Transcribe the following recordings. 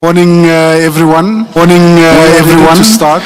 Morning, everyone. Morning, everyone. To start.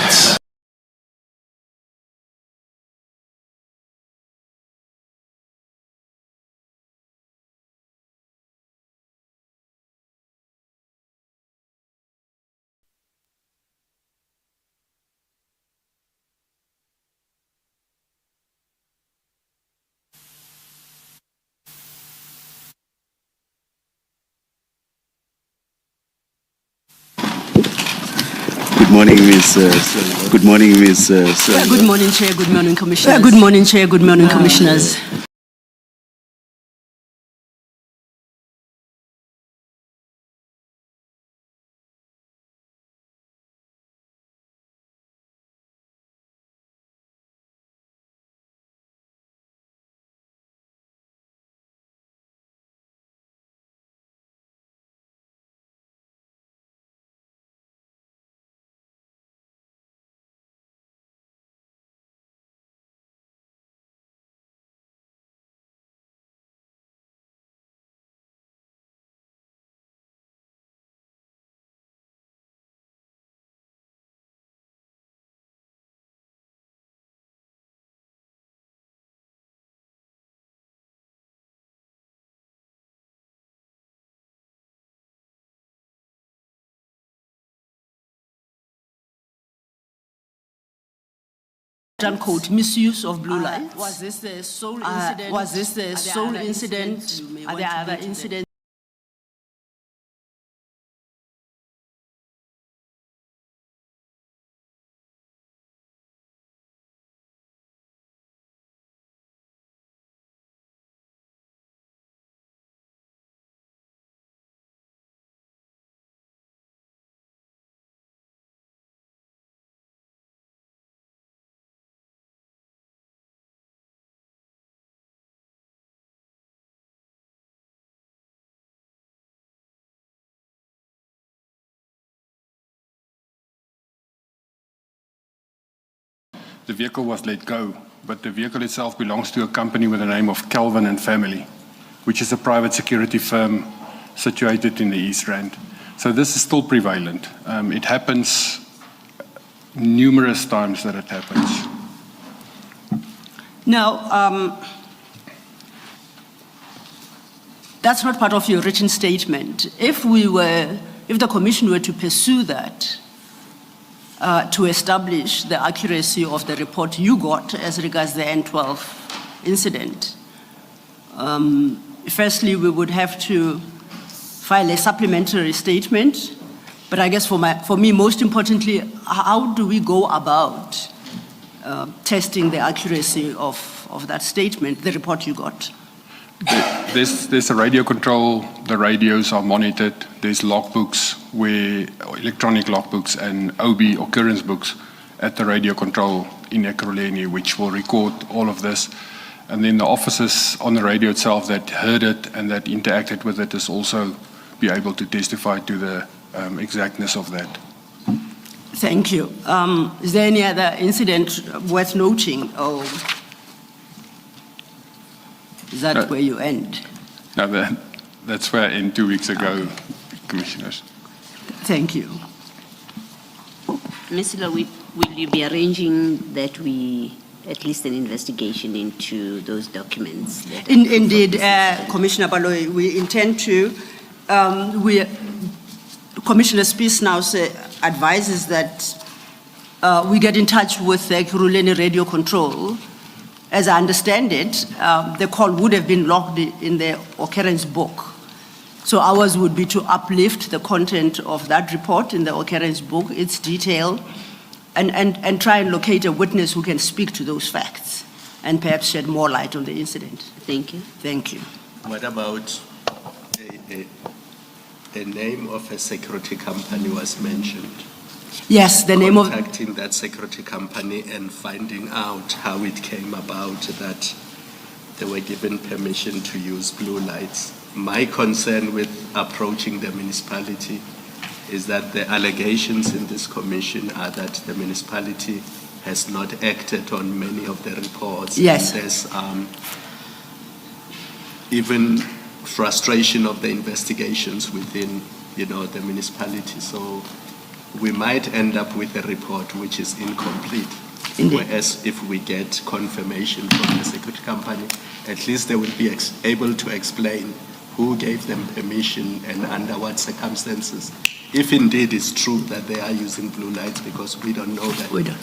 Good morning, Ms. Good morning, Ms. Good morning, Chair. Good morning, Commissioners. Good morning, Chair. Good morning, Commissioners. Quote, misuse of blue lights. Was this the sole incident? Was this the sole incident? Are there other incidents? The vehicle was let go, but the vehicle itself belongs to a company with the name of Kelvin and Family, which is a private security firm situated in the East Rand. So this is still prevalent. It happens numerous times that it happens. Now, that's not part of your written statement. If the Commission were to pursue that, to establish the accuracy of the report you got as regards the N12 incident. Firstly, we would have to file a supplementary statement, but I guess for me, most importantly, how do we go about testing the accuracy of that statement, the report you got? There's a radio control, the radios are monitored, there's logbooks, electronic logbooks and OB occurrence books at the radio control in Ekurhuleni, which will record all of this. And then the officers on the radio itself that heard it and that interacted with it is also be able to testify to the exactness of that. Thank you. Is there any other incident worth noting? Or is that where you end? No, that's where I end 2 weeks ago, okay. Commissioners. Thank you. Ms. Lo, will you be arranging that we at least an investigation into those documents? Indeed, Commissioner Baloyi, we intend to. Commissioner Spies now advises that we get in touch with the Ekurhuleni radio control. As I understand it, the call would have been logged in the occurrence book. So ours would be to uplift the content of that report in the occurrence book, its detail, and try and locate a witness who can speak to those facts and perhaps shed more light on the incident. Thank you. Thank you. What about the name of a security company was mentioned? Yes, the name of... Contacting that security company and finding out how it came about that they were given permission to use blue lights. My concern with approaching the municipality is that the allegations in this commission are that the municipality has not acted on many of the reports. Yes. And there's even frustration of the investigations within the municipality. So we might end up with a report which is incomplete. Indeed. Whereas if we get confirmation from the security company, at least they will be able to explain who gave them permission and under what circumstances. If indeed it's true that they are using blue lights, because we don't know that. We don't.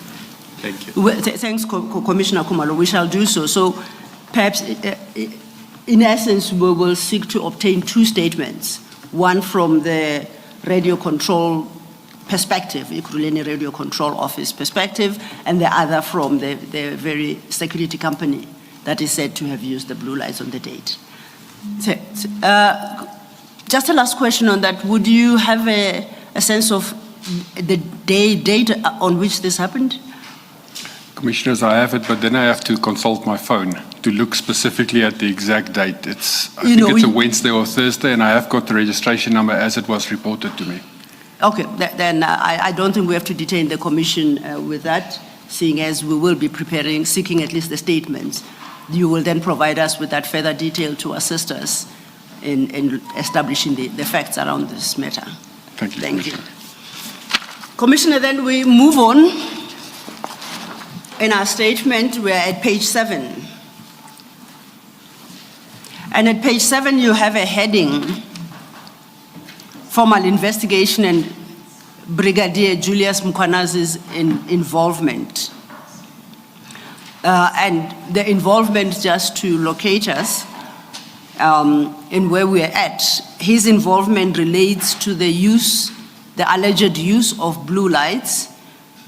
Thank you. Well, thanks, Commissioner Khumalo. We shall do so. So perhaps, in essence, we will seek to obtain two statements, one from the radio control perspective, Ekurhuleni Radio Control Office perspective, and the other from the very security company that is said to have used the blue lights on the date. So, just a last question on that. Would you have a sense of the date on which this happened? Commissioners, I have it, but then I have to consult my phone to look specifically at the exact date. I think it's a Wednesday or Thursday, and I have got the registration number as it was reported to me. Okay, then I don't think we have to detain the Commission with that, seeing as we will be seeking at least the statements. You will then provide us with that further detail to assist us in establishing the facts around this matter. Thank you. Thank you. Commissioner, then we move on. In our statement, we're at page 7. And at page 7, you have a heading, formal investigation and Brigadier Julius Mkhwanazi's involvement. And the involvement, just to locate us in where we're at, his involvement relates to the alleged use of blue lights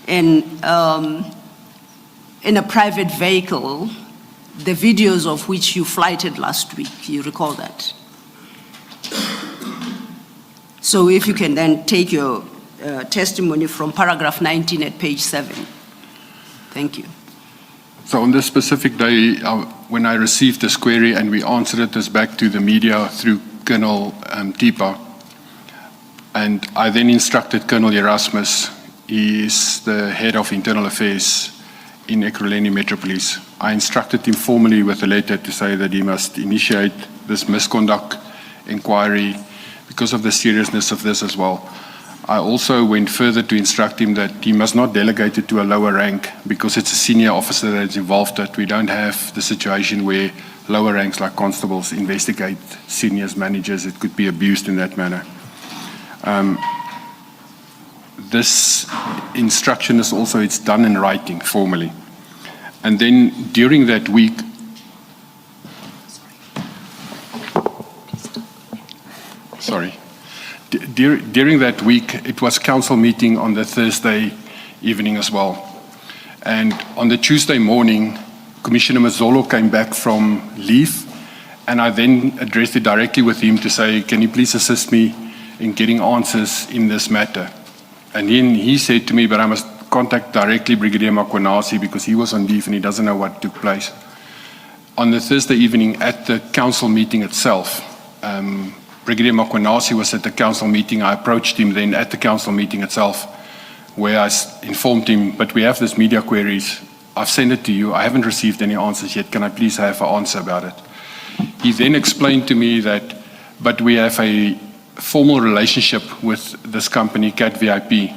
in a private vehicle, the videos of which you flighted last week. You recall that? So if you can then take your testimony from paragraph 19 at page 7. Thank you. So on this specific day, when I received this query and we answered this back to the media through Colonel Tipa, and I then instructed Colonel Erasmus, he is the head of internal affairs in Ekurhuleni Metro Police. I instructed him formally with a letter to say that he must initiate this misconduct inquiry because of the seriousness of this as well. I also went further to instruct him that he must not delegate it to a lower rank because it's a senior officer that is involved, that we don't have the situation where lower ranks like constables investigate seniors, managers. It could be abused in that manner. This instruction is also, it's done in writing formally. And then during that week, during that week, it was council meeting on the Thursday evening as well. And on the Tuesday morning, Commissioner Mazzolo came back from leave, and I then addressed it directly with him to say, can you please assist me in getting answers in this matter? And then he said to me, but I must contact directly Brigadier Mkhwanazi because he was on leave and he doesn't know what took place. On the Thursday evening at the council meeting itself, Brigadier Mkhwanazi was at the council meeting. I approached him then at the council meeting itself, where I informed him, but we have this media queries. I've sent it to you. I haven't received any answers yet. Can I please have an answer about it? He then explained to me that, but we have a formal relationship with this company, Cat VIP,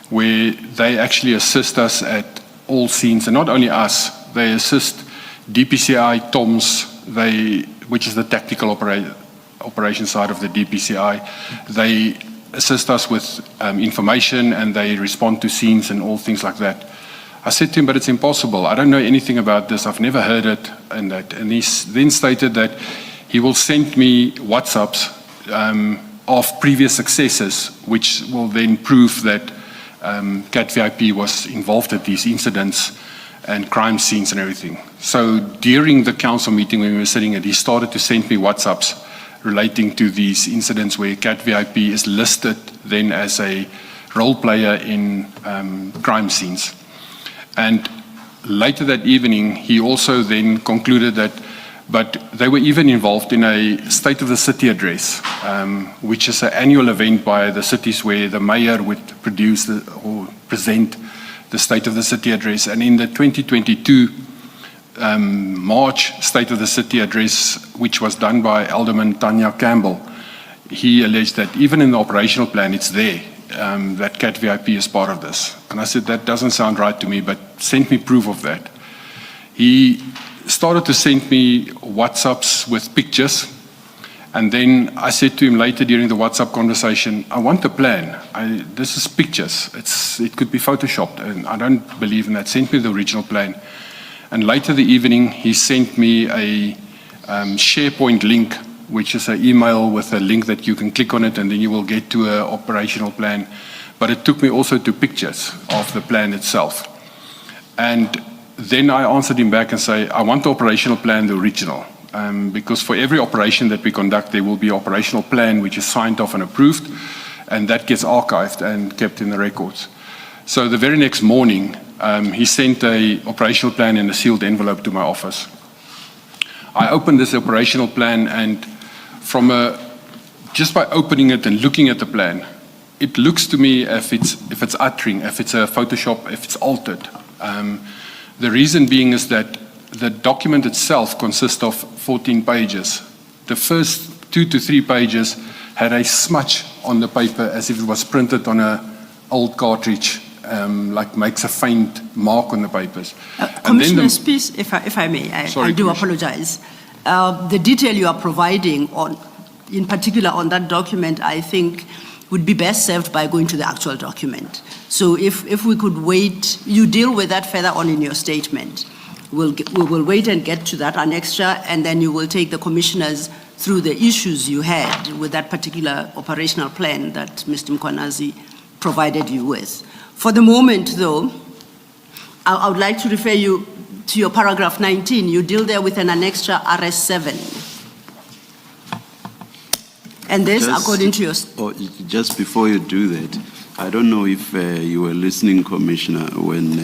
where they actually assist us at all scenes, and not only us, they assist DPCI, TOMS, which is the tactical operation side of the DPCI. They assist us with information and they respond to scenes and all things like that. I said to him, but it's impossible. I don't know anything about this. I've never heard it. And he then stated that he will send me WhatsApps of previous successes, which will then prove that Cat VIP was involved at these incidents and crime scenes and everything. So during the council meeting when we were sitting at, he started to send me WhatsApps relating to these incidents where Cat VIP is listed then as a role player in crime scenes. And later that evening, he also then concluded that, but they were even involved in a State of the City address, which is an annual event by the cities where the mayor would produce or present the State of the City address. And in the 2022 March State of the City address, which was done by Alderman Tanya Campbell, he alleged that even in the operational plan, it's there, that CAT VIP is part of this. And I said, that doesn't sound right to me, but send me proof of that. He started to send me WhatsApps with pictures. And then I said to him later during the WhatsApp conversation, I want a plan. This is pictures. It could be photoshopped, and I don't believe in that. Send me the original plan. And later the evening, he sent me a SharePoint link, which is an email with a link that you can click on it, and then you will get to an operational plan. But it took me also to pictures of the plan itself. And then I answered him back and say, I want the operational plan, the original. Because for every operation that we conduct, there will be an operational plan which is signed off and approved, and that gets archived and kept in the records. So the very next morning, he sent an operational plan in a sealed envelope to my office. I opened this operational plan, and just by opening it and looking at the plan, it looks to me if it's uttering, if it's a Photoshop, if it's altered. The reason being is that the document itself consists of 14 pages. The first 2 to 3 pages had a smudge on the paper as if it was printed on an old cartridge, like makes a faint mark on the papers. Commissioner Spies, if I may, I do apologize. The detail you are providing, in particular on that document, I think would be best served by going to the actual document. So if we could wait, you deal with that further on in your statement. We will wait and get to that annexure, and then you will take the commissioners through the issues you had with that particular operational plan that Mr. Mkhwanazi provided you with. For the moment, though, I would like to refer you to your paragraph 19. You deal there with an annexure RS7. And this, according to your... Just before you do that, I don't know if you were listening, Commissioner, when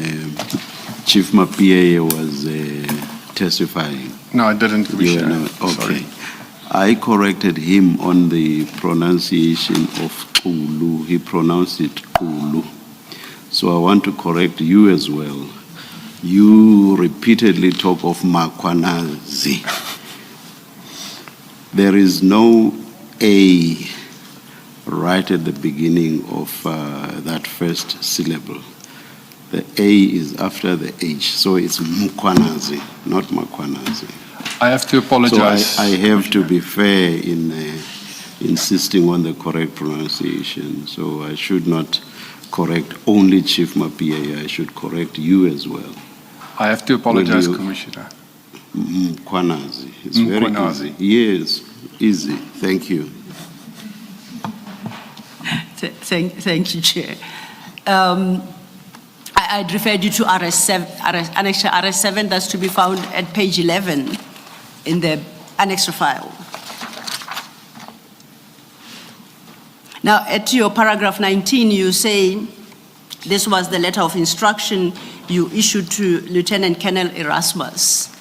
Chief Mapia was testifying. No, I didn't, Commissioner. Okay. Sorry. I corrected him on the pronunciation of Ulu. He pronounced it Ulu. So I want to correct you as well. You repeatedly talk of Mkhwanazi. There is no A right at the beginning of that first syllable. The A is after the H, so it's Mkhwanazi, not Mkhwanazi. I have to apologize. So I have to be fair in insisting on the correct pronunciation. So I should not correct only Chief Mapia, I should correct you as well. I have to apologize, Commissioner. Mkhwanazi. It's very easy. Yes, easy. Thank you. Thank you, Chair. I'd referred you to RS7, Annexure RS7, that's to be found at page 11 in the annexure file. Now, at your paragraph 19, you say this was the letter of instruction you issued to Lieutenant Colonel Erasmus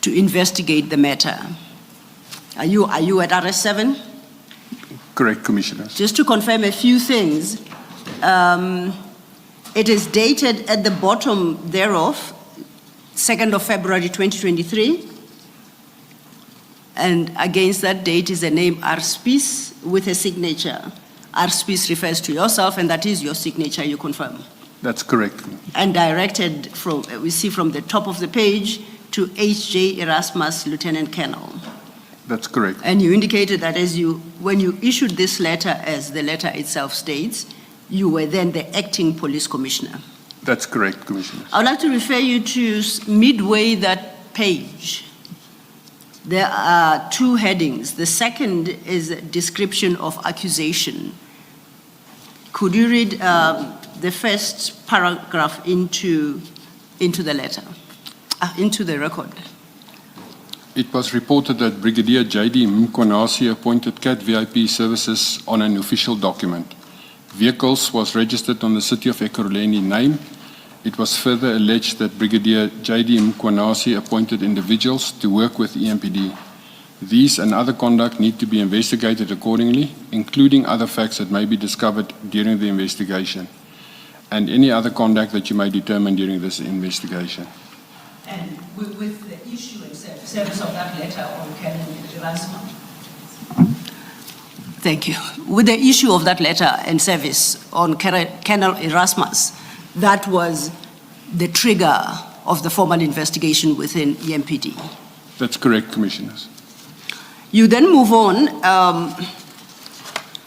to investigate the matter. Are you at RS7? Correct, Commissioner. Just to confirm a few things, it is dated at the bottom thereof, 2nd of February 2023, and against that date is the name R. Spies with a signature. R. Spies refers to yourself, and that is your signature, you confirm? That's correct. And directed from, we see from the top of the page, to H.J. Erasmus, Lieutenant Colonel. That's correct. And you indicated that when you issued this letter, as the letter itself states, you were then the acting police commissioner. That's correct, Commissioner. I would like to refer you to midway that page. There are 2 headings. The second is a description of accusation. Could you read the first paragraph into the letter, into the record? It was reported that Brigadier J.D. Mkhwanazi appointed CAT VIP services on an official document. Vehicles was registered on the City of Ekurhuleni name. It was further alleged that Brigadier J.D. Mkhwanazi appointed individuals to work with EMPD. These and other conduct need to be investigated accordingly, including other facts that may be discovered during the investigation, and any other conduct that you may determine during this investigation. And with the issue and service of that letter on Colonel Erasmus? Thank you. With the issue of that letter and service on Colonel Erasmus, that was the trigger of the formal investigation within EMPD. That's correct, Commissioners. You then move on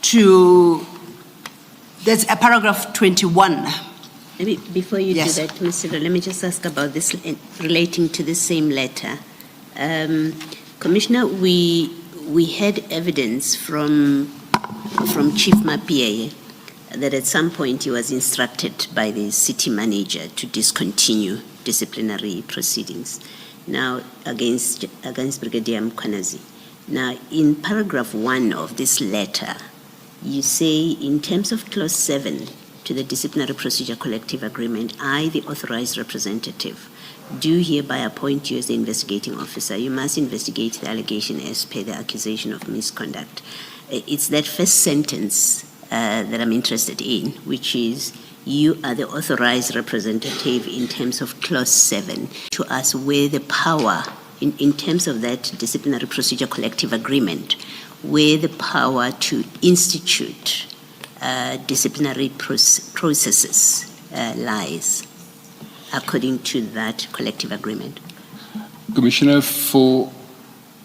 to, there's a paragraph 21. Maybe before you Yes. do that, Mr. Let me just ask about this relating to the same letter. Commissioner, we had evidence from Chief Mapie that at some point he was instructed by the city manager to discontinue disciplinary proceedings now against Brigadier Mkhwanazi. Now, in paragraph 1 of this letter, you say, in terms of clause 7 to the disciplinary procedure collective agreement, I, the authorized representative, do hereby appoint you as the investigating officer. You must investigate the allegation as per the accusation of misconduct. It's that first sentence that I'm interested in, which is, you are the authorized representative in terms of clause 7 to us where the power, in terms of that disciplinary procedure collective agreement, where the power to institute disciplinary processes lies, according to that collective agreement. Commissioner, for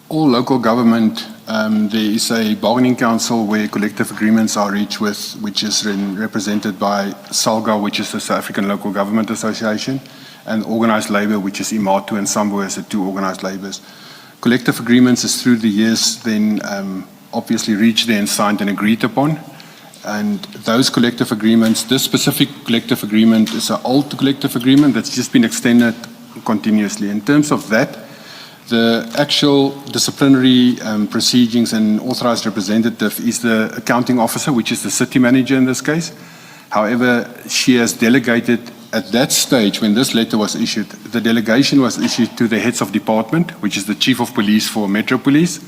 all local government, there is a bargaining council where collective agreements are reached with, which is represented by SALGA, which is the South African Local Government Association, and organised labour, which is IMATU and SAMBO as the two organised labours. Collective agreements is through the years then obviously reached there and signed and agreed upon. And those collective agreements, this specific collective agreement is an old collective agreement that's just been extended continuously. In terms of that, the actual disciplinary proceedings and authorized representative is the accounting officer, which is the city manager in this case. However, she has delegated at that stage when this letter was issued, the delegation was issued to the heads of department, which is the chief of police for Metro Police.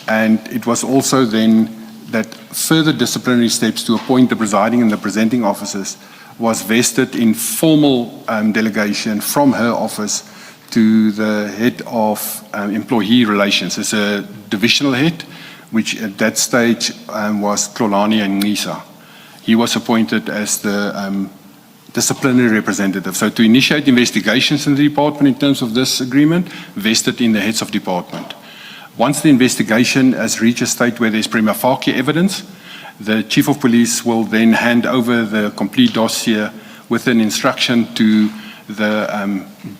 And it was also then that further disciplinary steps to appoint the presiding and the presenting officers was vested in formal delegation from her office to the head of employee relations. It's a divisional head, which at that stage was Tlolani and Nisa. He was appointed as the disciplinary representative. So to initiate investigations in the department in terms of this agreement, vested in the heads of department. Once the investigation has reached a state where there's prima facie evidence, the chief of police will then hand over the complete dossier with an instruction to the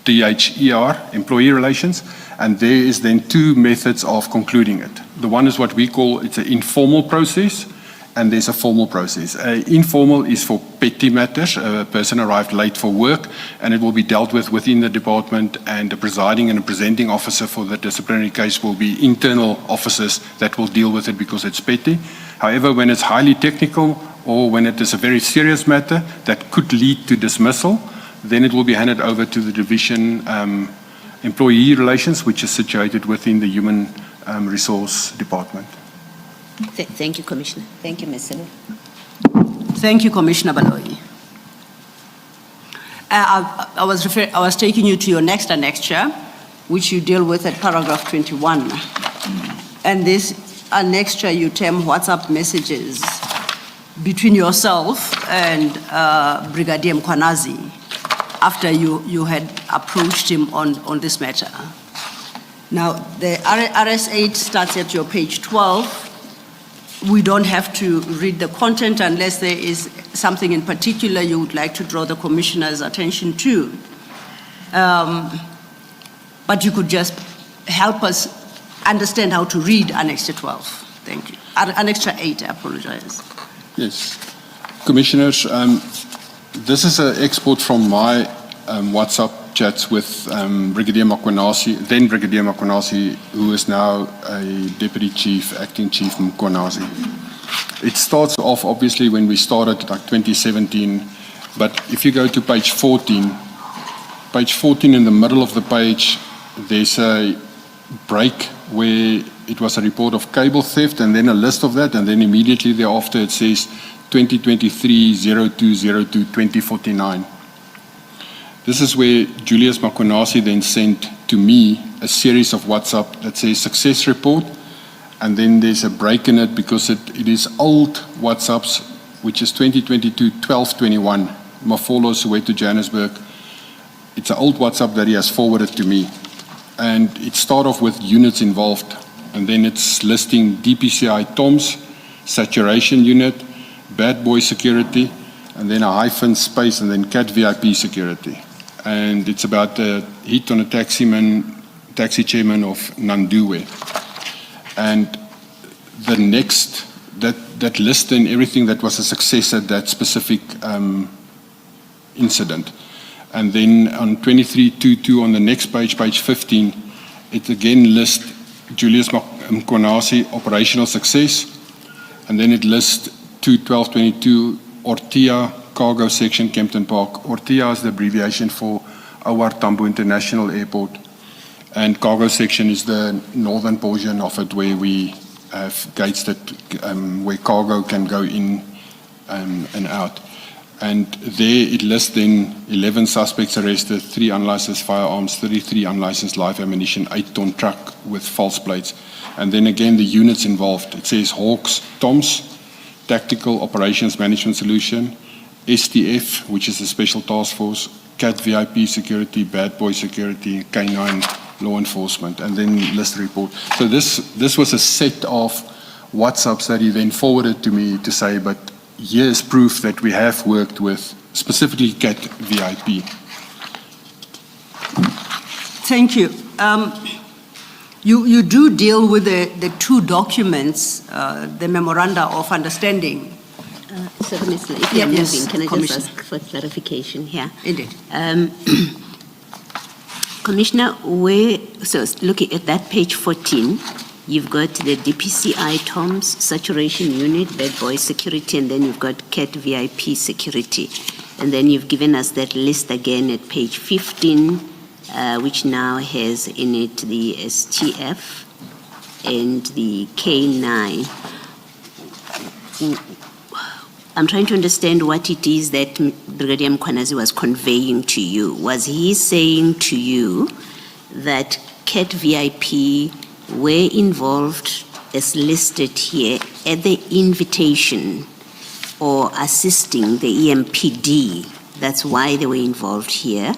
DHER, employee relations, and there is then two methods of concluding it. The one is what we call, it's an informal process, and there's a formal process. Informal is for petty matters. A person arrived late for work, and it will be dealt with within the department, and the presiding and the presenting officer for the disciplinary case will be internal officers that will deal with it because it's petty. However, when it's highly technical or when it is a very serious matter that could lead to dismissal, then it will be handed over to the division employee relations, which is situated within the human resource department. Thank you, Commissioner. Thank you, Ms. Selu. Thank you, Commissioner Baloyi. I was taking you to your next annexure, which you deal with at paragraph 21. And this annexure you term WhatsApp messages between yourself and Brigadier Mkhwanazi after you had approached him on this matter. Now, the RS8 starts at your page 12. We don't have to read the content unless there is something in particular you would like to draw the Commissioner's attention to. But you could just help us understand how to read Annexure 12. Thank you. Annexure 8, I apologize. Yes. Commissioners, this is an export from my WhatsApp chats with Brigadier Mkhwanazi, then Brigadier Mkhwanazi, who is now a Deputy Chief, Acting Chief Mkhwanazi. It starts off, obviously, when we started, like 2017, but if you go to page 14 in the middle of the page, there's a break where it was a report of cable theft and then a list of that, and then immediately thereafter it says 2023-0202-2049. This is where Julius Mkhwanazi then sent to me a series of WhatsApp that says success report. and then there's a break in it because it is old WhatsApps, which is 2022-12-21, Mafolo, Soweto, Johannesburg. It's an old WhatsApp that he has forwarded to me. And it starts off with units involved, and then it's listing DPCI TOMS, saturation unit, bad boy security, and then a hyphen space, and then cat VIP security. And it's about a hit on a taxi chairman of Nanduwe. And the next, that list and everything that was a success at that specific incident. And then on 2322 on the next page, page 15, it again lists Julius Mkhwanazi operational success. And then it lists 2/12/22 Ortia cargo section, Kempton Park. Ortia is the abbreviation for OR Tambo International Airport. And cargo section is the northern portion of it where we have gates that where cargo can go in and out. And there it lists then 11 suspects arrested, 3 unlicensed firearms, 33 unlicensed live ammunition, 8-ton truck with false plates. And then again the units involved. It says Hawks, TOMS, Tactical Operations Management Solution, STF, which is the Special Task Force, CAT VIP Security, Bad Boy Security, K9 Law Enforcement, and then list report. So this was a set of WhatsApps that he then forwarded to me to say, but here's proof that we have worked with specifically CAT VIP. Thank you. You do deal with the 2 documents, the Memoranda of Understanding. So, Commissioner, if you're Yes, moving, can I Commissioner. just ask for clarification here? Indeed. Commissioner, so looking at that page 14, you've got the DPCI TOMS, saturation unit, bad boy security, and then you've got CAT VIP security. And then you've given us that list again at page 15, which now has in it the STF and the K9. I'm trying to understand what it is that Brigadier Mkhwanazi was conveying to you. Was he saying to you that CAT VIP were involved as listed here at the invitation or assisting the EMPD? That's why they were involved here?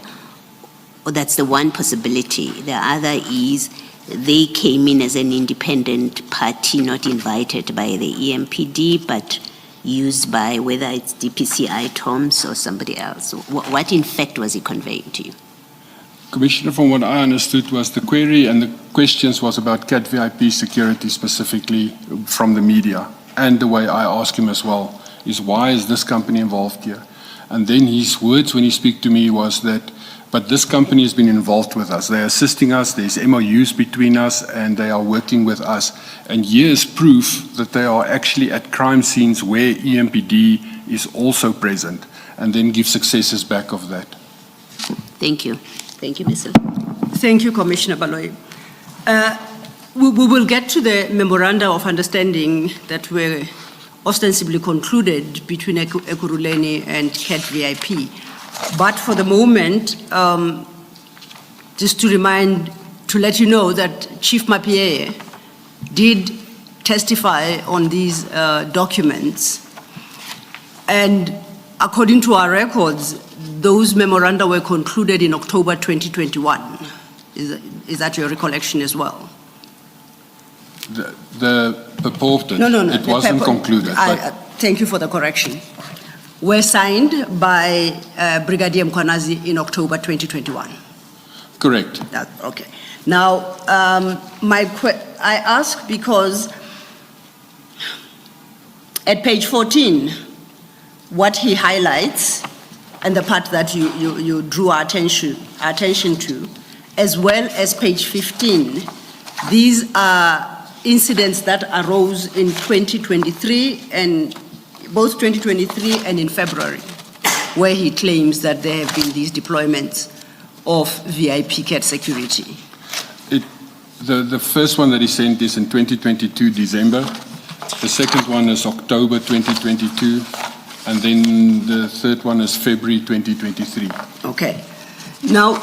Or that's the one possibility. The other is they came in as an independent party, not invited by the EMPD, but used by whether it's DPCI TOMS or somebody else. What in fact was he conveying to you? Commissioner, from what I understood was the query and the questions was about CAT VIP security specifically from the media. And the way I asked him as well is why is this company involved here? And then his words when he spoke to me was that, but this company has been involved with us. They're assisting us, there's MOUs between us, and they are working with us. And here's proof that they are actually at crime scenes where EMPD is also present, and then give successes back of that. Thank you. Thank you, Mr. Thank you, Commissioner Baloyi. We will get to the Memoranda of Understanding that were ostensibly concluded between Ekurhuleni and CAT VIP. But for the moment, just to let you know that Chief Mappier did testify on these documents. And according to our records, those memoranda were concluded in October 2021. Is that your recollection as well? The purported, No. it wasn't concluded. Thank you for the correction. Were signed by Brigadier Mkhwanazi in October 2021. Correct. Okay. Now, I ask because at page 14, what he highlights and the part that you drew our attention to, as well as page 15, these are incidents that arose in 2023 and both 2023 and in February, where he claims that there have been these deployments of VIP CAT security. The first one that he sent is in 2022, December. The second one is October 2022. And then the third one is February 2023. Okay. Now,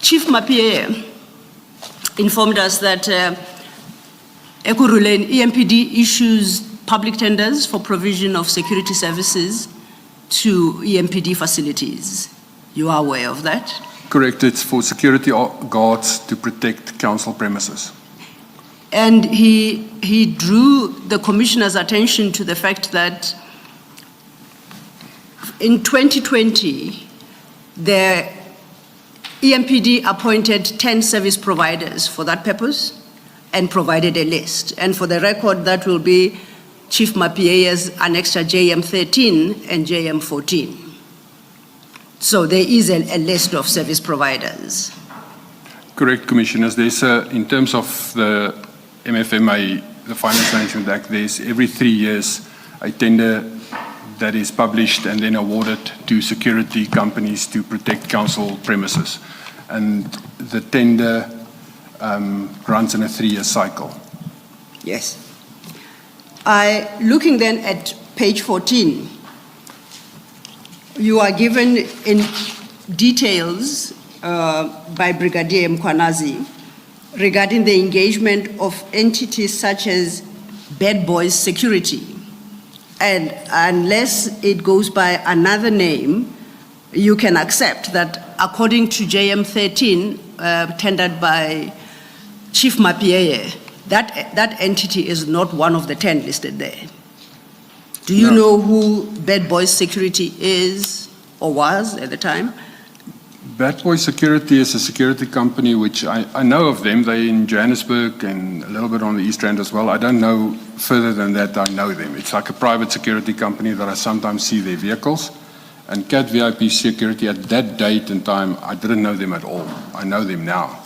Chief Mappier informed us that Ekurhuleni, EMPD issues public tenders for provision of security services to EMPD facilities. You are aware of that? Correct, it's for security guards to protect council premises. And he drew the commissioner's attention to the fact that in 2020, the EMPD appointed 10 service providers for that purpose and provided a list. And for the record, that will be Chief Mapiea's Annexure JM 13 and JM 14. So there is a list of service providers. Correct, Commissioners. There's in terms of the MFMA, the Finance Management Act, there's every 3 years a tender that is published and then awarded to security companies to protect council premises. And the tender runs in a 3-year cycle. Yes. Looking then at page 14, you are given in details by Brigadier Mkhwanazi regarding the engagement of entities such as Bad Boys Security. And unless it goes by another name, you can accept that according to JM 13, tendered by Chief Mapie, that entity is not one of the 10 listed there. Do you know who Bad Boys Security is or was at the time? Bad Boy Security is a security company which I know of them. They're in Johannesburg and a little bit on the East Rand as well. I don't know further than that. I know them. It's like a private security company that I sometimes see their vehicles. And Cat VIP Security, at that date and time, I didn't know them at all. I know them now.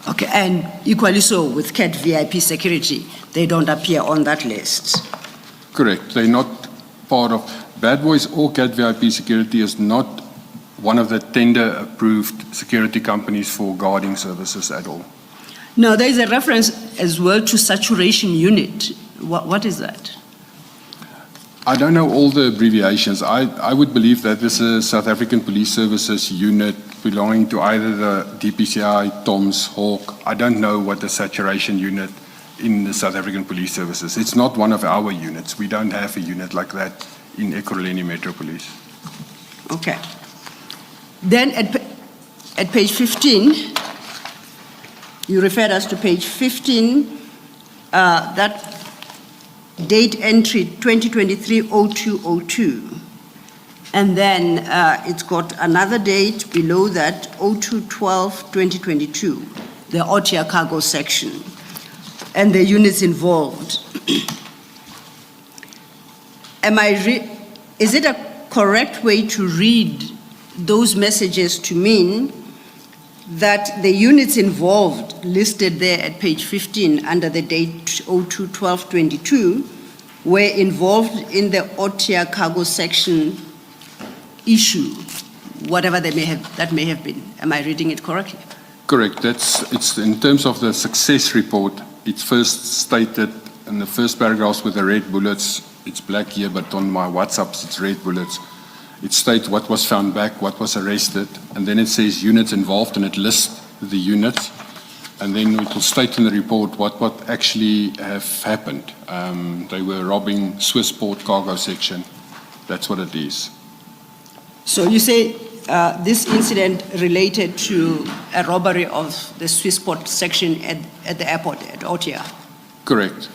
Okay, and equally so with Cat VIP Security, they don't appear on that list. Correct. They're not part of Bad Boys or Cat VIP Security is not one of the tender-approved security companies for guarding services at all. Now, there is a reference as well to saturation unit. What is that? I don't know all the abbreviations. I would believe that this is a South African Police Services unit belonging to either the DPCI, TOMS, Hawk. I don't know what the saturation unit in the South African Police Services. It's not one of our units. We don't have a unit like that in Ekurhuleni Metro Police. Okay. Then at page 15, you referred us to page 15, that date entry 2023-0202. And then it's got another date below that, 02-12-2022, the Otia cargo section, and the units involved. Is it a correct way to read those messages to mean that the units involved listed there at page 15 under the date 02-12-22 were involved in the Otia cargo section issue, whatever that may have been? Am I reading it correctly? Correct. It's in terms of the success report. It's first stated in the first paragraphs with the red bullets. It's black here, but on my WhatsApps it's red bullets. It states what was found back, what was arrested, and then it says units involved, and it lists the units. And then it will state in the report what actually have happened. They were robbing Swissport cargo section. That's what it is. So you say this incident related to a robbery of the Swissport section at the airport at Otia? Correct.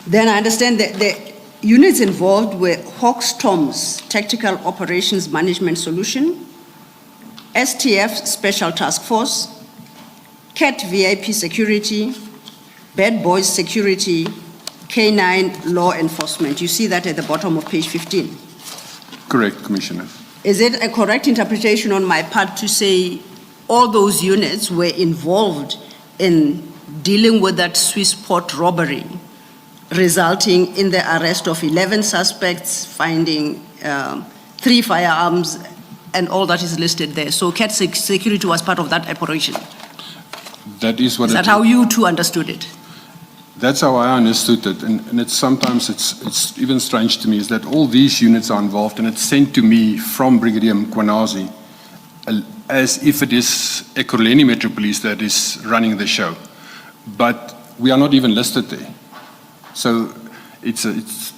Then I understand that the units involved were Hawks TOMS, Tactical Operations Management Solution, STF Special Task Force, CAT VIP Security, Bad Boys Security, K9 Law Enforcement. You see that at the bottom of page 15. Correct, Commissioner. Is it a correct interpretation on my part to say all those units were involved in dealing with that Swissport robbery, resulting in the arrest of 11 suspects, finding 3 firearms, and all that is listed there? So CAT Security was part of that operation. That is what. Is that how you two understood it? That's how I understood it, and it's sometimes it's even strange to me is that all these units are involved, and it's sent to me from Brigadier Mkhwanazi as if it is Ekurhuleni Metro Police that is running the show. But we are not even listed there. So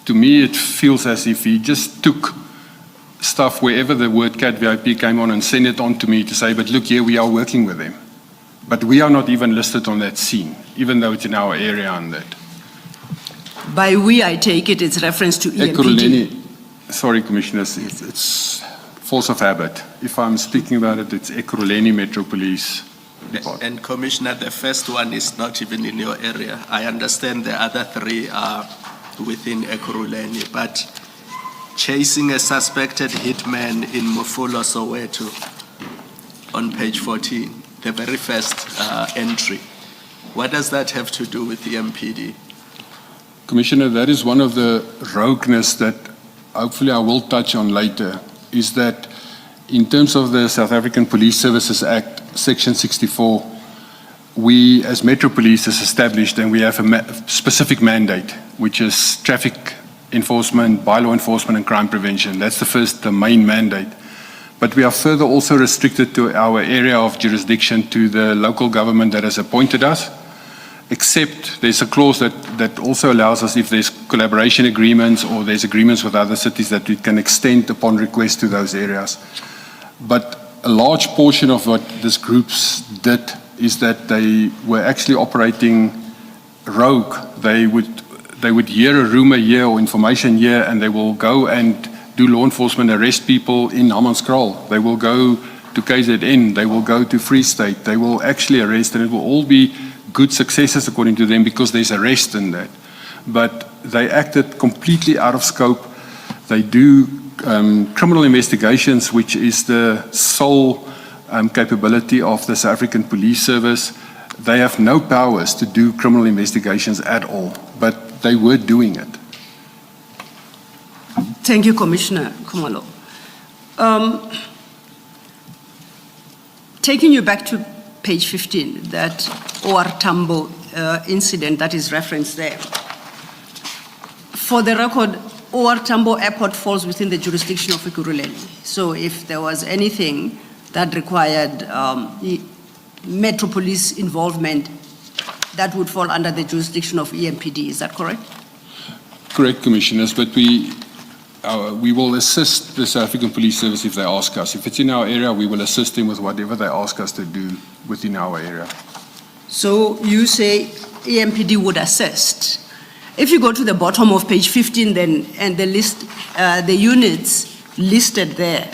to me, it feels as if he just took stuff wherever the word Cat VIP came on and sent it on to me to say, but look, here we are working with them. But we are not even listed on that scene, even though it's in our area and that. By we, I take it, it's reference to EMPD. Ekurhuleni, sorry, Commissioners, it's force of habit. If I'm speaking about it, it's Ekurhuleni Metro Police Department. And Commissioner, the first one is not even in your area. I understand the other three are within Ekurhuleni, but chasing a suspected hitman in Mufulwa, Soweto, on page 14, the very first entry. What does that have to do with the MPD? Commissioner, that is one of the rogueness that hopefully I will touch on later, is that in terms of the South African Police Services Act, Section 64, we as Metro Police is established and we have a specific mandate, which is traffic enforcement, by law enforcement and crime prevention. That's the main mandate. But we are further also restricted to our area of jurisdiction to the local government that has appointed us, except there's a clause that also allows us, if there's collaboration agreements or there's agreements with other cities, that we can extend upon request to those areas. But a large portion of what these groups did is that they were actually operating rogue. They would hear a rumor here or information here, and they will go and do law enforcement, arrest people in Hammanskraal. They will go to KZN. They will go to Free State. They will actually arrest, and it will all be good successes according to them because there's arrest in that. But they acted completely out of scope. They do criminal investigations, which is the sole capability of the South African Police Service. They have no powers to do criminal investigations at all, but they were doing it. Thank you, Commissioner Khumalo. Taking you back to page 15, that OR Tambo incident that is referenced there. For the record, OR Tambo Airport falls within the jurisdiction of Ekurhuleni. So if there was anything that required Metro Police involvement, that would fall under the jurisdiction of EMPD. Is that correct? Correct, Commissioners, but we will assist the South African Police Service if they ask us. If it's in our area, we will assist them with whatever they ask us to do within our area. So you say EMPD would assist. If you go to the bottom of page 15 then, and the list, the units listed there,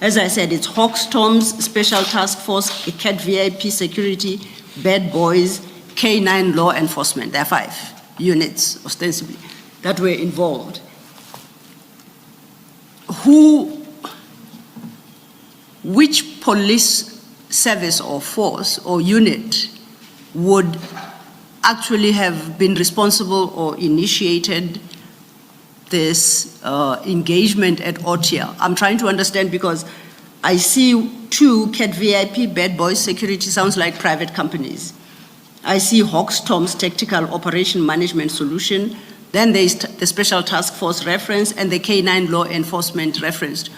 as I said, it's Hawks, Toms, Special Task Force, Cat VIP Security, Bad Boys, K9 Law Enforcement. There are 5 units, ostensibly, that were involved. Which police service or force or unit would actually have been responsible or initiated this engagement at Otia? I'm trying to understand because I see 2 Cat VIP, Bad Boys Security, sounds like private companies. I see Hawks Toms Tactical Operation Management Solution. Then there's the Special Task Force reference and the K9 Law Enforcement referenced.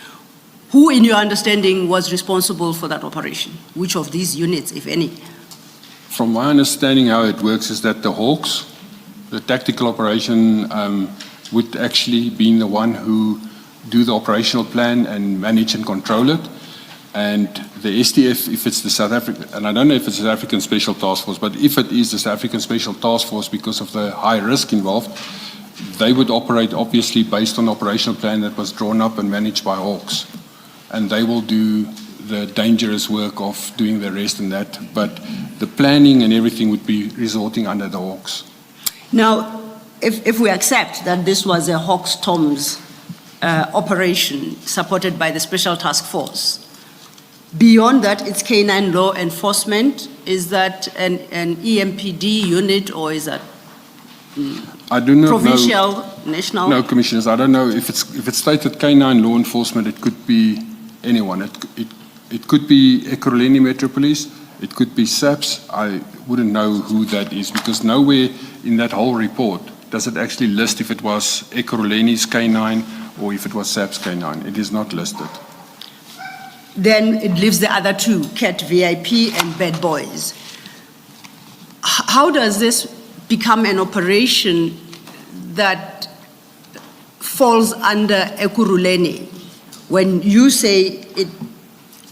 Who, in your understanding, was responsible for that operation? Which of these units, if any? From my understanding, how it works is that the Hawks, the tactical operation, would actually be the one who do the operational plan and manage and control it. And the STF, if it's the South African, and I don't know if it's the South African Special Task Force, but if it is the South African Special Task Force because of the high risk involved, they would operate obviously based on the operational plan that was drawn up and managed by Hawks. And they will do the dangerous work of doing the rest and that, but the planning and everything would be resorting under the Hawks. Now, if we accept that this was a Hawks Toms operation supported by the Special Task Force, beyond that, it's K9 Law Enforcement. Is that an EMPD unit or is that I do not provincial, know. national? No, Commissioners, I don't know. If it's stated K9 Law Enforcement, it could be anyone. It could be Ekurhuleni Metro Police. It could be SAPS. I wouldn't know who that is because nowhere in that whole report does it actually list if it was Ekurhuleni's K9 or if it was SAPS K9. It is not listed. Then it leaves the other 2, Cat VIP and Bad Boys. How does this become an operation that falls under Ekurhuleni? When you say it,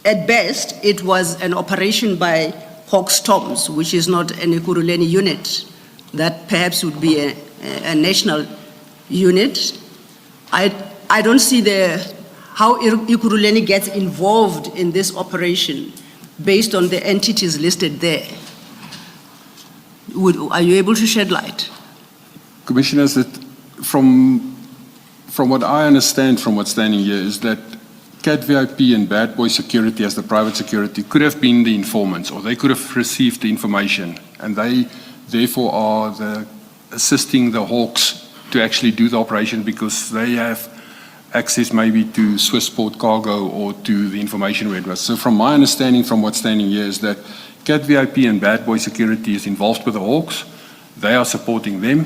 at best, it was an operation by Hawks Toms, which is not an Ekurhuleni unit, that perhaps would be a national unit. I don't see how Ekurhuleni gets involved in this operation based on the entities listed there. Are you able to shed light? Commissioners, that from what I understand from what's standing here is that Cat VIP and Bad Boy Security as the private security could have been the informants, or they could have received the information, and they therefore are assisting the Hawks to actually do the operation because they have access maybe to Swissport Cargo or to the information where it was. So from my understanding from what's standing here is that Cat VIP and Bad Boy Security is involved with the Hawks, they are supporting them,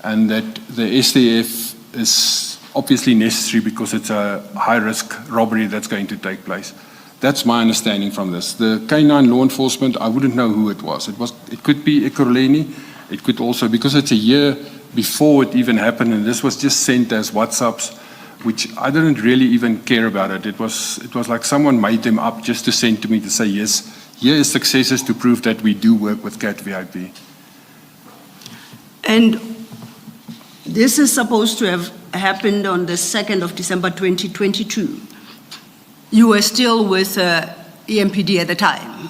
and that the STF is obviously necessary because it's a high-risk robbery that's going to take place. That's my understanding from this. The K9 law enforcement, I wouldn't know who it was. It could be Ekurhuleni. It could also, because it's a year before it even happened, and this was just sent as WhatsApps, which I didn't really even care about it. It was like someone made them up just to send to me to say, yes, here is successes to prove that we do work with Cat VIP. And this is supposed to have happened on the 2nd of December 2022. You were still with EMPD at the time?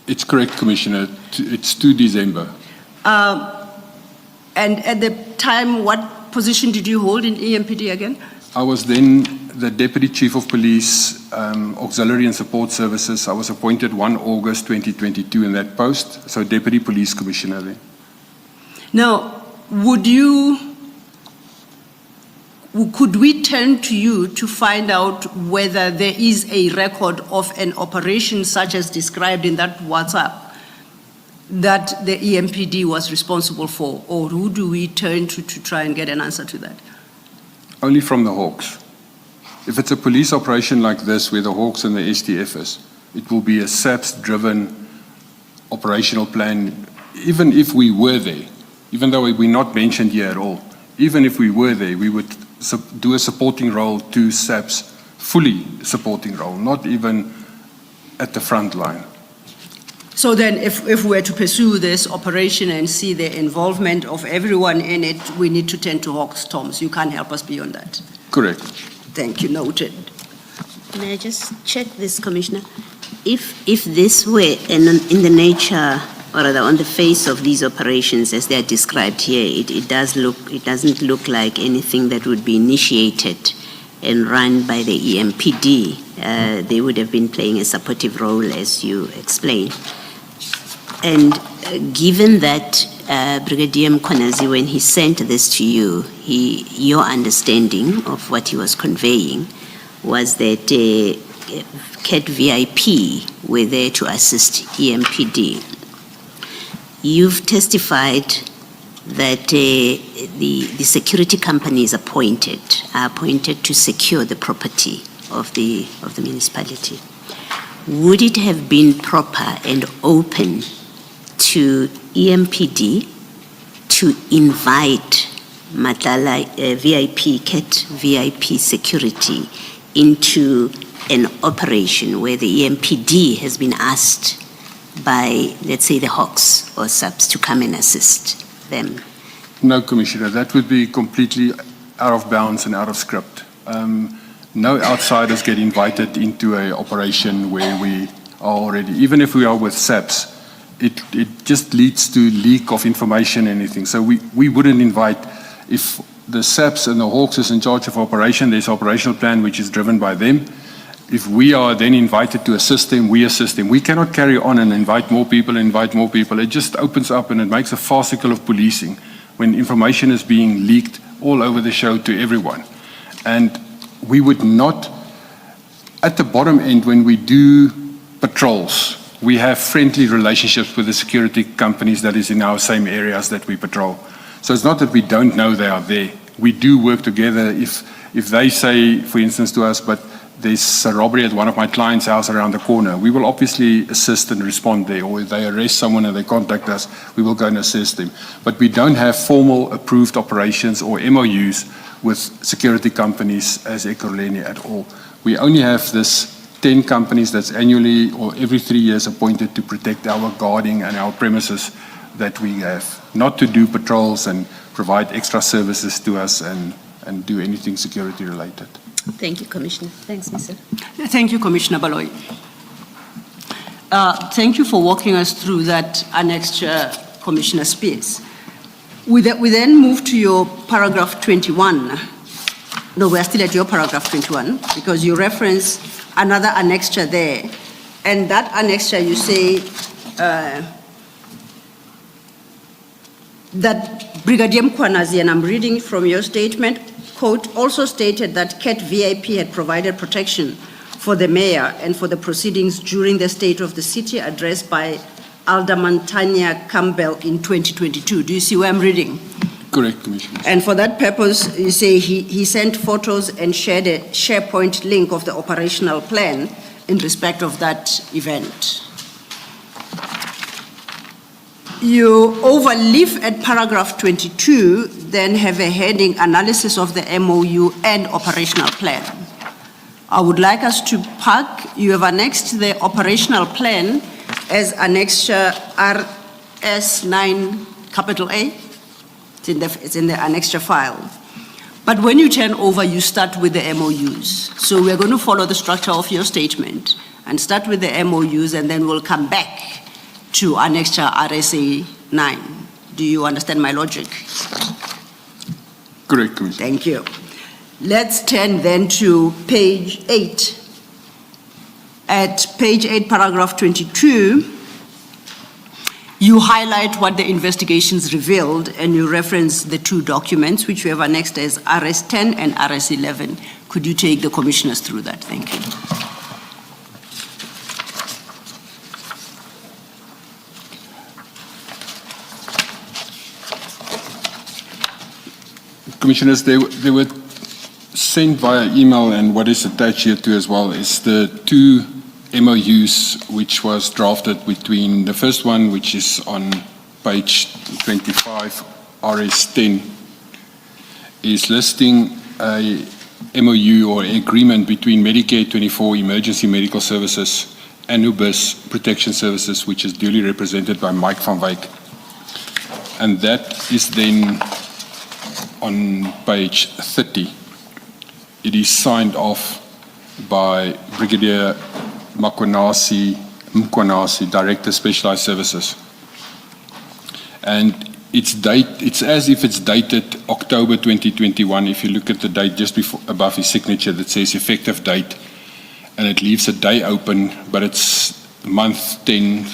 It's correct, Commissioner. It's 2 December. And at the time, what position did you hold in EMPD again? I was then the Deputy Chief of Police, Auxiliary and Support Services. I was appointed 1 August 2022 in that post, so Deputy Police Commissioner then. Now, could we turn to you to find out whether there is a record of an operation such as described in that WhatsApp that the EMPD was responsible for, or who do we turn to try and get an answer to that? Only from the Hawks. If it's a police operation like this where the Hawks and the STF is, it will be a SAPS-driven operational plan, even if we were there, even though we're not mentioned here at all. Even if we were there, we would do a supporting role to SAPS, fully supporting role, not even at the front line. So then if we were to pursue this operation and see the involvement of everyone in it, we need to turn to Hawks Toms. You can't help us beyond that. Correct. Thank you, noted. Can I just check this, Commissioner? If this were in the nature, or rather on the face of these operations as they are described here, it doesn't look like anything that would be initiated and run by the EMPD. They would have been playing a supportive role, as you explained. And given that Brigadier Mkhwanazi, when he sent this to you, your understanding of what he was conveying was that Cat VIP were there to assist EMPD. You've testified that the security companies are appointed to secure the property of the municipality. Would it have been proper and open to EMPD to invite Madlanga VIP, Cat VIP security into an operation where the EMPD has been asked by, let's say, the Hawks or SAPS to come and assist them? No, Commissioner, that would be completely out of bounds and out of script. No outsiders get invited into an operation where we are already, even if we are with SAPS, it just leads to leak of information and anything. So we wouldn't invite, if the SAPS and the Hawks is in charge of operation, there's an operational plan which is driven by them. If we are then invited to assist them, we assist them. We cannot carry on and invite more people. It just opens up and it makes a farcical of policing when information is being leaked all over the show to everyone. And we would not, at the bottom end, when we do patrols, we have friendly relationships with the security companies that is in our same areas that we patrol. So it's not that we don't know they are there. We do work together. If they say, for instance, to us, but there's a robbery at one of my clients' house around the corner, we will obviously assist and respond there. Or if they arrest someone and they contact us, we will go and assist them. But we don't have formal approved operations or MOUs with security companies as Ekurhuleni at all. We only have this 10 companies that's annually or every 3 years appointed to protect our guarding and our premises that we have, not to do patrols and provide extra services to us and do anything security related. Thank you, Commissioner. Thanks, Mr. Thank you, Commissioner Baloyi. Thank you for walking us through that annexure, Commissioner Spears. We then move to your paragraph 21. No, we're still at your paragraph 21 because you reference another annexure there. And that annexure, you say that Brigadier Mkhwanazi, and I'm reading from your statement, quote, also stated that CAT VIP had provided protection for the mayor and for the proceedings during the State of the City address by Alderman Tanya Campbell in 2022. Do you see where I'm reading? Correct, Commissioner. And for that purpose, you say he sent photos and shared a SharePoint link of the operational plan in respect of that event. You overleaf at paragraph 22, then have a heading analysis of the MOU and operational plan. I would like us to park, you have annexed the operational plan as annexure RS9 capital A. It's in the annexure file. But when you turn over, you start with the MOUs. So we're going to follow the structure of your statement and start with the MOUs, and then we'll come back to annexure RSA 9. Do you understand my logic? Correct, Commissioner. Thank you. Let's turn then to page 8. At page 8, paragraph 22, you highlight what the investigations revealed, and you reference the two documents which you have annexed as RS10 and RS11. Could you take the commissioners through that? Thank you. Commissioners, they were sent via email, and what is attached here too as well is the two MOUs which was drafted between the first one, which is on page 25, RS10, is listing a MOU or agreement between Medicare 24 Emergency Medical Services and UBIS Protection Services, which is duly represented by Mike van Wyk. And that is then on page 30. It is signed off by Brigadier Mkhwanazi, Director Specialized Services. And it's as if it's dated October 2021. If you look at the date just above his signature, that says effective date, and it leaves a day open, but it's month 10,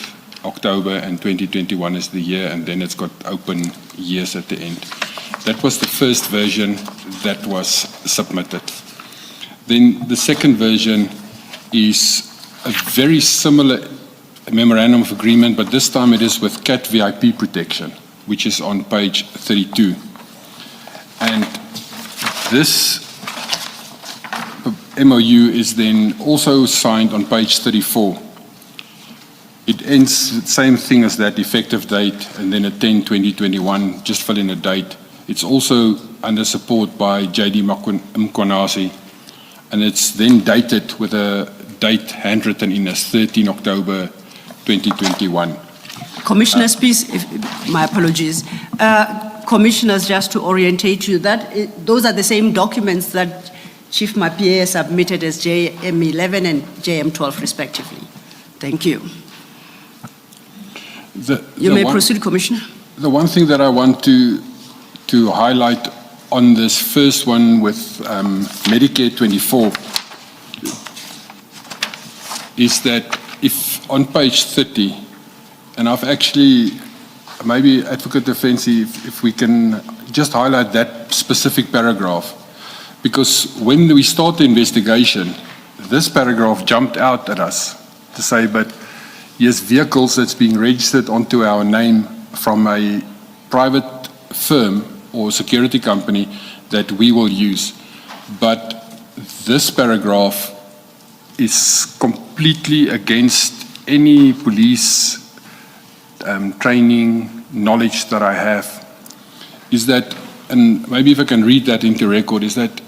October, and 2021 is the year, and then it's got open years at the end. That was the first version that was submitted. Then the second version is a very similar memorandum of agreement, but this time it is with CAT VIP protection, which is on page 32. And this MOU is then also signed on page 34. It ends the same thing as that, effective date, and then a 10/2021, just fill in a date. It's also under support by JD Mkhwanazi, and it's then dated with a date handwritten in as 13 October 2021. Commissioner Spears, my apologies. Commissioners, just to orientate you, those are the same documents that Chief Mapie submitted as JM11 and JM12 respectively. Thank you. You may proceed, Commissioner. The one thing that I want to highlight on this first one with Medicare 24 is that if on page 30, and I've actually, maybe Advocate Defensie, if we can just highlight that specific paragraph, because when we start the investigation, this paragraph jumped out at us to say, but yes, vehicles that's being registered onto our name from a private firm or security company that we will use. But this paragraph is completely against any police training, knowledge that I have, is that, and maybe if I can read that into record, is that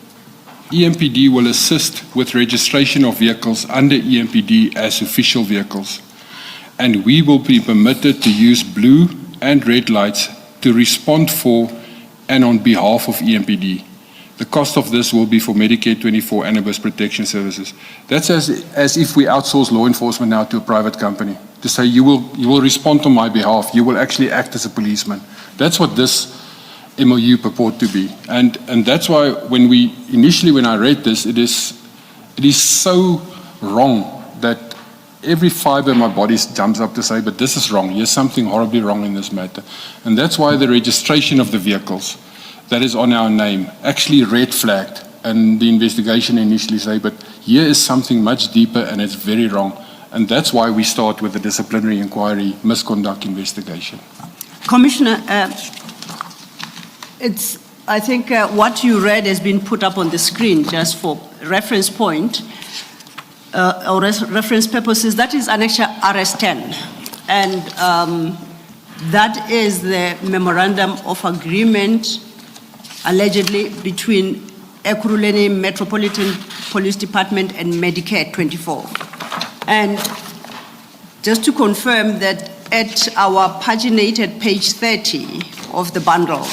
EMPD will assist with registration of vehicles under EMPD as official vehicles, and we will be permitted to use blue and red lights to respond for and on behalf of EMPD. The cost of this will be for Medicare 24 and Bus Protection Services. That's as if we outsource law enforcement now to a private company, to say you will respond on my behalf, you will actually act as a policeman. That's what this MOU purport to be. And that's why when I read this, it is so wrong that every fiber in my body jumps up to say, but this is wrong. There's something horribly wrong in this matter. And that's why the registration of the vehicles that is on our name actually red flagged. And the investigation initially say, but here is something much deeper and it's very wrong. And that's why we start with the disciplinary inquiry, misconduct investigation. Commissioner, I think what you read has been put up on the screen just for reference point or reference purposes. That is Annexure RS10. And that is the memorandum of agreement allegedly between Ekurhuleni Metropolitan Police Department and Medicare 24. And just to confirm that at our paginated page 30 of the bundle,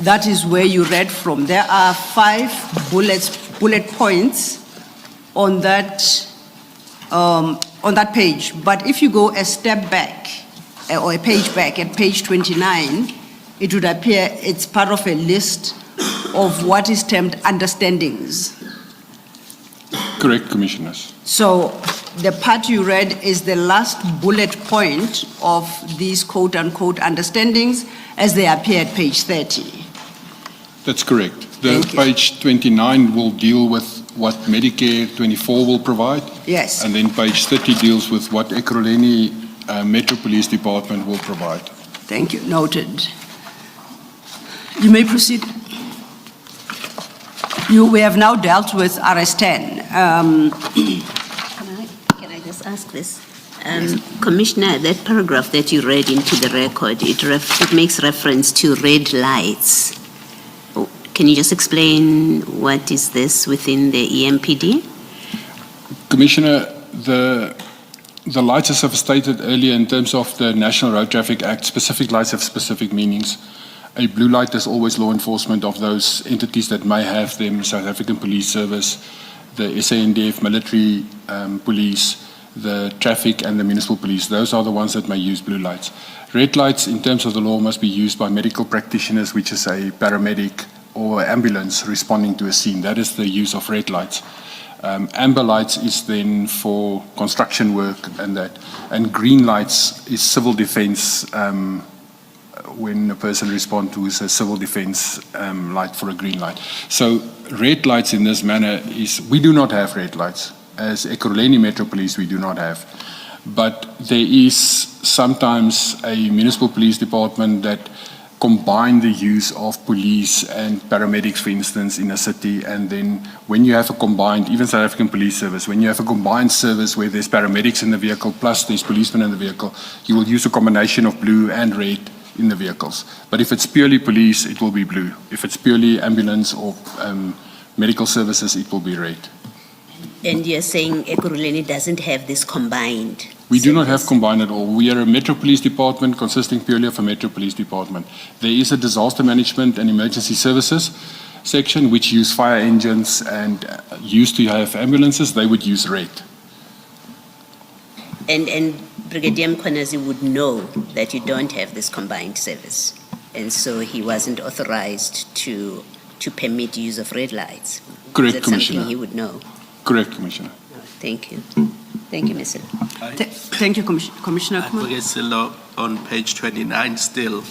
that is where you read from. There are 5 bullet points on that page. But if you go a step back, or a page back at page 29, it would appear it's part of a list of what is termed understandings. Correct, Commissioners. So the part you read is the last bullet point of these quote-unquote understandings as they appear at page 30. That's correct. The page 29 will deal with what Medicare 24 will provide. Yes. And then page 30 deals with what Ekurhuleni Metro Police Department will provide. Thank you. Noted. You may proceed. We have now dealt with RS10. Can I just ask this? Commissioner, that paragraph that you read into the record, it makes reference to red lights. Can you just explain what is this within the EMPD? Commissioner, the lights, as I've stated earlier, in terms of the National Road Traffic Act, specific lights have specific meanings. A blue light is always law enforcement of those entities that may have them, South African Police Service, the SANDF military police, the traffic and the municipal police. Those are the ones that may use blue lights. Red lights, in terms of the law, must be used by medical practitioners, which is a paramedic or ambulance responding to a scene. That is the use of red lights. Amber lights is then for construction work and that. And green lights is civil defense when a person responds to a civil defense light for a green light. So red lights in this manner is, we do not have red lights. As Ekurhuleni Metro Police, we do not have. But there is sometimes a municipal police department that combine the use of police and paramedics, for instance, in a city, and then when you have a combined, even South African Police Service, when you have a combined service where there's paramedics in the vehicle plus there's policemen in the vehicle, you will use a combination of blue and red in the vehicles. But if it's purely police, it will be blue. If it's purely ambulance or medical services, it will be red. And you're saying Ekurhuleni doesn't have this combined? We do not have combined at all. We are a Metro Police Department consisting purely of a Metro Police Department. There is a disaster management and emergency services section which use fire engines and used to have ambulances. They would use red. And Brigadier Mkhwanazi would know that you don't have this combined service, and so he wasn't authorized to permit use of red lights. Correct, Is that Commissioner. something he would know? Correct, Commissioner. Oh, thank you. Thank you, Mr. Thank you, Commissioner Kumar. Advocate Silo, on page 29 still,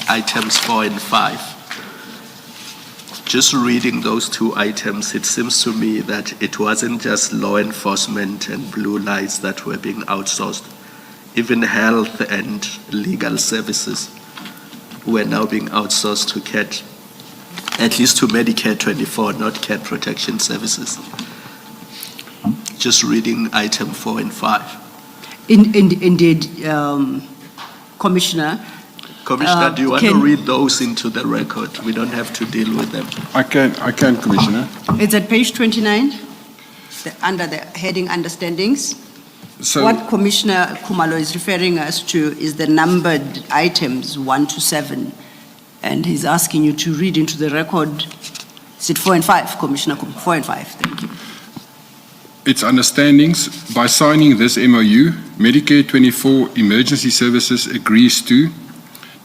items 4 and 5. Just reading those 2 items, it seems to me that it wasn't just law enforcement and blue lights that were being outsourced. Even health and legal services were now being outsourced to CAT, at least to Medicare 24, not CAT protection services. just reading item 4 and 5. Indeed, Commissioner. Commissioner, do you want to can- read those into the record? We don't have to deal with them. I can, Commissioner. It's at page 29, under the heading Understandings. So, What Commissioner Khumalo is referring us to is the numbered items 1 to 7, and he's asking you to read into the record. Is it 4 and 5, Commissioner? 4 and 5, thank you. its understandings, by signing this MOU, Medicare 24 Emergency Services agrees to,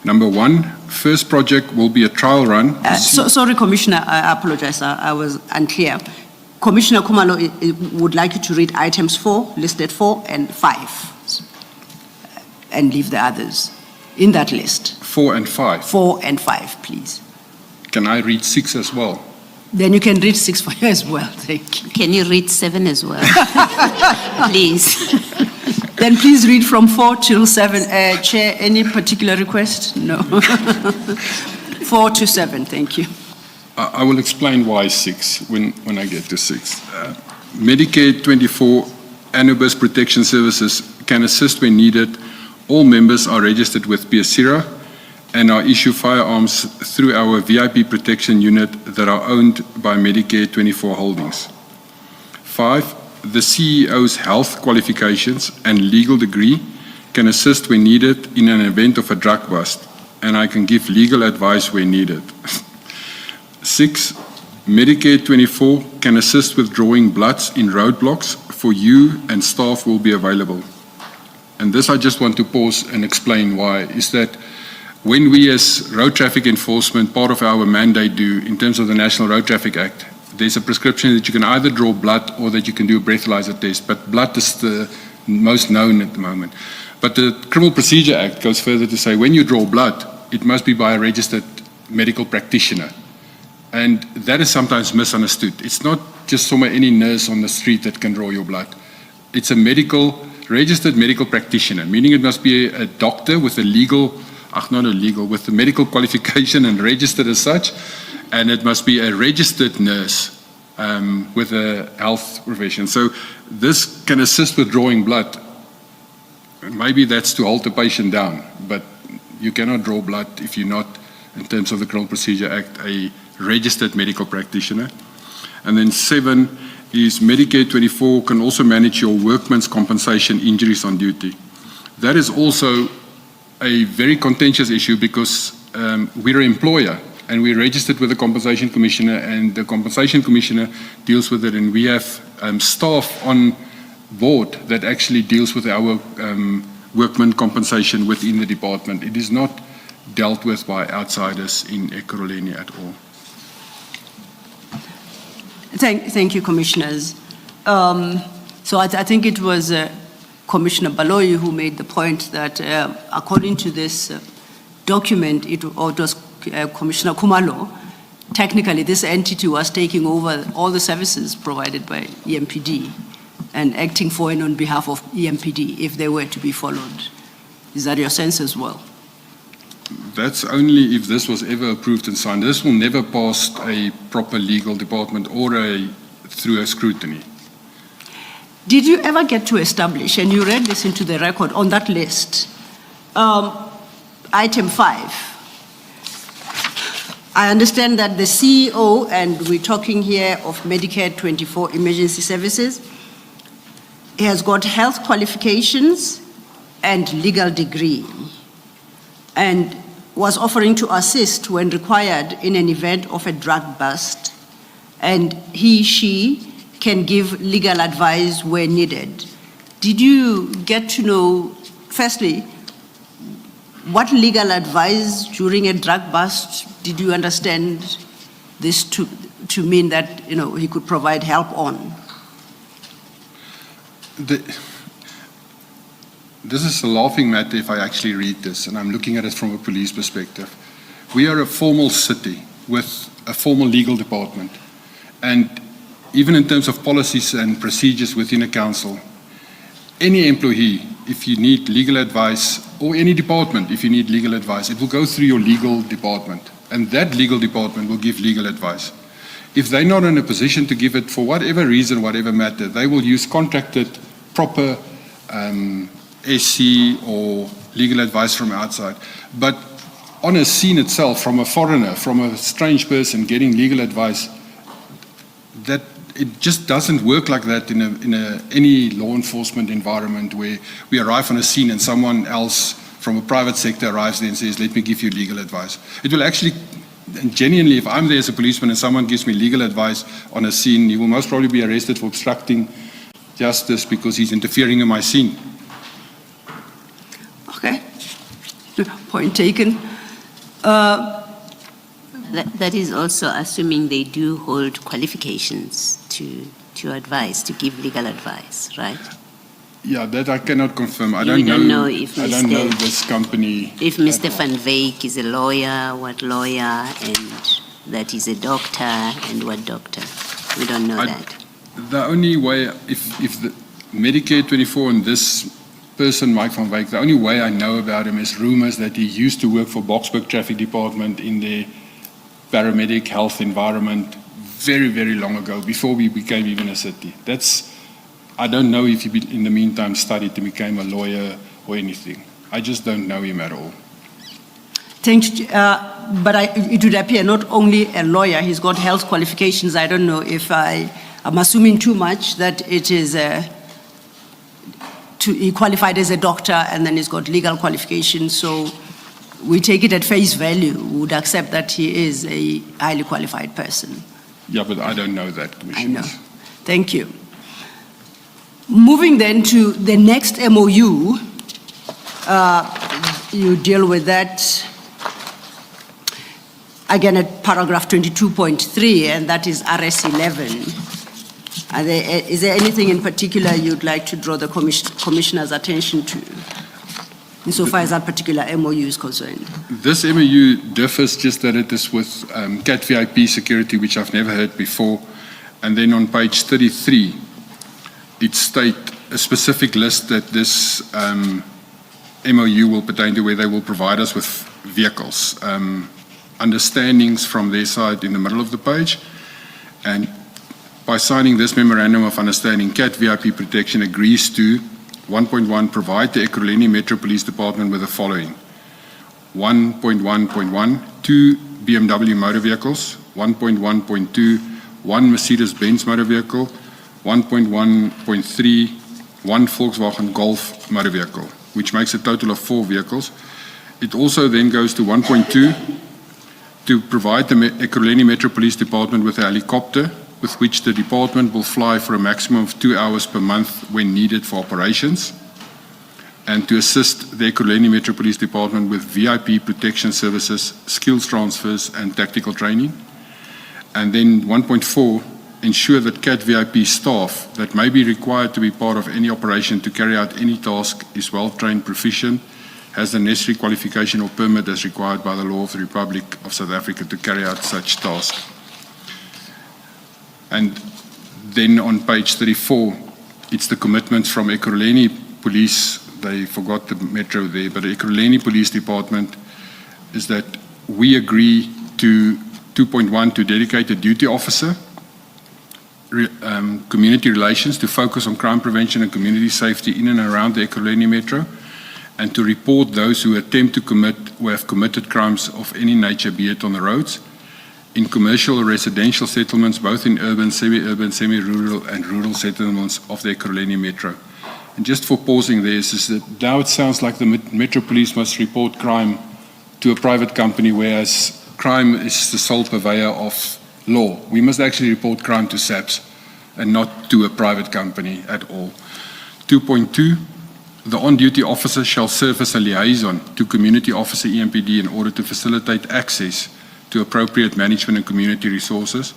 number 1, first project will be a trial run. Sorry, Commissioner, I apologize, I was unclear. Commissioner Khumalo would like you to read items 4, listed 4 and 5, and leave the others in that list. 4 and 5. 4 and 5, please. Can I read 6 as well? Then you can read 6 for you as well, thank you. Can you read 7 as well? Please. Then please read from 4 till 7. Chair, any particular request? No. 4 to 7, thank you. I will explain why 6 when I get to 6. Medicare 24 Anubis Protection Services can assist when needed. All members are registered with PSIRA and are issued firearms through our VIP protection unit that are owned by Medicare 24 Holdings. 5, the CEO's health qualifications and legal degree can assist when needed in an event of a drug bust, and I can give legal advice where needed. 6, Medicare 24 can assist with drawing bloods in roadblocks for you, and staff will be available. And this I just want to pause and explain why, is that when we as road traffic enforcement, part of our mandate do in terms of the National Road Traffic Act, there's a prescription that you can either draw blood or that you can do a breathalyzer test, but blood is the most known at the moment. But the Criminal Procedure Act goes further to say when you draw blood, it must be by a registered medical practitioner. And that is sometimes misunderstood. It's not just any nurse on the street that can draw your blood. It's a registered medical practitioner, meaning it must be a doctor with with a medical qualification and registered as such, and it must be a registered nurse with a health profession. So this can assist with drawing blood. Maybe that's to hold the patient down, but you cannot draw blood if you're not, in terms of the Criminal Procedure Act, a registered medical practitioner. And then 7 is Medicare 24 can also manage your workman's compensation injuries on duty. That is also a very contentious issue because we're an employer and we're registered with the Compensation Commissioner, and the Compensation Commissioner deals with it, and we have staff on board that actually deals with our workman compensation within the department. It is not dealt with by outsiders in Ekurhuleni at all. Thank you, Commissioners. So I think it was Commissioner Baloyi who made the point that according to this document, it was Commissioner Khumalo, technically this entity was taking over all the services provided by EMPD and acting for and on behalf of EMPD if they were to be followed. Is that your sense as well? That's only if this was ever approved and signed. This will never pass a proper legal department or through a scrutiny. Did you ever get to establish, and you read this into the record on that list, item 5, I understand that the CEO, and we're talking here of Medicare 24 Emergency Services, he has got health qualifications and legal degree, and was offering to assist when required in an event of a drug bust, and she can give legal advice where needed. Did you get to know, firstly, what legal advice during a drug bust did you understand this to mean that he could provide help on? This is a laughing matter if I actually read this, and I'm looking at it from a police perspective. We are a formal city with a formal legal department, and even in terms of policies and procedures within a council, any employee, if you need legal advice, or any department, if you need legal advice, it will go through your legal department, and that legal department will give legal advice. If they're not in a position to give it for whatever reason, whatever matter, they will use contracted, proper SC or legal advice from outside. But on a scene itself, from a foreigner, from a strange person getting legal advice, that it just doesn't work like that in any law enforcement environment where we arrive on a scene and someone else from a private sector arrives there and says, let me give you legal advice. It will actually, and genuinely, if I'm there as a policeman and someone gives me legal advice on a scene, he will most probably be arrested for obstructing justice because he's interfering in my scene. Okay. Point taken. That is also assuming they do hold qualifications to advise, to give legal advice, right? Yeah, that I cannot confirm. I You don't know if I don't know this company. If Mr. Van Wyk is a lawyer, what lawyer, and that he's a doctor, and what doctor. We don't know that. The only way, if the Medicare 24 and this person, Mike Van Wyk, the only way I know about him is rumors that he used to work for Boksburg Traffic Department in the paramedic health environment very, very long ago, before we became even a city. I don't know if he in the meantime studied and became a lawyer or anything. I just don't know him at all. Thank you. But it would appear not only a lawyer, he's got health qualifications. I don't know if I'm assuming too much that it is he qualified as a doctor and then he's got legal qualifications. So we take it at face value. We would accept that he is a highly qualified person. Yeah, but I don't know that, Commissioner. I know. Thank you. Moving then to the next MOU, you deal with that again at paragraph 22.3, and that is RS 11. Is there anything in particular you'd like to draw the Commissioner's attention to, insofar as that particular MOU is concerned? This MOU differs just that it is with CAT VIP security, which I've never heard before. And then on page 33, it states a specific list that this MOU will pertain to, where they will provide us with vehicles. Understandings from their side in the middle of the page. And by signing this memorandum of understanding, CAT VIP Protection agrees to 1.1, provide the Ekurhuleni Metro Police Department with the following. 1.1.1, 2 BMW motor vehicles. 1.1.2, 1 Mercedes-Benz motor vehicle. 1.1.3, 1 Volkswagen Golf motor vehicle, which makes a total of 4 vehicles. It also then goes to 1.2 to provide the Ekurhuleni Metro Police Department with a helicopter with which the department will fly for a maximum of 2 hours per month when needed for operations, and to assist the Ekurhuleni Metro Police Department with VIP protection services, skills transfers, and tactical training. And then 1.4, ensure that CAT VIP staff that may be required to be part of any operation to carry out any task is well-trained, proficient, has the necessary qualification or permit as required by the law of the Republic of South Africa to carry out such tasks. And then on page 34, it's the commitments from Ekurhuleni Police. They forgot the metro there, but the Ekurhuleni Police Department is that we agree to 2.1 to dedicate a duty officer, community relations to focus on crime prevention and community safety in and around the Ekurhuleni Metro, and to report those who attempt to commit or have committed crimes of any nature, be it on the roads, in commercial or residential settlements, both in urban, semi-urban, semi-rural and rural settlements of the Ekurhuleni Metro. And just for pausing there, is that now it sounds like the Metro Police must report crime to a private company, whereas crime is the sole purveyor of law. We must actually report crime to SAPS and not to a private company at all. 2.2, the on-duty officer shall serve as a liaison to community officer EMPD in order to facilitate access to appropriate management and community resources.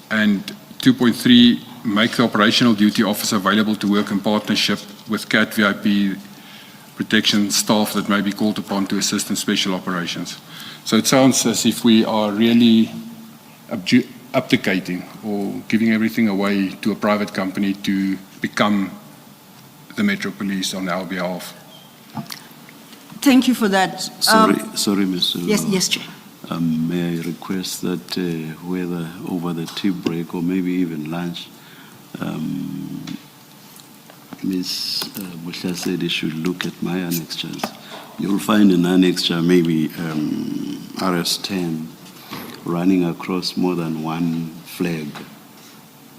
And 2.3, make the operational duty officer available to work in partnership with CAT VIP protection staff that may be called upon to assist in special operations. So it sounds as if we are really abdicating or giving everything away to a private company to become the Metro Police on our behalf. Thank you for that. Sorry, Mr. Yes, Chair. May I request that whether over the tea break or maybe even lunch, Ms. Mkhwanazi should look at my annexures. You'll find an annexure, maybe RS10, running across more than one flag.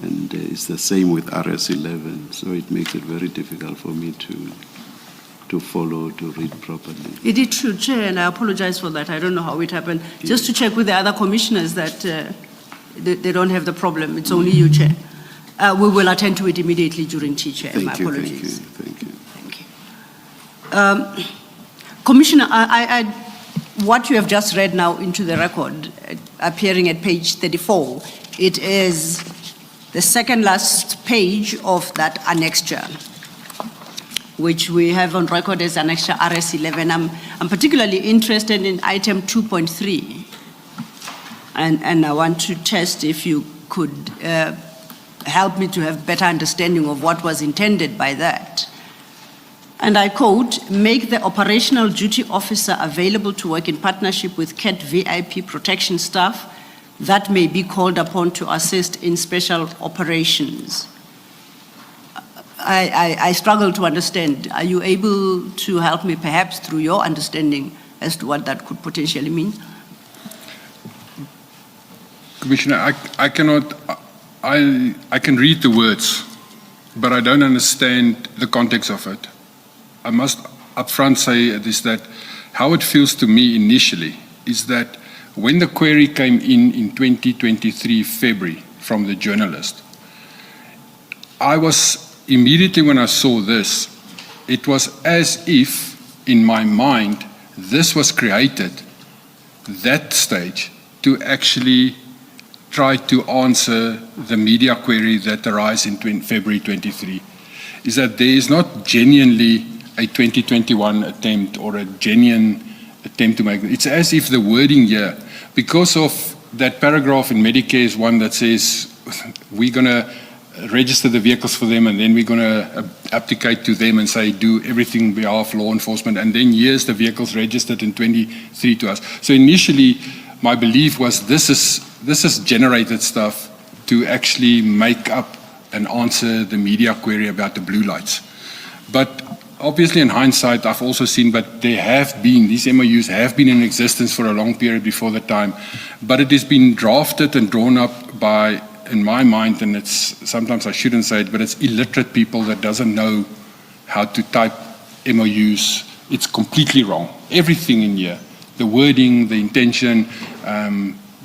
And it's the same with RS11, so it makes it very difficult for me to follow, to read properly. It is true, Chair, and I apologize for that. I don't know how it happened. Just to check with the other commissioners that they don't have the problem. It's only you, Chair. We will attend to it immediately during tea, Chair. My apologies. Thank you. Thank you. Commissioner, what you have just read now into the record, appearing at page 34, it is the second last page of that annexure, which we have on record as annexure RS11. I'm particularly interested in item 2.3, and I want to test if you could help me to have better understanding of what was intended by that. And I quote, make the operational duty officer available to work in partnership with CAT VIP protection staff that may be called upon to assist in special operations. I struggle to understand. Are you able to help me perhaps through your understanding as to what that could potentially mean? Commissioner, I can read the words, but I don't understand the context of it. I must upfront say is that how it feels to me initially is that when the query came in 2023 February from the journalist, I was immediately when I saw this, it was as if in my mind this was created, that stage, to actually try to answer the media query that arose in February 23, is that there is not genuinely a 2021 attempt or a genuine attempt to make it. It's as if the wording here, because of that paragraph in Medicare is one that says we're going to register the vehicles for them and then we're going to abdicate to them and say do everything on behalf of law enforcement, and then here's the vehicles registered in 23 to us. So initially my belief was this is generated stuff to actually make up and answer the media query about the blue lights. But obviously in hindsight I've also seen, but there have been, these MOUs have been in existence for a long period before the time, but it has been drafted and drawn up by, in my mind, and it's, sometimes I shouldn't say it, but it's illiterate people that doesn't know how to type MOUs. It's completely wrong. Everything in here, the wording, the intention,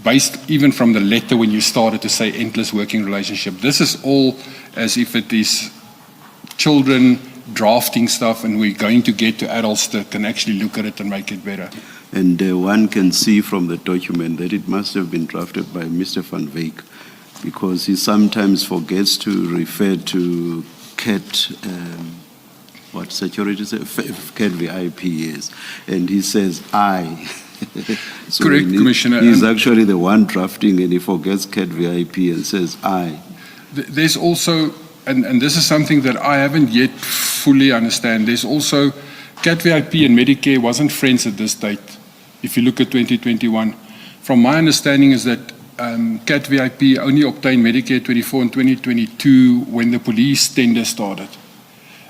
based even from the letter when you started to say endless working relationship. This is all as if it is children drafting stuff and we're going to get to adults that can actually look at it and make it better. And one can see from the document that it must have been drafted by Mr. Van Wyk, because he sometimes forgets to refer to CAT, what security is it? CAT VIP is, and he says I. So correct, Commissioner. He's actually the one drafting and he forgets CAT VIP and says I. There's also, and this is something that I haven't yet fully understand, there's also CAT VIP and Medicare wasn't friends at this date. If you look at 2021, from my understanding is that CAT VIP only obtained Medicare 24 in 2022 when the police tender started.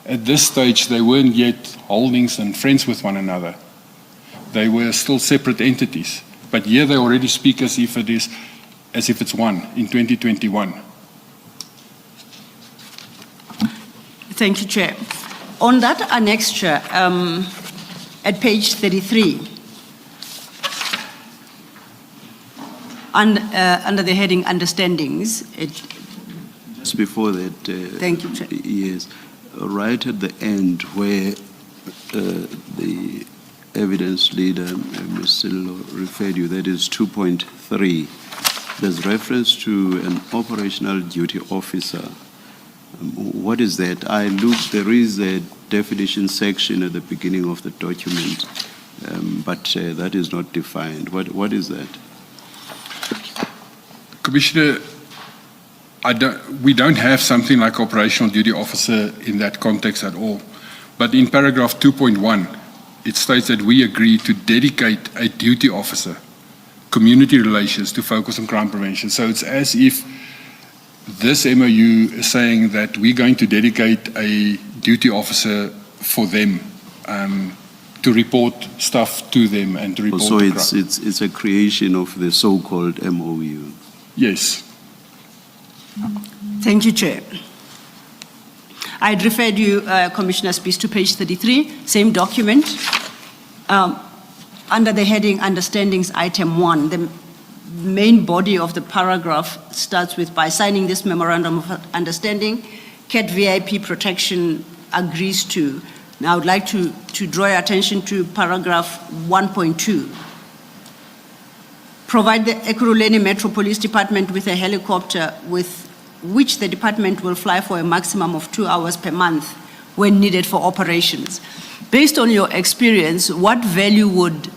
At this stage, they weren't yet holdings and friends with one another. They were still separate entities. But here they already speak as if it's one in 2021. Thank you, Chair. On that annexure, at page 33, under the heading Understandings, just before that, thank you, Chair. Yes, right at the end where the evidence leader, Mr. Sillo, referred you, that is 2.3. There's reference to an operational duty officer. What is that? I looked, there is a definition section at the beginning of the document, but that is not defined. What is that? Commissioner, we don't have something like operational duty officer in that context at all. But in paragraph 2.1, it states that we agree to dedicate a duty officer community relations to focus on crime prevention. So it's as if this MOU is saying that we're going to dedicate a duty officer for them to report stuff to them and to report So the it's, crime. it's a creation of the so-called MOU. Yes. Thank you, Chair. I'd referred you, Commissioner Spies, to page 33, same document. Under the heading Understandings, Item 1, the main body of the paragraph starts with, by signing this Memorandum of Understanding, CAT VIP protection agrees to. Now, I would like to draw your attention to paragraph 1.2. Provide the Ekurhuleni Metro Police Department with a helicopter with which the department will fly for a maximum of 2 hours per month when needed for operations. Based on your experience, what value would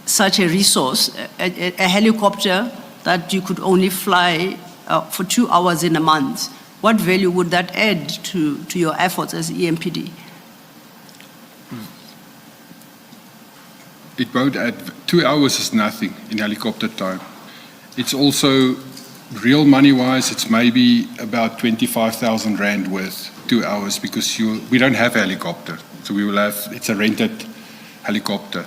such a resource, a helicopter that you could only fly for 2 hours in a month, what value would that add to your efforts as EMPD? It won't add, 2 hours is nothing in helicopter time. It's also, real money-wise, it's maybe about 25,000 Rand worth, 2 hours, because we don't have a helicopter. So we will have, it's a rented helicopter.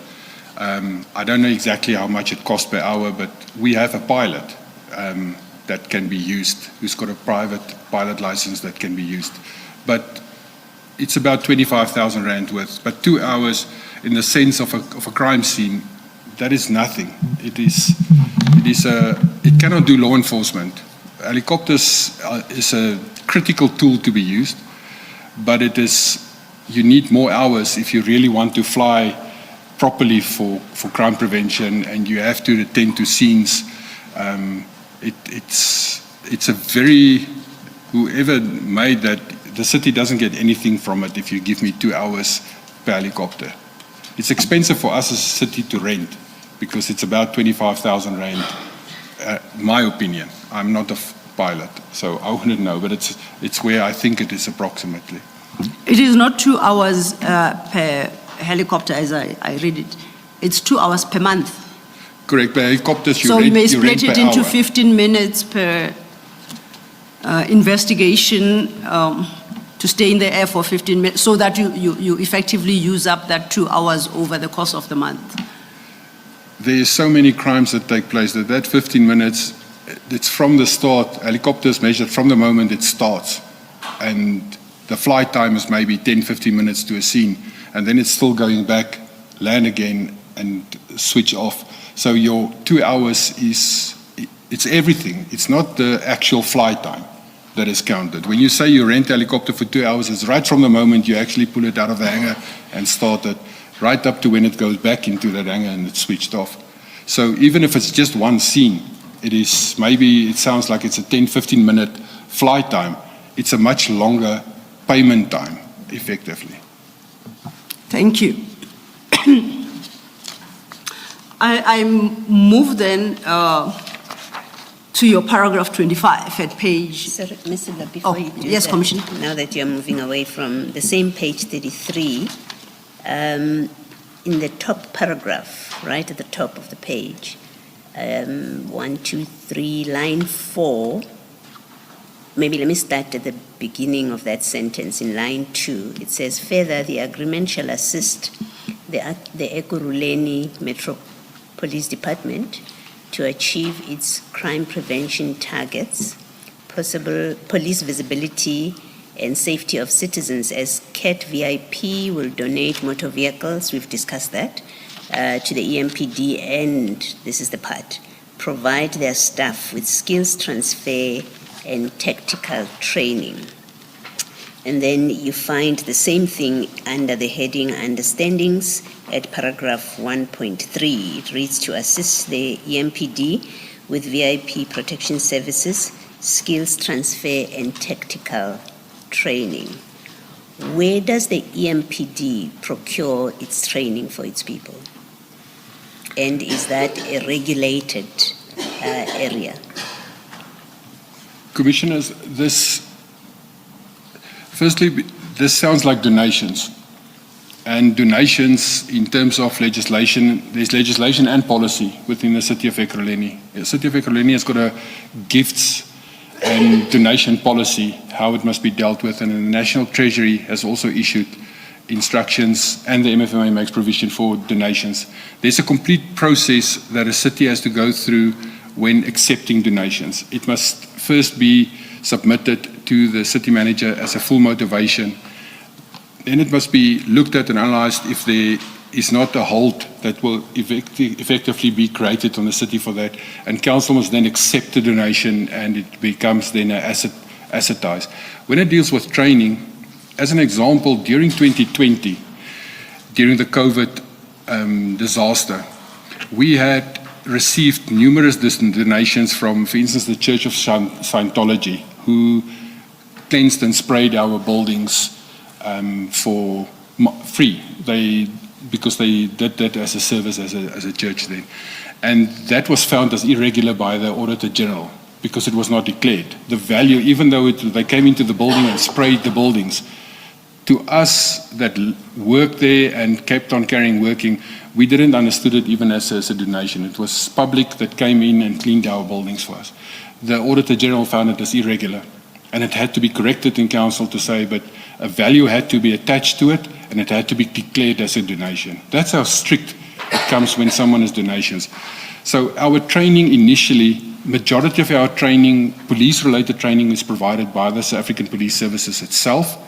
I don't know exactly how much it costs per hour, but we have a pilot that can be used, who's got a private pilot license that can be used. But it's about 25,000 Rand worth. But 2 hours, in the sense of a crime scene, that is nothing. It cannot do law enforcement. Helicopters is a critical tool to be used, but you need more hours if you really want to fly properly for crime prevention, and you have to attend to scenes. It's a very, whoever made that, the city doesn't get anything from it if you give me 2 hours per helicopter. It's expensive for us as a city to rent because it's about 25,000 Rand, my opinion. I'm not a pilot, so I wouldn't know, but it's where I think it is approximately. It is not 2 hours per helicopter as I read it. It's 2 hours per month. Correct, per helicopters So you may split it into 15 minutes per investigation to stay in the air for 15 minutes so that you effectively use up that 2 hours over the course of the month. There are so many crimes that take place that 15 minutes, it's from the start. Helicopters measured from the moment it starts. And the flight time is maybe 10, 15 minutes to a scene. And then it's still going back, land again, and switch off. So your 2 hours it's everything. It's not the actual flight time that is counted. When you say you rent a helicopter for 2 hours, it's right from the moment you actually pull it out of the hangar and start it, right up to when it goes back into that hangar and it's switched off. So even if it's just one scene, it sounds like it's a 10, 15 minute flight time. It's a much longer payment time, effectively. Thank you. I move then to your paragraph 25 at page... Sir, Mr. Lab, before you do yes, that, Commissioner. now that you're moving away from the same page 33, in the top paragraph, right at the top of the page, 1, 2, 3, line 4, maybe let me start at the beginning of that sentence in line 2. It says, further, the agreement shall assist the Ekurhuleni Metro Police Department to achieve its crime prevention targets, possible police visibility and safety of citizens, as CAT VIP will donate motor vehicles, we've discussed that, to the EMPD, and this is the part, provide their staff with skills transfer and tactical training. And then you find the same thing under the heading Understandings at paragraph 1.3. It reads, to assist the EMPD with VIP protection services, skills transfer and tactical training. Where does the EMPD procure its training for its people? And is that a regulated area? Commissioners, firstly, this sounds like donations. And donations, in terms of legislation, there's legislation and policy within the City of Ekurhuleni. The City of Ekurhuleni has got a gifts and donation policy, how it must be dealt with, and the National Treasury has also issued instructions, and the MFMA makes provision for donations. There's a complete process that a city has to go through when accepting donations. It must first be submitted to the city manager as a full motivation. Then it must be looked at and analysed if there is not a hold that will effectively be created on the city for that. And council must then accept the donation and it becomes then an assetized. When it deals with training, as an example, during 2020, during the COVID disaster, we had received numerous donations from, for instance, the Church of Scientology, who cleansed and sprayed our buildings for free. Because they did that as a service as a church then. And that was found as irregular by the Auditor General because it was not declared. The value, even though they came into the building and sprayed the buildings, to us that worked there and kept on working, we didn't understood it even as a donation. It was public that came in and cleaned our buildings for us. The Auditor General found it as irregular, and it had to be corrected in council to say, but a value had to be attached to it, and it had to be declared as a donation. That's how strict it comes when someone has donations. So our training initially, majority of our training, police-related training, is provided by the South African Police Services itself.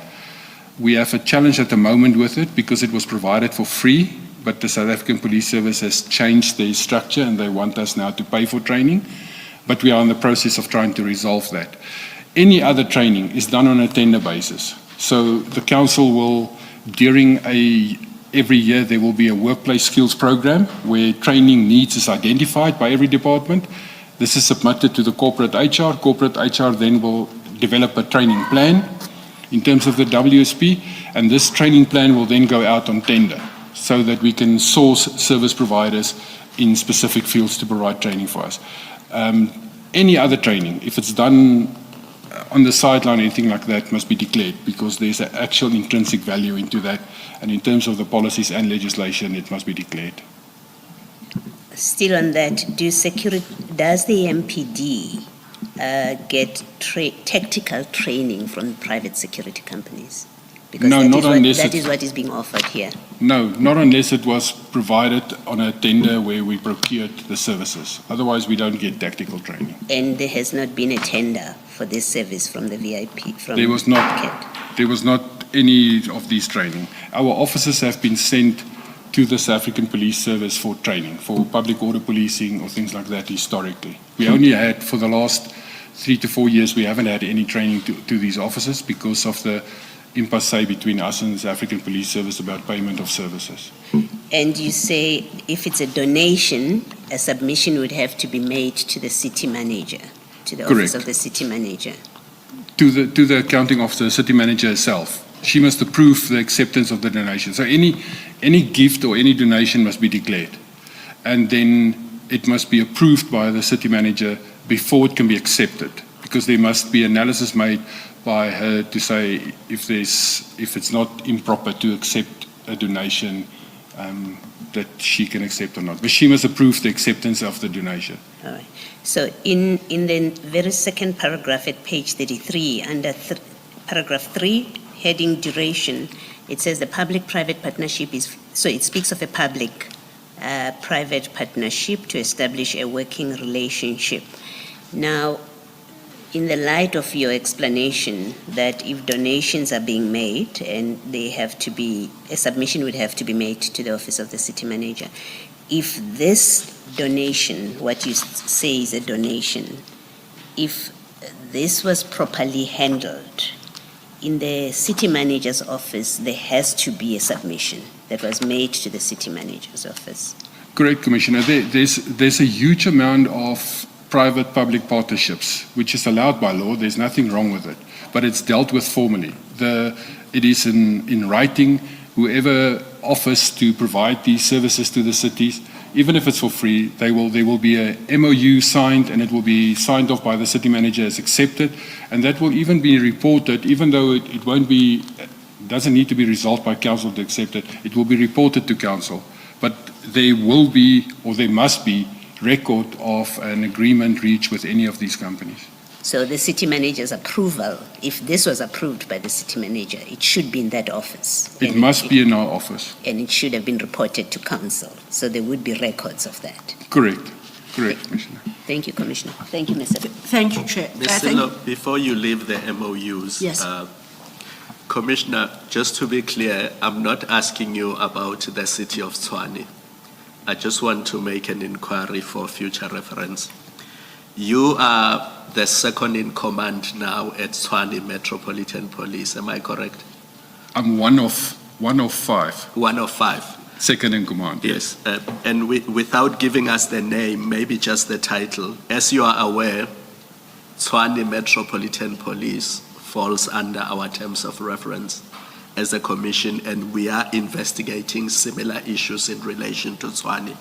We have a challenge at the moment with it because it was provided for free, but the South African Police Service has changed their structure and they want us now to pay for training. But we are in the process of trying to resolve that. Any other training is done on a tender basis. So the council will, every year there will be a workplace skills program where training needs is identified by every department. This is submitted to the corporate HR. Corporate HR then will develop a training plan in terms of the WSP, and this training plan will then go out on tender so that we can source service providers in specific fields to provide training for us. Any other training, if it's done on the sideline, anything like that must be declared because there's an actual intrinsic value into that, and in terms of the policies and legislation, it must be declared. Still on that, does the MPD get tactical training from private security companies? Because no, that is what is being offered here. No, not unless it was provided on a tender where we procured the services. Otherwise, we don't get tactical training. And there has not been a tender for this service from the VIP? There was not any of these training. Our officers have been sent to the South African Police Service for training, for public order policing or things like that historically. We only had, for the last 3 to 4 years, we haven't had any training to these officers because of the impasse between us and the South African Police Service about payment of services. And you say if it's a donation, a submission would have to be made to the city manager, to the Correct. office of the city manager. To the accounting of the city manager herself. She must approve the acceptance of the donation. So any gift or any donation must be declared. And then it must be approved by the city manager before it can be accepted. Because there must be analysis made by her to say if it's not improper to accept a donation that she can accept or not. But she must approve the acceptance of the donation. All right. So in the very second paragraph at page 33, under paragraph 3, heading duration, it says the public-private partnership is, so it speaks of a public-private partnership to establish a working relationship. Now, in the light of your explanation that if donations are being made and they have to be, a submission would have to be made to the office of the city manager, if this donation, what you say is a donation, if this was properly handled, in the city manager's office, there has to be a submission that was made to the city manager's office. Correct, Commissioner. There's a huge amount of private-public partnerships, which is allowed by law. There's nothing wrong with it, but it's dealt with formally. It is in writing. Whoever offers to provide these services to the cities, even if it's for free, there will be a MOU signed, and it will be signed off by the city manager as accepted, and that will even be reported, even though it won't be doesn't need to be resolved by council to accept it. It will be reported to council. But there will be, or there must be, record of an agreement reached with any of these companies. So the city manager's approval, if this was approved by the city manager, it should be in that office. It must be in our office. And it should have been reported to council. So there would be records of that. Correct. Correct, Commissioner. Thank you, Commissioner. Thank you, Mr. Thank you, Chair. Ms. Silo, before you leave the MOUs, Yes. Commissioner, just to be clear, I'm not asking you about the city of Tshwane. I just want to make an inquiry for future reference. You are the second in command now at Tshwane Metropolitan Police, am I correct? I'm one of five, One of five. second in command. Yes, and without giving us the name, maybe just the title. As you are aware, Tshwane Metropolitan Police falls under our terms of reference as a commission, and we are investigating similar issues in relation to Tshwane.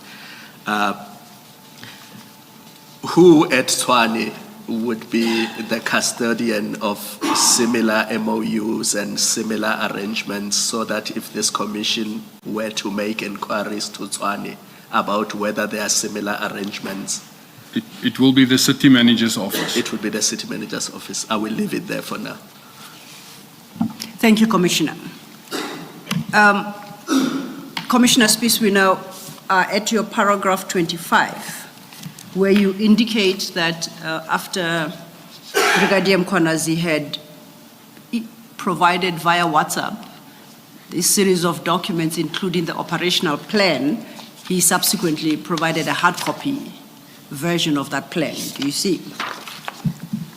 Who at Tshwane would be the custodian of similar MOUs and similar arrangements, so that if this commission were to make inquiries to Tshwane about whether there are similar arrangements? It will be the city manager's office. It would be the city manager's office. I will leave it there for now. Thank you, Commissioner. Commissioner Spies, we now are at your paragraph 25, where you indicate that after Brigadier Mkhwanazi had provided via WhatsApp this series of documents, including the operational plan, he subsequently provided a hard copy version of that plan. Do you see?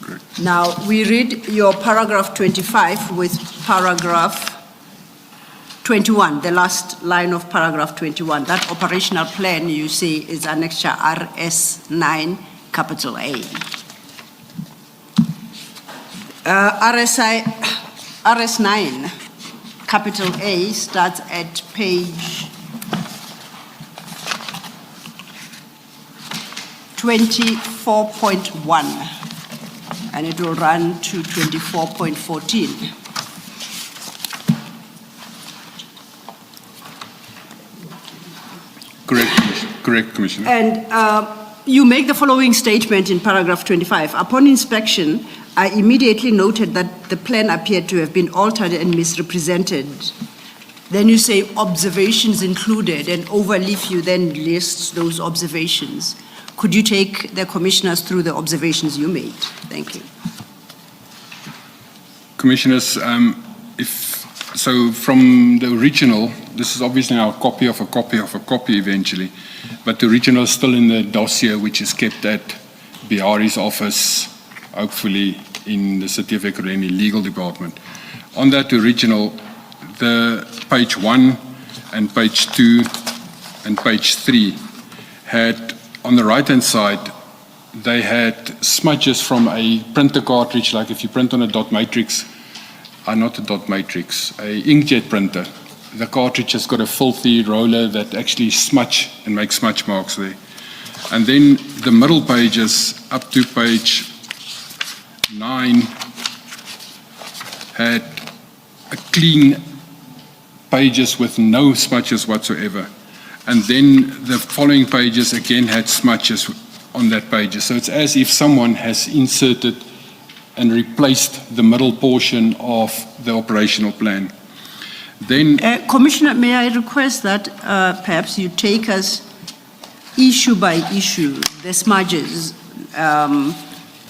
Correct. Now, we read your paragraph 25 with paragraph 21, the last line of paragraph 21. That operational plan, you say, is annexure RS9, capital A. RS9, capital A, starts at page 24.1, and it will run to 24.14. Correct, Commissioner. And you make the following statement in paragraph 25. Upon inspection, I immediately noted that the plan appeared to have been altered and misrepresented. Then you say observations included, and overleaf you then lists those observations. Could you take the commissioners through the observations you made? Thank you. Commissioners, so from the original, this is obviously now a copy of a copy of a copy eventually, but the original is still in the dossier, which is kept at Bihari's office, hopefully in the City of Ekurhuleni Legal Department. On that original, the page 1 and page 2 and page 3 had, on the right-hand side, they had smudges from a printer cartridge, like if you print on a dot matrix, not a dot matrix, a inkjet printer. The cartridge has got a filthy roller that actually smudge and makes smudge marks there. And then the middle pages up to page 9 had a clean pages with no smudges whatsoever. And then the following pages again had smudges on that page. So it's as if someone has inserted and replaced the middle portion of the operational plan. Then, Commissioner, may I request that perhaps you take us issue by issue, the smudges.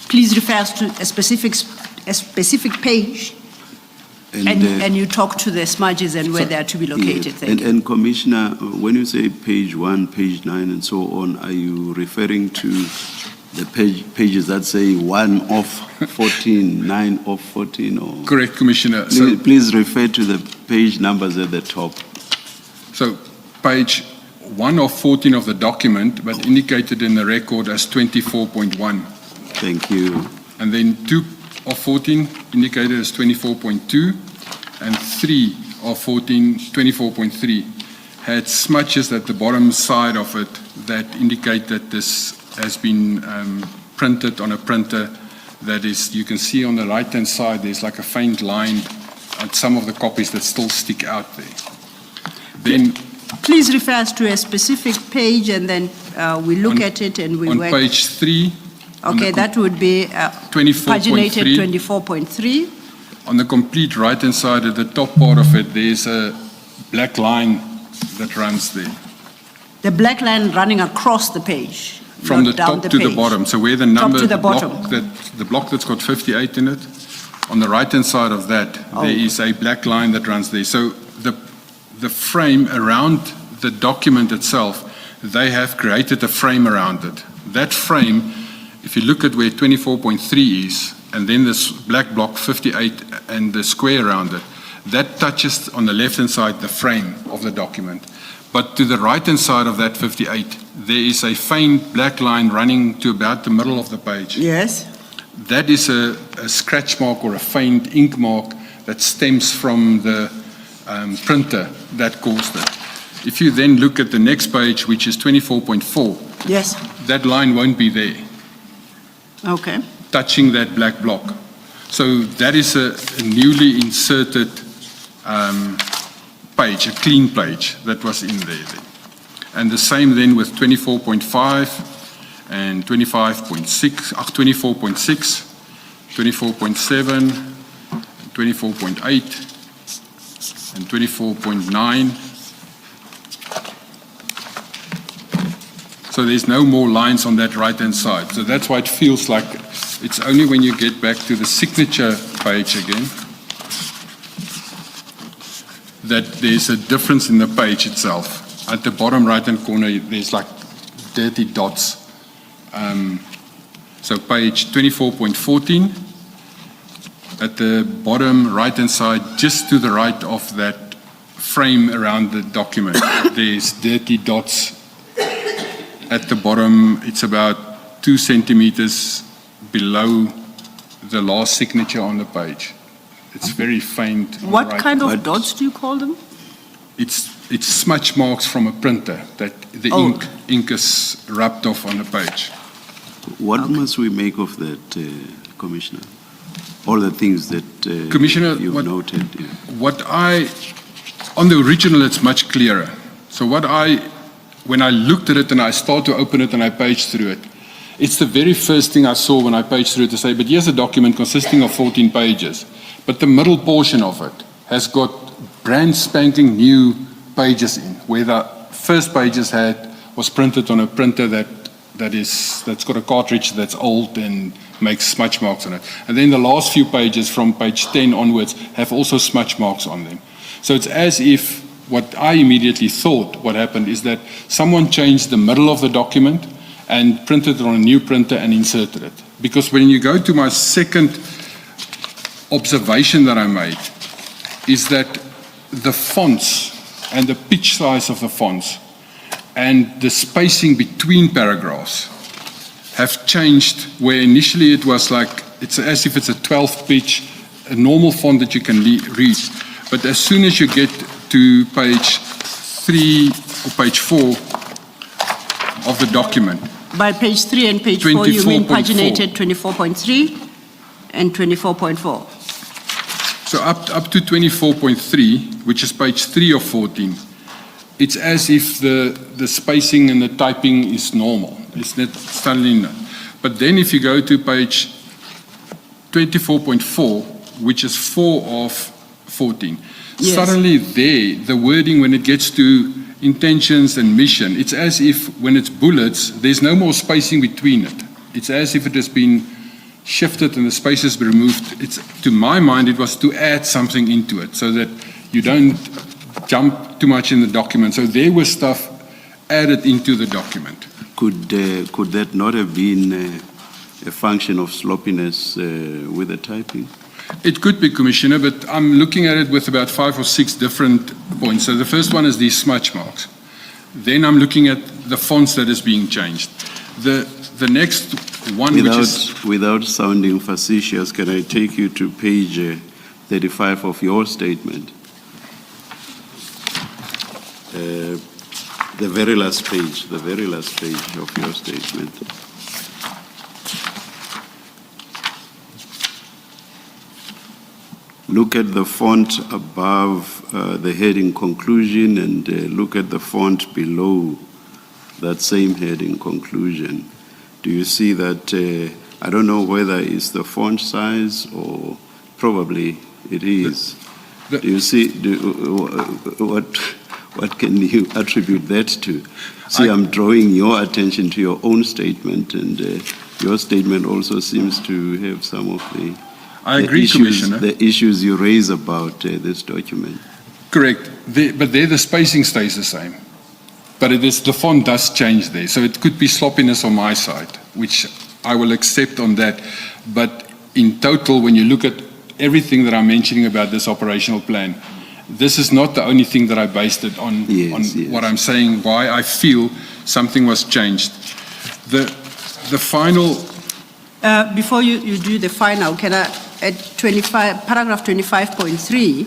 Please refer us to a specific page, and you talk to the smudges and where they are to be located. Thank you. And Commissioner, when you say page 1, page 9, and so on, are you referring to the pages that say 1 of 14, 9 of 14? Or correct, Commissioner. Please refer to the page numbers at the top. So page 1 of 14 of the document, but indicated in the record as 24.1. Thank you. And then 2 of 14 indicated as 24.2, and 3 of 14, 24.3, had smudges at the bottom side of it that indicate that this has been printed on a printer that is, you can see on the right-hand side, there's like a faint line some of the copies that still stick out there. Then Please refer us to a specific page and then we look at it and we on work. page 3, Okay, that would be 24.3. paginated 24.3. on the complete right-hand side at the top part of it, there's a black line that runs there. The black line running across the page. From the not down top to the page. bottom. So where the number, to the block bottom. the block that's got 58 in it, on the right-hand side of that, there is a black line that runs there. So the frame around the document itself, they have created a frame around it. That frame, if you look at where 24.3 is, and then this black block 58 and the square around it, that touches on the left-hand side the frame of the document. But to the right-hand side of that 58, there is a faint black line running to about the middle of the page. Yes. That is a scratch mark or a faint ink mark that stems from the printer that caused it. If you then look at the next page, which is 24.4, Yes. that line won't be there, Okay. touching that black block. So that is a newly inserted page, a clean page that was in there. And the same then with 24.5 and 25.6, 24.6, 24.7, 24.8, and 24.9. So there's no more lines on that right-hand side. So that's why it feels like it's only when you get back to the signature page again that there's a difference in the page itself. At the bottom right-hand corner, there's like dirty dots. So page 24.14, at the bottom right-hand side, just to the right of that frame around the document, there's dirty dots. At the bottom, it's about 2 centimeters below the last signature on the page. It's very faint. on the What right. kind of dots do you call them? It's smudge marks from a printer that the Oh. ink is rubbed off on the page. What must we make of that, Commissioner? All the things that Commissioner, you've noted. Yeah. On the original, it's much clearer. So when I looked at it and I started to open it and I paged through it, it's the very first thing I saw when I paged through it to say, but here's a document consisting of 14 pages, but the middle portion of it has got brand spanking new pages in, where the first pages was printed on a printer that's got a cartridge that's old and makes smudge marks on it. And then the last few pages from page 10 onwards have also smudge marks on them. So it's as if what I immediately thought what happened is that someone changed the middle of the document and printed it on a new printer and inserted it. Because when you go to my second observation that I made, is that the fonts and the pitch size of the fonts and the spacing between paragraphs have changed, where initially it was like, it's as if it's a 12 pitch, a normal font that you can read. But as soon as you get to page 3 or page 4 of the document. By page 3 and page 4, you mean 24.4. paginated 24.3 and 24.4? So up to 24.3, which is page 3 of 14, it's as if the spacing and the typing is normal. It's not suddenly not. But then if you go to page 24.4, which is 4 of 14, Yes. suddenly the wording when it gets to intentions and mission, it's as if when it's bullets, there's no more spacing between it. It's as if it has been shifted and the space has been removed. To my mind, it was to add something into it so that you don't jump too much in the document. So there was stuff added into the document. Could that not have been a function of sloppiness with the typing? It could be, Commissioner, but I'm looking at it with about 5 or 6 different points. So the first one is these smudge marks. Then I'm looking at the fonts that is being changed. The next one, Without sounding facetious, can I take you to page 35 of your statement? The very last page of your statement. look at the font above the heading conclusion and look at the font below that same heading conclusion. Do you see that, I don't know whether it's the font size or probably it is. Do you see, what can you attribute that to? See, I'm drawing your attention to your own statement, and your statement also seems to have some of the, Commissioner. The issues you raise about this document. Correct, but there the spacing stays the same. But it is, the font does change there, so it could be sloppiness on my side, which I will accept on that. But in total, when you look at everything that I'm mentioning about this operational plan, this is not the only thing that I based it on, Yes. what I'm saying, why I feel something was changed. The final... Before you do the final, can I, at paragraph 25.3,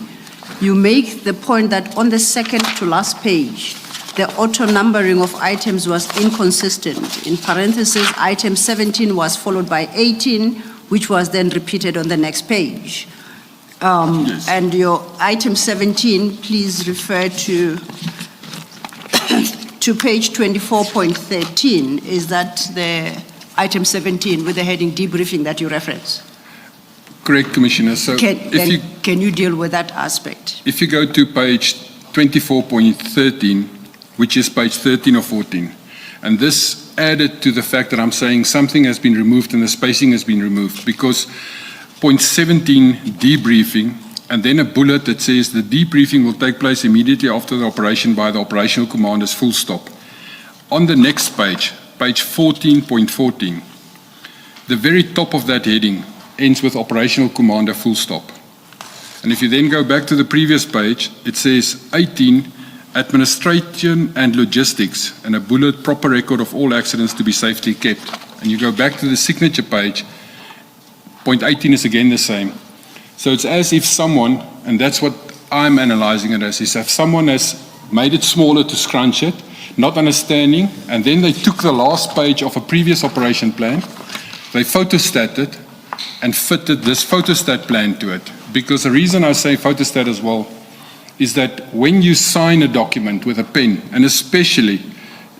you make the point that on the second to last page, the auto-numbering of items was inconsistent. In parentheses, item 17 was followed by 18, which was then repeated on the next page. Yes. And your item 17, please refer to page 24.13. Is that the item 17 with the heading debriefing that you reference? Correct, Commissioner. So Can you deal with that aspect? if you go to page 24.13, which is page 13 or 14, and this added to the fact that I'm saying something has been removed and the spacing has been removed, because point 17, debriefing, and then a bullet that says the debriefing will take place immediately after the operation by the operational commanders, full stop. On the next page, page 14.14, the very top of that heading ends with operational commander, full stop. And if you then go back to the previous page, it says 18, administration and logistics, and a bullet, proper record of all accidents to be safely kept. And you go back to the signature page, point 18 is again the same. So it's as if someone, and that's what I'm analyzing it as, is if someone has made it smaller to scrunch it, not understanding, and then they took the last page of a previous operation plan, they photostated and fitted this photostat plan to it. Because the reason I say photostat as well is that when you sign a document with a pen, and especially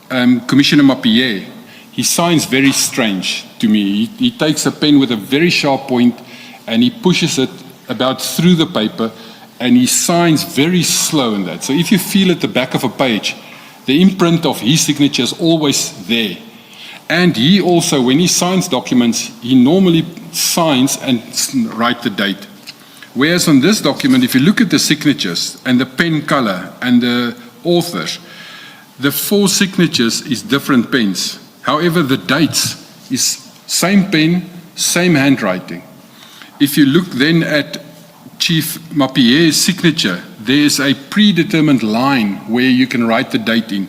Commissioner Mapie, he signs very strange to me. He takes a pen with a very sharp point and he pushes it about through the paper, and he signs very slow in that. So if you feel at the back of a page, the imprint of his signature is always there. And he also, when he signs documents, he normally signs and write the date. Whereas on this document, if you look at the signatures and the pen color and the authors, the 4 signatures is different pens. However, the dates is same pen, same handwriting. If you look then at Chief Mapie's signature, there is a predetermined line where you can write the date in.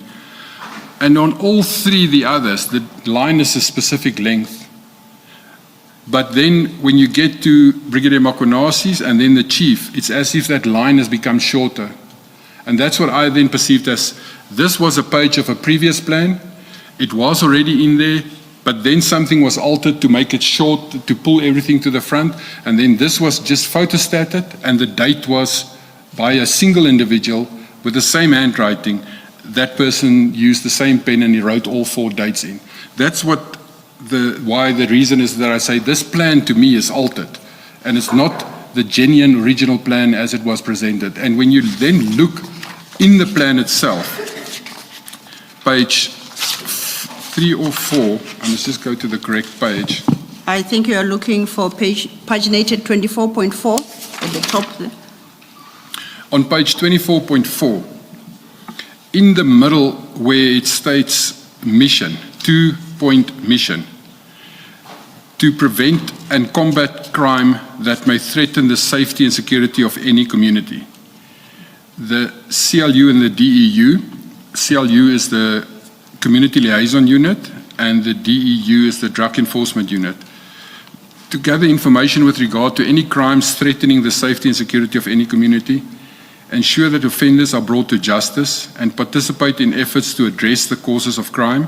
And on all 3 the others, the line is a specific length. But then when you get to Brigadier Mkhwanazi's and then the chief, it's as if that line has become shorter. And that's what I then perceived as, this was a page of a previous plan. It was already in there, but then something was altered to make it short, to pull everything to the front. And then this was just photostated, and the date was by a single individual with the same handwriting. That person used the same pen and he wrote all 4 dates in. That's what why the reason is that I say this plan to me is altered, and it's not the genuine original plan as it was presented. And when you then look in the plan itself, page 3 or 4, I must just go to the correct page. I think you are looking for paginated 24.4 at the top there. On page 24.4, in the middle where it states mission, 2-point mission, to prevent and combat crime that may threaten the safety and security of any community. The CLU and the DEU, CLU is the Community Liaison Unit and the DEU is the Drug Enforcement Unit, to gather information with regard to any crimes threatening the safety and security of any community, ensure that offenders are brought to justice, and participate in efforts to address the causes of crime,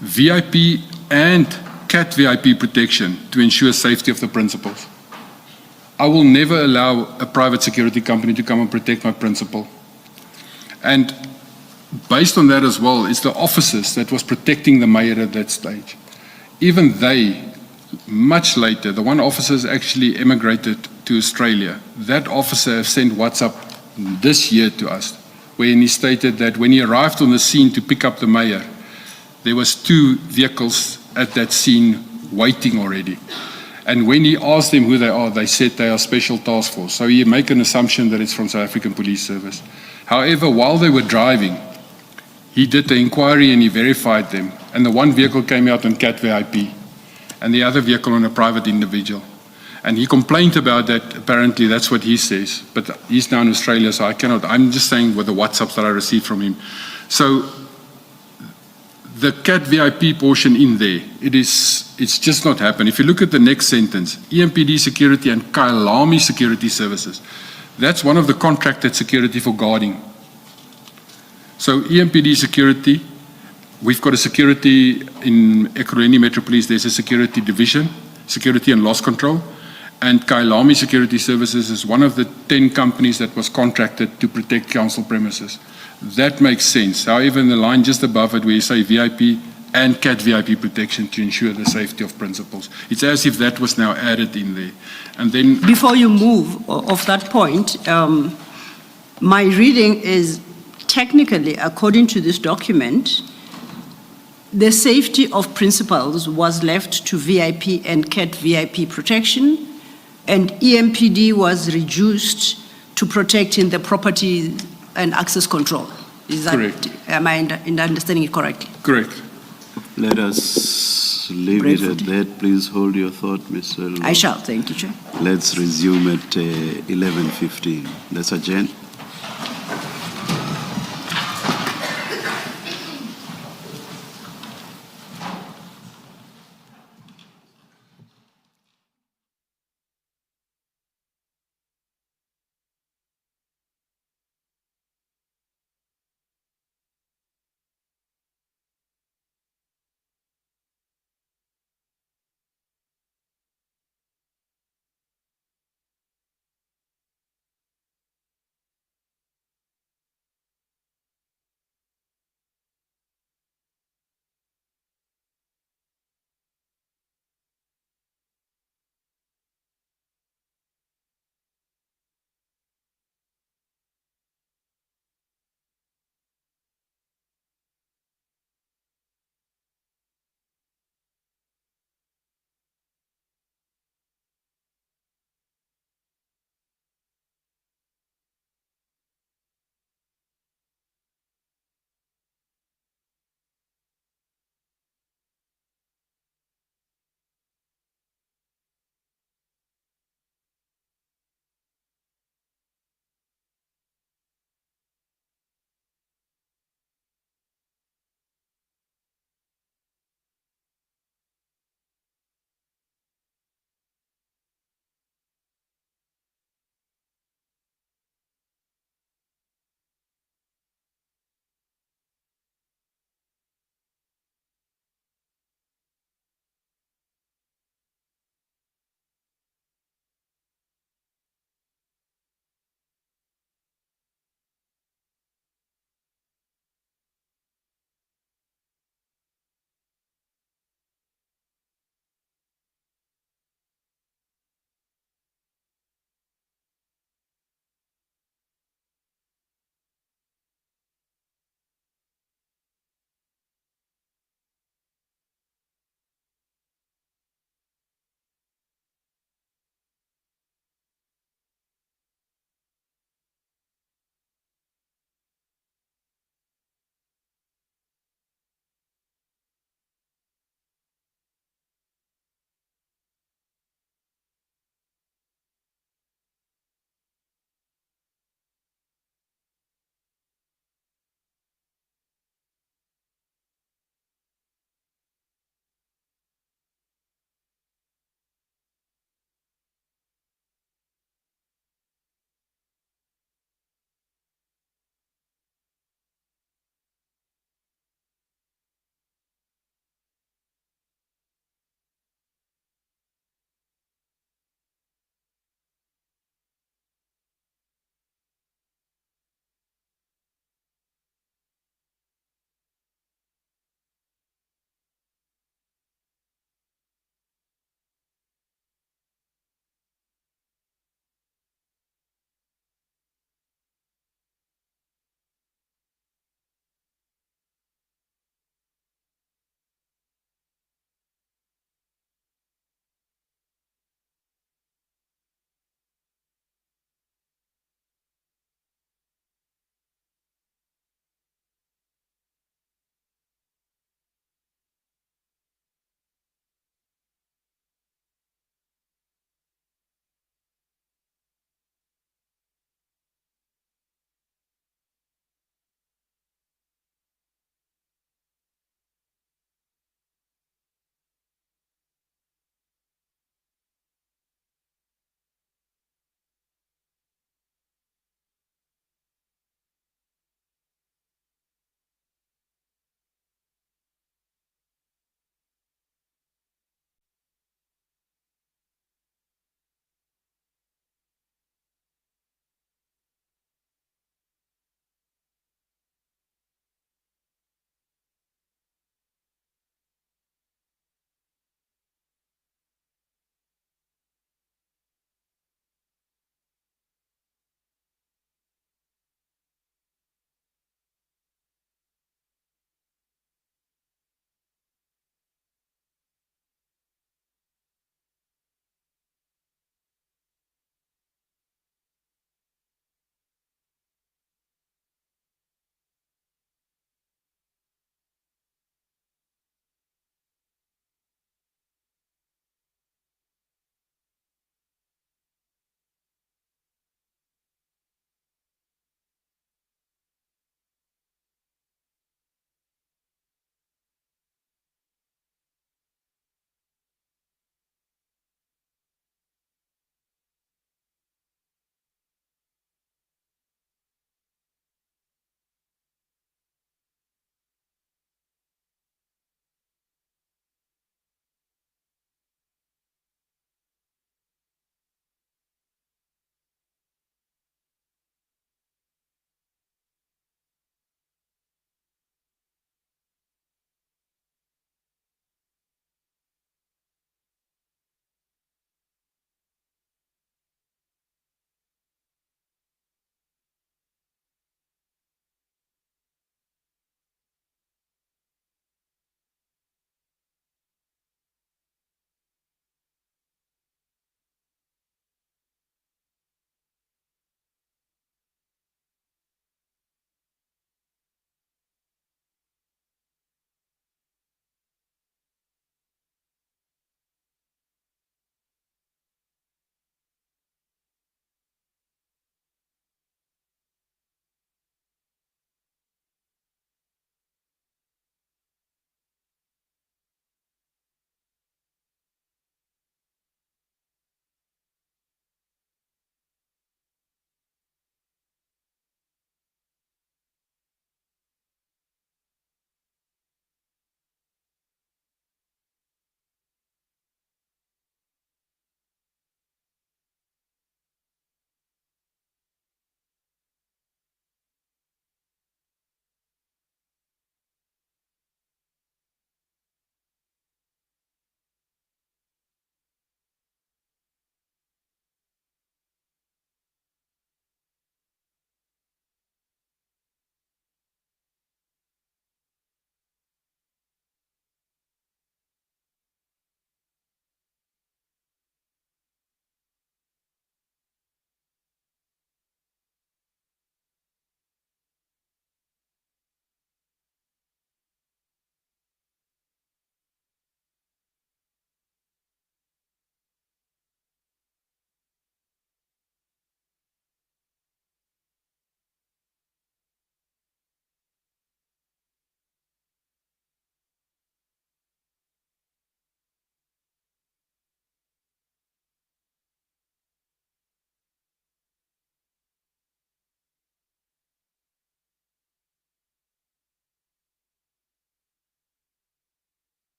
VIP and CAT VIP protection to ensure safety of the principals. I will never allow a private security company to come and protect my principal. And based on that as well, it's the officers that was protecting the mayor at that stage. Even they, much later, the one officer has actually emigrated to Australia. That officer has sent WhatsApp this year to us, wherein he stated that when he arrived on the scene to pick up the mayor, there was 2 vehicles at that scene waiting already. And when he asked them who they are, they said they are Special Task Force. So you make an assumption that it's from South African Police Service. However, while they were driving, he did the inquiry and he verified them. And the one vehicle came out on Cat VIP and the other vehicle on a private individual. And he complained about that. Apparently, that's what he says. But he's now in Australia, so I cannot. I'm just saying with the WhatsApps that I received from him. So the Cat VIP portion in there, it's just not happened. If you look at the next sentence, EMPD Security and Kyalami Security Services, that's one of the contracted security for guarding. So EMPD Security, we've got a security in Ekurhuleni Metro Police, there's a security division, security and loss control, and Kyalami Security Services is one of the 10 companies that was contracted to protect council premises. That makes sense. However, in the line just above it where you say VIP and Cat VIP protection to ensure the safety of principals, it's as if that was now added in there. And then Before you move off that point, my reading is technically, according to this document, the safety of principals was left to VIP and Cat VIP protection, and EMPD was reduced to protecting the property and access control. Is that Correct. Am I in understanding it correctly? correct. Let us leave it at that. Please hold your thought, Mr. Lo. I shall, thank you, Chair. Let's resume at 11:15. Let's adjourn.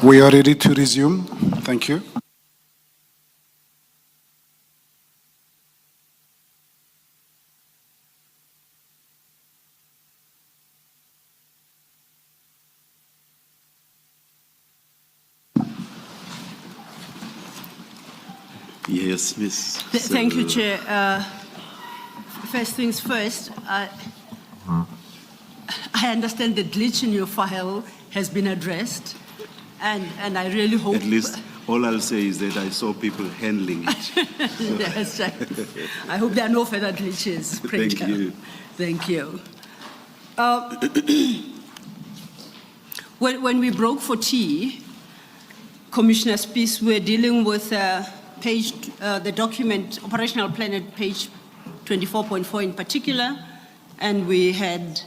We are ready to resume. Thank you. Yes, Ms. Thank you, Chair. First things first, I understand the glitch in your file has been addressed, and I really hope... At least all I'll say is that I saw people handling it. Yes, I hope there are no further glitches. Thank you. Thank you. When we broke for tea, Commissioner Spies, we're dealing with the document, operational plan at page 24.4 in particular, and we had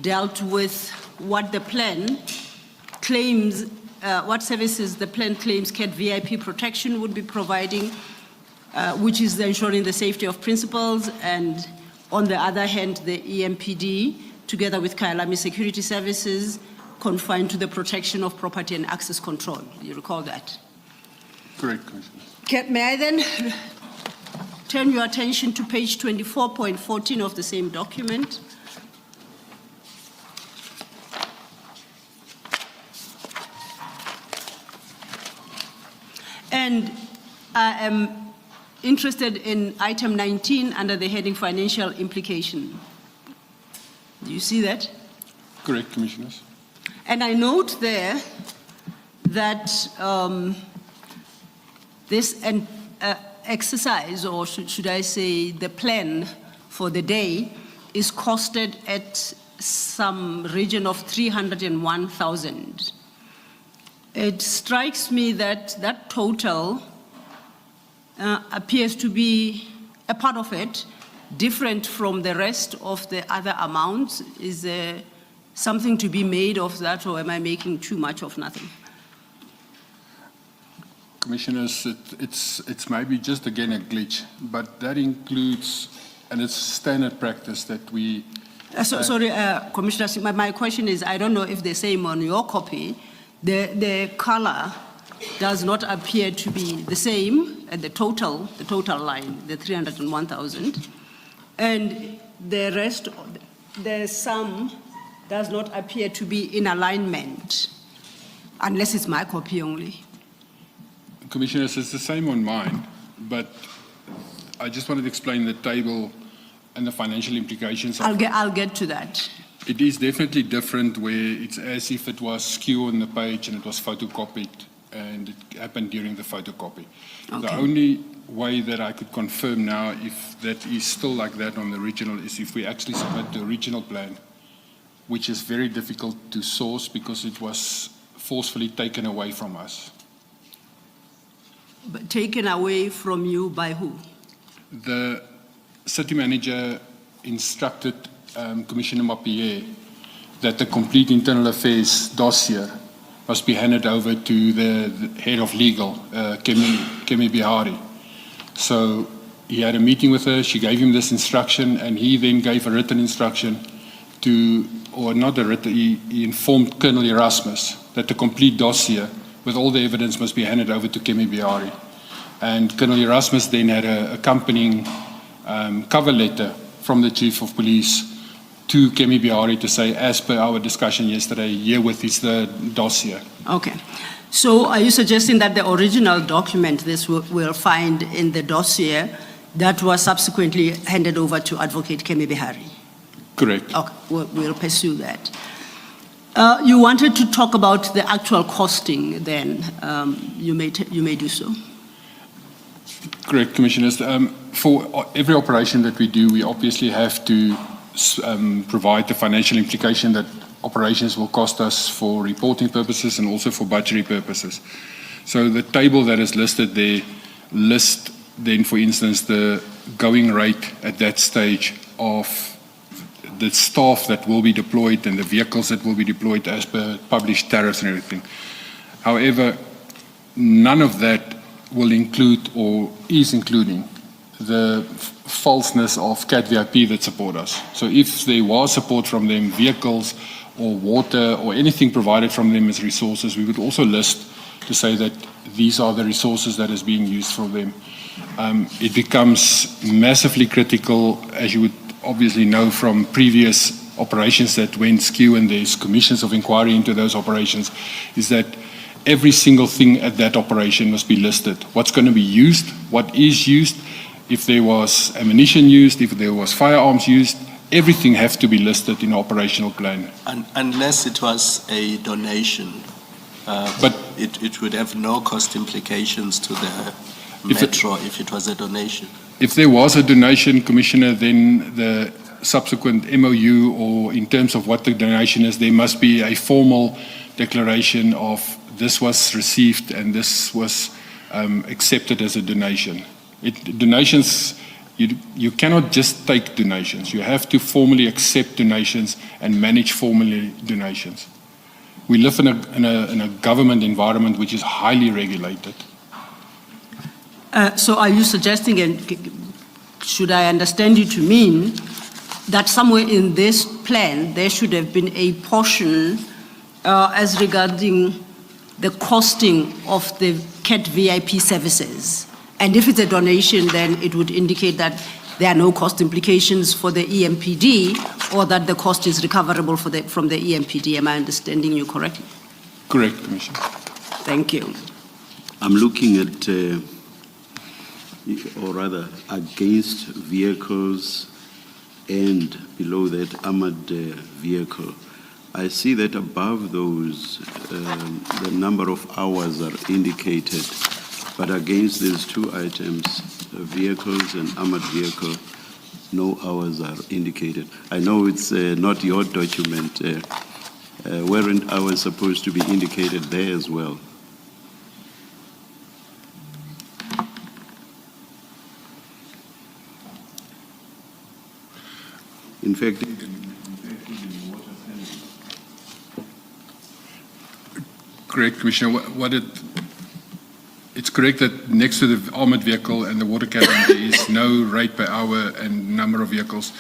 dealt with what the plan claims, what services the plan claims CAT VIP protection would be providing, which is ensuring the safety of principals, and on the other hand, the EMPD, together with Kyalami Security Services, confined to the protection of property and access control. You recall that? Correct, Commissioner. May I then turn your attention to page 24.14 of the same document? And I am interested in item 19 under the heading financial implication. Do you see that? Correct, Commissioners. And I note there that this exercise, or should I say the plan for the day, is costed at some region of 301,000. It strikes me that that total appears to be a part of it, different from the rest of the other amounts. Is there something to be made of that, or am I making too much of nothing? Commissioners, it's maybe just again a glitch, but that includes, and it's standard practice that we... Sorry, Commissioner, my question is, I don't know if the same on your copy, the color does not appear to be the same at the total line, the 301,000, and the rest, the sum does not appear to be in alignment, unless it's my copy only. Commissioners, it's the same on mine, but I just wanted to explain the table and the financial implications. I'll get to that. It is definitely different where it's as if it was skew on the page and it was photocopied, and it happened during the photocopy. Okay. The only way that I could confirm now if that is still like that on the original is if we actually submit the original plan, which is very difficult to source because it was forcefully taken away from us. But taken away from you by who? The city manager instructed Commissioner Mapie that the complete internal affairs dossier must be handed over to the head of legal, Kemi Bihari. So he had a meeting with her, she gave him this instruction, and he then gave a written instruction to, or not a written, he informed Colonel Erasmus that the complete dossier with all the evidence must be handed over to Kemi Bihari. And Colonel Erasmus then had an accompanying cover letter from the Chief of Police to Kemi Bihari to say, as per our discussion yesterday, herewith is the dossier. Okay. So are you suggesting that the original document this will find in the dossier that was subsequently handed over to Advocate Kemi Bihari? Correct. Okay, we'll pursue that. You wanted to talk about the actual costing then. You may do so. Correct, Commissioners. For every operation that we do, we obviously have to provide the financial implication that operations will cost us for reporting purposes and also for budgetary purposes. So the table that is listed there lists then, for instance, the going rate at that stage of the staff that will be deployed and the vehicles that will be deployed as per published tariffs and everything. However, none of that will include or is including the falseness of CAT VIP that support us. So if there was support from them, vehicles or water or anything provided from them as resources, we would also list to say that these are the resources that is being used for them. It becomes massively critical, as you would obviously know from previous operations that went skew, and there's commissions of inquiry into those operations, is that every single thing at that operation must be listed. What's going to be used, what is used, if there was ammunition used, if there was firearms used, everything has to be listed in the operational plan. Unless it was a donation, But it would have no cost implications to the metro if it was a donation. if there was a donation, Commissioner, then the subsequent MOU, or in terms of what the donation is, there must be a formal declaration of this was received and this was accepted as a donation. Donations, you cannot just take donations. You have to formally accept donations and manage formally donations. We live in a government environment which is highly regulated. So are you suggesting, and should I understand you to mean, that somewhere in this plan there should have been a portion as regarding the costing of the CAT VIP services? And if it's a donation, then it would indicate that there are no cost implications for the EMPD, or that the cost is recoverable from the EMPD. Am I understanding you correctly? Correct, Commissioner. Thank you. I'm looking at, or rather, against vehicles and below that armored vehicle. I see that above those, the number of hours are indicated, but against these two items, vehicles and armored vehicle, no hours are indicated. I know it's not your document. Weren't hours supposed to be indicated there as well? In fact, correct, Commissioner. It's correct that next to the armored vehicle and the water cannon, there is no rate per hour and number of vehicles.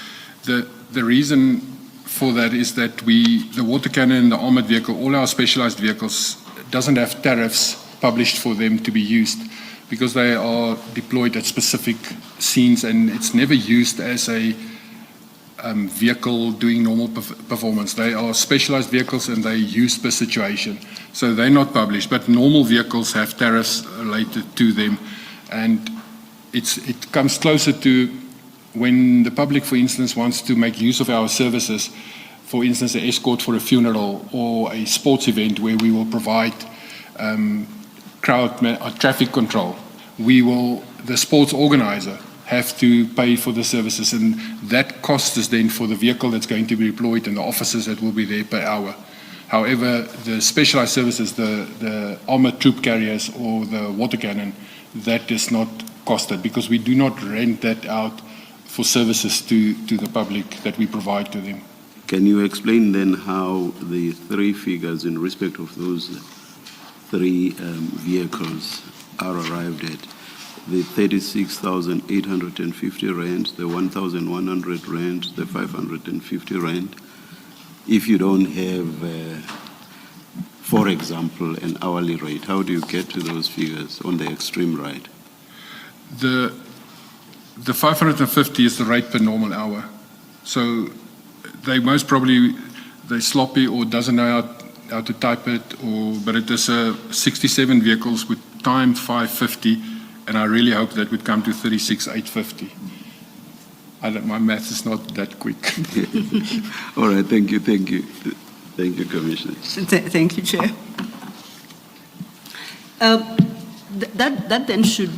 The reason for that is that the water cannon and the armored vehicle, all our specialized vehicles, doesn't have tariffs published for them to be used, because they are deployed at specific scenes, and it's never used as a vehicle doing normal performance. They are specialized vehicles and they used per situation. So they're not published, but normal vehicles have tariffs related to them. And it comes closer to when the public, for instance, wants to make use of our services, for instance, an escort for a funeral or a sports event where we will provide traffic control. The sports organizer have to pay for the services, and that cost is then for the vehicle that's going to be deployed and the officers that will be there per hour. However, the specialized services, the armored troop carriers or the water cannon, that is not costed, because we do not rent that out for services to the public that we provide to them. can you explain then how the three figures in respect of those three vehicles are arrived at? The 36,850 rand, the 1,100 rand, the 550 rand. If you don't have, for example, an hourly rate, how do you get to those figures on the extreme right? The 550 is the rate per normal hour. So they most probably, they're sloppy or doesn't know how to type it, but it is 67 vehicles with timed 550. And I really hope that would come to 36,850. My math is not that quick. All right, thank you, Commissioner. Thank you, Chair. That then should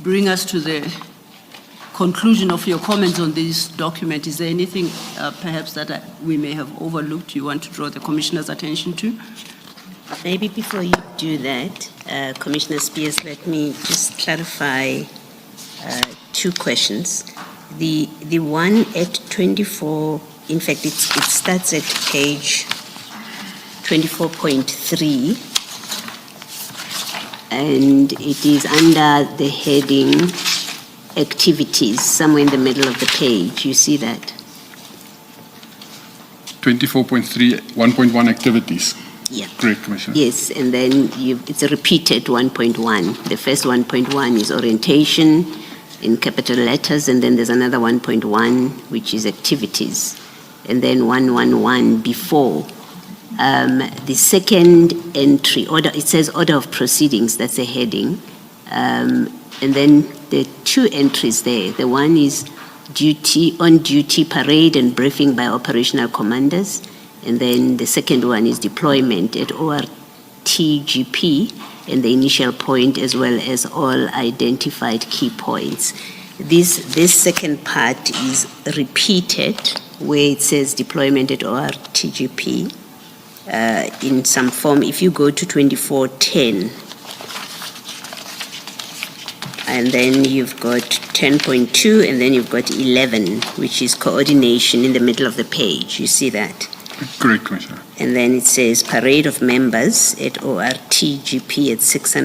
bring us to the conclusion of your comments on this document. Is there anything perhaps that we may have overlooked you want to draw the Commissioner's attention to? Maybe before you do that, Commissioner Spears, let me just clarify two questions. The one at 24, in fact, it starts at page 24.3, and it is under the heading activities, somewhere in the middle of the page. You see that? 24.3, 1.1 activities. Yeah. Correct, Commissioner. Yes, and then it's a repeated 1.1. The first 1.1 is orientation in capital letters, and then there's another 1.1, which is activities, and then 111 before. The second entry, it says order of proceedings, that's a heading. And then there are two entries there. The one is on duty parade and briefing by operational commanders. And then the second one is deployment at ORTGP and the initial point, as well as all identified key points. This second part is repeated where it says deployment at ORTGP in some form. If you go to 2410, and then you've got 10.2, and then you've got 11, which is coordination in the middle of the page. You see that? Correct, Commissioner. And then it says parade of members at ORTGP at 6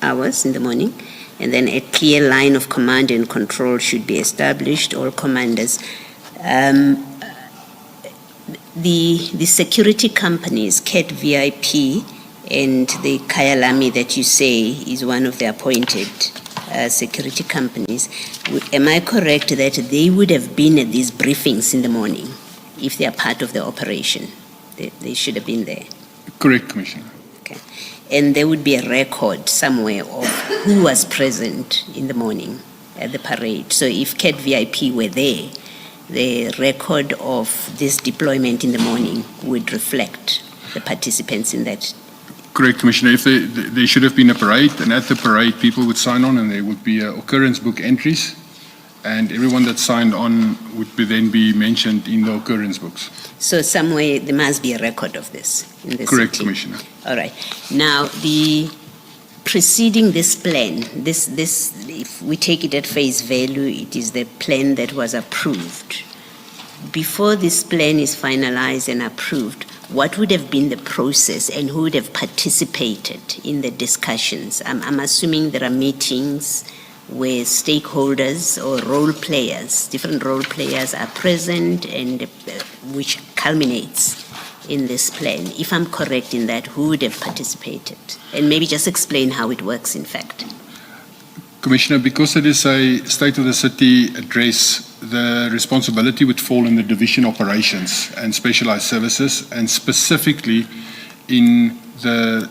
hours in the morning. And then a clear line of command and control should be established, all commanders. The security companies, CAT VIP, and the Kyalami that you say is one of the appointed security companies, am I correct that they would have been at these briefings in the morning if they are part of the operation? They should have been there. Correct, Commissioner. Okay. And there would be a record somewhere of who was present in the morning at the parade. So if CAT VIP were there, the record of this deployment in the morning would reflect the participants in that. Correct, Commissioner. If there should have been a parade, and at the parade people would sign on, and there would be occurrence book entries, and everyone that signed on would then be mentioned in the occurrence books. So somewhere there must be a record of this in the Correct, city. Commissioner. All right. Now, the preceding this plan, this if we take it at face value, it is the plan that was approved. Before this plan is finalized and approved, what would have been the process and who would have participated in the discussions? I'm assuming there are meetings where stakeholders or role players, different role players are present, and which culminates in this plan. If I'm correct in that, who would have participated? And maybe just explain how it works, in fact. Commissioner, because it is a State of the City address, the responsibility would fall in the division operations and specialized services, and specifically in the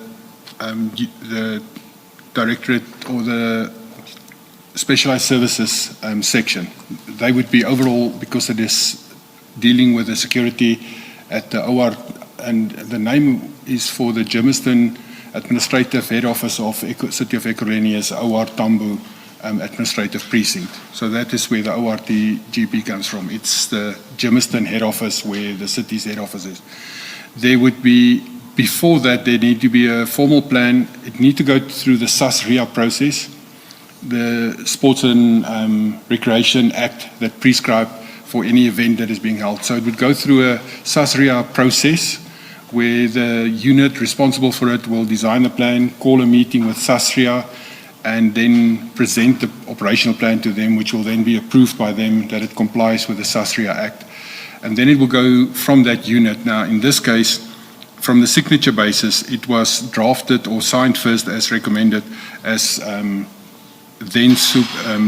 directorate or the specialized services section. They would be overall, because it is dealing with the security at the OR, and the name is for the Germiston Administrative Head Office of City of Ekurhuleni as OR Tambo Administrative Precinct. So that is where the ORTGP comes from. It's the Germiston head office where the city's head office is. There would be, before that, there need to be a formal plan. It need to go through the SAS-RIA process, the Sports and Recreation Act that prescribe for any event that is being held. So it would go through a SAS-RIA process where the unit responsible for it will design the plan, call a meeting with SAS-RIA, and then present the operational plan to them, which will then be approved by them that it complies with the SAS-RIA Act. And then it will go from that unit. Now, in this case, from the signature basis, it was drafted or signed first as recommended as then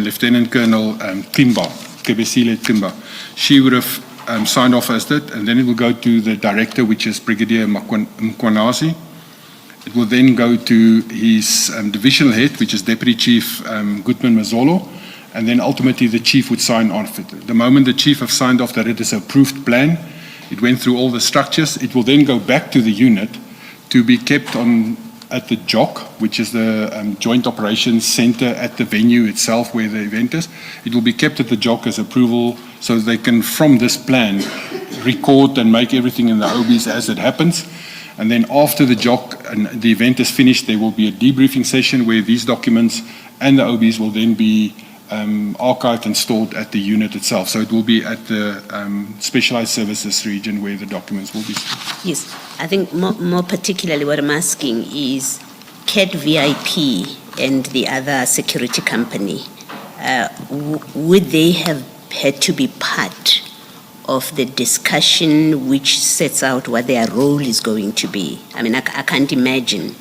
Lieutenant Colonel Kebesile Timba. She would have signed off as that, and then it will go to the director, which is Brigadier Mkhwanazi. It will then go to his divisional head, which is Deputy Chief Goodman Mazolo, and then ultimately the chief would sign off it. The moment the chief have signed off that it is an approved plan, it went through all the structures. It will then go back to the unit to be kept at the JOC, which is the Joint Operations Center at the venue itself where the event is. It will be kept at the JOC as approval, so they can, from this plan, record and make everything in the OBs as it happens. And then after the JOC and the event is finished, there will be a debriefing session where these documents and the OBs will then be archived and stored at the unit itself. So it will be at the specialized services region where the documents will be stored. Yes, I think more particularly what I'm asking is CAT VIP and the other security company, would they have had to be part of the discussion which sets out what their role is going to be? I mean, I can't imagine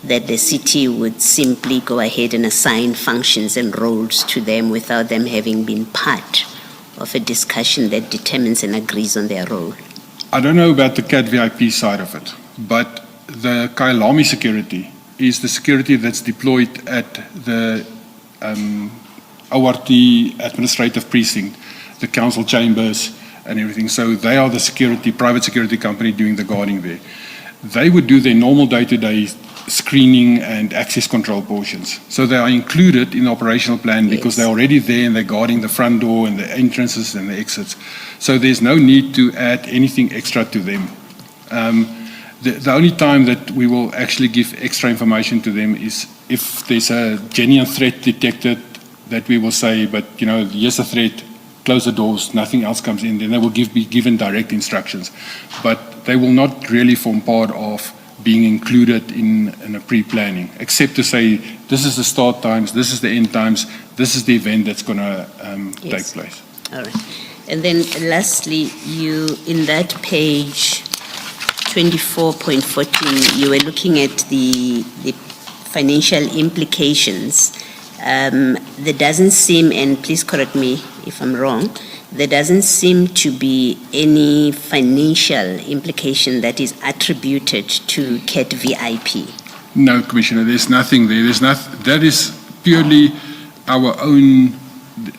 that the city would simply go ahead and assign functions and roles to them without them having been part of a discussion that determines and agrees on their role. I don't know about the CAT VIP side of it, but the Kailami security is the security that's deployed at the ORT administrative precinct, the council chambers and everything. So they are the security, private security company doing the guarding there. They would do their normal day-to-day screening and access control portions. So they are included in the operational plan because they're already there and they're guarding the front door and the entrances and the exits. So there's no need to add anything extra to them. The only time that we will actually give extra information to them is if there's a genuine threat detected, that we will say, but here's a threat, close the doors, nothing else comes in, then they will be given direct instructions. But they will not really form part of being included in a pre-planning, except to say, this is the start times, this is the end times, this is the event that's going to take place. All right. And then lastly, you, in that page 24.14, you were looking at the financial implications. There doesn't seem, and please correct me if I'm wrong, there doesn't seem to be any financial implication that is attributed to CAT VIP. No, Commissioner, there's nothing there. That is purely our own.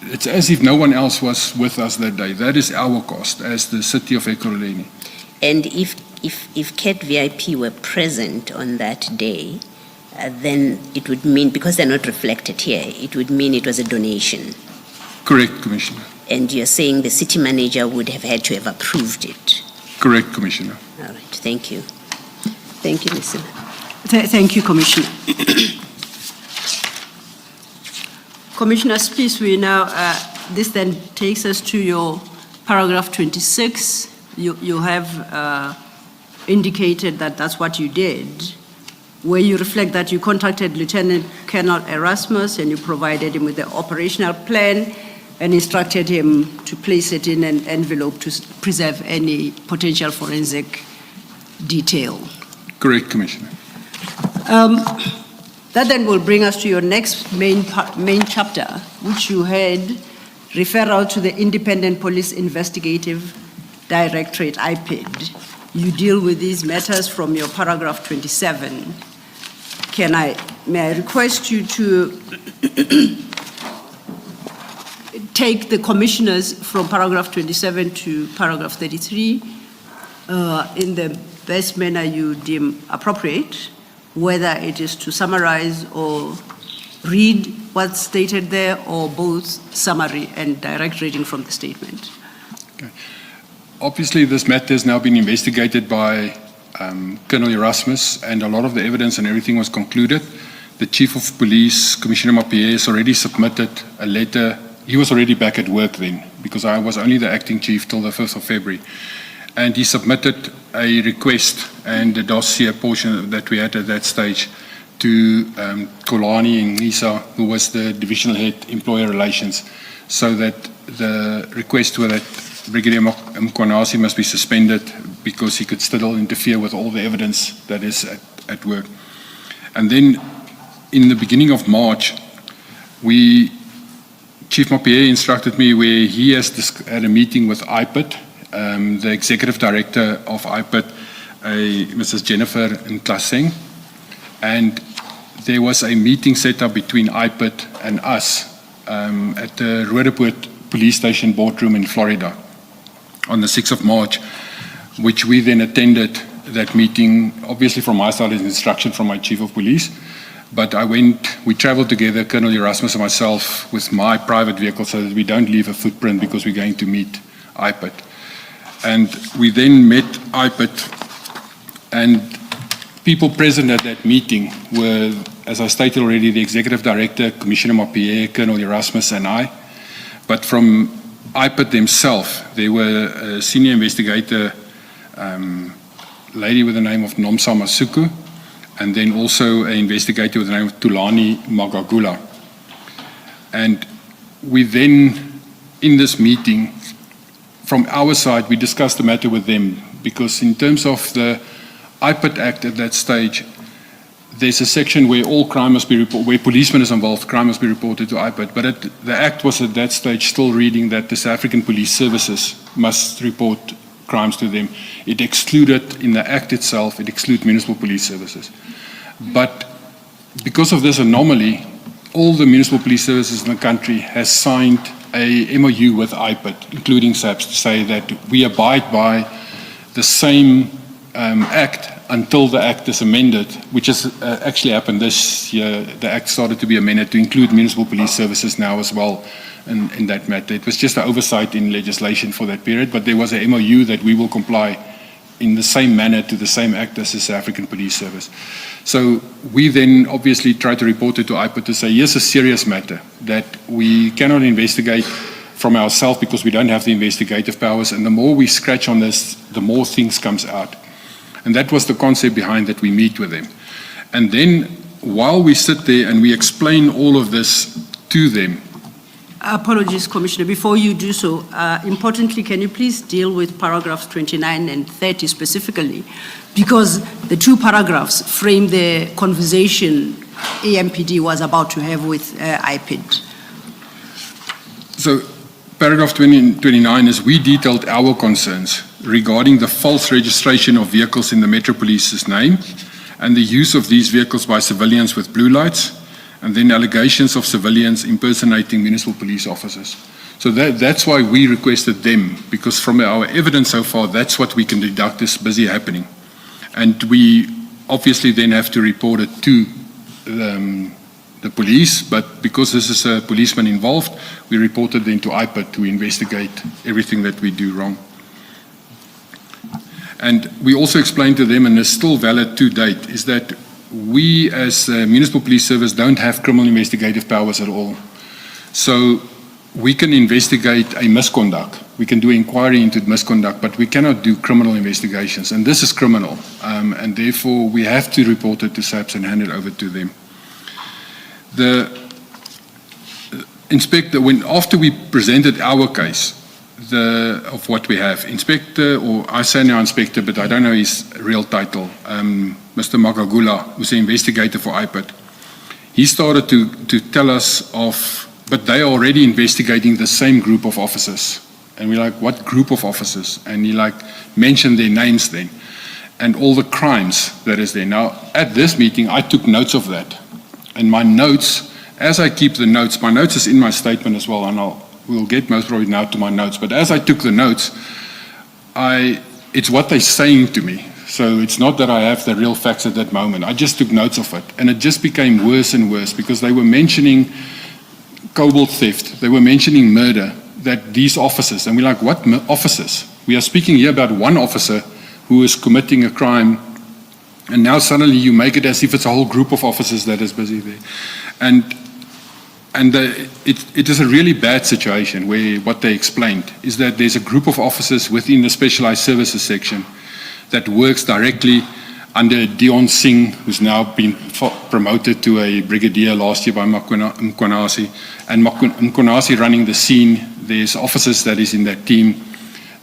It's as if no one else was with us that day. That is our cost as the city of Ekurhuleni. And if CAT VIP were present on that day, then it would mean, because they're not reflected here, it would mean it was a donation. Correct, Commissioner. And you're saying the city manager would have had to have approved it. Correct, Commissioner. All right, thank you. Thank you, Mr. Thank you, Commissioner. Commissioner Spies, we now, this then takes us to your paragraph 26. You have indicated that that's what you did, where you reflect that you contacted Lieutenant Colonel Erasmus and you provided him with the operational plan and instructed him to place it in an envelope to preserve any potential forensic detail. Correct, Commissioner. That then will bring us to your next main chapter, which you had referral to the Independent Police Investigative Directorate, IPID. You deal with these matters from your paragraph 27. May I request you to take the commissioners from paragraph 27 to paragraph 33 in the best manner you deem appropriate, whether it is to summarize or read what's stated there, or both summary and direct reading from the statement. Okay. Obviously, this matter has now been investigated by Colonel Erasmus, and a lot of the evidence and everything was concluded. The Chief of Police, Commissioner Mapie, has already submitted a letter. He was already back at work then, because I was only the acting chief till the 5th of February. And he submitted a request and the dossier portion that we had at that stage to Kolani and Nisa, who was the divisional head employer relations, so that the request was that Brigadier Mkhwanazi must be suspended because he could still interfere with all the evidence that is at work. And then in the beginning of March, Chief Mapie instructed me where he has had a meeting with IPID, the executive director of IPID, Mrs. Jennifer Nhlanhla, and there was a meeting set up between IPID and us at the Roodepoort Police Station boardroom in Florida on the 6th of March, which we then attended that meeting, obviously from my side as instruction from my Chief of Police. But we traveled together, Colonel Erasmus and myself, with my private vehicle so that we don't leave a footprint because we're going to meet IPID. And we then met IPID, and people present at that meeting were, as I stated already, the Executive Director, Commissioner Mapie, Colonel Erasmus, and I. But from IPID themselves, there were a senior investigator, lady with the name of Nomsa Masuku, and then also an investigator with the name of Tulani Magagula. And we then, in this meeting, from our side, we discussed the matter with them, because in terms of the IPID Act at that stage, there's a section where all crime must be reported, where policemen is involved, crime must be reported to IPID. But the Act was at that stage still reading that the South African Police Services must report crimes to them. It excluded, in the Act itself, it excluded municipal police services. But because of this anomaly, all the municipal police services in the country has signed a MOU with IPID, including SAPS, to say that we abide by the same Act until the Act is amended, which has actually happened this year. The Act started to be amended to include municipal police services now as well in that matter. It was just an oversight in legislation for that period, but there was a MOU that we will comply in the same manner to the same Act as the South African Police Service. So we then obviously try to report it to IPID to say, here's a serious matter that we cannot investigate from ourselves because we don't have the investigative powers, and the more we scratch on this, the more things comes out. And that was the concept behind that we meet with them. And then while we sit there and we explain all of this to them. Apologies, Commissioner. Before you do so, importantly, can you please deal with paragraphs 29 and 30 specifically? Because the two paragraphs frame the conversation AMPD was about to have with IPID. So paragraph 20 and 29 is we detailed our concerns regarding the false registration of vehicles in the Metro Police's name and the use of these vehicles by civilians with blue lights, and then allegations of civilians impersonating municipal police officers. So that's why we requested them, because from our evidence so far, that's what we can deduct is busy happening. And we obviously then have to report it to the police, but because this is a policeman involved, we reported then to IPID to investigate everything that we do wrong. And we also explained to them, and it's still valid to date, is that we as a municipal police service don't have criminal investigative powers at all. So we can investigate a misconduct. We can do inquiry into misconduct, but we cannot do criminal investigations. And this is criminal. And therefore we have to report it to SAPS and hand it over to them. The inspector, after we presented our case, of what we have, inspector, or I say now inspector, but I don't know his real title, Mr. Makagula, who's the investigator for IPID, he started to tell us of, but they are already investigating the same group of officers. And we're like, what group of officers? And he mentioned their names then, and all the crimes that is there. Now, at this meeting, I took notes of that. And my notes, as I keep the notes, my notes is in my statement as well, and we'll get most probably now to my notes. But as I took the notes, it's what they're saying to me. So it's not that I have the real facts at that moment. I just took notes of it. And it just became worse and worse because they were mentioning cobalt theft. They were mentioning murder, that these officers, and we're like, what officers? We are speaking here about one officer who is committing a crime, and now suddenly you make it as if it's a whole group of officers that is busy there. And it is a really bad situation where what they explained is that there's a group of officers within the specialized services section that works directly under Dion Singh, who's now been promoted to a brigadier last year by Mkhwanazi, and Mkhwanazi running the scene. There's officers that is in that team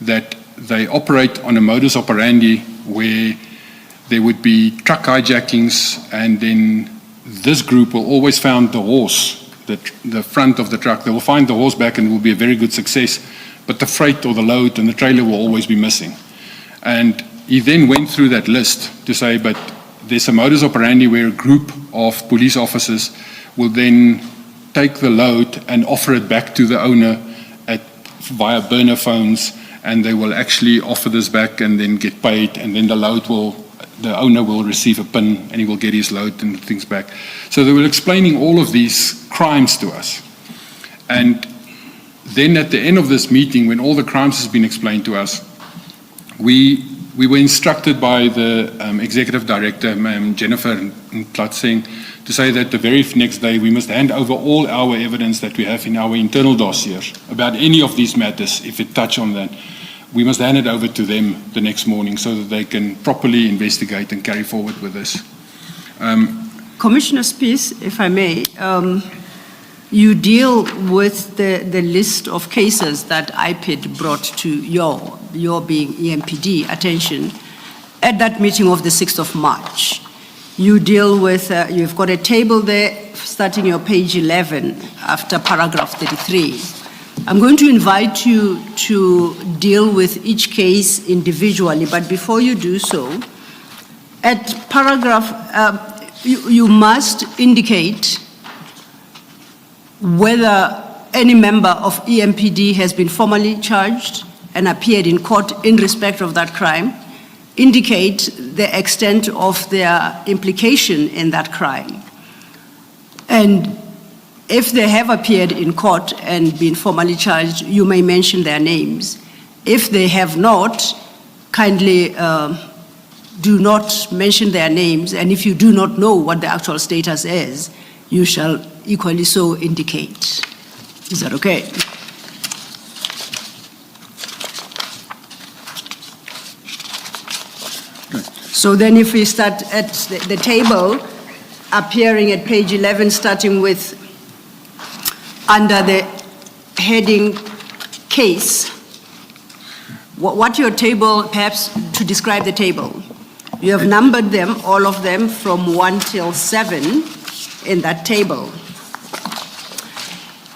that they operate on a modus operandi where there would be truck hijackings, and then this group will always find the horse, the front of the truck. They will find the horse back and it will be a very good success, but the freight or the load and the trailer will always be missing. And he then went through that list to say, but there's a modus operandi where a group of police officers will then take the load and offer it back to the owner via burner phones, and they will actually offer this back and then get paid, and then the owner will receive a PIN and he will get his load and things back. So they were explaining all of these crimes to us. And then at the end of this meeting, when all the crimes has been explained to us, we were instructed by the executive director, Ma'am Jennifer Nhlanhla, to say that the very next day we must hand over all our evidence that we have in our internal dossiers about any of these matters, if it touch on that. We must hand it over to them the next morning so that they can properly investigate and carry forward with this. Commissioner Spies, if I may, you deal with the list of cases that IPID brought to your being EMPD attention at that meeting of the 6th of March. You deal with, you've got a table there starting your page 11 after paragraph 33. I'm going to invite you to deal with each case individually, but before you do so, at paragraph, you must indicate whether any member of EMPD has been formally charged and appeared in court in respect of that crime, indicate the extent of their implication in that crime. And if they have appeared in court and been formally charged, you may mention their names. If they have not, kindly do not mention their names, and if you do not know what the actual status is, you shall equally so indicate. Is that okay? So then if we start at the table, appearing at page 11, starting with under the heading case, what your table, perhaps to describe the table, you have numbered them, all of them, from 1 till 7 in that table.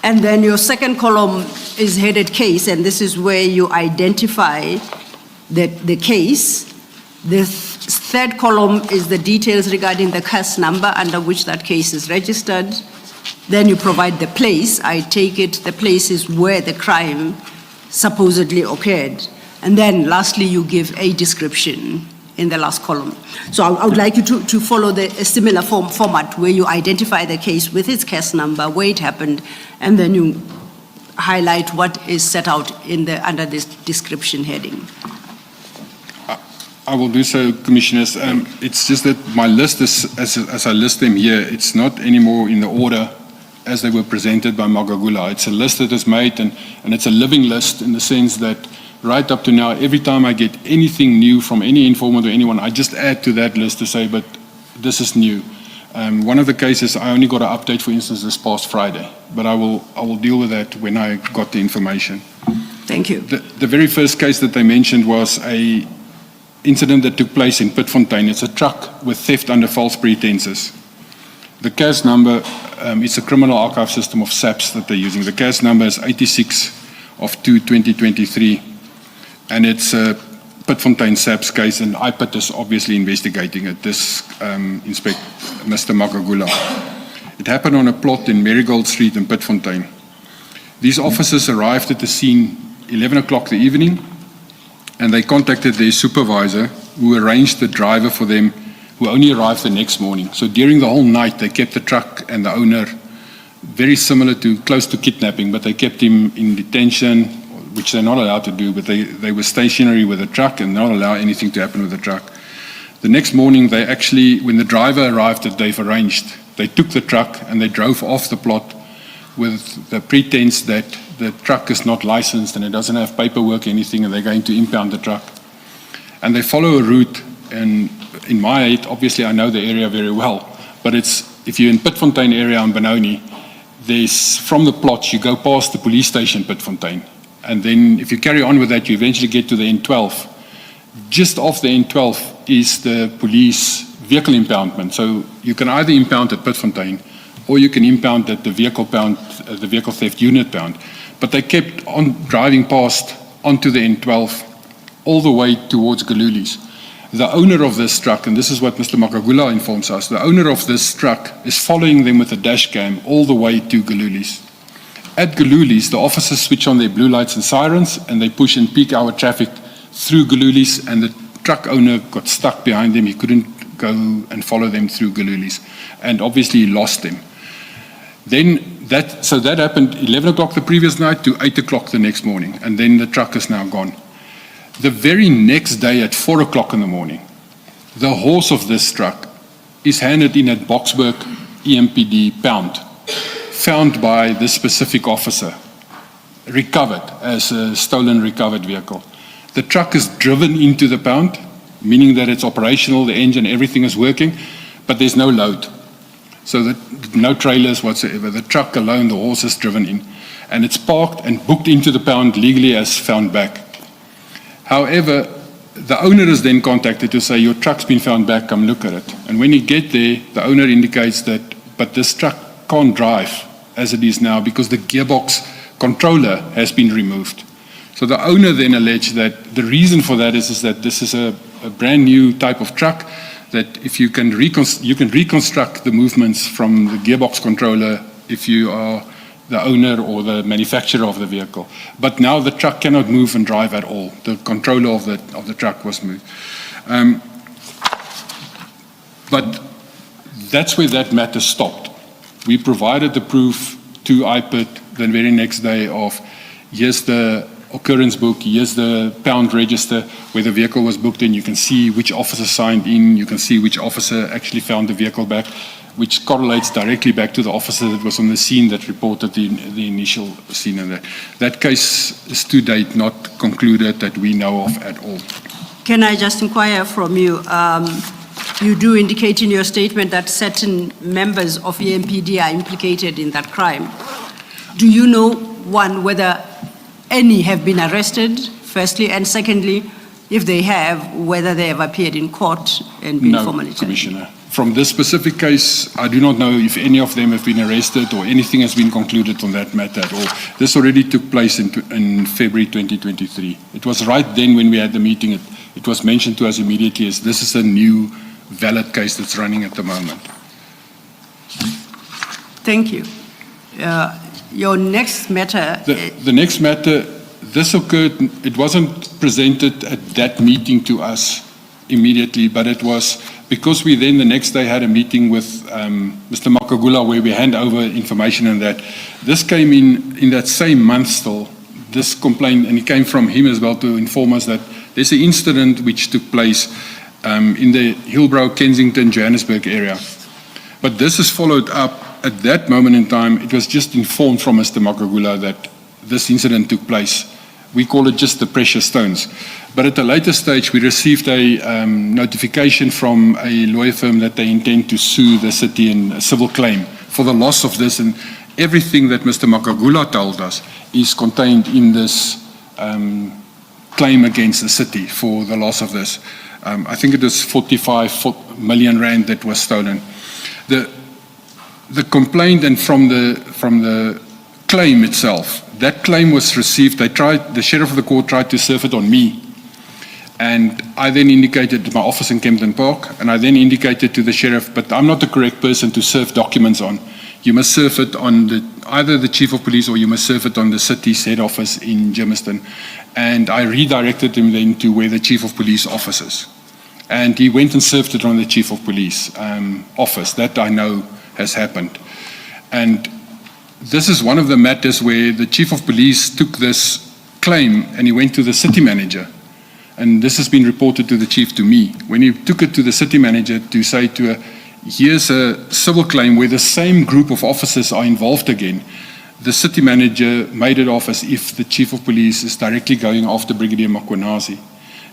And then your second column is headed case, and this is where you identify the case. The third column is the details regarding the case number under which that case is registered. Then you provide the place. I take it the place is where the crime supposedly occurred. And then lastly, you give a description in the last column. So I would like you to follow a similar format where you identify the case with its case number, where it happened, and then you highlight what is set out under this description heading. I will do so, Commissioners. It's just that my list is, as I list them here, it's not anymore in the order as they were presented by Magagula. It's a list that is made, and it's a living list in the sense that right up to now, every time I get anything new from any informant or anyone, I just add to that list to say, but this is new. One of the cases, I only got an update, for instance, this past Friday, but I will deal with that when I got the information. Thank you. The very first case that they mentioned was a incident that took place in Pitfontein. It's a truck with theft under false pretenses. The case number, it's a criminal archive system of SAPS that they're using. The case number is 86 of 2/2023, and it's a Pitfontein SAPS case, and IPIT is obviously investigating it, this Mr. Magagula. It happened on a plot in Marigold Street in Pitfontein. These officers arrived at the scene 11 o'clock the evening, and they contacted their supervisor, who arranged the driver for them, who only arrived the next morning. So during the whole night, they kept the truck and the owner very similar to, close to kidnapping, but they kept him in detention, which they're not allowed to do, but they were stationary with the truck and not allow anything to happen with the truck. The next morning, they actually, when the driver arrived that they've arranged, they took the truck and they drove off the plot with the pretense that the truck is not licensed and it doesn't have paperwork or anything, and they're going to impound the truck. And they follow a route, and in my head, obviously I know the area very well, but if you're in Pitfontein area in Benoni, from the plots, you go past the police station Pitfontein. And then if you carry on with that, you eventually get to the N12. Just off the N12 is the police vehicle impoundment. So you can either impound at Pitfontein, or you can impound at the vehicle theft unit pound. But they kept on driving past onto the N12 all the way towards Galuli's. The owner of this truck, and this is what Mr. Magagula informs us, the owner of this truck is following them with a dash cam all the way to Galuli's. At Galuli's, the officers switch on their blue lights and sirens, and they push in peak hour traffic through Galuli's, and the truck owner got stuck behind them. He couldn't go and follow them through Galuli's, and obviously he lost them. So that happened 11 o'clock the previous night to 8 o'clock the next morning, and then the truck is now gone. The very next day at 4 o'clock in the morning, the horse of this truck is handed in at Boksburg EMPD pound, found by this specific officer, recovered as a stolen recovered vehicle. The truck is driven into the pound, meaning that it's operational, the engine, everything is working, but there's no load. So that no trailers whatsoever. The truck alone, the horse is driven in. And it's parked and booked into the pound legally as found back. However, the owner is then contacted to say, your truck's been found back, come look at it. And when you get there, the owner indicates that, but this truck can't drive as it is now because the gearbox controller has been removed. So the owner then alleged that the reason for that is that this is a brand new type of truck, that if you can reconstruct the movements from the gearbox controller if you are the owner or the manufacturer of the vehicle. But now the truck cannot move and drive at all. The controller of the truck was moved. But that's where that matter stopped. We provided the proof to IPID the very next day of, here's the occurrence book, here's the pound register where the vehicle was booked in. You can see which officer signed in, you can see which officer actually found the vehicle back, which correlates directly back to the officer that was on the scene that reported the initial scene. And that case is to date not concluded that we know of at all. Can I just inquire from you? You do indicate in your statement that certain members of EMPD are implicated in that crime. Do you know, one, whether any have been arrested, firstly, and secondly, if they have, whether they have appeared in court and been formally charged? No, Commissioner. From this specific case, I do not know if any of them have been arrested or anything has been concluded on that matter at all. This already took place in February 2023. It was right then when we had the meeting, it was mentioned to us immediately as this is a new valid case that's running at the moment. Thank you. Your next matter... The next matter, this occurred, it wasn't presented at that meeting to us immediately, but it was because we then the next day had a meeting with Mr. Makagula where we hand over information and that. This came in that same month still, this complaint, and it came from him as well to inform us that there's an incident which took place in the Hillbrow, Kensington, Johannesburg area. But this is followed up at that moment in time. It was just informed from Mr. Makagula that this incident took place. We call it just the precious stones. But at a later stage, we received a notification from a lawyer firm that they intend to sue the city in a civil claim for the loss of this. And everything that Mr. Makagula told us is contained in this claim against the city for the loss of this. I think it was 45 million rand that was stolen. The complaint and from the claim itself, that claim was received. The sheriff of the court tried to serve it on me, and I then indicated to my office in Kempton Park, and I then indicated to the sheriff, but I'm not the correct person to serve documents on. You must serve it on either the chief of police or you must serve it on the city's head office in Germiston. And I redirected him then to where the chief of police office is. And he went and served it on the chief of police office. That I know has happened. And this is one of the matters where the chief of police took this claim and he went to the city manager. And this has been reported to the chief to me. When he took it to the city manager to say to her, here's a civil claim where the same group of officers are involved again, the city manager made it off as if the chief of police is directly going after Brigadier Mkhwanazi.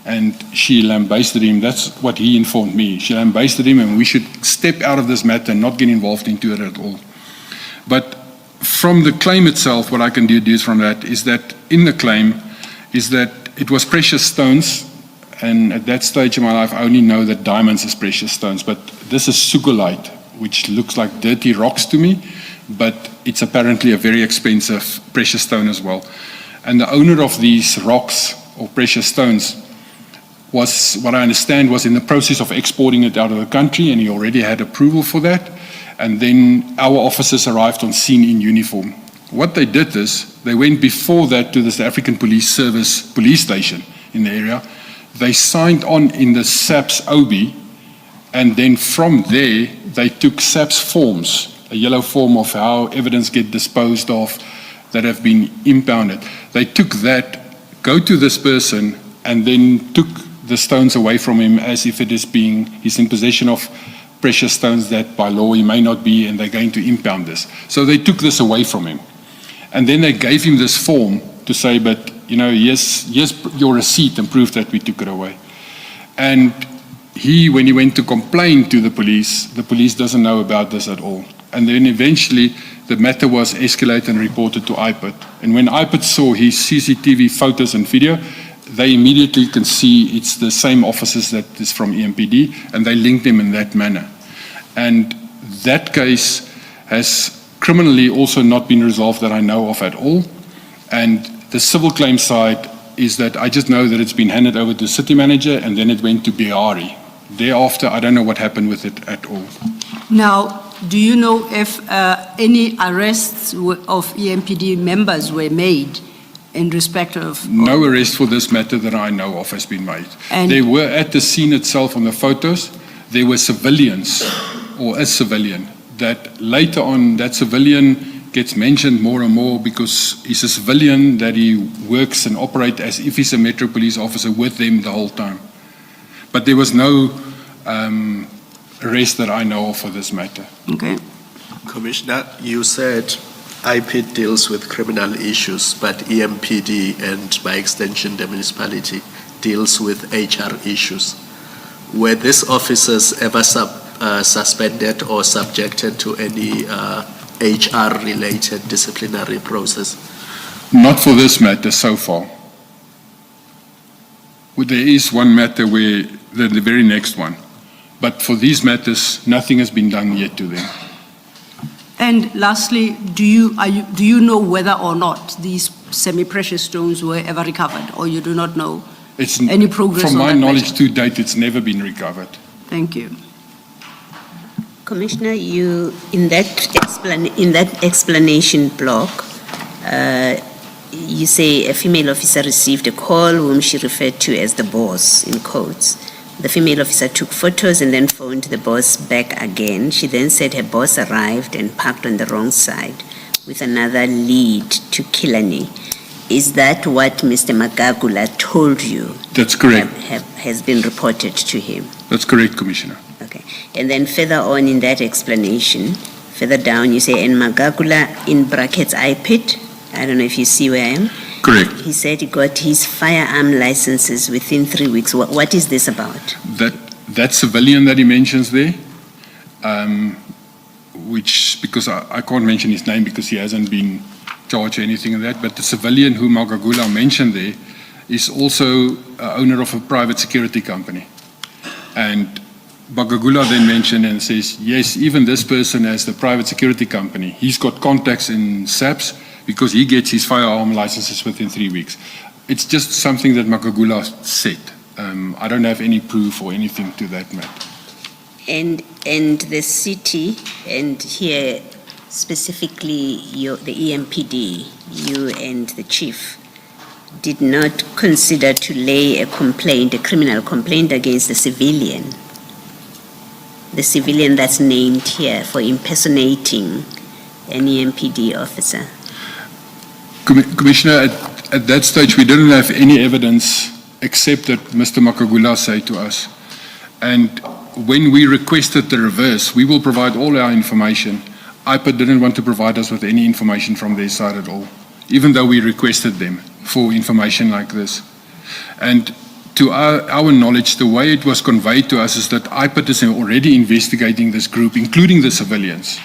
And she lambasted him. That's what he informed me. She lambasted him and we should step out of this matter and not get involved into it at all. But from the claim itself, what I can deduce from that is that in the claim is that it was precious stones, and at that stage in my life I only know that diamonds is precious stones, but this is sugolite, which looks like dirty rocks to me, but it's apparently a very expensive precious stone as well. And the owner of these rocks or precious stones was, what I understand, was in the process of exporting it out of the country, and he already had approval for that. And then our officers arrived on scene in uniform. What they did is, they went before that to the South African Police Service police station in the area. They signed on in the SAPS OB, and then from there, they took SAPS forms, a yellow form of how evidence get disposed of that have been impounded. They took that, go to this person, and then took the stones away from him as if he's in possession of precious stones that by law he may not be, and they're going to impound this. So they took this away from him. And then they gave him this form to say, but, yes, your receipt and proof that we took it away. And when he went to complain to the police doesn't know about this at all. And then eventually the matter was escalated and reported to IPID. And when IPID saw his CCTV photos and video, they immediately can see it's the same officers that is from EMPD, and they linked them in that manner. And that case has criminally also not been resolved that I know of at all. And the civil claim side is that I just know that it's been handed over to the city manager and then it went to Biari. Thereafter, I don't know what happened with it at all. Now, do you know if any arrests of EMPD members were made in respect of... No arrest for this matter that I know of has been made. And they were at the scene itself on the photos. There were civilians, or a civilian, that later on, that civilian gets mentioned more and more because he's a civilian that he works and operates as if he's a Metro Police officer with them the whole time. But there was no arrest that I know of for this matter. Okay. Commissioner, you said IPID deals with criminal issues, but EMPD and by extension the municipality deals with HR issues. Were these officers ever suspended or subjected to any HR-related disciplinary process? Not for this matter so far. Well, there is one matter where, the very next one. But for these matters, nothing has been done yet to them. And lastly, do you know whether or not these semi-precious stones were ever recovered, or you do not know any progress From on my that knowledge measure? to date, it's never been recovered. Thank you. Commissioner, you in that explanation block, you say a female officer received a call whom she referred to as the boss, in quotes. The female officer took photos and then phoned the boss back again. She then said her boss arrived and parked on the wrong side with another lead to Nhlanhla. Is that what Mr. Magagula told you? That's correct. Has been reported to him? That's correct, Commissioner. Okay. And then further on in that explanation, further down you say, and Magagula, in brackets, IPID, I don't know if you see where I am. Correct. He said he got his firearm licenses within 3 weeks. What is this about? That civilian that he mentions there, which, because I can't mention his name because he hasn't been charged or anything like that, but the civilian whom Magagula mentioned there is also owner of a private security company. And Magagula then mentioned and says, yes, even this person has the private security company. He's got contacts in SAPS because he gets his firearm licenses within 3 weeks. It's just something that Magagula said. I don't have any proof or anything to that matter. And the city, and here specifically the EMPD, you and the chief, did not consider to lay a criminal complaint against the civilian that's named here for impersonating an EMPD officer. Commissioner, at that stage we didn't have any evidence except that Mr. Magagula said to us. And when we requested the reverse, we will provide all our information. IPID didn't want to provide us with any information from their side at all, even though we requested them for information like this. And to our knowledge, the way it was conveyed to us is that IPID is already investigating this group, including the civilians,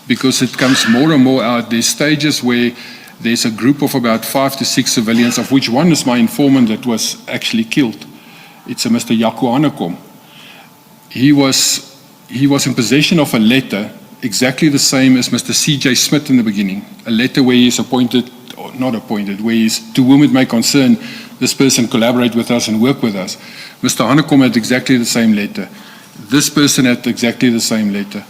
because it comes more and more out. There's stages where there's a group of about 5 to 6 civilians, of which one is my informant that was actually killed. It's a Mr. Mkhwanazi. He was in possession of a letter exactly the same as Mr. C.J. Smith in the beginning, a letter where he's appointed, or not appointed, where he's, to whom it may concern, this person collaborate with us and work with us. Mr. Mkhwanazi had exactly the same letter. This person had exactly the same letter.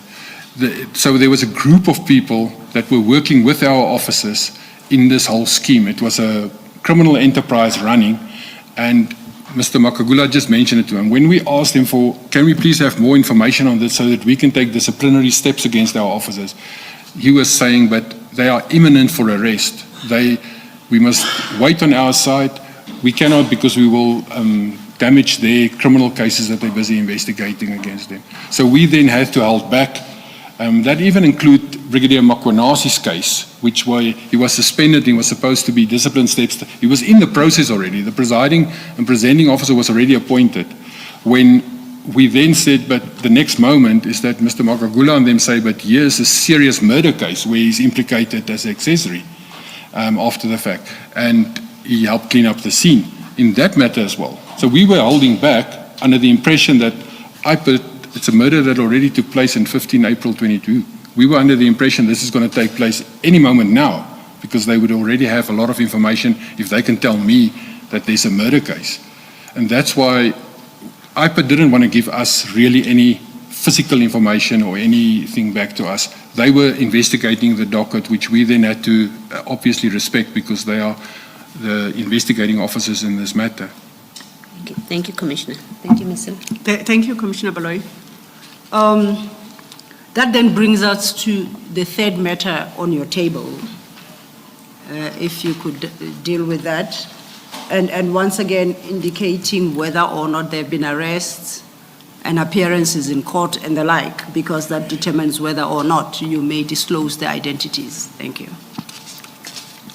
So there was a group of people that were working with our officers in this whole scheme. It was a criminal enterprise running, and Mr. Magagula just mentioned it to him. When we asked him for, can we please have more information on this so that we can take disciplinary steps against our officers, he was saying, but they are imminent for arrest. We must wait on our side. We cannot, because we will damage their criminal cases that they're busy investigating against them. So we then had to hold back. That even include Brigadier Mkhwanazi's case, which he was suspended, he was supposed to be disciplined steps. He was in the process already. The presiding and presenting officer was already appointed. When we then said, but the next moment is that Mr. Makagula and them say, but here's a serious murder case where he's implicated as accessory after the fact. And he helped clean up the scene in that matter as well. So we were holding back under the impression that it's a murder that already took place in 15 April 22. We were under the impression this is going to take place any moment now, because they would already have a lot of information if they can tell me that there's a murder case. And that's why IPA didn't want to give us really any physical information or anything back to us. They were investigating the docket, which we then had to obviously respect because they are the investigating officers in this matter. Okay. Thank you, Commissioner. Thank you, Ms. Thank you, Commissioner Baloyi. That then brings us to the third matter on your table. If you could deal with that. And once again, indicating whether or not there have been arrests and appearances in court and the like, because that determines whether or not you may disclose their identities. Thank you.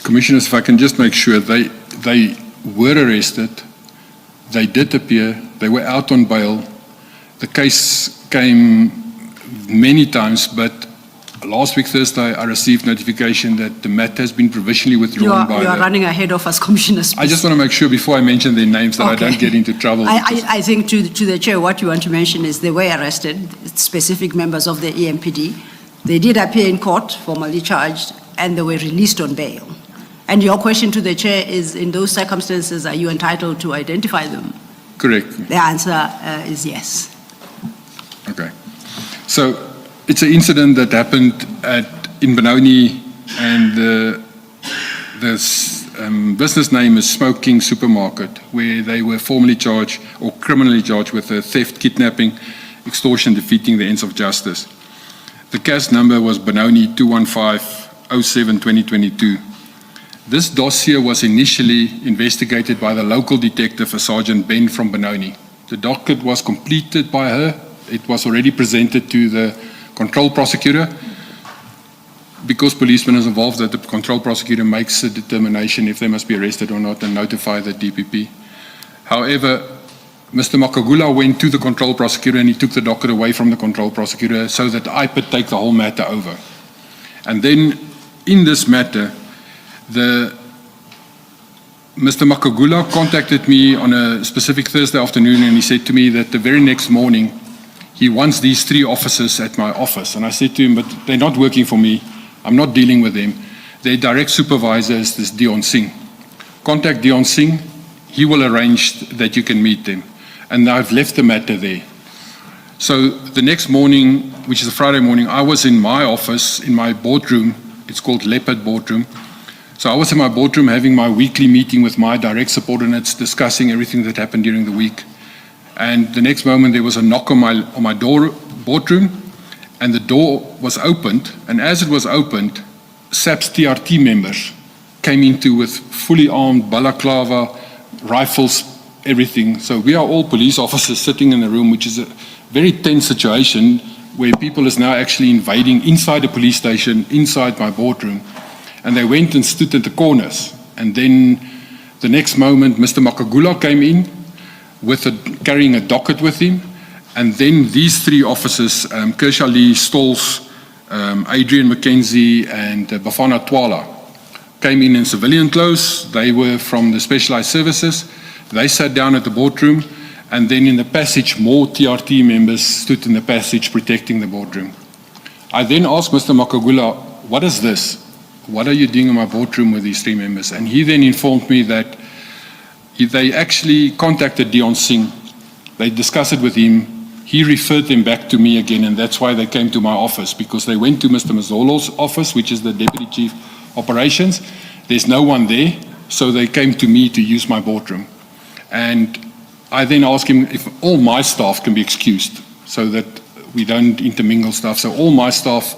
Commissioners, if I can just make sure, they were arrested, they did appear, they were out on bail. The case came many times, but last week, Thursday, I received notification that the matter has been provisionally withdrawn You are running ahead of us, Commissioners. I just want to make sure before I mention their names that I don't get into trouble. I think to the Chair, what you want to mention is they were arrested, specific members of the EMPD. They did appear in court, formally charged, and they were released on bail. And your question to the Chair is, in those circumstances, are you entitled to identify them? Correct. The answer is yes. Okay. So it's an incident that happened in Benoni, and the business name is Smoke King Supermarket, where they were formally charged or criminally charged with theft, kidnapping, extortion, defeating the ends of justice. The case number was Benoni 215-07-2022. This dossier was initially investigated by the local detective, Sergeant Ben from Benoni. The docket was completed by her. It was already presented to the control prosecutor. Because policeman is involved, that the control prosecutor makes a determination if they must be arrested or not and notify the DPP. However, Mr. Makagula went to the control prosecutor and he took the docket away from the control prosecutor so that I could take the whole matter over. And then in this matter, Mr. Makagula contacted me on a specific Thursday afternoon, and he said to me that the very next morning he wants these 3 officers at my office. And I said to him, but they're not working for me. I'm not dealing with them. Their direct supervisor is this Dion Singh. Contact Dion Singh. He will arrange that you can meet them. And I've left the matter there. So the next morning, which is a Friday morning, I was in my office, in my boardroom. It's called Leopard Boardroom. So I was in my boardroom having my weekly meeting with my direct subordinates, discussing everything that happened during the week. And the next moment there was a knock on my boardroom, and the door was opened. And as it was opened, SAP's TRT members came into with fully armed balaclava, rifles, everything. So we are all police officers sitting in the room, which is a very tense situation where people is now actually invading inside the police station, inside my boardroom. And they went and stood at the corners. And then the next moment, Mr. Makagula came in carrying a docket with him. And then these 3 officers, Kershaw Lee, Stolz, Adrian McKenzie, and Bafana Twala, came in civilian clothes. They were from the specialized services. They sat down at the boardroom. And then in the passage, more TRT members stood in the passage protecting the boardroom. I then asked Mr. Makagula, what is this? What are you doing in my boardroom with these 3 members? And he then informed me that they actually contacted Dion Singh. They discussed it with him. He referred them back to me again, and that's why they came to my office, because they went to Mr. Mazolo's office, which is the Deputy Chief Operations. There's no one there, so they came to me to use my boardroom. And I then asked him if all my staff can be excused so that we don't intermingle stuff. So all my staff,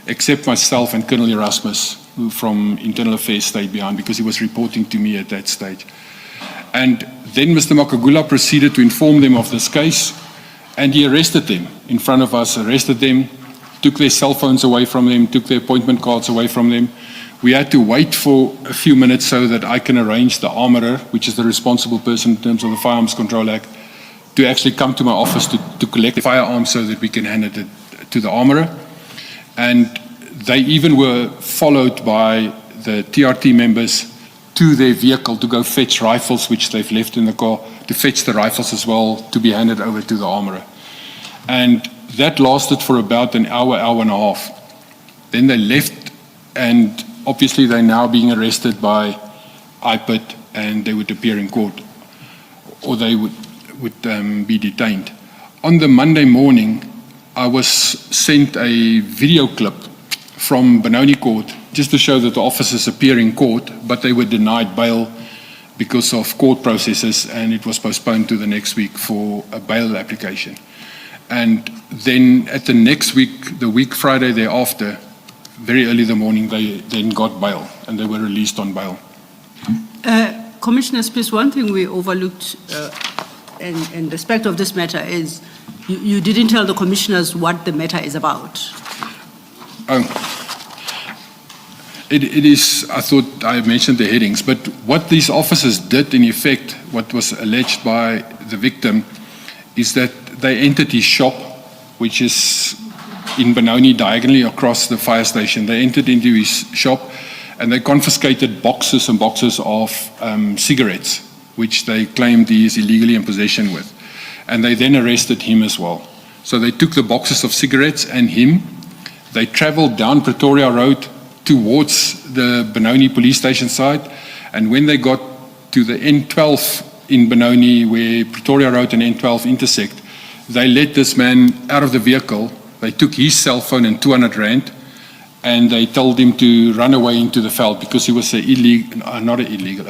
except myself and Colonel Erasmus, who from Internal Affairs, stayed behind because he was reporting to me at that stage. And then Mr. Makagula proceeded to inform them of this case, and he arrested them in front of us, arrested them, took their cell phones away from them, took their appointment cards away from them. We had to wait for a few minutes so that I can arrange the armorer, which is the responsible person in terms of the Firearms Control Act, to actually come to my office to collect the firearms so that we can hand it to the armorer. And they even were followed by the TRT members to their vehicle to go fetch rifles, which they've left in the car, to fetch the rifles as well, to be handed over to the armorer. And that lasted for about an hour, hour and a half. Then they left, and obviously they're now being arrested by IPID, and they would appear in court, or they would be detained. On the Monday morning, I was sent a video clip from Benoni Court just to show that the officers appear in court, but they were denied bail because of court processes, and it was postponed to the next week for a bail application. And then at the next week, the week Friday thereafter, very early in the morning, they then got bail, and they were released on bail. Commissioner Spies, one thing we overlooked in respect of this matter is you didn't tell the commissioners what the matter is about. It is, I thought I mentioned the headings, but what these officers did in effect, what was alleged by the victim, is that they entered his shop, which is in Benoni, diagonally across the fire station. They entered into his shop and they confiscated boxes and boxes of cigarettes, which they claimed he is illegally in possession with. And they then arrested him as well. So they took the boxes of cigarettes and him. They traveled down Pretoria Road towards the Benoni police station side. And when they got to the N12 in Benoni, where Pretoria Road and N12 intersect, they let this man out of the vehicle. They took his cell phone and 200 rand, and they told him to run away into the veld because he was a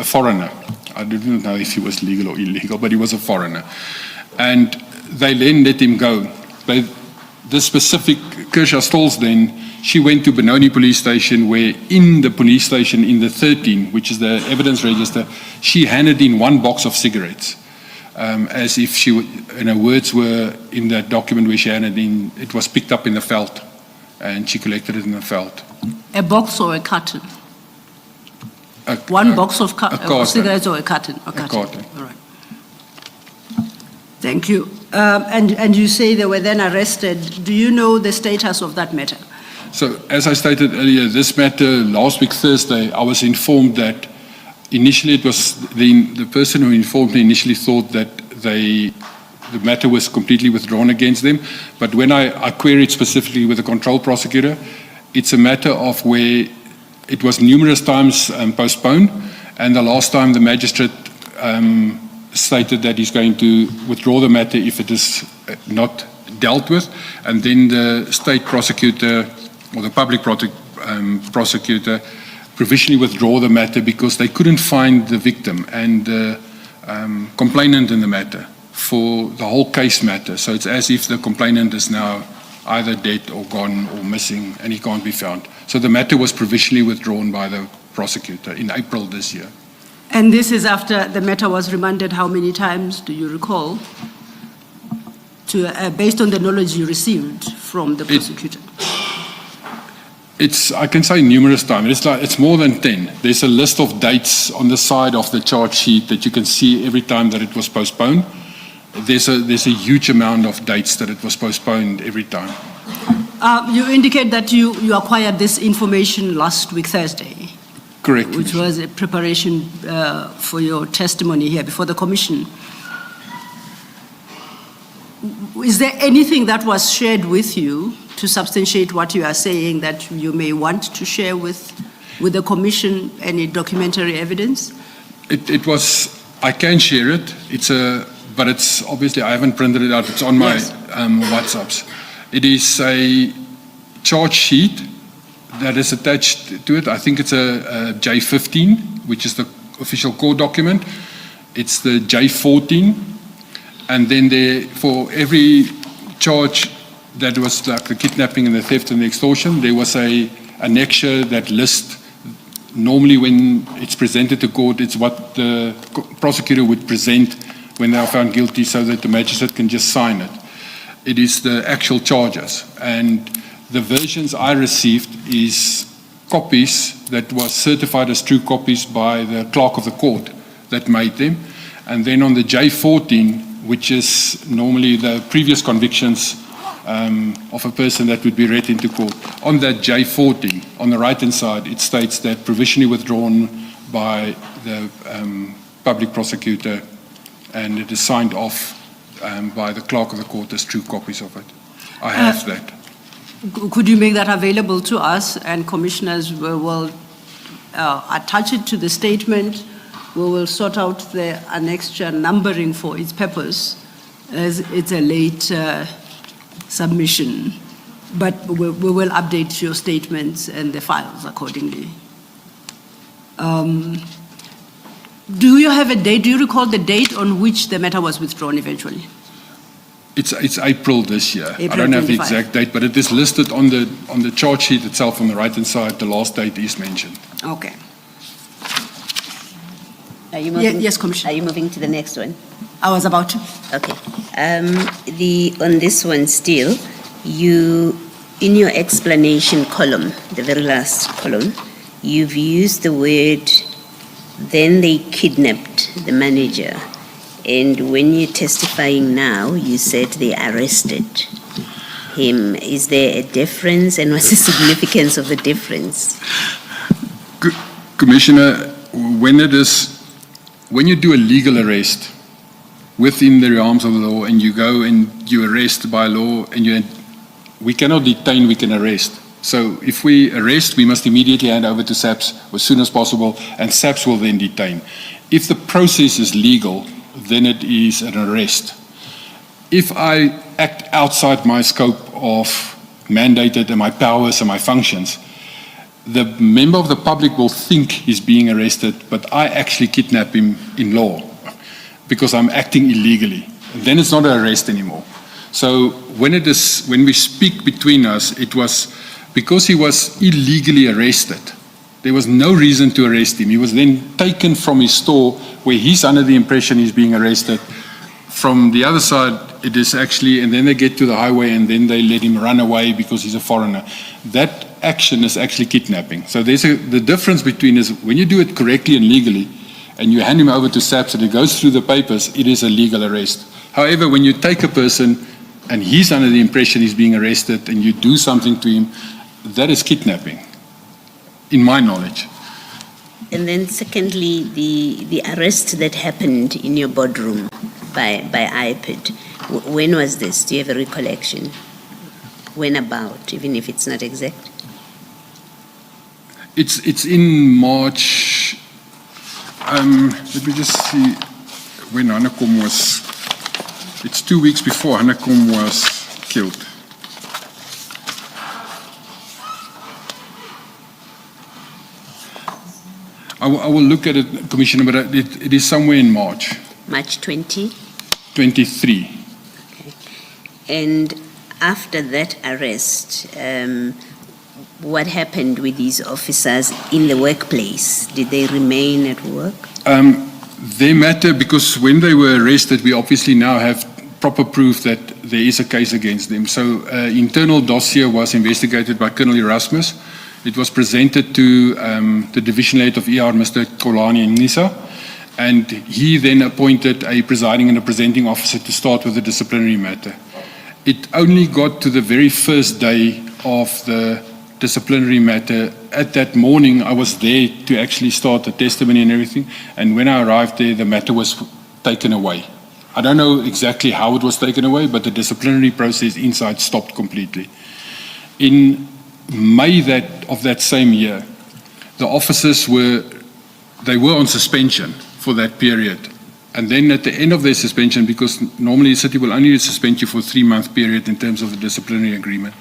foreigner. I didn't know if he was legal or illegal, but he was a foreigner. And they then let him go. The specific Kersha Stolz then, she went to Benoni police station, where in the police station in the 13, which is the evidence register, she handed in one box of cigarettes. As if she would, and her words were in that document where she handed in, it was picked up in the veld, and she collected it in the veld. A box or a carton? One box of cigarettes or a carton? A carton. All right. Thank you. And you say they were then arrested. Do you know the status of that matter? So, as I stated earlier, this matter, last week Thursday, I was informed that initially it was the person who informed me initially thought that the matter was completely withdrawn against them. But when I queried specifically with the control prosecutor, it's a matter of where it was numerous times postponed, and the last time the magistrate stated that he's going to withdraw the matter if it is not dealt with, and then the state prosecutor or the public prosecutor provisionally withdraw the matter because they couldn't find the victim and the complainant in the matter for the whole case matter. So it's as if the complainant is now either dead or gone or missing, and he can't be found. So the matter was provisionally withdrawn by the prosecutor in April this year. And this is after the matter was remanded how many times, do you recall, based on the knowledge you received from the prosecutor? I can say numerous times. It's more than 10. There's a list of dates on the side of the charge sheet that you can see every time that it was postponed. There's a huge amount of dates that it was postponed every time. You indicate that you acquired this information last week, Thursday. Correct. Which was a preparation for your testimony here before the commission. Is there anything that was shared with you to substantiate what you are saying that you may want to share with the commission, any documentary evidence? It was, I can share it. But it's obviously, I haven't printed it out. It's on my WhatsApps. It is a charge sheet that is attached to it. I think it's a J15, which is the official court document. It's the J14. And then for every charge that was like the kidnapping and the theft and the extortion, there was an annexure that lists, normally when it's presented to court, it's what the prosecutor would present when they are found guilty so that the magistrate can just sign it. It is the actual charges. And the versions I received is copies that was certified as true copies by the clerk of the court that made them. And then on the J14, which is normally the previous convictions of a person that would be read into court. On that J40, on the right-hand side, it states that provisionally withdrawn by the public prosecutor, and it is signed off by the clerk of the court as true copies of it. I have that. Could you make that available to us, and commissioners will attach it to the statement? We will sort out the annexure numbering for its purpose, as it's a late submission. But we will update your statements and the files accordingly. Do you have a date? Do you recall the date on which the matter was withdrawn eventually? It's April this year. April I don't have the 25. exact date, but it is listed on the charge sheet itself on the right-hand side. The last date is mentioned. Okay. Are you moving? Yes, Commissioner. Are you moving to the next one? I was about to. Okay. On this one still, you, in your explanation column, the very last column, you've used the word, then they kidnapped the manager. And when you're testifying now, you said they arrested him. Is there a difference, and what's the significance of the difference? Commissioner, when you do a legal arrest within the realms of the law, and you go and you arrest by law, and we cannot detain, we can arrest. So if we arrest, we must immediately hand over to SAPS as soon as possible, and SAPS will then detain. If the process is legal, then it is an arrest. If I act outside my scope of mandated and my powers and my functions, the member of the public will think he's being arrested, but I actually kidnap him in law because I'm acting illegally. Then it's not an arrest anymore. So when we speak between us, it was because he was illegally arrested. There was no reason to arrest him. He was then taken from his store where he's under the impression he's being arrested. From the other side, it is actually, and then they get to the highway and then they let him run away because he's a foreigner. That action is actually kidnapping. So the difference between is when you do it correctly and legally and you hand him over to SAPS and it goes through the papers, it is a legal arrest. However, when you take a person and he's under the impression he's being arrested and you do something to him, that is kidnapping, in my knowledge. And then secondly, the arrest that happened in your boardroom by iPad, when was this? Do you have a recollection? When about, even if it's not exact? It's in March. Let me just see when Hanekom was. It's 2 weeks before Hanekom was killed. I will look at it, Commissioner, but it is somewhere in March. March 20? 23. Okay. And after that arrest, what happened with these officers in the workplace? Did they remain at work? They matter because when they were arrested, we obviously now have proper proof that there is a case against them. So internal dossier was investigated by Colonel Erasmus. It was presented to the division head of ER, Mr. Kolani Nisa, and he then appointed a presiding and a presenting officer to start with the disciplinary matter. It only got to the very first day of the disciplinary matter. At that morning, I was there to actually start the testimony and everything, and when I arrived there, the matter was taken away. I don't know exactly how it was taken away, but the disciplinary process inside stopped completely. In May of that same year, the officers were on suspension for that period. And then at the end of their suspension, because normally the city will only suspend you for a 3-month period in terms of the disciplinary agreement.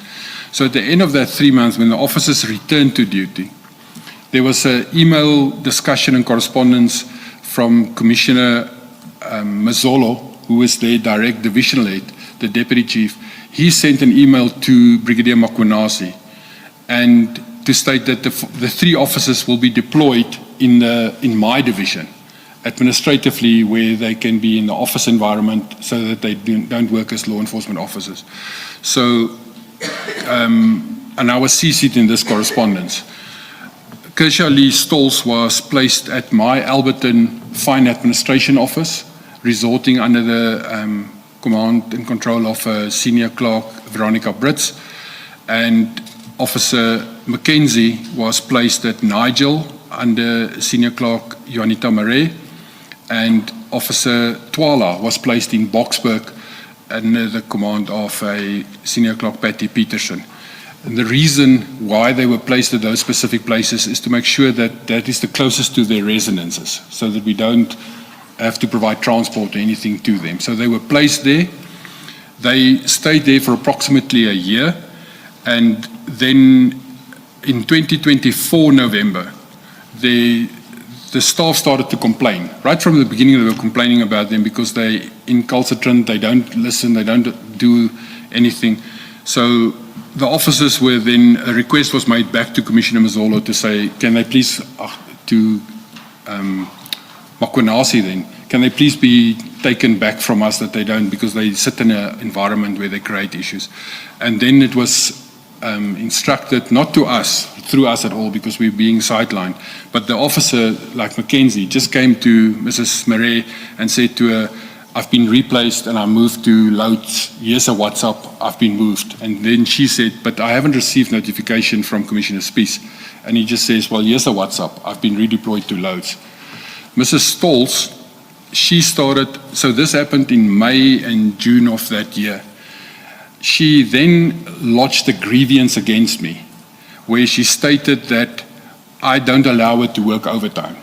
So at the end of that 3 months, when the officers returned to duty, there was an email discussion and correspondence from Commissioner Mazzolo, who was their direct divisional head, the deputy chief. He sent an email to Brigadier Mkhwanazi and to state that the 3 officers will be deployed in my division, administratively, where they can be in the office environment so that they don't work as law enforcement officers. So, and I was CC'd in this correspondence. Kershaw Lee Stolz was placed at my Alberton Fine Administration Office. resorting under the command and control of Senior Clerk Veronica Brits, and Officer Mkhwanazi was placed at Nigel under Senior Clerk Juanita Marais, and Officer Nhlanhla was placed in Boksburg under the command of a Senior Clerk Patty Peterson. And the reason why they were placed at those specific places is to make sure that that is the closest to their residences, so that we don't have to provide transport or anything to them. So they were placed there. They stayed there for approximately a year, and then in 2024 November, the staff started to complain. Right from the beginning, they were complaining about them because they incalcitrant, they don't listen, they don't do anything. So the officers were then, a request was made back to Commissioner Mazolo to say, can they please, to Mkhwanazi then, can they please be taken back from us, that they don't, because they sit in an environment where they create issues. And then it was instructed, not to us, through us at all, because we're being sidelined, but the officer, like Mkhwanazi, just came to Mrs. Marais and said to her, I've been replaced and I moved to Louds. Here's a WhatsApp, I've been moved. And then she said, but I haven't received notification from Commissioner Spies. And he just says, well, here's a WhatsApp, I've been redeployed to Louds. Mrs. Stolz, she started, so this happened in May and June of that year. She then lodged a grievance against me, where she stated that I don't allow her to work overtime.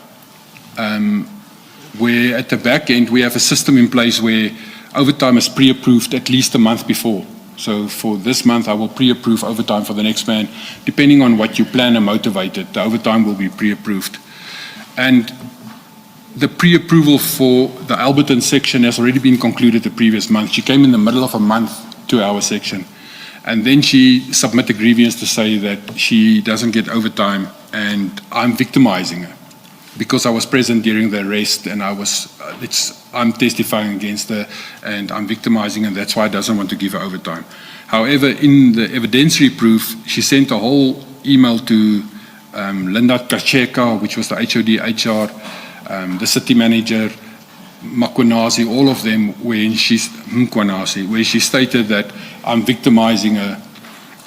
Where at the back end, we have a system in place where overtime is pre-approved at least a month before. So for this month, I will pre-approve overtime for the next man. Depending on what you plan and motivate it, the overtime will be pre-approved. And the pre-approval for the Alberton section has already been concluded the previous month. She came in the middle of a month to our section. And then she submitted a grievance to say that she doesn't get overtime and I'm victimizing her, because I was present during the arrest and I'm testifying against her and I'm victimizing her, and that's why I doesn't want to give her overtime. However, in the evidentiary proof, she sent a whole email to Linda Kacheka, which was the HOD HR, the city manager, Mkhwanazi, all of them, where she stated that I'm victimizing her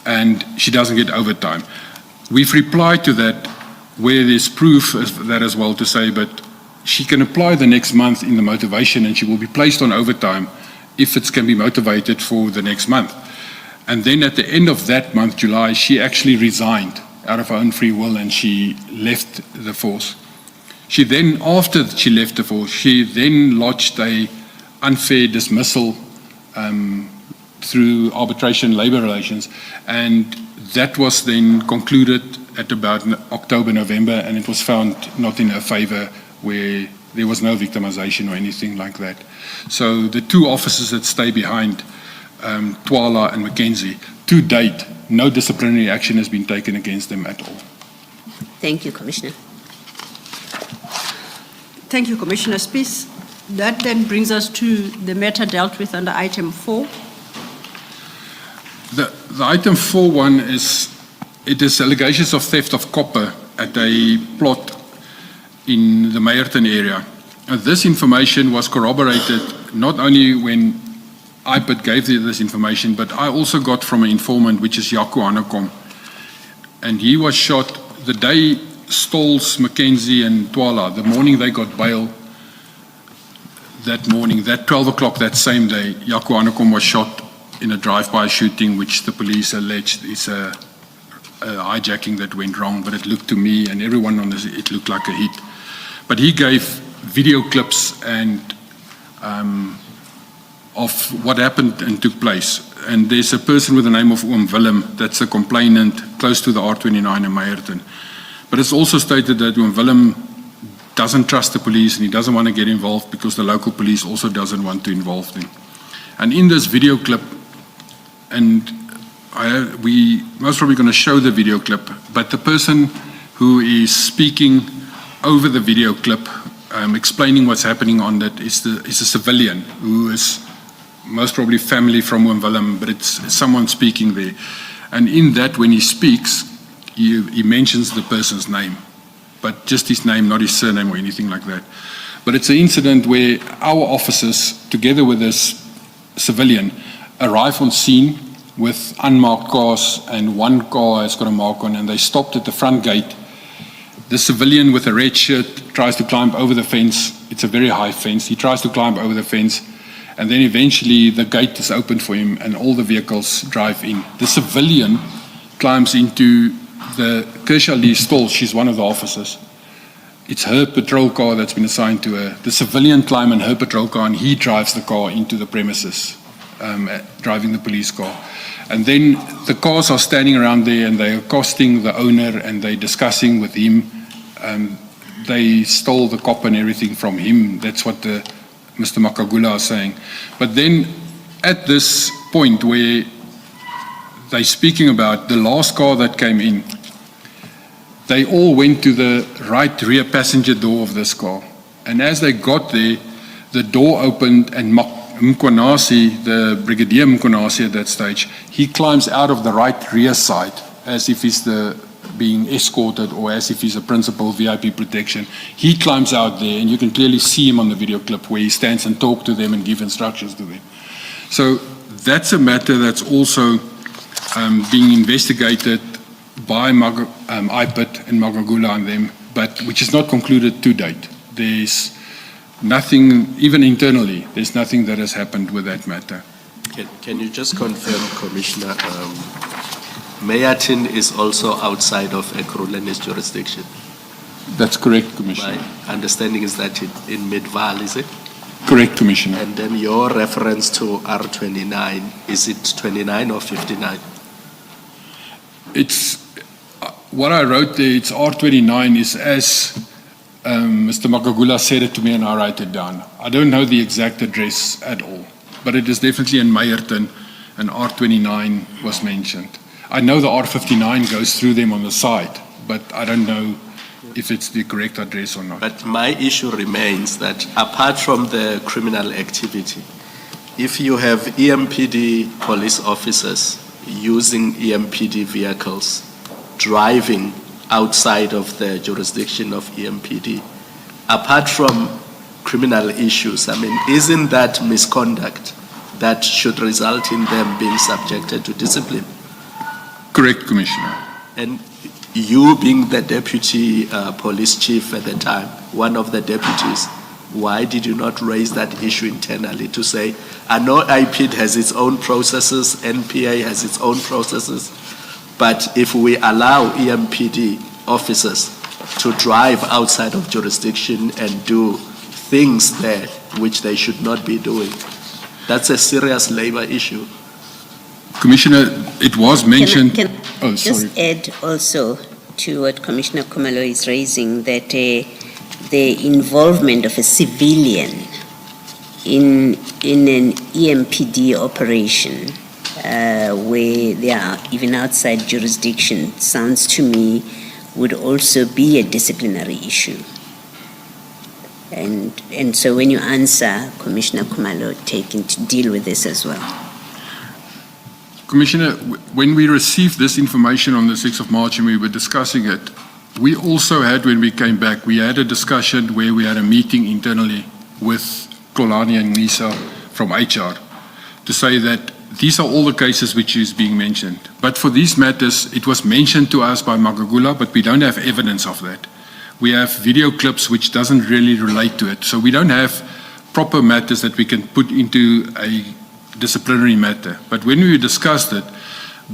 and she doesn't get overtime. We've replied to that where there's proof of that as well, to say, but she can apply the next month in the motivation and she will be placed on overtime if it can be motivated for the next month. And then at the end of that month, July, she actually resigned out of her own free will and she left the force. She then, after she left the force, she then lodged a unfair dismissal through arbitration labor relations, and that was then concluded at about October, November, and it was found not in her favor, where there was no victimization or anything like that. So the two officers that stay behind, Nhlanhla and Mkhwanazi, to date, no disciplinary action has been taken against them at all. Thank you, Commissioner. Thank you, Commissioner Spies. That then brings us to the matter dealt with under item 4. The item 4.1 is allegations of theft of copper at a plot in the Meyerton area. This information was corroborated not only when IPID gave this information, but I also got from an informant, which is Jaco Hanekom. And he was shot the day Stolz, Mkhwanazi and Nhlanhla, the morning they got bail, that morning, that 12 o'clock that same day, Jaco Hanekom was shot in a drive-by shooting, which the police alleged is a hijacking that went wrong, but it looked to me and everyone on this, it looked like a hit. But he gave video clips and of what happened and took place. And there's a person with the name of Willem, that's a complainant close to the R29 in Meyerton. But it's also stated that Willem doesn't trust the police and he doesn't want to get involved because the local police also doesn't want to involve them. And in this video clip, and we most probably going to show the video clip, but the person who is speaking over the video clip, explaining what's happening on that, is a civilian who is most probably family from Willem, but it's someone speaking there. And in that, when he speaks, he mentions the person's name, but just his name, not his surname or anything like that. But it's an incident where our officers, together with this civilian, arrive on scene with unmarked cars, and one car has got a mark on, and they stopped at the front gate. The civilian with a red shirt tries to climb over the fence. It's a very high fence. He tries to climb over the fence, and then eventually the gate is opened for him and all the vehicles drive in. The civilian climbs into the Kershaw stall. She's one of the officers. It's her patrol car that's been assigned to her. The civilian climbs in her patrol car, and he drives the car into the premises, driving the police car. And then the cars are standing around there, and they're accosting the owner, and they're discussing with him. They stole the cop and everything from him. That's what Mr. Makagula is saying. But then at this point where they're speaking about the last car that came in, they all went to the right rear passenger door of this car. And as they got there, the door opened, and Mkhwanazi, the Brigadier Mkhwanazi at that stage, he climbs out of the right rear side as if he's being escorted, or as if he's a principal VIP protection. He climbs out there, and you can clearly see him on the video clip where he stands and talks to them and gives instructions to them. So that's a matter that's also being investigated by IPIT and Magagula and them, but which is not concluded to date. There's nothing, even internally, there's nothing that has happened with that matter. Can you just confirm, Commissioner, Meyatin is also outside of Ekurhulene's jurisdiction? That's correct, Commissioner. My understanding is that in Midvaal, is it? Correct, Commissioner. And then your reference to R29, is it 29 or 59? It's what I wrote there, it's R29 is as Mr. Makagula said it to me, and I write it down. I don't know the exact address at all, but it is definitely in Meyerton, and R29 was mentioned. I know the R59 goes through them on the side, but I don't know if it's the correct address or not. But my issue remains that apart from the criminal activity, if you have EMPD police officers using EMPD vehicles, driving outside of the jurisdiction of EMPD, apart from criminal issues, I mean, isn't that misconduct that should result in them being subjected to discipline? Correct, Commissioner. And you being the deputy police chief at the time, one of the deputies, why did you not raise that issue internally to say, I know IPID has its own processes, NPA has its own processes, but if we allow EMPD officers to drive outside of jurisdiction and do things there which they should not be doing, that's a serious labor issue. Commissioner, it was mentioned. Can oh, just sorry. add also to what Commissioner Khumalo is raising, that the involvement of a civilian in an EMPD operation where they are even outside jurisdiction sounds to me would also be a disciplinary issue. And so when you answer, Commissioner Khumalo, taking to deal with this as well. Commissioner, when we received this information on the 6th of March and we were discussing it, we also had, when we came back, we had a discussion where we had a meeting internally with Kolani and Nisa from HR to say that these are all the cases which is being mentioned. But for these matters, it was mentioned to us by Magagula, but we don't have evidence of that. We have video clips which doesn't really relate to it. So we don't have proper matters that we can put into a disciplinary matter. But when we discussed it,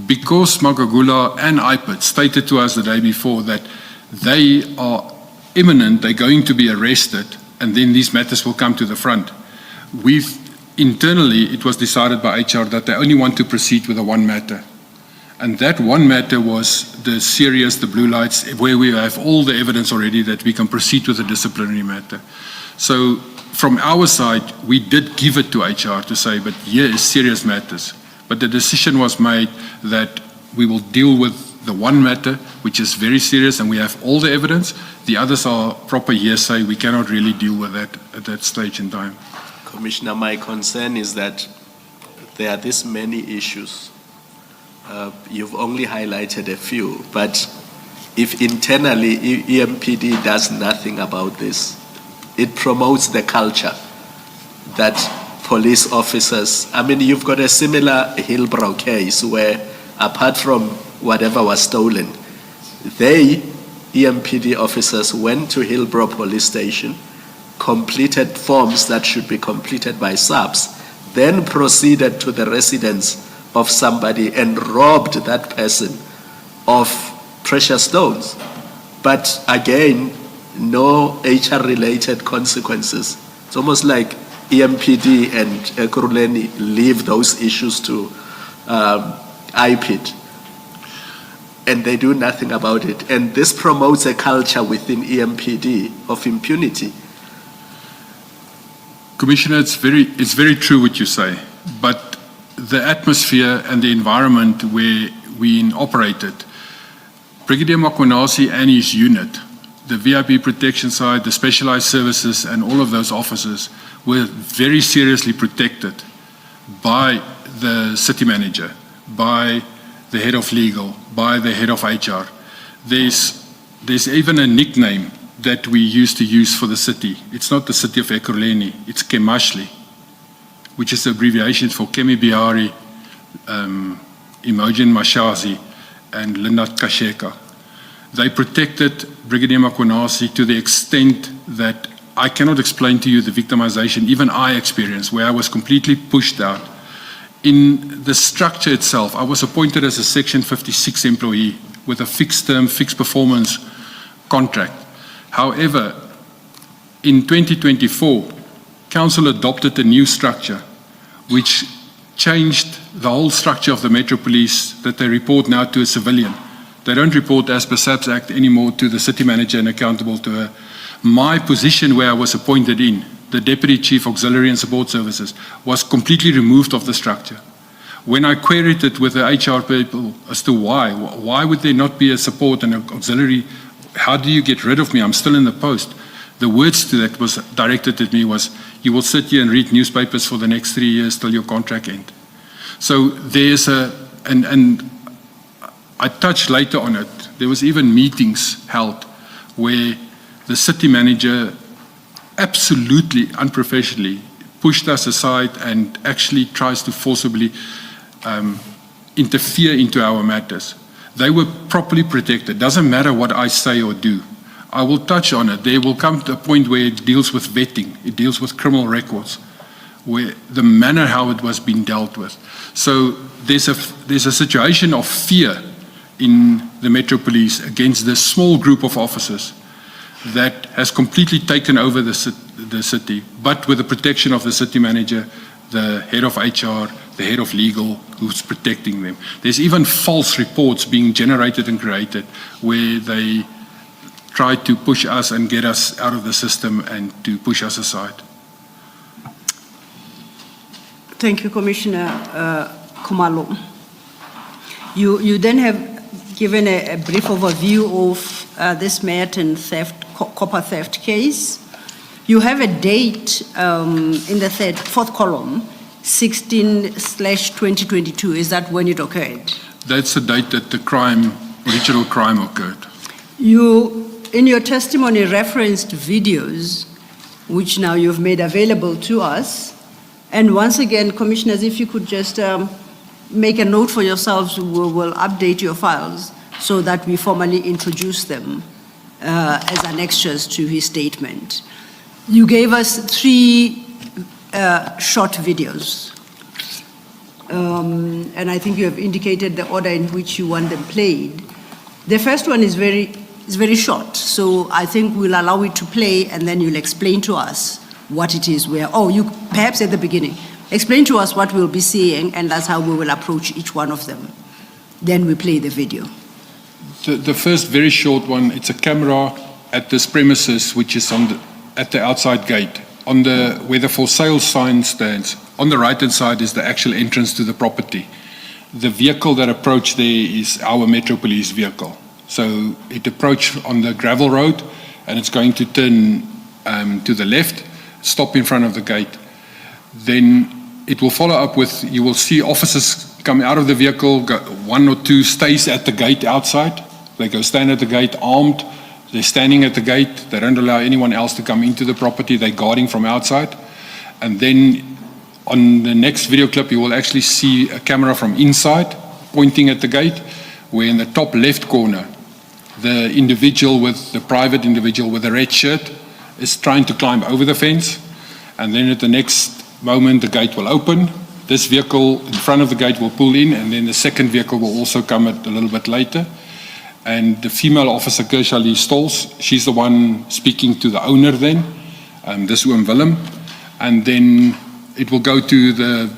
because Magagula and IPIT stated to us the day before that they are imminent, they're going to be arrested, and then these matters will come to the front. Internally, it was decided by HR that they only want to proceed with the one matter. And that one matter was the serious, the blue lights, where we have all the evidence already that we can proceed with a disciplinary matter. So from our side, we did give it to HR to say, but here is serious matters. But the decision was made that we will deal with the one matter, which is very serious, and we have all the evidence. The others are proper hearsay. We cannot really deal with that at that stage in time. Commissioner, my concern is that there are this many issues. You've only highlighted a few, but if internally EMPD does nothing about this, it promotes the culture that police officers, I mean, you've got a similar Hillbrow case where apart from whatever was stolen, they, EMPD officers, went to Hillbrow police station, completed forms that should be completed by subs, then proceeded to the residence of somebody and robbed that person of precious stones. But again, no HR-related consequences. It's almost like EMPD and Ekurhuleni leave those issues to IPID, and they do nothing about it. And this promotes a culture within EMPD of impunity. Commissioner, it's very true what you say, but the atmosphere and the environment where we operated, Brigadier Mkhwanazi and his unit, the VIP protection side, the specialized services, and all of those officers were very seriously protected by the city manager, by the head of legal, by the head of HR. There's even a nickname that we used to use for the city. It's not the city of Ekurhuleni, it's Kemashli, which is the abbreviation for Kemi Bihari, Imogen Mashazi, and Linda Kasheka. They protected Brigadier Mkhwanazi to the extent that I cannot explain to you the victimization even I experienced, where I was completely pushed out. In the structure itself, I was appointed as a Section 56 employee with a fixed term, fixed performance contract. However, in 2024, Council adopted a new structure which changed the whole structure of the Metro Police, that they report now to a civilian. They don't report as per SAPS Act anymore to the city manager and accountable to her. My position where I was appointed in, the Deputy Chief Auxiliary and Support Services, was completely removed of the structure. When I queried it with the HR people as to why would there not be a support and an auxiliary, how do you get rid of me? I'm still in the post. The words to that was directed at me was, you will sit here and read newspapers for the next 3 years till your contract ends. So there's and I touched later on it, there was even meetings held where the city manager absolutely unprofessionally pushed us aside and actually tries to forcibly interfere into our matters. They were properly protected. Doesn't matter what I say or do. I will touch on it. There will come to a point where it deals with vetting. It deals with criminal records, where the manner how it was being dealt with. So there's a situation of fear in the Metro Police against this small group of officers that has completely taken over the city, but with the protection of the city manager, the head of HR, the head of legal, who's protecting them. There's even false reports being generated and created where they try to push us and get us out of the system and to push us aside. Thank you, Commissioner Khumalo. You then have given a brief overview of this Merton copper theft case. You have a date in the fourth column, 16/2022. Is that when it occurred? That's the date that the original crime occurred. You, in your testimony, referenced videos, which now you've made available to us. And once again, Commissioners, if you could just make a note for yourselves, we will update your files so that we formally introduce them as annexures to his statement. You gave us 3 short videos. And I think you have indicated the order in which you want them played. The first one is very short, so I think we'll allow it to play and then you'll explain to us what it is you perhaps at the beginning, explain to us what we'll be seeing, and that's how we will approach each one of them. Then we play the video. The first very short one, it's a camera at this premises, which is at the outside gate, where the for sale sign stands. On the right-hand side is the actual entrance to the property. The vehicle that approached there is our Metro Police vehicle. So it approached on the gravel road, and it's going to turn to the left, stop in front of the gate. Then it will follow up with, you will see officers come out of the vehicle, 1 or 2 stays at the gate outside. They go stand at the gate armed They're standing at the gate. They don't allow anyone else to come into the property. They're guarding from outside. And then on the next video clip, you will actually see a camera from inside pointing at the gate, where in the top left corner, the private individual with the red shirt is trying to climb over the fence. And then at the next moment, the gate will open. This vehicle in front of the gate will pull in, and then the second vehicle will also come a little bit later. And the female officer, Kershaw Lee Stolz, she's the one speaking to the owner then, this Oom Willem. And then it will go to the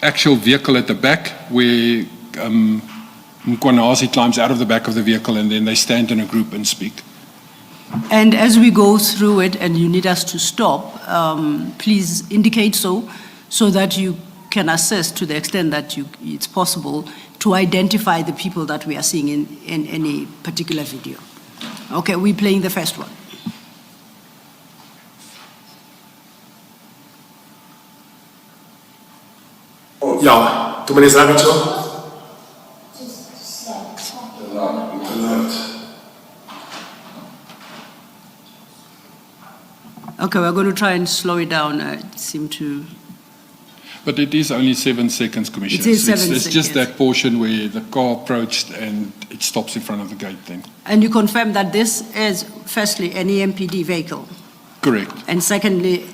actual vehicle at the back, where Mkhwanazi climbs out of the back of the vehicle, and then they stand in a group and speak. And as we go through it and you need us to stop, please indicate so that you can assess to the extent that it's possible to identify the people that we are seeing in any particular video. Okay, we're playing the first one. Ja, tu meneer Zravico. Okay, we're going to try and slow it down. It seemed to... But it is only 7 seconds, Commissioner. It is 7 It's just seconds. that portion where the car approached and it stops in front of the gate then. And you confirm that this is, firstly, an EMPD vehicle? Correct. And secondly,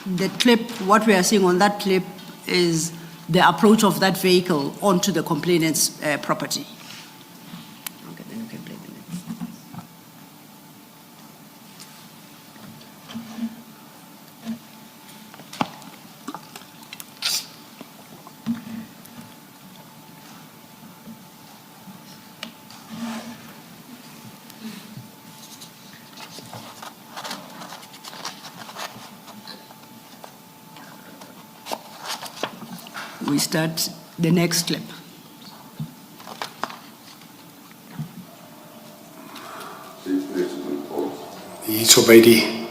the clip, what we are seeing on that clip is the approach of that vehicle onto the complainant's property. Okay, then you can play the next. We start the next clip. Hier zo bij die.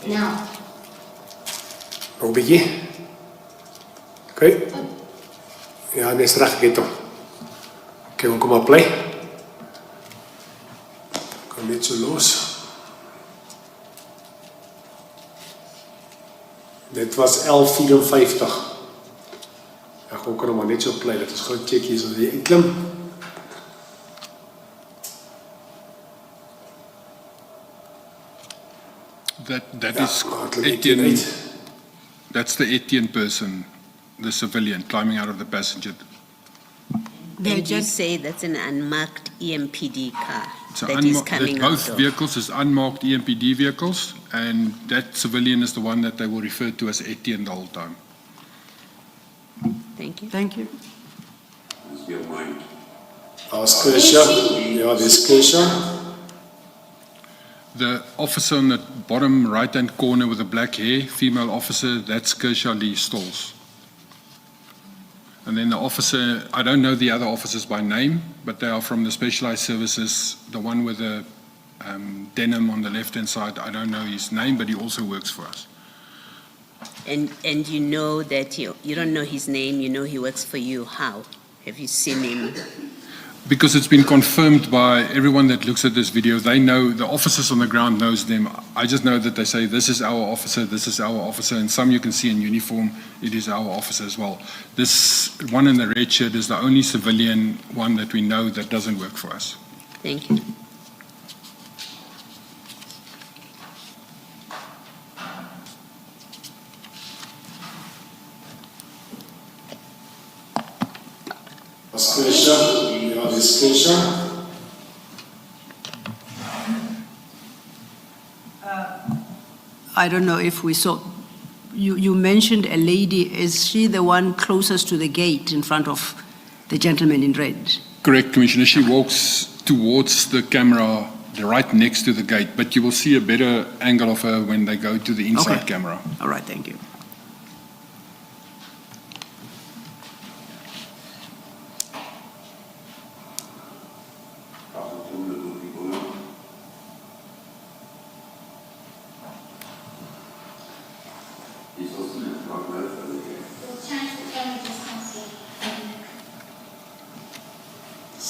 Nou, Nog een beetje. Oké. Ja, net recht gitu. Oké, we komen play. Kom net zo los. Dit was 11:54. Ja, gewoon kunnen we maar net zo play. Dat is gewoon check hier zo die inklim. That Ja, is maar het lukt Etienne. niet. That's the Etienne person, the civilian climbing out of the passenger. And you say that's an unmarked EMPD car So that is coming out both of. vehicles is unmarked EMPD vehicles, and that civilian is the one that they will refer to as Etienne the whole time. Thank you. Thank you. Als Kershaw. Ja, dit is Kershaw. The officer on the bottom right-hand corner with the black hair, female officer, that's Kershaw Lee Stolz. And then the officer, I don't know the other officers by name, but they are from the specialized services. The one with the denim on the left-hand side, I don't know his name, but he also works for us. And you know that you don't know his name, you know he works for you. How? Have you seen him? Because it's been confirmed by everyone that looks at this video. They know, the officers on the ground knows them. I just know that they say, this is our officer, this is our officer, and some you can see in uniform, it is our officer as well. This one in the red shirt is the only civilian one that we know that doesn't work for us. Thank you. Als Kershaw. Ja, dit is Kershaw. I don't know if we saw, you mentioned a lady. Is she the one closest to the gate in front of the gentleman in red? Correct, Commissioner. She walks towards the camera, right next to the gate, but you will see a better angle of her when they go to the inside Okay. camera. All right, thank you.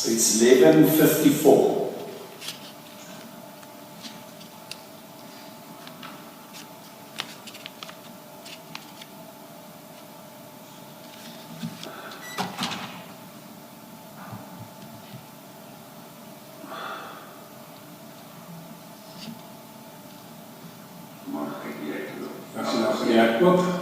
So it's 11:54. As jy nou gereed oop.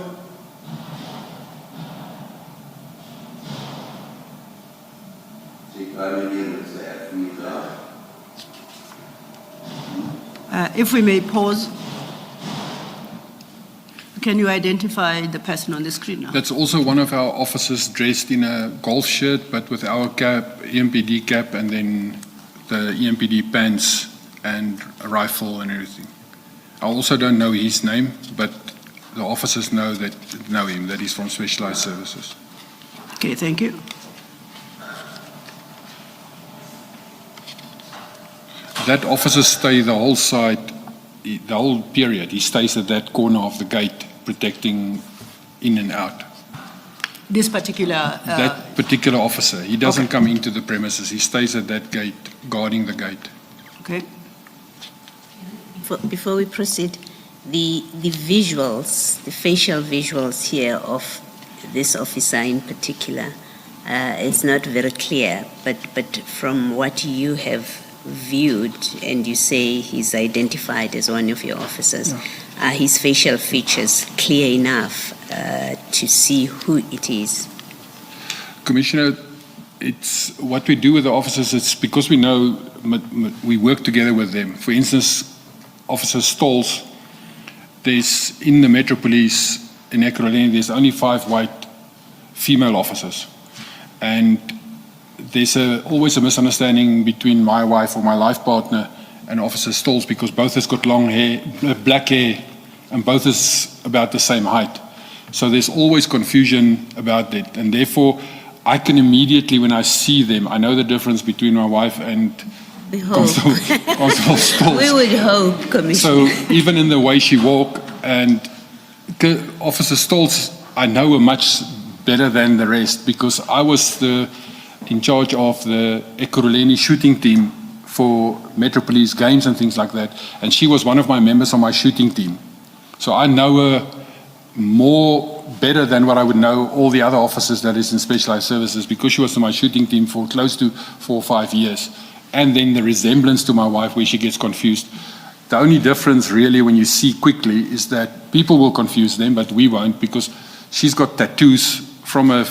If we may pause, can you identify the person on the screen now? That's also one of our officers dressed in a golf shirt, but with our cap, EMPD cap, and then the EMPD pants and a rifle and everything. I also don't know his name, but the officers know him, that he's from Specialized Services. Okay, thank you. That officer stay the whole side, the whole period. He stays at that corner of the gate, protecting in and out. This particular... That particular officer, he doesn't Okay. come into the premises. He stays at that gate, guarding the gate. Okay. Before we proceed, the visuals, the facial visuals here of this officer in particular, is not very clear, but from what you have viewed, and you say he's identified as one of your officers, are his facial features clear enough to see who it is? Commissioner, it's what we do with the officers. It's because we know we work together with them. For instance, Officer Stolz, there's in the Metro Police in Ekurhuleni, there's only 5 white female officers, and there's always a misunderstanding between my wife or my life partner and Officer Stolz because both has got long hair, black hair, and both is about the same height. So there's always confusion about that, and therefore I can immediately, when I see them, I know the difference between my wife and We hope. Constable Stolz. We would hope, Commissioner. So even in the way she walk, and Officer Stolz, I know her much better than the rest because I was in charge of the Ekurhuleni shooting team for Metro Police games and things like that, and she was one of my members on my shooting team. So I know her better than what I would know all the other officers that is in Specialized Services because she was on my shooting team for close to 4 or 5 years. And then the resemblance to my wife where she gets confused. The only difference really when you see quickly is that people will confuse them, but we won't because she's got tattoos from her,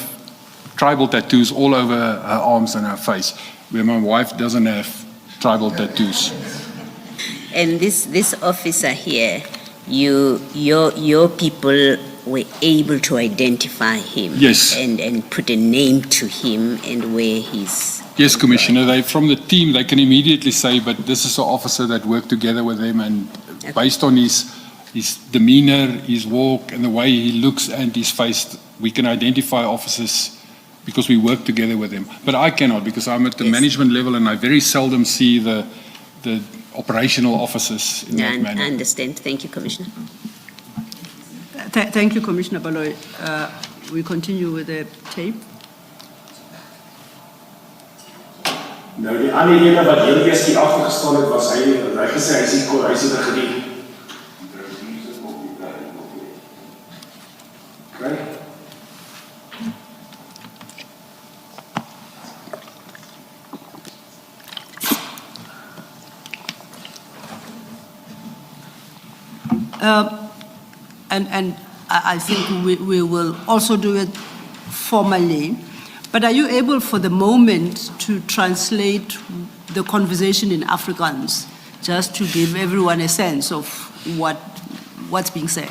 tribal tattoos all over her arms and her face, where my wife doesn't have tribal tattoos. And this officer here, your people were able to identify him. Yes. And put a name to him and where he's... Yes, Commissioner, they from the team, they can immediately say, but this is an officer that worked together with him, and based on his demeanor, his walk, and the way he looks and his face, we can identify officers because we work together with them. But I cannot because I'm at the management level and I very seldom see the operational officers in that manner. I understand. Thank you, Commissioner. Thank you, Commissioner Baloyi. We continue with the tape. Nou die ander ene wat heel eers die afgestaan het was hy gesê hy sien gedien. Okay. And I think we will also do it formally. But are you able for the moment to translate the conversation in Afrikaans, just to give everyone a sense of what's being said?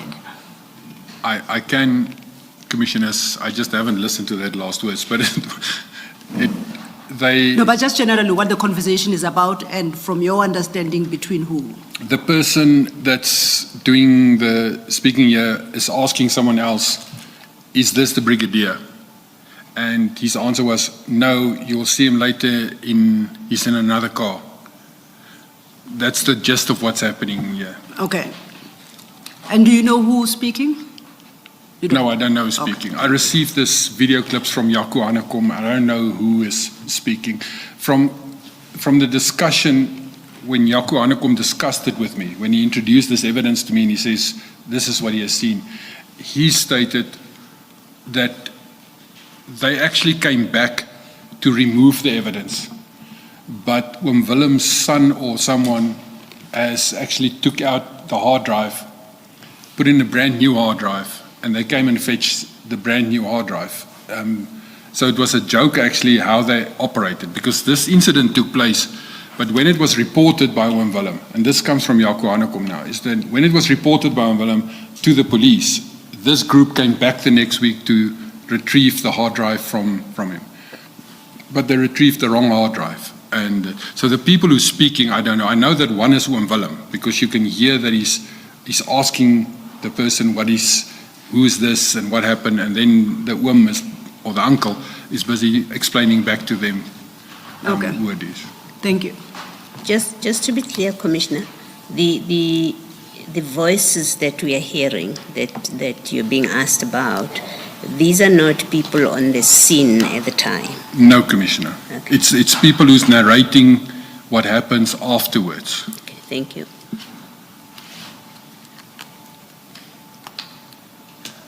I can, Commissioners, I just haven't listened to that last words, but No, but just generally what the conversation is about and from your understanding between who? The person that's doing the speaking here is asking someone else, is this the brigadier? And his answer was, no, you'll see him later, he's in another car. That's the gist of what's happening here. Okay. And do you know who's speaking? You don't? No, I don't know who's speaking. I received this video clips from Jaco Hanekom. I don't know who is speaking. From the discussion, when Jaco Hanekom discussed it with me, when he introduced this evidence to me and he says, this is what he has seen, he stated that they actually came back to remove the evidence. But when Willem's son or someone has actually took out the hard drive, put in a brand new hard drive, and they came and fetched the brand new hard drive. So it was a joke actually how they operated, because this incident took place, but when it was reported by Oom Willem, and this comes from Jaco Hanekom now, is that when it was reported by Oom Willem to the police, this group came back the next week to retrieve the hard drive from him. But they retrieved the wrong hard drive. And so the people who's speaking, I don't know. I know that one is Oom Willem, because you can hear that he's asking the person who is this and what happened, and then the oom or the uncle is busy explaining back to them who it is. Thank you. Just to be clear, Commissioner, the voices that we are hearing, that you're being asked about, these are not people on the scene at the time. No, Commissioner. Okay. It's people who's narrating what happens afterwards. Okay, thank you.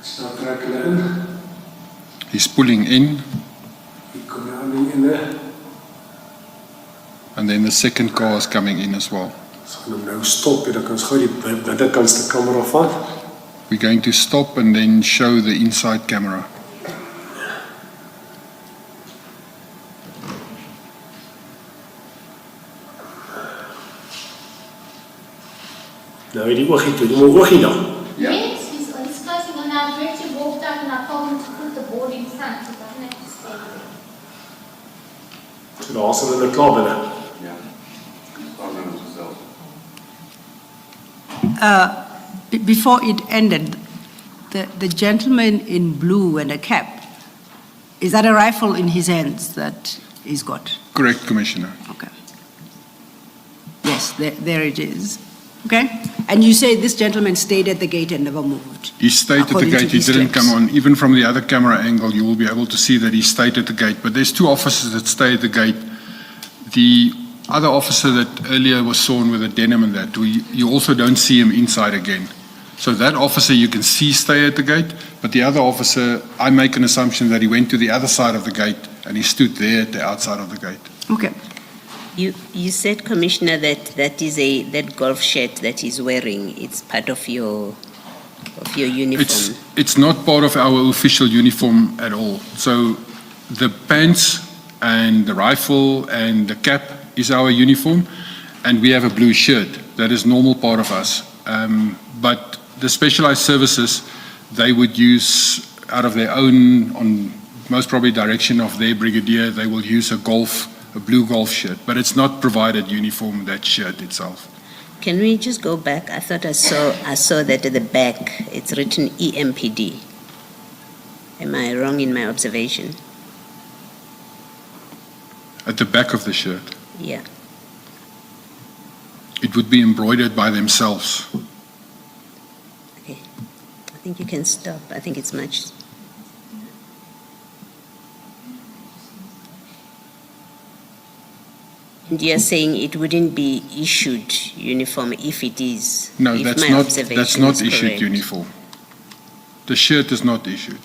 So trek hulle in. He's pulling in, Hier kom die ander in there. and then the second car is coming in as well. Ons gaan hom nou stop, dan kan ons gou die binnenkantste kamera vat. We're going to stop and then show the inside camera. Nou die oogie toe, die oogie dan. Yes, he's closing on our director walked up and I told him to put the board in front, so doesn't have to stay there. So daar is hulle klaar binne. Before it ended, the gentleman in blue and a cap, is that a rifle in his hands that he's got? Correct, Commissioner. Okay. Yes, there it is. Okay? And you say this gentleman stayed at the gate and never moved? He stayed at the According to gate, he these didn't clips. come on. Even from the other camera angle, you will be able to see that he stayed at the gate. But there's two officers that stay at the gate. The other officer that earlier was seen with a denim and that, you also don't see him inside again. So that officer you can see stay at the gate, but the other officer, I make an assumption that he went to the other side of the gate and he stood there at the outside of the gate. Okay. You said, Commissioner, that golf shirt that he's wearing, it's part of your uniform. It's not part of our official uniform at all. So the pants and the rifle and the cap is our uniform, and we have a blue shirt. That is normal part of us. But the specialized services, they would use out of their own, on most probably direction of their brigadier, they will use a blue golf shirt. But it's not provided uniform, that shirt itself. Can we just go back? I thought I saw that at the back, it's written EMPD. Am I wrong in my observation? At the back of the shirt, Yeah. it would be embroidered by themselves. Okay. I think you can stop. I think it's much. And you're saying it wouldn't be issued uniform if it is? No, if that's my not observation is issued correct. uniform. The shirt is not issued.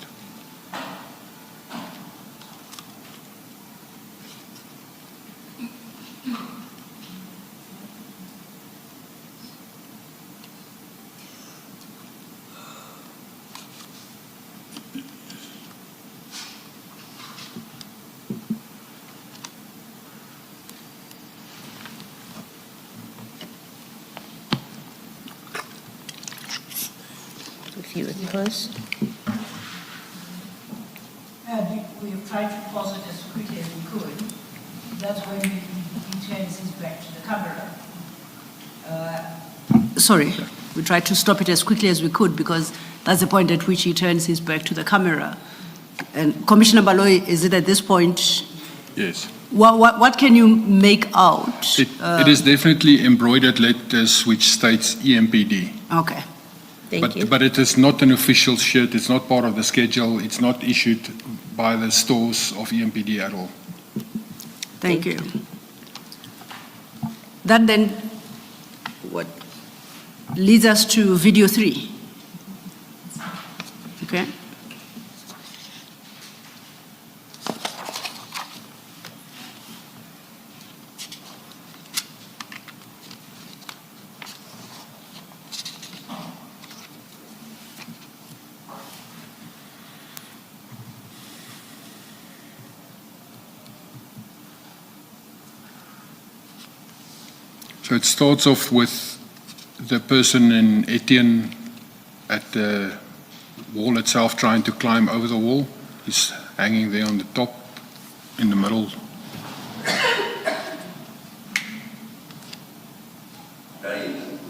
If you would pause. We have tried to pause it as quickly as we could. That's when he turns his back to the camera. Sorry, we tried to stop it as quickly as we could because that's the point at which he turns his back to the camera. And Commissioner Baloyi, is it at this point, Yes. what can you make out? It is definitely embroidered letters which states EMPD. Okay. Thank you. But it is not an official shirt, it's not part of the schedule, it's not issued by the stores of EMPD at all. Thank you. That then what leads us to video 3. Okay. So it starts off with the person in Etienne at the wall itself trying to climb over the wall. He's hanging there on the top, in the middle.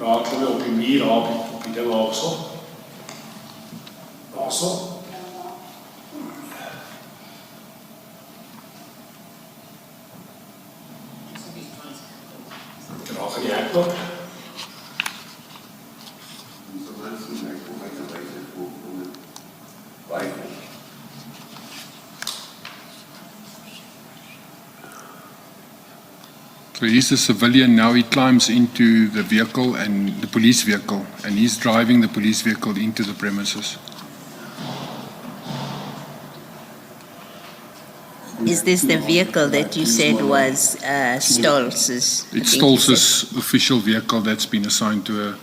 Daar klim jy op die muur, daar op die ding daarso. Daarso. Daar gaan die hek op. So he's a civilian now, he climbs into the vehicle and the police vehicle, and he's driving the police vehicle into the premises. Is this the vehicle that you said was Stolz's? I It's think you said. Stolz's official vehicle that's been assigned to her.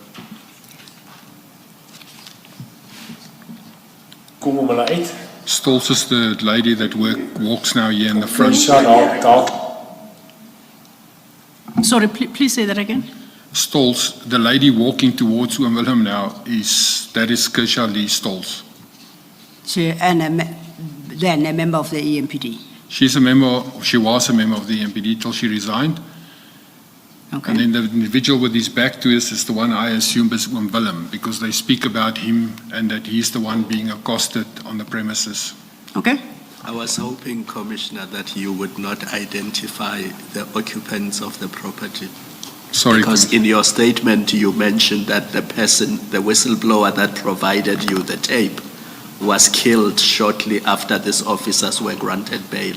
Kom hom hulle uit. Stolz is the lady that walks now here in the front. Frisha daar. Sorry, please say that again. Stolz, the lady walking towards Oom Willem now, that is Kersha Lee Stolz. Then a member of the EMPD. She was a member of the EMPD till she resigned. Okay. And then the individual with his back to us is the one I assume is Oom Willem, because they speak about him and that he's the one being accosted on the premises. Okay. I was hoping, Commissioner, that you would not identify the occupants of the property. Sorry, Because in your statement, you mentioned that the person, the whistleblower that provided you the tape, was killed shortly after these officers were granted bail.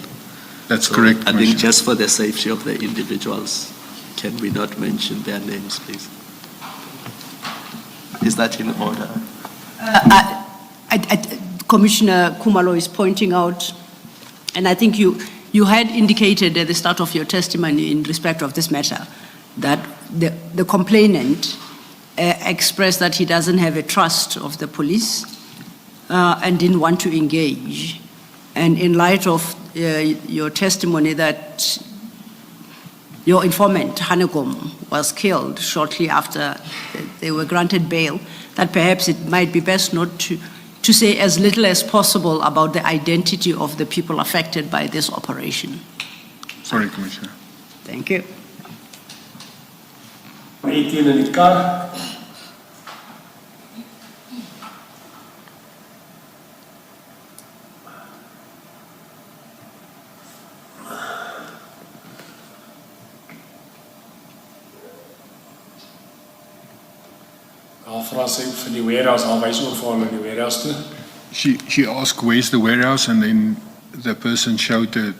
that's So correct, I think Commissioner. just for the safety of the individuals, can we not mention their names, please? Is that in order? Commissioner Khumalo is pointing out, and I think you had indicated at the start of your testimony in respect of this matter that the complainant expressed that he doesn't have a trust of the police and didn't want to engage. And in light of your testimony that your informant, Hanekom, was killed shortly after they were granted bail, that perhaps it might be best not to say as little as possible about the identity of the people affected by this operation. Sorry, Commissioner. Thank you. 18 in die kar. Daar vra sy vir die warehouse, daar wys oor vir hulle in die warehouse toe. She asked, where's the warehouse? And then the person showed her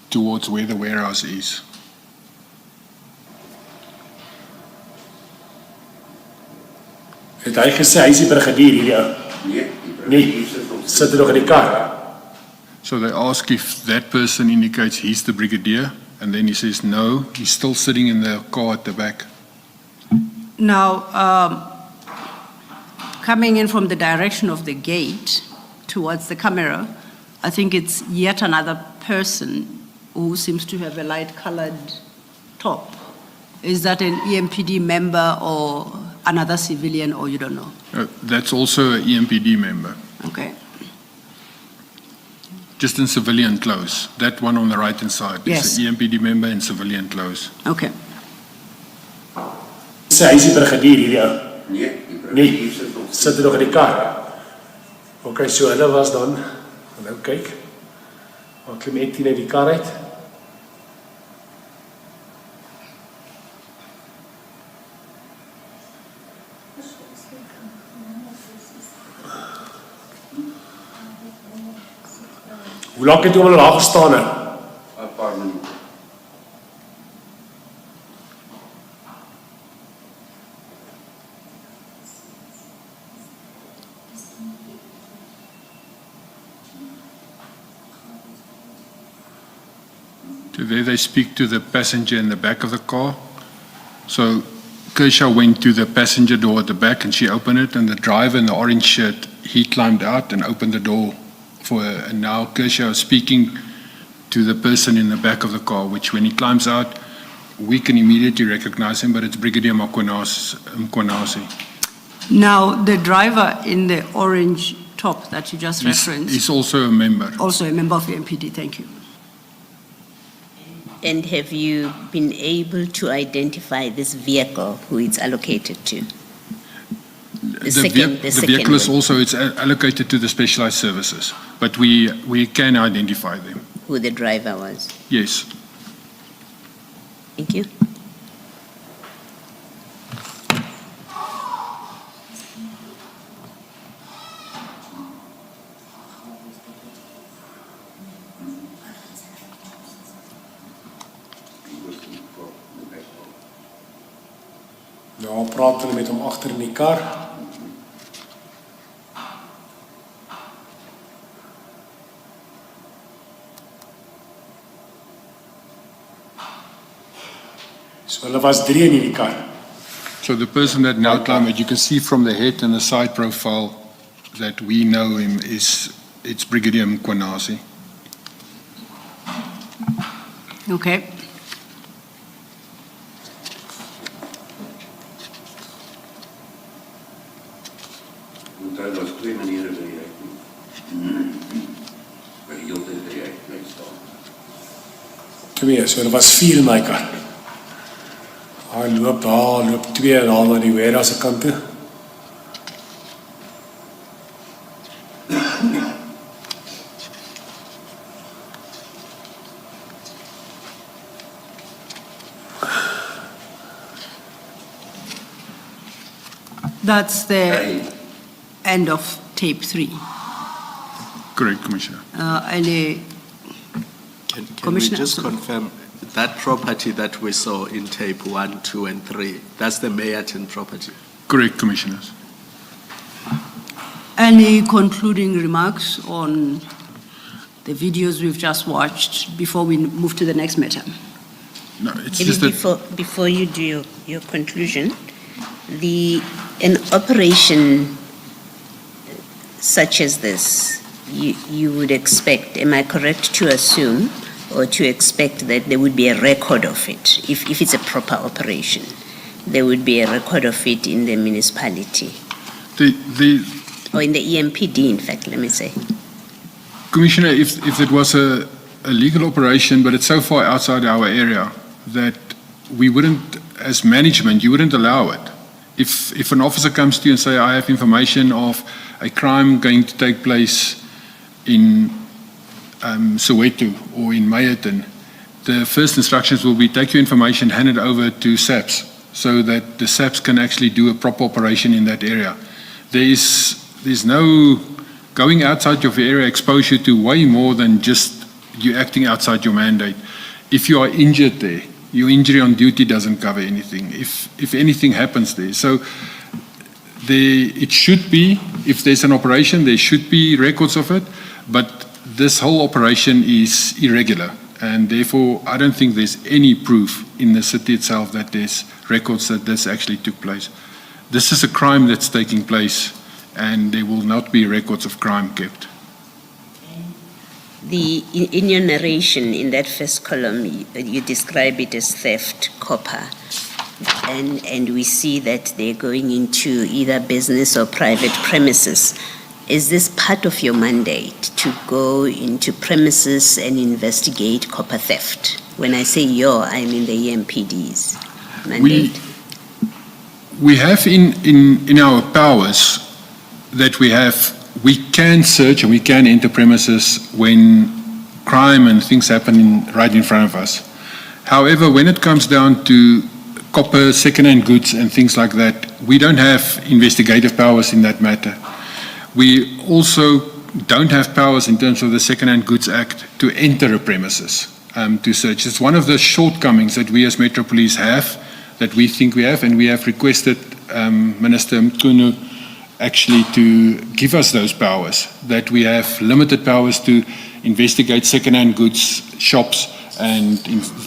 towards where the warehouse is. Het hy gesê hy is die brigadier hierdie ou? Nee, sit hy nog in die kar? So they ask if that person indicates he's the brigadier, and then he says no, he's still sitting in the car at the back. Now, coming in from the direction of the gate towards the camera, I think it's yet another person who seems to have a light-colored top. Is that an EMPD member or another civilian, or you don't know? That's also an EMPD member, Okay. just in civilian clothes. That one on the right-hand side Yes. is an EMPD member in civilian clothes. Okay. Sê hy is die brigadier hierdie ou? Nee, sit hy nog in die kar? Okay, so hulle was dan, nou kyk, waar klim 18 uit die kar uit? lank het jy al daar gestaan het? 'n paar minute. There they speak to the passenger in the back of the car. So Kershaw went to the passenger door at the back and she opened it, and the driver in the orange shirt, he climbed out and opened the door for her. And now Kershaw is speaking to the person in the back of the car, which when he climbs out, we can immediately recognize him, but it's Brigadier Mkhwanazi. Now, the driver in the orange top that you just referenced, He's also a member. also a member of the MPD, thank you. And have you been able to identify this vehicle, who it's allocated to? The vehicle is also it's allocated to the specialized services, but we can identify them. Who the driver was? Yes. Thank you. Nou, praat hulle met hom agter in die kar. So hulle was 3 in die kar. So the person that now climbed, you can see from the head and the side profile that we know him it's Brigadier Mkhwanazi. Okay. Daar was 2 maniere by die uit. By die hele tyd by die uit bly staan. 2, so hulle was 4 in die kar. Hy loop 2 daar na die Wera se kant toe. That's the end of tape 3. Correct, Commissioner. Any Can we Commissioner, just absolutely. confirm that property that we saw in tape 1, 2, and 3, that's the Mayerton property? Correct, Commissioners. Any concluding remarks on the videos we've just watched before we move to the next matter? No, it's Maybe just that before you do your conclusion, an operation such as this, you would expect, am I correct to assume, or to expect that there would be a record of it, if it's a proper operation, there would be a record of it in the municipality, or in the EMPD, in fact, let me say. Commissioner, if it was a legal operation, but it's so far outside our area that we wouldn't, as management, you wouldn't allow it. If an officer comes to you and say, I have information of a crime going to take place in Soweto or in Mayerton, the first instructions will be take your information, hand it over to SAPS so that the SAPS can actually do a proper operation in that area. There's no going outside of your area expose you to way more than just you acting outside your mandate. If you are injured there, your injury on duty doesn't cover anything. If anything happens there. So it should be, if there's an operation, there should be records of it, but this whole operation is irregular, and therefore I don't think there's any proof in the city itself that there's records that this actually took place. This is a crime that's taking place, and there will not be records of crime kept. In your narration, in that first column, you describe it as theft, copper, and we see that they're going into either business or private premises. Is this part of your mandate to go into premises and investigate copper theft? When I say your, I mean the EMPD's mandate. We have in our powers that we can search and we can enter premises when crime and things happen right in front of us. However, when it comes down to copper, second-hand goods and things like that, we don't have investigative powers in that matter. We also don't have powers in terms of the Second-Hand Goods Act to enter a premises to search. It's one of the shortcomings that we as Metro Police have, that we think we have, and we have requested Minister Mkhwanazi actually to give us those powers, that we have limited powers to investigate second-hand goods shops and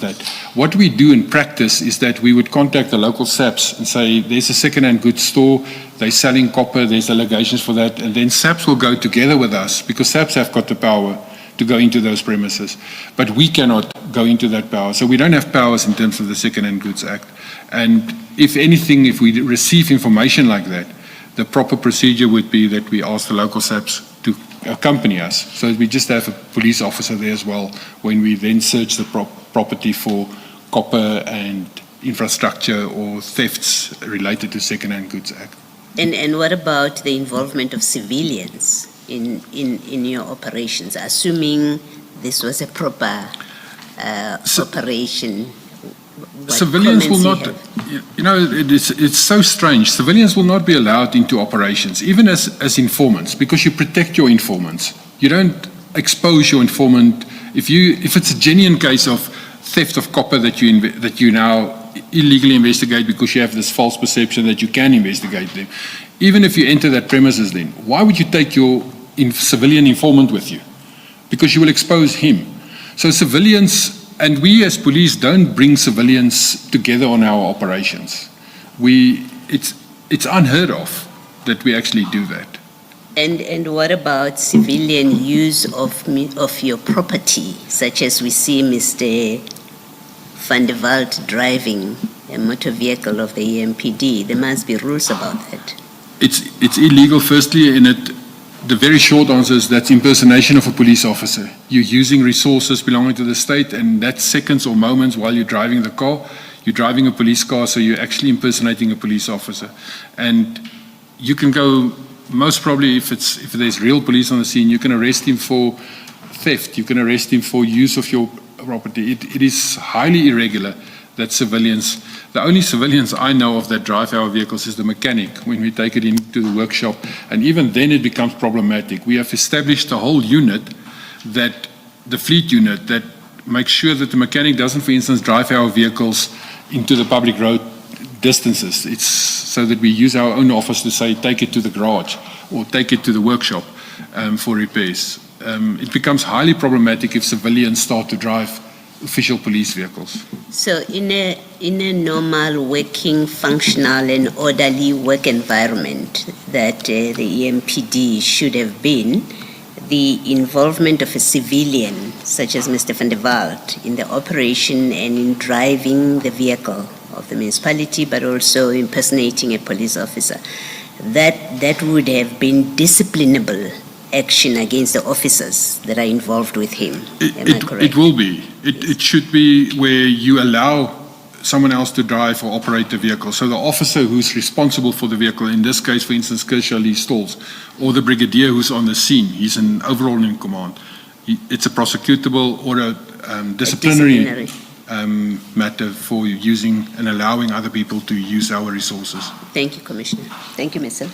that. What we do in practice is that we would contact the local SAPs and say, there's a second-hand goods store, they're selling copper, there's allegations for that, and then SAPs will go together with us, because SAPs have got the power to go into those premises, but we cannot go into that power. So we don't have powers in terms of the Second-Hand Goods Act. And if anything, if we receive information like that, the proper procedure would be that we ask the local SAPs to accompany us. So we just have a police officer there as well when we then search the property for copper and infrastructure or thefts related to Second-Hand Goods Act. And what about the involvement of civilians in your operations, assuming this was a proper operation? Civilians will not, it's so strange. Civilians will not be allowed into operations, even as informants, because you protect your informants. You don't expose your informant. If it's a genuine case of theft of copper that you now illegally investigate because you have this false perception that you can investigate them, even if you enter that premises, then why would you take your civilian informant with you? Because you will expose him. So civilians, and we as police don't bring civilians together on our operations. It's unheard of that we actually do that. And what about civilian use of your property, such as we see Mr. Van der Walt driving a motor vehicle of the EMPD? There must be rules about that. It's illegal, firstly, the very short answer is that's impersonation of a police officer. You're using resources belonging to the state, and that's seconds or moments while you're driving the car. You're driving a police car, so you're actually impersonating a police officer. And you can go, most probably if there's real police on the scene, you can arrest him for theft. You can arrest him for use of your property. It is highly irregular that civilians, the only civilians I know of that drive our vehicles is the mechanic when we take it into the workshop, and even then it becomes problematic. We have established a whole unit, that the fleet unit, that makes sure that the mechanic doesn't, for instance, drive our vehicles into the public road distances. It's so that we use our own office to say, take it to the garage or take it to the workshop for repairs. It becomes highly problematic if civilians start to drive official police vehicles. So in a normal working, functional and orderly work environment that the EMPD should have been, the involvement of a civilian such as Mr. Van der Walt in the operation and in driving the vehicle of the municipality, but also impersonating a police officer, that would have been disciplinable action against the officers that are involved with him. Am I correct? It will be. It should be where you allow someone else to drive or operate the vehicle. So the officer who's responsible for the vehicle, in this case, for instance, Kershaw Lee Stalls, or the brigadier who's on the scene, he's an overall in command. It's a prosecutable or a disciplinary matter for using and allowing other people to use our resources. Thank you, Commissioner. Thank you, Mr.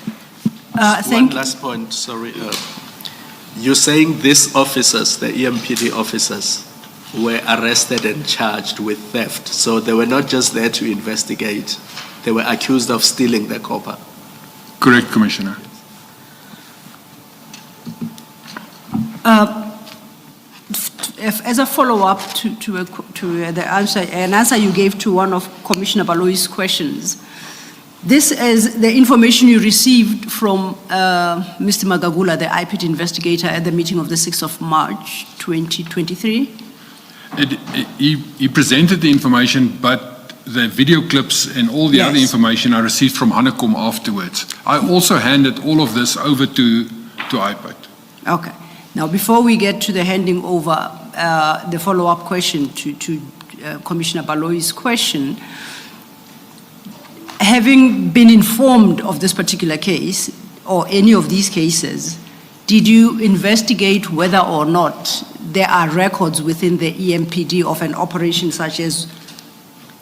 One last point, sorry. You're saying these officers, the EMPD officers, were arrested and charged with theft. So they were not just there to investigate. They were accused of stealing the copper. Correct, Commissioner. As a follow-up to the answer you gave to one of Commissioner Baloyi's questions, this is the information you received from Mr. Magagula, the IPT investigator, at the meeting of the 6th of March, 2023? He presented the information, but the video clips and all the other information I received from Hanekom afterwards. I also handed all of this over to IPT. Okay. Now, before we get to the handing over, the follow-up question to Commissioner Baloyi's question, having been informed of this particular case, or any of these cases, did you investigate whether or not there are records within the EMPD of an operation such as,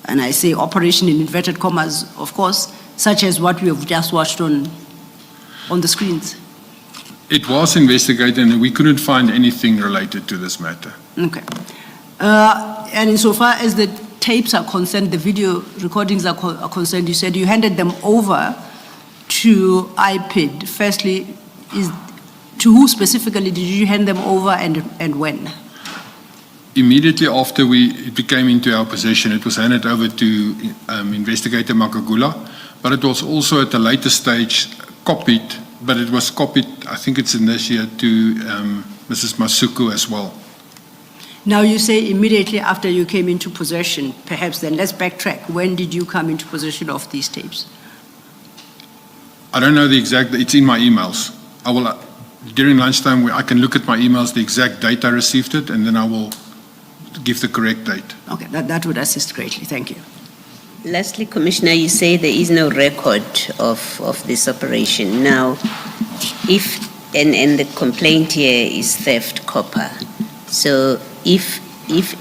and I say operation in inverted commas, of course, such as what we have just watched on the screens? It was investigated and we couldn't find anything related to this matter. Okay. And insofar as the tapes are concerned, the video recordings are concerned, you said you handed them over to IPID. Firstly, to who specifically did you hand them over and when? Immediately after it became into our possession, it was handed over to Investigator Makagula, but it was also at a later stage copied, but it was copied, I think it's in this year, to Mrs. Masuku as well. Now you say immediately after you came into possession, perhaps then let's backtrack. When did you come into possession of these tapes? I don't know the exact, it's in my emails. I will, during lunchtime, I can look at my emails, the exact date I received it, and then I will give the correct date. Okay, that would assist greatly. Thank you. Lastly, Commissioner, you say there is no record of this operation. Now, and the complaint here is theft copper. So if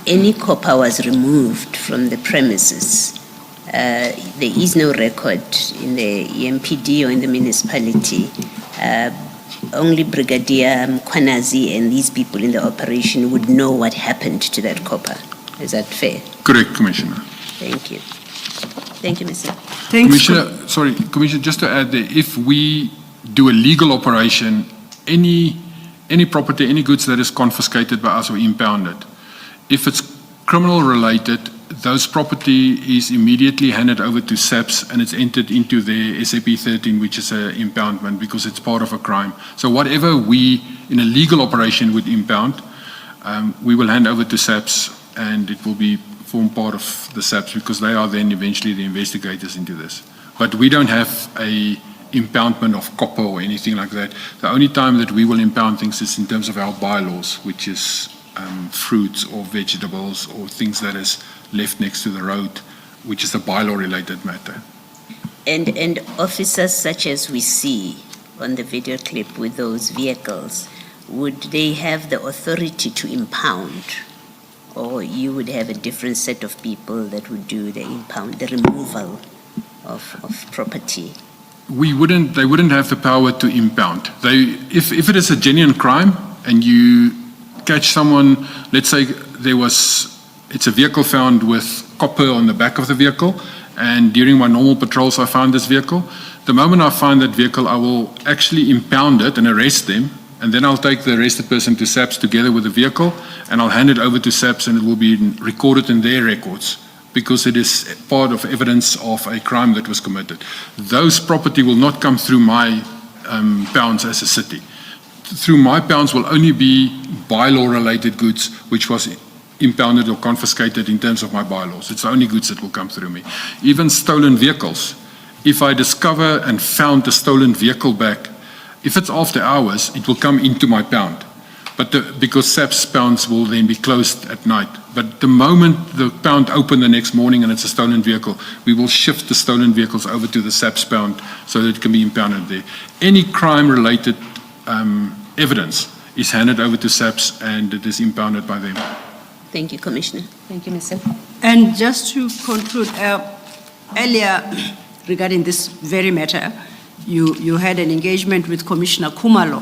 any copper was removed from the premises, there is no record in the EMPD or in the municipality. Only Brigadier Mkhwanazi and these people in the operation would know what happened to that copper. Is that fair? Correct, Commissioner. Thank you. Thank you, Mr. Thanks. Commissioner, just to add there, if we do a legal operation, any property, any goods that is confiscated by us or impounded, if it's criminal related, those property is immediately handed over to SAPS and it's entered into the SAP 13, which is an impoundment because it's part of a crime. So whatever we, in a legal operation, would impound, we will hand over to SAPS and it will form part of the SAPS because they are then eventually the investigators into this. But we don't have a impoundment of copper or anything like that. The only time that we will impound things is in terms of our bylaws, which is fruits or vegetables or things that is left next to the road, which is a bylaw related matter. And officers such as we see on the video clip with those vehicles, would they have the authority to impound? Or you would have a different set of people that would do the removal of property? They wouldn't have the power to impound. If it is a genuine crime and you catch someone, let's say it's a vehicle found with copper on the back of the vehicle, and during my normal patrols I found this vehicle. The moment I find that vehicle, I will actually impound it and arrest them, and then I'll take the arrested person to SAPS together with the vehicle, and I'll hand it over to SAPS and it will be recorded in their records because it is part of evidence of a crime that was committed. Those property will not come through my pounds as a city. Through my pounds will only be bylaw related goods which was impounded or confiscated in terms of my bylaws. It's the only goods that will come through me. Even stolen vehicles. If I discover and found a stolen vehicle back, if it's after hours, it will come into my pound. But because SAPS pounds will then be closed at night. But the moment the pound open the next morning and it's a stolen vehicle, we will shift the stolen vehicles over to the SAPS pound so that it can be impounded there. Any crime-related evidence is handed over to SAPS and it is impounded by them. Thank you, Commissioner. Thank you, Mr. And just to conclude, earlier regarding this very matter, you had an engagement with Commissioner Kumalo,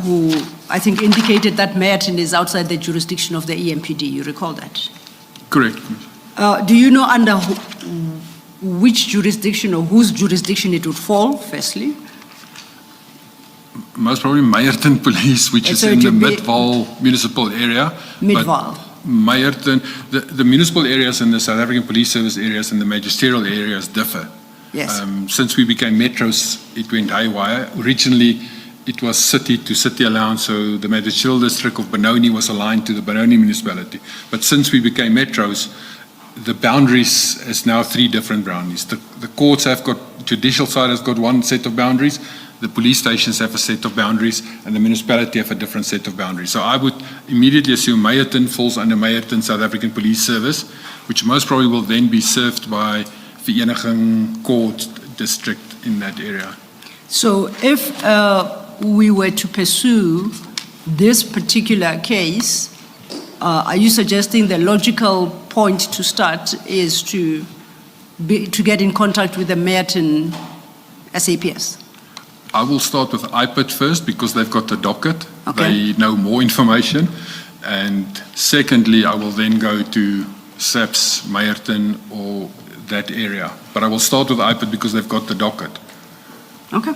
who I think indicated that Merton is outside the jurisdiction of the EMPD. You recall that? Correct. Do you know under which jurisdiction or whose jurisdiction it would fall, firstly? Most probably Meyerton Police, which is in the Midvaal municipal area. Midvaal. Meyerton, the municipal areas and the South African Police Service areas and the magisterial areas differ. Yes. Since we became metros, it went haywire. Originally, it was city to city aligned, so the magisterial district of Benoni was aligned to the Benoni municipality. But since we became metros, the boundaries is now 3 different boundaries. The courts have got, judicial side has got one set of boundaries, the police stations have a set of boundaries, and the municipality have a different set of boundaries. So I would immediately assume Meyerton falls under Meyerton South African Police Service, which most probably will then be served by Vereniging Court District in that area. So if we were to pursue this particular case, are you suggesting the logical point to start is to get in contact with the Merton SAPS? I will start with IPID first because they've got the docket. Okay. They know more information. And secondly, I will then go to SAPS, Meyerton, or that area. But I will start with IPID because they've got the docket. Okay.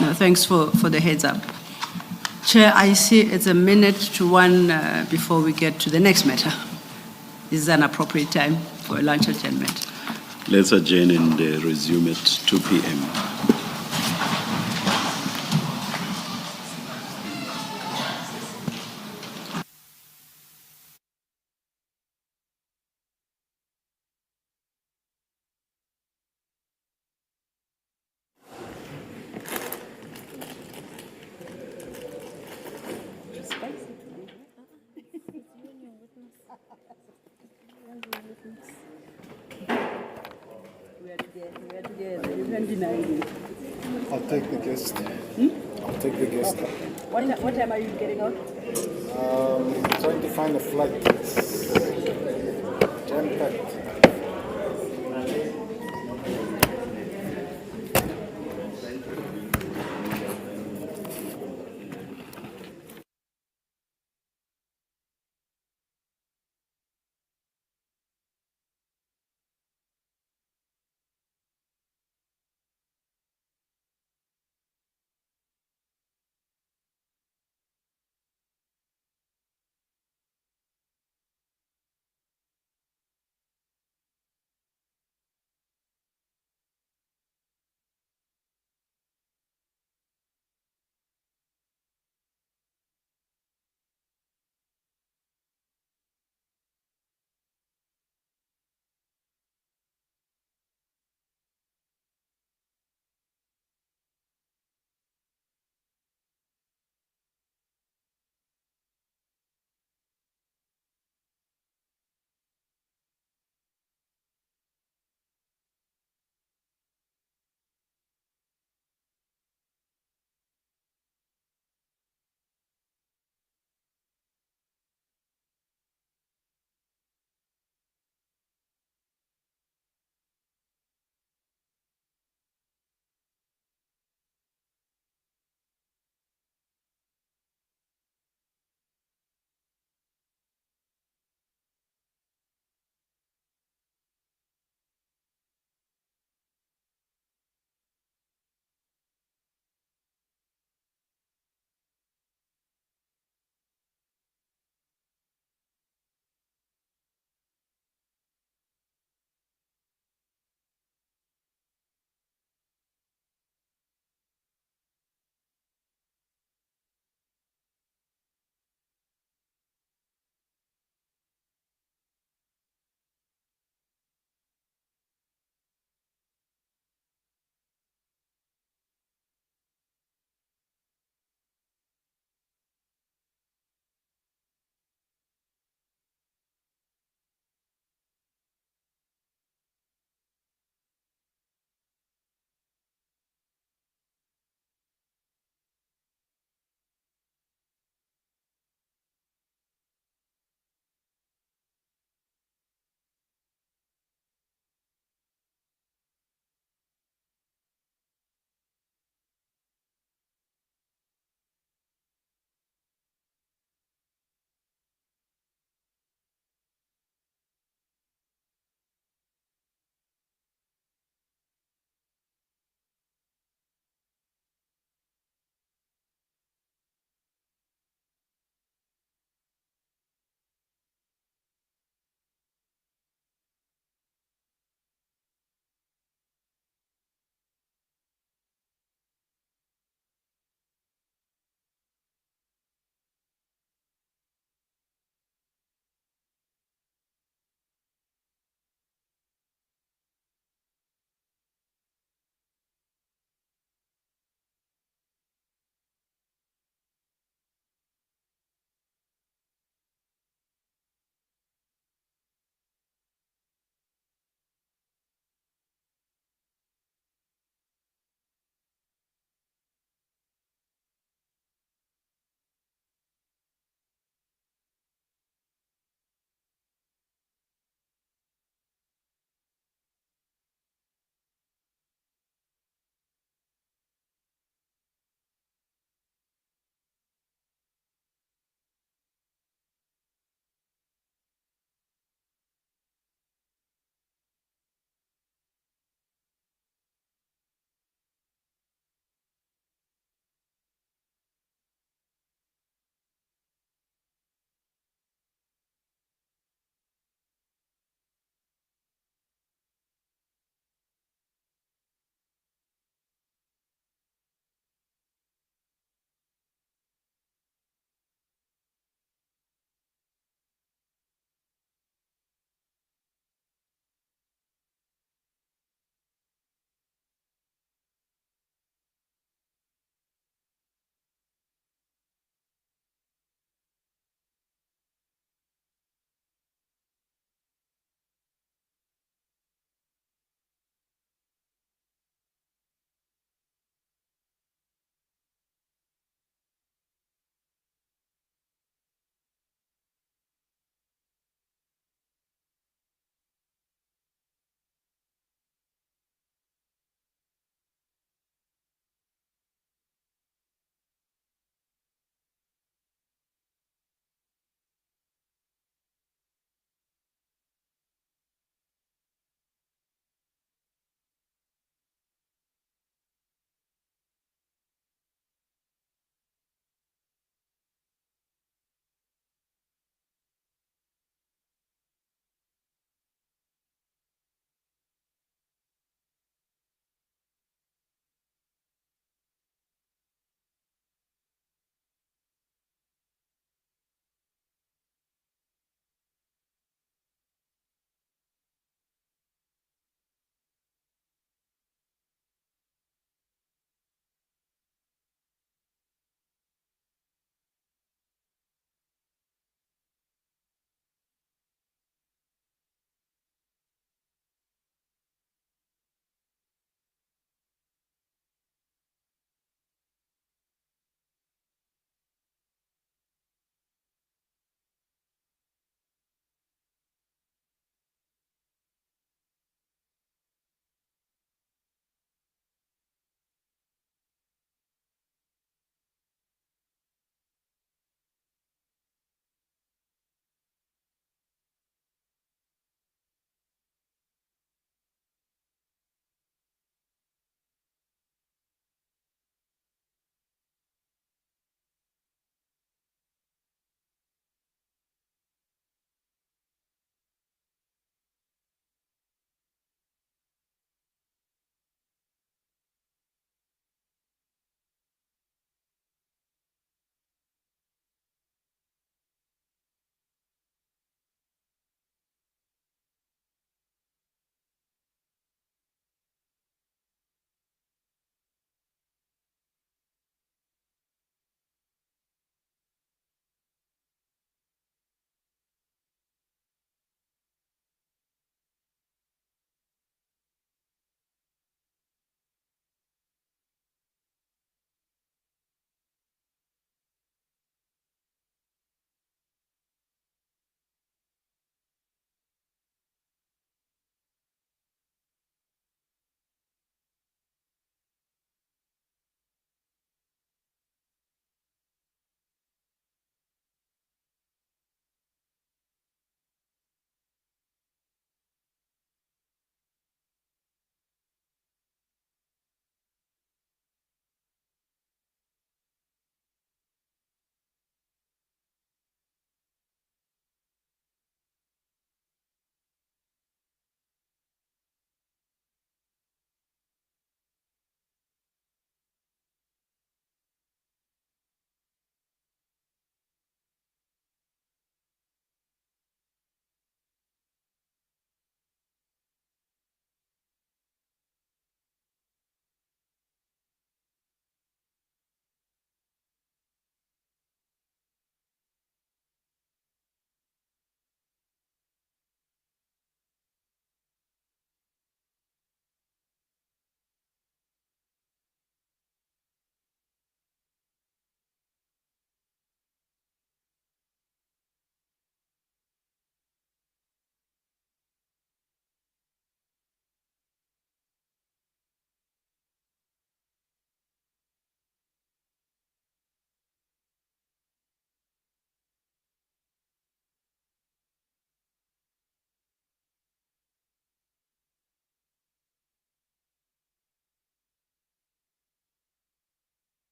No, thanks for the heads up. Chair, I see it's 1:01 before we get to the next matter. This is an appropriate time for a lunch adjournment. Let's adjourn and resume at 2 p.m. I'll take the guest. I'll take the guest. What time are you getting out? Trying to find a flight. It's jam-packed.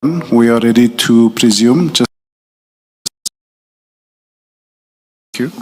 We are ready to presume. Just thank you.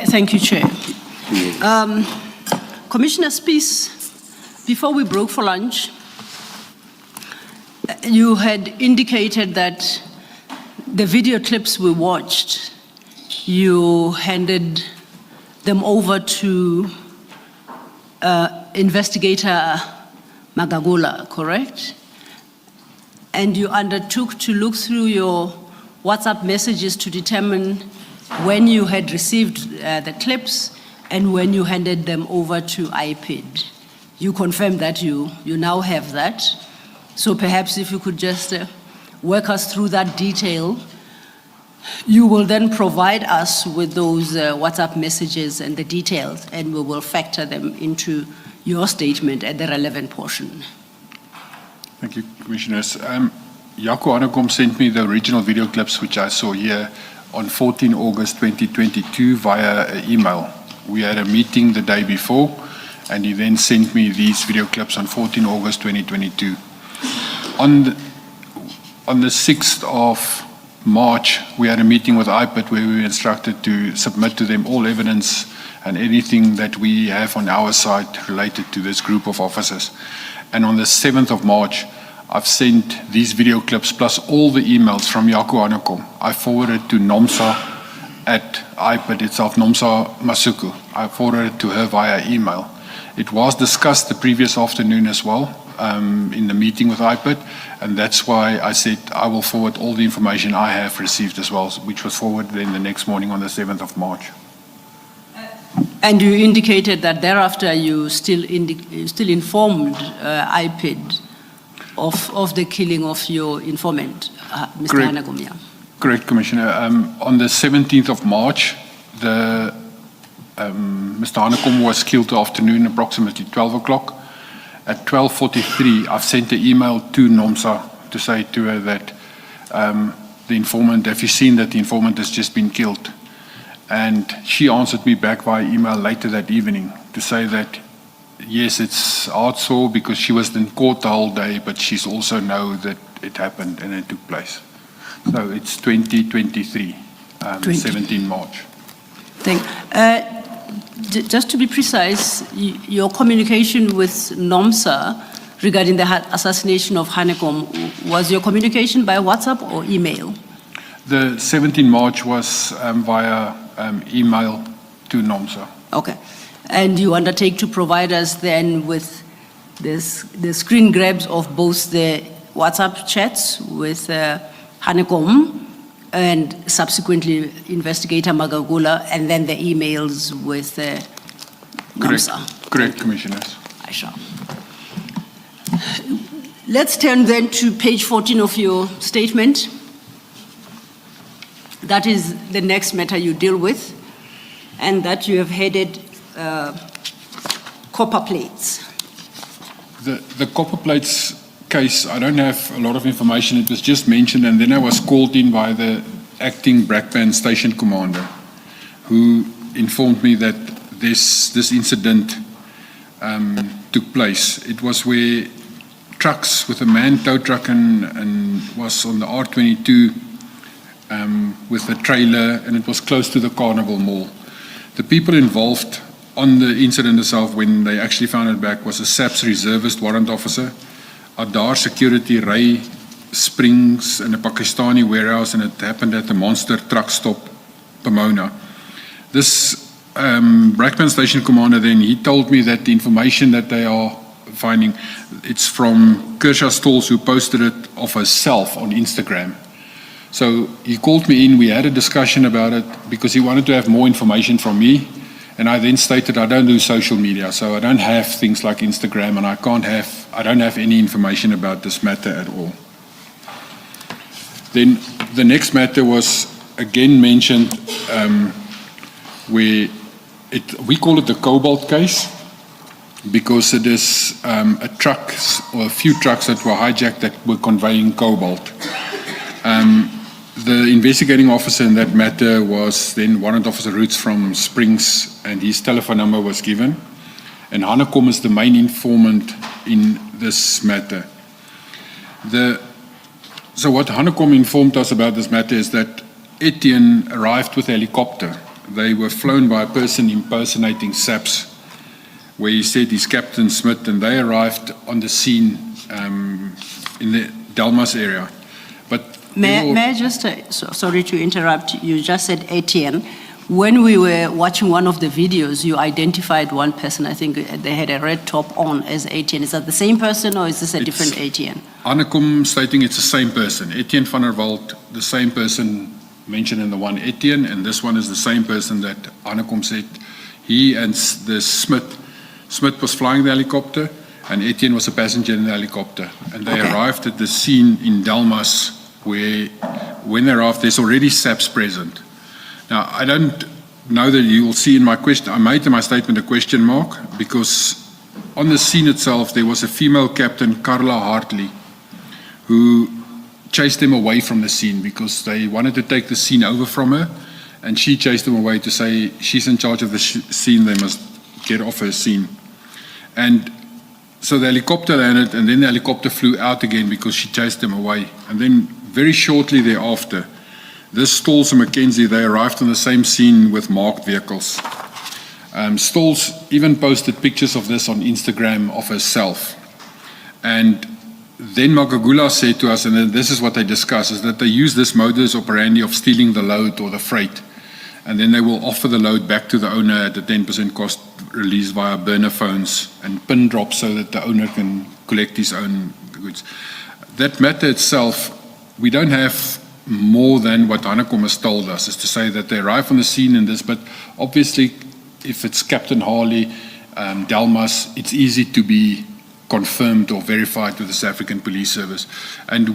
Thank you, Chair. Commissioner Spies, before we broke for lunch, you had indicated that the video clips we watched, you handed them over to investigator Magagula, correct? And you undertook to look through your WhatsApp messages to determine when you had received the clips and when you handed them over to IPID. You confirmed that you now have that. So perhaps if you could just work us through that detail, you will then provide us with those WhatsApp messages and the details, and we will factor them into your statement at the relevant portion. Thank you, Commissioners. Jaco Hanekom sent me the original video clips, which I saw here, on 14 August 2022 via email. We had a meeting the day before, and he then sent me these video clips on 14 August 2022. On the 6th of March, we had a meeting with IPID where we were instructed to submit to them all evidence and anything that we have on our side related to this group of officers. And on the 7th of March, I've sent these video clips plus all the emails from Jaco Hanekom. I forwarded to NOMSA at IPID itself, NOMSA Masuku. I forwarded it to her via email. It was discussed the previous afternoon as well in the meeting with IPID, and that's why I said I will forward all the information I have received as well, which was forwarded then the next morning on the 7th of March. And you indicated that thereafter you still informed IPID of the killing of your informant, Mr. Correct. Hanekom. Yeah. Correct, Commissioner. On the 17th of March, Mr. Hanekom was killed the afternoon, approximately 12 o'clock. At 12:43, I've sent an email to NOMSA to say to her that the informant, have you seen that the informant has just been killed? And she answered me back via email later that evening to say that yes, it's hard sore because she was in court the whole day, but she's also know that it happened and it took place. So it's 2023, 17 March. Just to be precise, your communication with NOMSA regarding the assassination of Hanekom, was your communication by WhatsApp or email? The 17 March was via email to NOMSA. Okay. And you undertake to provide us then with the screen grabs of both the WhatsApp chats with Hanekom and subsequently Investigator Magagula, and then the emails with NOMSA. Correct, Commissioners. I shall. Let's turn then to page 14 of your statement. That is the next matter you deal with, and that you have headed copper plates. The copper plates case, I don't have a lot of information. It was just mentioned, and then I was called in by the acting Brakpan station commander, who informed me that this incident took place. It was where trucks with a manned tow truck and was on the R22 with a trailer, and it was close to the Carnival Mall. The people involved on the incident itself, when they actually found it back, was a SAPS reservist warrant officer, Adar Security, Ray Springs, and a Pakistani warehouse, and it happened at the Monster truck stop, Pomona. This Brakpan station commander then, he told me that the information that they are finding, it's from Kershaw Stalls, who posted it of herself on Instagram. So he called me in, we had a discussion about it because he wanted to have more information from me, And I then stated I don't do social media, so I don't have things like Instagram, and I don't have any information about this matter at all. Then the next matter was again mentioned, where we call it the Cobalt case, because it is a truck or a few trucks that were hijacked that were conveying cobalt. The investigating officer in that matter was then Warrant Officer Roots from Springs, and his telephone number was given. And Hanekom is the main informant in this matter. So what Hanekom informed us about this matter is that Etienne arrived with a helicopter. They were flown by a person impersonating SAPS, where he said he's Captain Smith, and they arrived on the scene in the Delmas area. But May I just, sorry to interrupt, you just said Etienne. When we were watching one of the videos, you identified one person, I think they had a red top on, as Etienne. Is that the same person, or is this a different Etienne? Hanekom stating it's the same person. Etienne van der Walt, the same person mentioned in the one Etienne, and this one is the same person that Hanekom said. He and the Smith was flying the helicopter, and Etienne was a passenger in the helicopter. And they arrived at the scene in Delmas, where when they arrived, there's already SAPS present. Now, I don't know that you will see in my question, I made in my statement a question mark, because on the scene itself, there was a female captain, Carla Hartley, who chased them away from the scene because they wanted to take the scene over from her, and she chased them away to say she's in charge of the scene, they must get off her scene. And so the helicopter landed, and then the helicopter flew out again because she chased them away. And then very shortly thereafter, this Stalls and Mackenzie, they arrived on the same scene with marked vehicles. Stalls even posted pictures of this on Instagram of herself. And then Magagula said to us, and then this is what they discussed, is that they use this modus operandi of stealing the load or the freight, and then they will offer the load back to the owner at a 10% cost release via burner phones and pin drops so that the owner can collect his own goods. That matter itself, we don't have more than what Hanekom has told us, is to say that they arrive on the scene in this, but obviously if it's Captain Harley, Delmas, it's easy to be confirmed or verified with the South African Police Service. And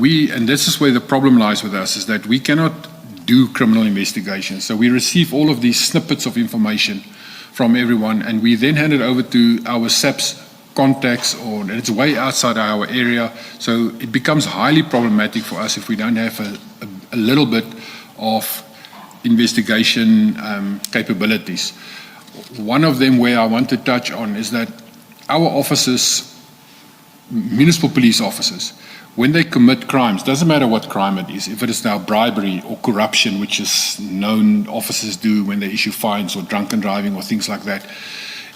this is where the problem lies with us, is that we cannot do criminal investigations. So we receive all of these snippets of information from everyone, and we then hand it over to our SAPS contacts, and it's way outside our area. So it becomes highly problematic for us if we don't have a little bit of investigation capabilities. One of them where I want to touch on is that our officers, municipal police officers, when they commit crimes, doesn't matter what crime it is, if it is now bribery or corruption, which is known officers do when they issue fines or drunken driving or things like that,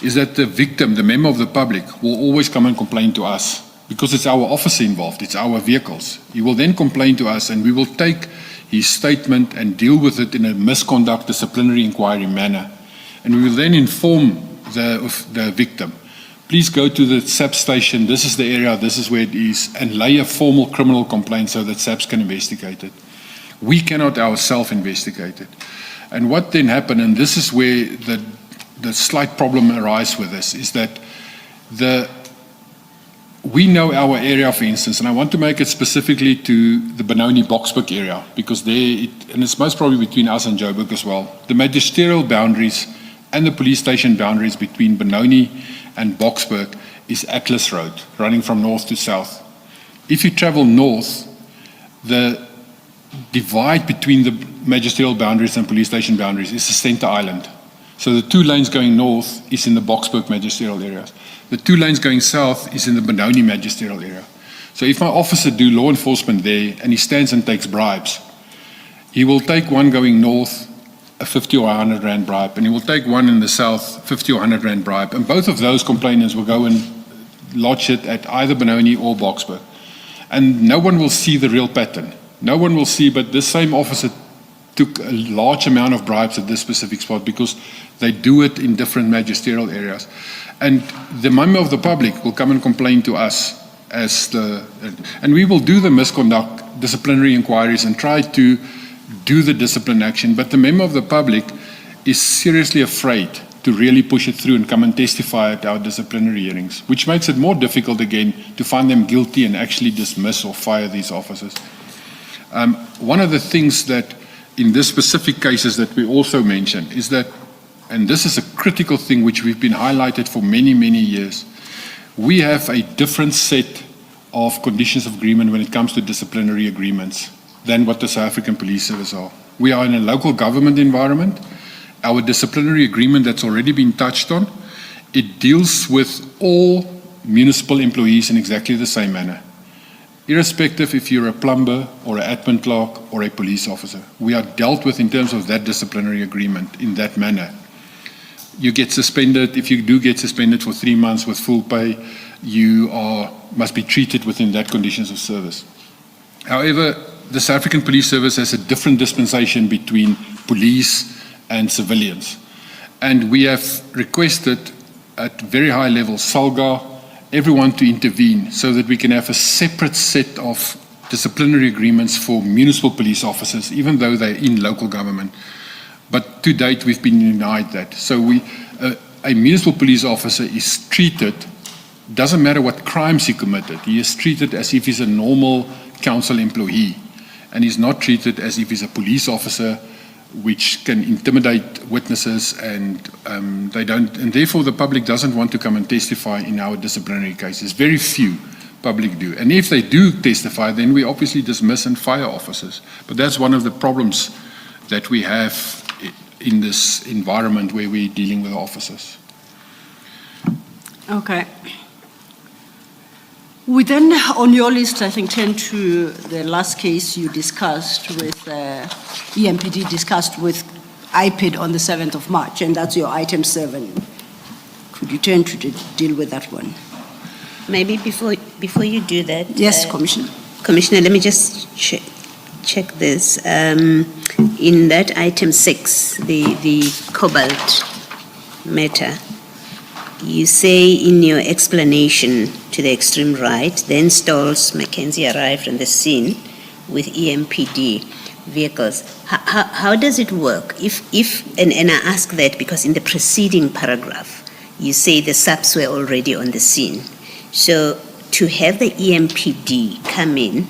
is that the victim, the member of the public, will always come and complain to us because it's our officer involved, it's our vehicles. He will then complain to us, and we will take his statement and deal with it in a misconduct disciplinary inquiry manner. And we will then inform the victim. Please go to the SAPS station, this is the area, this is where it is, and lay a formal criminal complaint so that SAPS can investigate it. We cannot ourselves investigate it. And what then happened, and this is where the slight problem arises with this, is that we know our area, for instance, and I want to make it specifically to the Benoni Boksburg area, because and it's most probably between us and Joburg as well, the magisterial boundaries and the police station boundaries between Benoni and Boksburg is Atlas Road, running from north to south. If you travel north, the divide between the magisterial boundaries and police station boundaries is the center island. So the 2 lanes going north is in the Boksburg magisterial areas. The 2 lanes going south is in the Benoni magisterial area. So if my officer do law enforcement there and he stands and takes bribes, he will take one going north, a 50 or 100 rand bribe, and he will take one in the south, 50 or 100 rand bribe, and both of those complainants will go and lodge it at either Benoni or Boksburg. And no one will see the real pattern. No one will see, but this same officer took a large amount of bribes at this specific spot because they do it in different magisterial areas. And the member of the public will come and complain to us and we will do the misconduct disciplinary inquiries and try to do the discipline action, but the member of the public is seriously afraid to really push it through and come and testify at our disciplinary hearings, which makes it more difficult again to find them guilty and actually dismiss or fire these officers. One of the things that in this specific cases that we also mentioned is that, and this is a critical thing which we've been highlighted for many, many years, we have a different set of conditions of agreement when it comes to disciplinary agreements than what the South African Police Service are. We are in a local government environment. Our disciplinary agreement that's already been touched on, it deals with all municipal employees in exactly the same manner, irrespective if you're a plumber or an admin clerk or a police officer. We are dealt with in terms of that disciplinary agreement in that manner. You get suspended, if you do get suspended for 3 months with full pay, you must be treated within that conditions of service. However, the South African Police Service has a different dispensation between police and civilians. And we have requested at very high levels, SALGA, everyone to intervene so that we can have a separate set of disciplinary agreements for municipal police officers, even though they're in local government. But to date, we've been denied that. So a municipal police officer is treated, doesn't matter what crimes he committed, he is treated as if he's a normal council employee, and he's not treated as if he's a police officer, which can intimidate witnesses, and and therefore the public doesn't want to come and testify in our disciplinary cases. Very few public do. And if they do testify, then we obviously dismiss and fire officers. But that's one of the problems that we have in this environment where we're dealing with officers. Okay. We then, on your list, I think, turn to the last case you discussed with, EMPD discussed with IPID on the 7th of March, and that's your item 7. Could you turn to deal with that one? Maybe before you do that. Yes, Commissioner. Commissioner, let me just check this. In that item 6, the cobalt matter, you say in your explanation to the extreme right, then Stolz Mackenzie arrived on the scene with EMPD vehicles. How does it work? And I ask that because in the preceding paragraph, you say the SAPs were already on the scene. So to have the EMPD come in,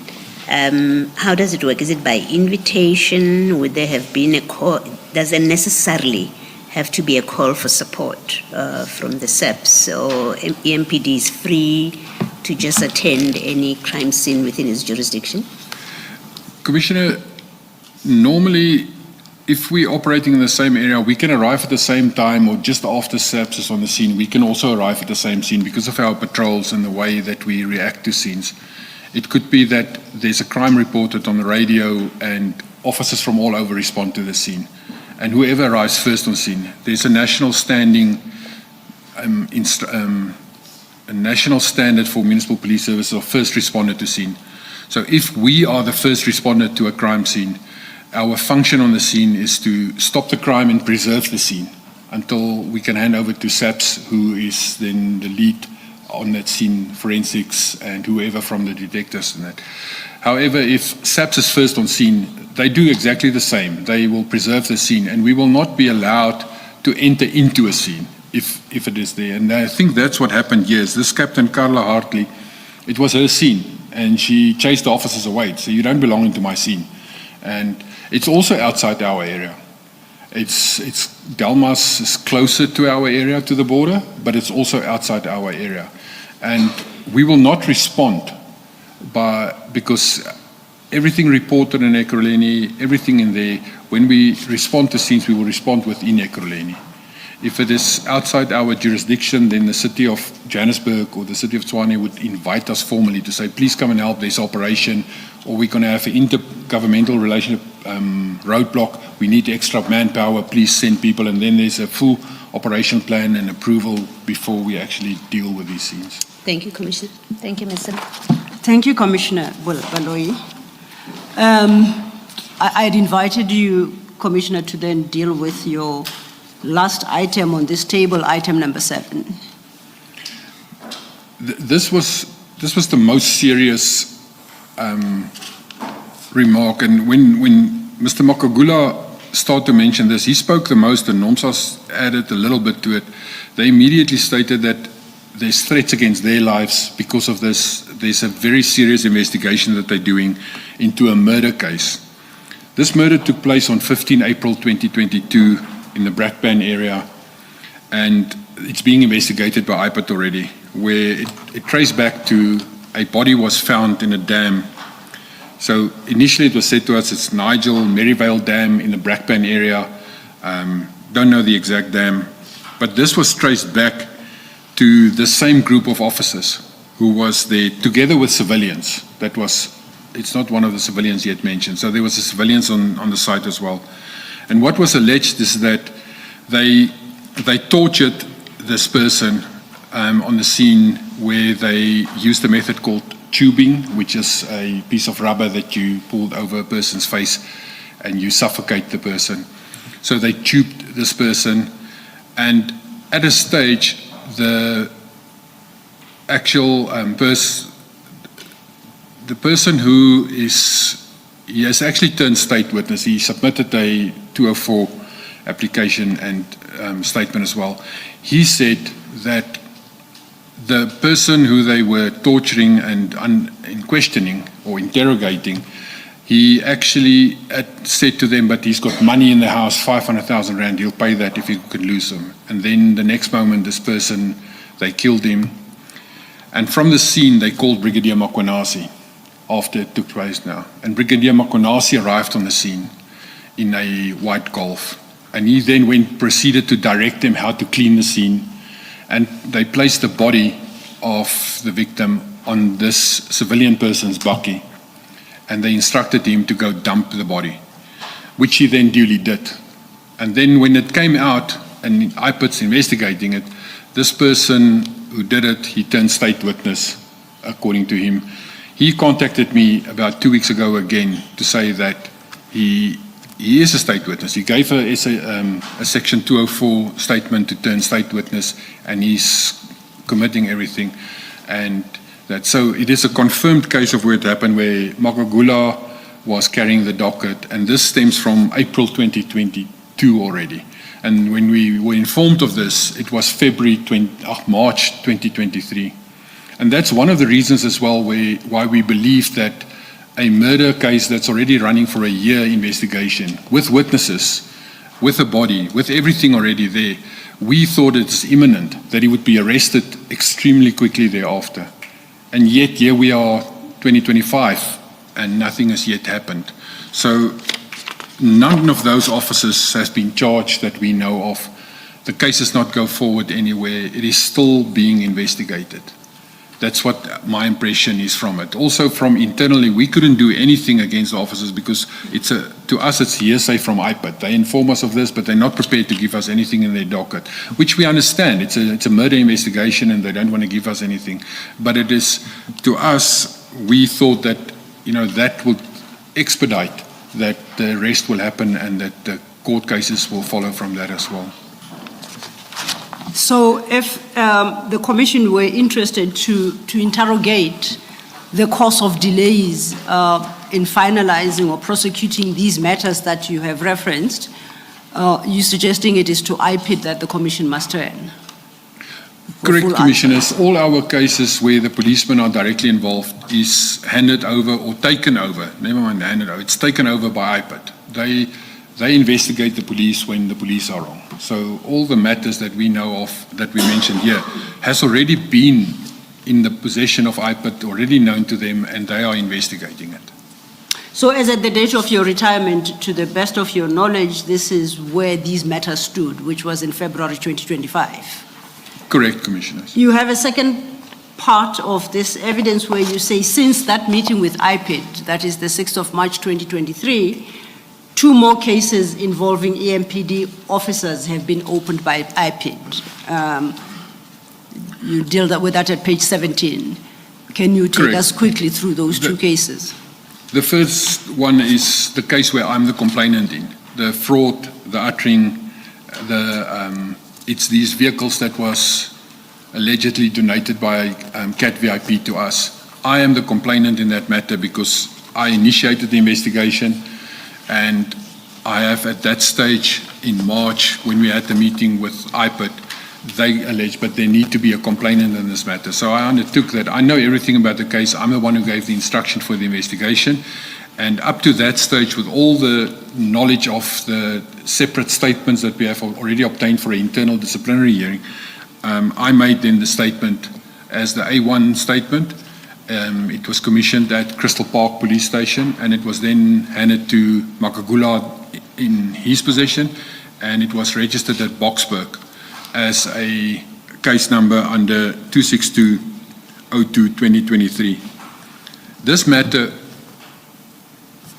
how does it work? Is it by invitation? Would there have been a call? Does it necessarily have to be a call for support from the SAPs, or EMPD is free to just attend any crime scene within its jurisdiction? Commissioner, normally if we're operating in the same area, we can arrive at the same time or just after SAPs is on the scene. We can also arrive at the same scene because of our patrols and the way that we react to scenes. It could be that there's a crime reported on the radio and officers from all over respond to the scene. And whoever arrives first on scene, there's a national standing, a national standard for municipal police services of first responder to scene. So if we are the first responder to a crime scene, our function on the scene is to stop the crime and preserve the scene until we can hand over to SAPS, who is then the lead on that scene, forensics and whoever from the detectives and that. However, if SAPS is first on scene, they do exactly the same. They will preserve the scene, and we will not be allowed to enter into a scene if it is there. And I think that's what happened here. Is this Captain Carla Hartley, it was her scene, and she chased the officers away. So you don't belong into my scene. And it's also outside our area. It's Delmas is closer to our area, to the border, but it's also outside our area. And we will not respond because everything reported in Ekurhuleni, everything in there, when we respond to scenes, we will respond within Ekurhuleni. If it is outside our jurisdiction, then the city of Johannesburg or the city of Tshwane would invite us formally to say, please come and help this operation, or we're going to have an intergovernmental relationship roadblock. We need extra manpower, please send people, and then there's a full operation plan and approval before we actually deal with these scenes. Thank you, Commissioner. Thank you, Mr. Thank you, Commissioner Baloyi. I had invited you, Commissioner, to then deal with your last item on this table, item number 7. This was the most serious remark, and when Mr. Makagula start to mention this. He spoke the most, and Nomsa's added a little bit to it. They immediately stated that there's threats against their lives because of this. There's a very serious investigation that they're doing into a murder case. This murder took place on 15 April 2022 in the Brakpan area, and it's being investigated by IPAT already, where it traced back to a body was found in a dam. So initially it was said to us it's Nigel Merivale Dam in the Brakpan area. Don't know the exact dam, but this was traced back to the same group of officers who was there together with civilians. It's not one of the civilians yet mentioned. So there was a civilians on the site as well. And what was alleged is that they tortured this person on the scene, where they used a method called tubing, which is a piece of rubber that you pulled over a person's face and you suffocate the person. So they tubed this person, and at a stage, the actual the person who he has actually turned state witness. He submitted a 204 application and statement as well. He said that the person who they were torturing and in questioning or interrogating, he actually had said to them, but he's got money in the house, 500,000 rand, he'll pay that if he could lose him. And then the next moment, this person, they killed him. And from the scene, they called Brigadier Mkhwanazi after it took place now. And Brigadier Mkhwanazi arrived on the scene in a white Golf. And he then proceeded to direct them how to clean the scene. And they placed the body of the victim on this civilian person's bakkie. And they instructed him to go dump the body, which he then duly did. And then when it came out, and IPAT's investigating it, this person who did it, he turned state witness, according to him. He contacted me about 2 weeks ago again to say that he is a state witness. He gave a Section 204 statement to turn state witness, and he's committing everything. And so it is a confirmed case of where it happened, where Makagula was carrying the docket, and this stems from April 2022 already. And when we were informed of this, it was March 2023. And that's one of the reasons as well why we believe that a murder case that's already running for a year investigation, with witnesses, with a body, with everything already there, we thought it's imminent that he would be arrested extremely quickly thereafter. And yet here we are, 2025, and nothing has yet happened. So none of those officers has been charged that we know of. The case does not go forward anywhere. It is still being investigated. That's what my impression is from it. Also from internally, we couldn't do anything against the officers because to us it's hearsay from IPAT. They inform us of this, but they're not prepared to give us anything in their docket, which we understand. It's a murder investigation and they don't want to give us anything. But it is, to us, we thought that, that would expedite that the rest will happen and that the court cases will follow from that as well. So if the Commission were interested to interrogate the cause of delays in finalizing or prosecuting these matters that you have referenced, you're suggesting it is to IPID that the Commission must turn? Correct, Commissioners. All our cases where the policemen are directly involved is handed over or taken over. Never mind handed over. It's taken over by IPAT. They investigate the police when the police are wrong. So all the matters that we know of, that we mentioned here, has already been in the possession of IPAT, already known to them, and they are investigating it. So as at the date of your retirement, to the best of your knowledge, this is where these matters stood, which was in February 2025? Correct, Commissioners. You have a second part of this evidence where you say since that meeting with IPID, that is the 6th of March 2023, 2 more cases involving EMPD officers have been opened by IPID. You deal with that at page 17. Can you take us quickly through those 2 cases? The first one is the case where I'm the complainant in. The fraud, the uttering, it's these vehicles that was allegedly donated by CAT VIP to us. I am the complainant in that matter because I initiated the investigation, and I have at that stage in March, when we had the meeting with IPID, they alleged, but there need to be a complainant in this matter. So I undertook that. I know everything about the case. I'm the one who gave the instruction for the investigation. And up to that stage, with all the knowledge of the separate statements that we have already obtained for an internal disciplinary hearing, I made then the statement as the A1 statement. It was commissioned at Crystal Park Police Station, and it was then handed to Mkhwanazi in his possession, and it was registered at Boksburg as a case number under 26202-2023. This matter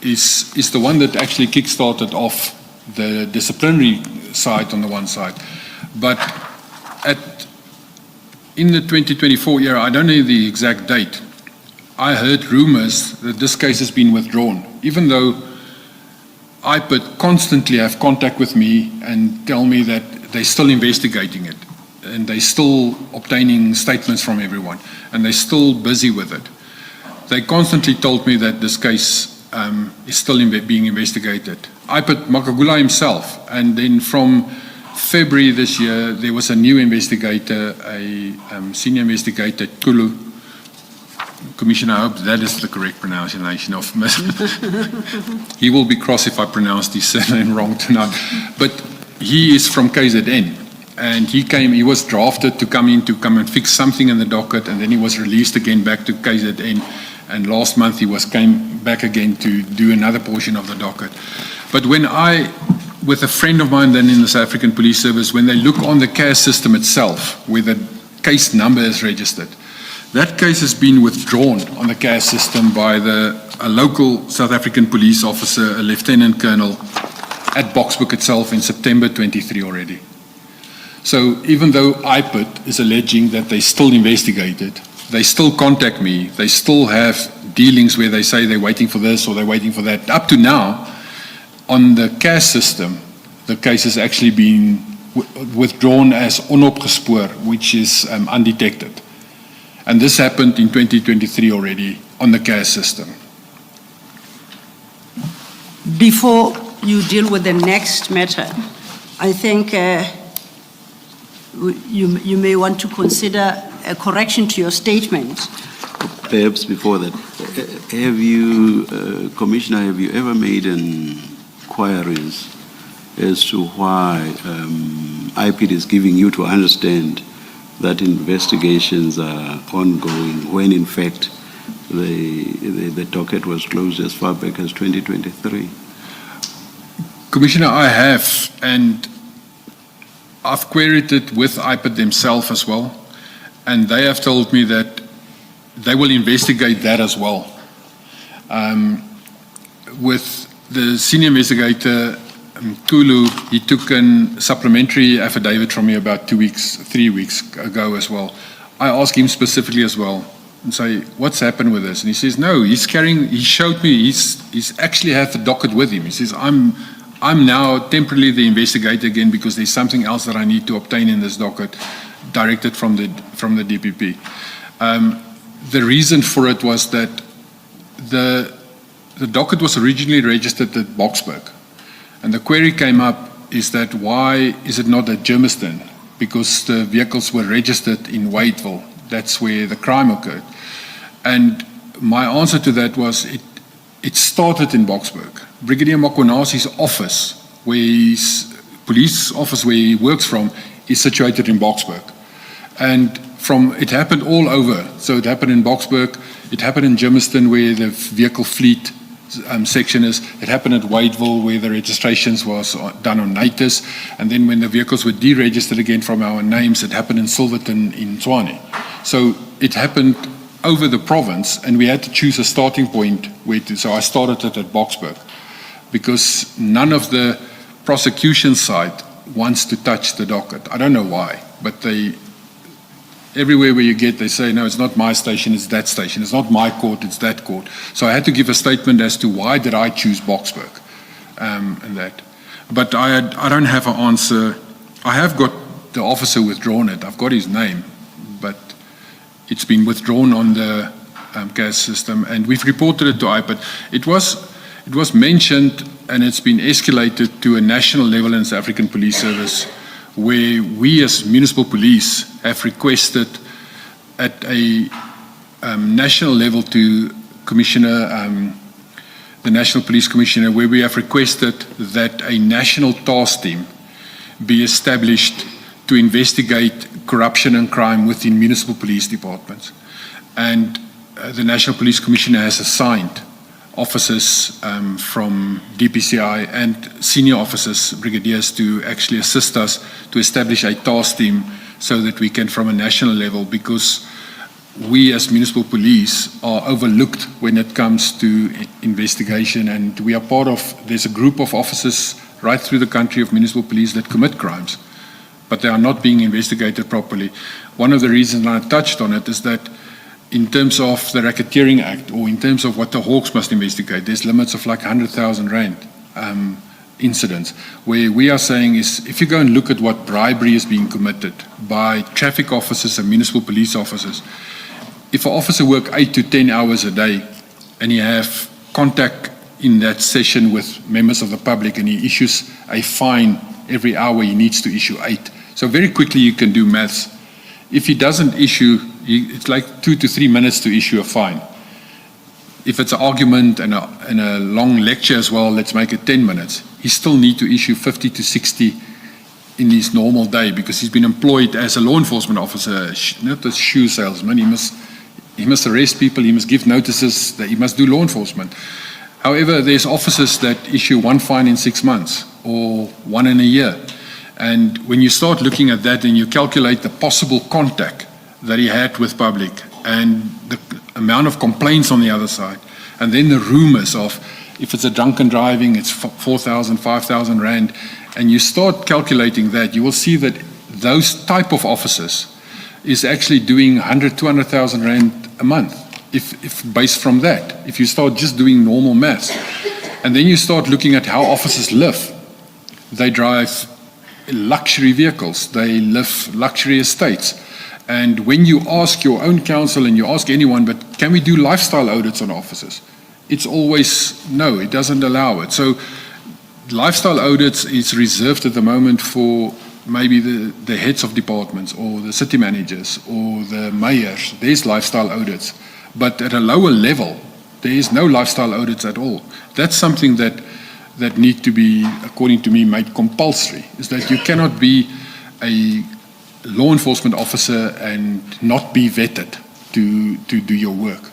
is the one that actually kick-started off the disciplinary side on the one side. But in the 2024 era, I don't know the exact date, I heard rumors that this case has been withdrawn, even though IPID constantly have contact with me and tell me that they're still investigating it, and they're still obtaining statements from everyone, and they're still busy with it. They constantly told me that this case is still being investigated. IPID Mkhwanazi himself, and then from February this year, there was a new investigator, a senior investigator, Kulu. Commissioner, I hope that is the correct pronunciation of he will be cross if I pronounced his surname wrong tonight. But he is from KZN, and he was drafted to come and fix something in the docket, and then he was released again back to KZN, and last month he came back again to do another portion of the docket. But when with a friend of mine then in the South African Police Service, when they look on the CAS system itself, where the case number is registered, that case has been withdrawn on the CAS system by a local South African police officer, a lieutenant colonel, at Boksburg itself in September 23 already. So even though IPID is alleging that they still investigated, they still contact me, they still have dealings where they say they're waiting for this or they're waiting for that. Up to now, on the CAS system, the case has actually been withdrawn as onopgespoor, which is undetected. And this happened in 2023 already on the CAS system. Before you deal with the next matter, I think you may want to consider a correction to your statement. Perhaps before that, Commissioner, have you ever made inquiries as to why IPID is giving you to understand that investigations are ongoing when in fact the docket was closed as far back as 2023? Commissioner, I have, and I've queried it with IPID themselves as well, and they have told me that they will investigate that as well. With the senior investigator, Kulu, he took a supplementary affidavit from me about 3 weeks ago as well. I asked him specifically as well and say, what's happened with this? And he says, no, he showed me, he's actually had the docket with him. He says, I'm now temporarily the investigator again because there's something else that I need to obtain in this docket directed from the DPP. The reason for it was that the docket was originally registered at Boksburg. And the query came up is that why is it not at Germiston? Because the vehicles were registered in Wadeville. That's where the crime occurred. And my answer to that was it started in Boksburg. Brigadier Mkhwanazi's office, where his police office where he works from, is situated in Boksburg. And it happened all over. So it happened in Boksburg, it happened in Germiston where the vehicle fleet section is. It happened at Wadeville where the registrations was done on Natus, and then when the vehicles were deregistered again from our names, it happened in Silverton in Tshwane. So it happened over the province, and we had to choose a starting point so I started it at Boksburg because none of the prosecution side wants to touch the docket. I don't know why, but everywhere where you get, they say, no, it's not my station, it's that station. It's not my court, it's that court. So I had to give a statement as to why did I choose Boksburg and that. But I don't have an answer. I have got the officer withdrawn it. I've got his name, but it's been withdrawn on the CAS system, and we've reported it to IPID. It was mentioned and it's been escalated to a national level in the South African Police Service, where we as municipal police have requested at a national level to Commissioner, the National Police Commissioner, where we have requested that a national task team be established to investigate corruption and crime within municipal police departments. And the National Police Commissioner has assigned officers from DPCI and senior officers, brigadiers, to actually assist us to establish a task team so that we can, from a national level, because we as municipal police are overlooked when it comes to investigation, and we are part of, there's a group of officers right through the country of municipal police that commit crimes, but they are not being investigated properly. One of the reasons I touched on it is that in terms of the Racketeering Act, or in terms of what the Hawks must investigate, there's limits of like 100,000 rand incidents, where we are saying is, if you go and look at what bribery is being committed by traffic officers and municipal police officers, if an officer works 8 to 10 hours a day and you have contact in that session with members of the public and he issues a fine every hour, he needs to issue 8. So very quickly you can do maths. If he doesn't issue, it's like 2 to 3 minutes to issue a fine. If it's an argument and a long lecture as well, let's make it 10 minutes. He still needs to issue 50 to 60 in his normal day, because he's been employed as a law enforcement officer, not a shoe salesman. He must arrest people, he must give notices, that he must do law enforcement. However, there's officers that issue 1 fine in 6 months or 1 in a year. And when you start looking at that and you calculate the possible contact that he had with public and the amount of complaints on the other side, and then the rumors of, if it's a drunken driving, it's 4,000, 5,000 rand, and you start calculating that, you will see that those type of officers is actually doing 100, 200,000 rand a month, if based from that, if you start just doing normal maths. And then you start looking at how officers live. They drive luxury vehicles, they live luxury estates. And when you ask your own counsel and you ask anyone, but can we do lifestyle audits on officers? It's always no, it doesn't allow it. So lifestyle audits is reserved at the moment for maybe the heads of departments or the city managers or the mayors. There's lifestyle audits. But at a lower level, there is no lifestyle audits at all. That's something that need to be, according to me, made compulsory, is that you cannot be a law enforcement officer and not be vetted to do your work.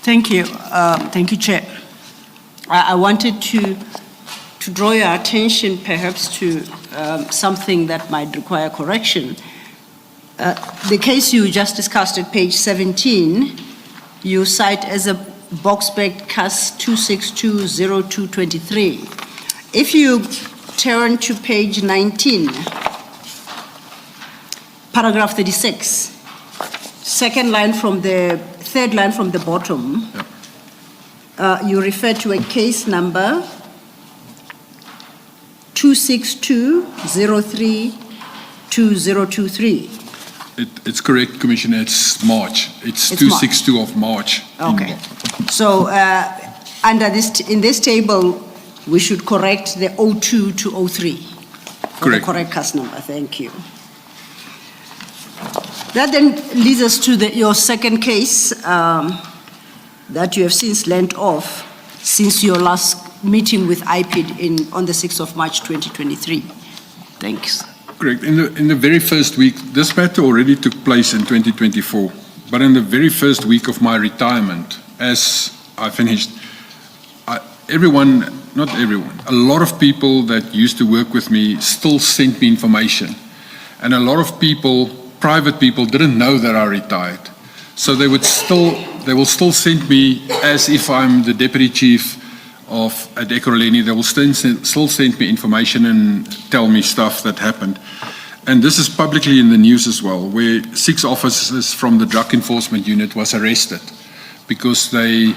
Thank you. Thank you, Chair. I wanted to draw your attention perhaps to something that might require correction. The case you just discussed at page 17, you cite as a Boxback CAS 2620223. If you turn to page 19, paragraph 36, third line from the bottom, you refer to a case number 262032023. It's correct, Commissioner. It's March. It's 262 of March. Okay. So in this table, we should correct the 02 to 03 for Correct. the correct CAS number. Thank you. That then leads us to your second case that you have since learned of since your last meeting with IPID on the 6th of March 2023. Thanks. Correct. In the very first week, this matter already took place in 2024, but in the very first week of my retirement, as I finished, not everyone, a lot of people that used to work with me still sent me information. And a lot of people, private people, didn't know that I retired. So they will still send me as if I'm the deputy chief at Ekurhuleni. They will still send me information and tell me stuff that happened. And this is publicly in the news as well, where 6 officers from the drug enforcement unit was arrested because they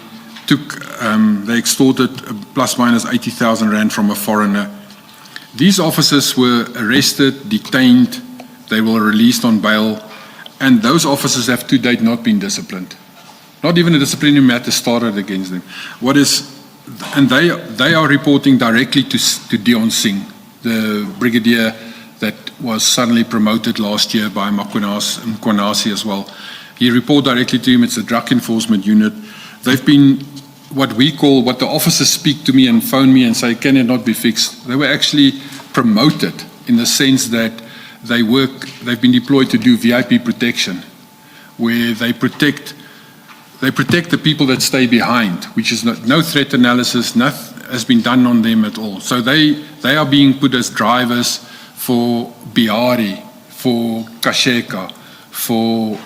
extorted plus minus 80,000 rand from a foreigner. These officers were arrested, detained, they were released on bail, and those officers have to date not been disciplined. Not even a disciplinary matter started against them. What is and they are reporting directly to Dion Singh, the brigadier that was suddenly promoted last year by Mkhwanazi as well. He reported directly to him. It's a drug enforcement unit. They've been what the officers speak to me and phone me and say, can it not be fixed? They were actually promoted in the sense that they've been deployed to do VIP protection, where they protect the people that stay behind, which is no threat analysis, nothing has been done on them at all. So they are being put as drivers for Bihari, for Kasheka, for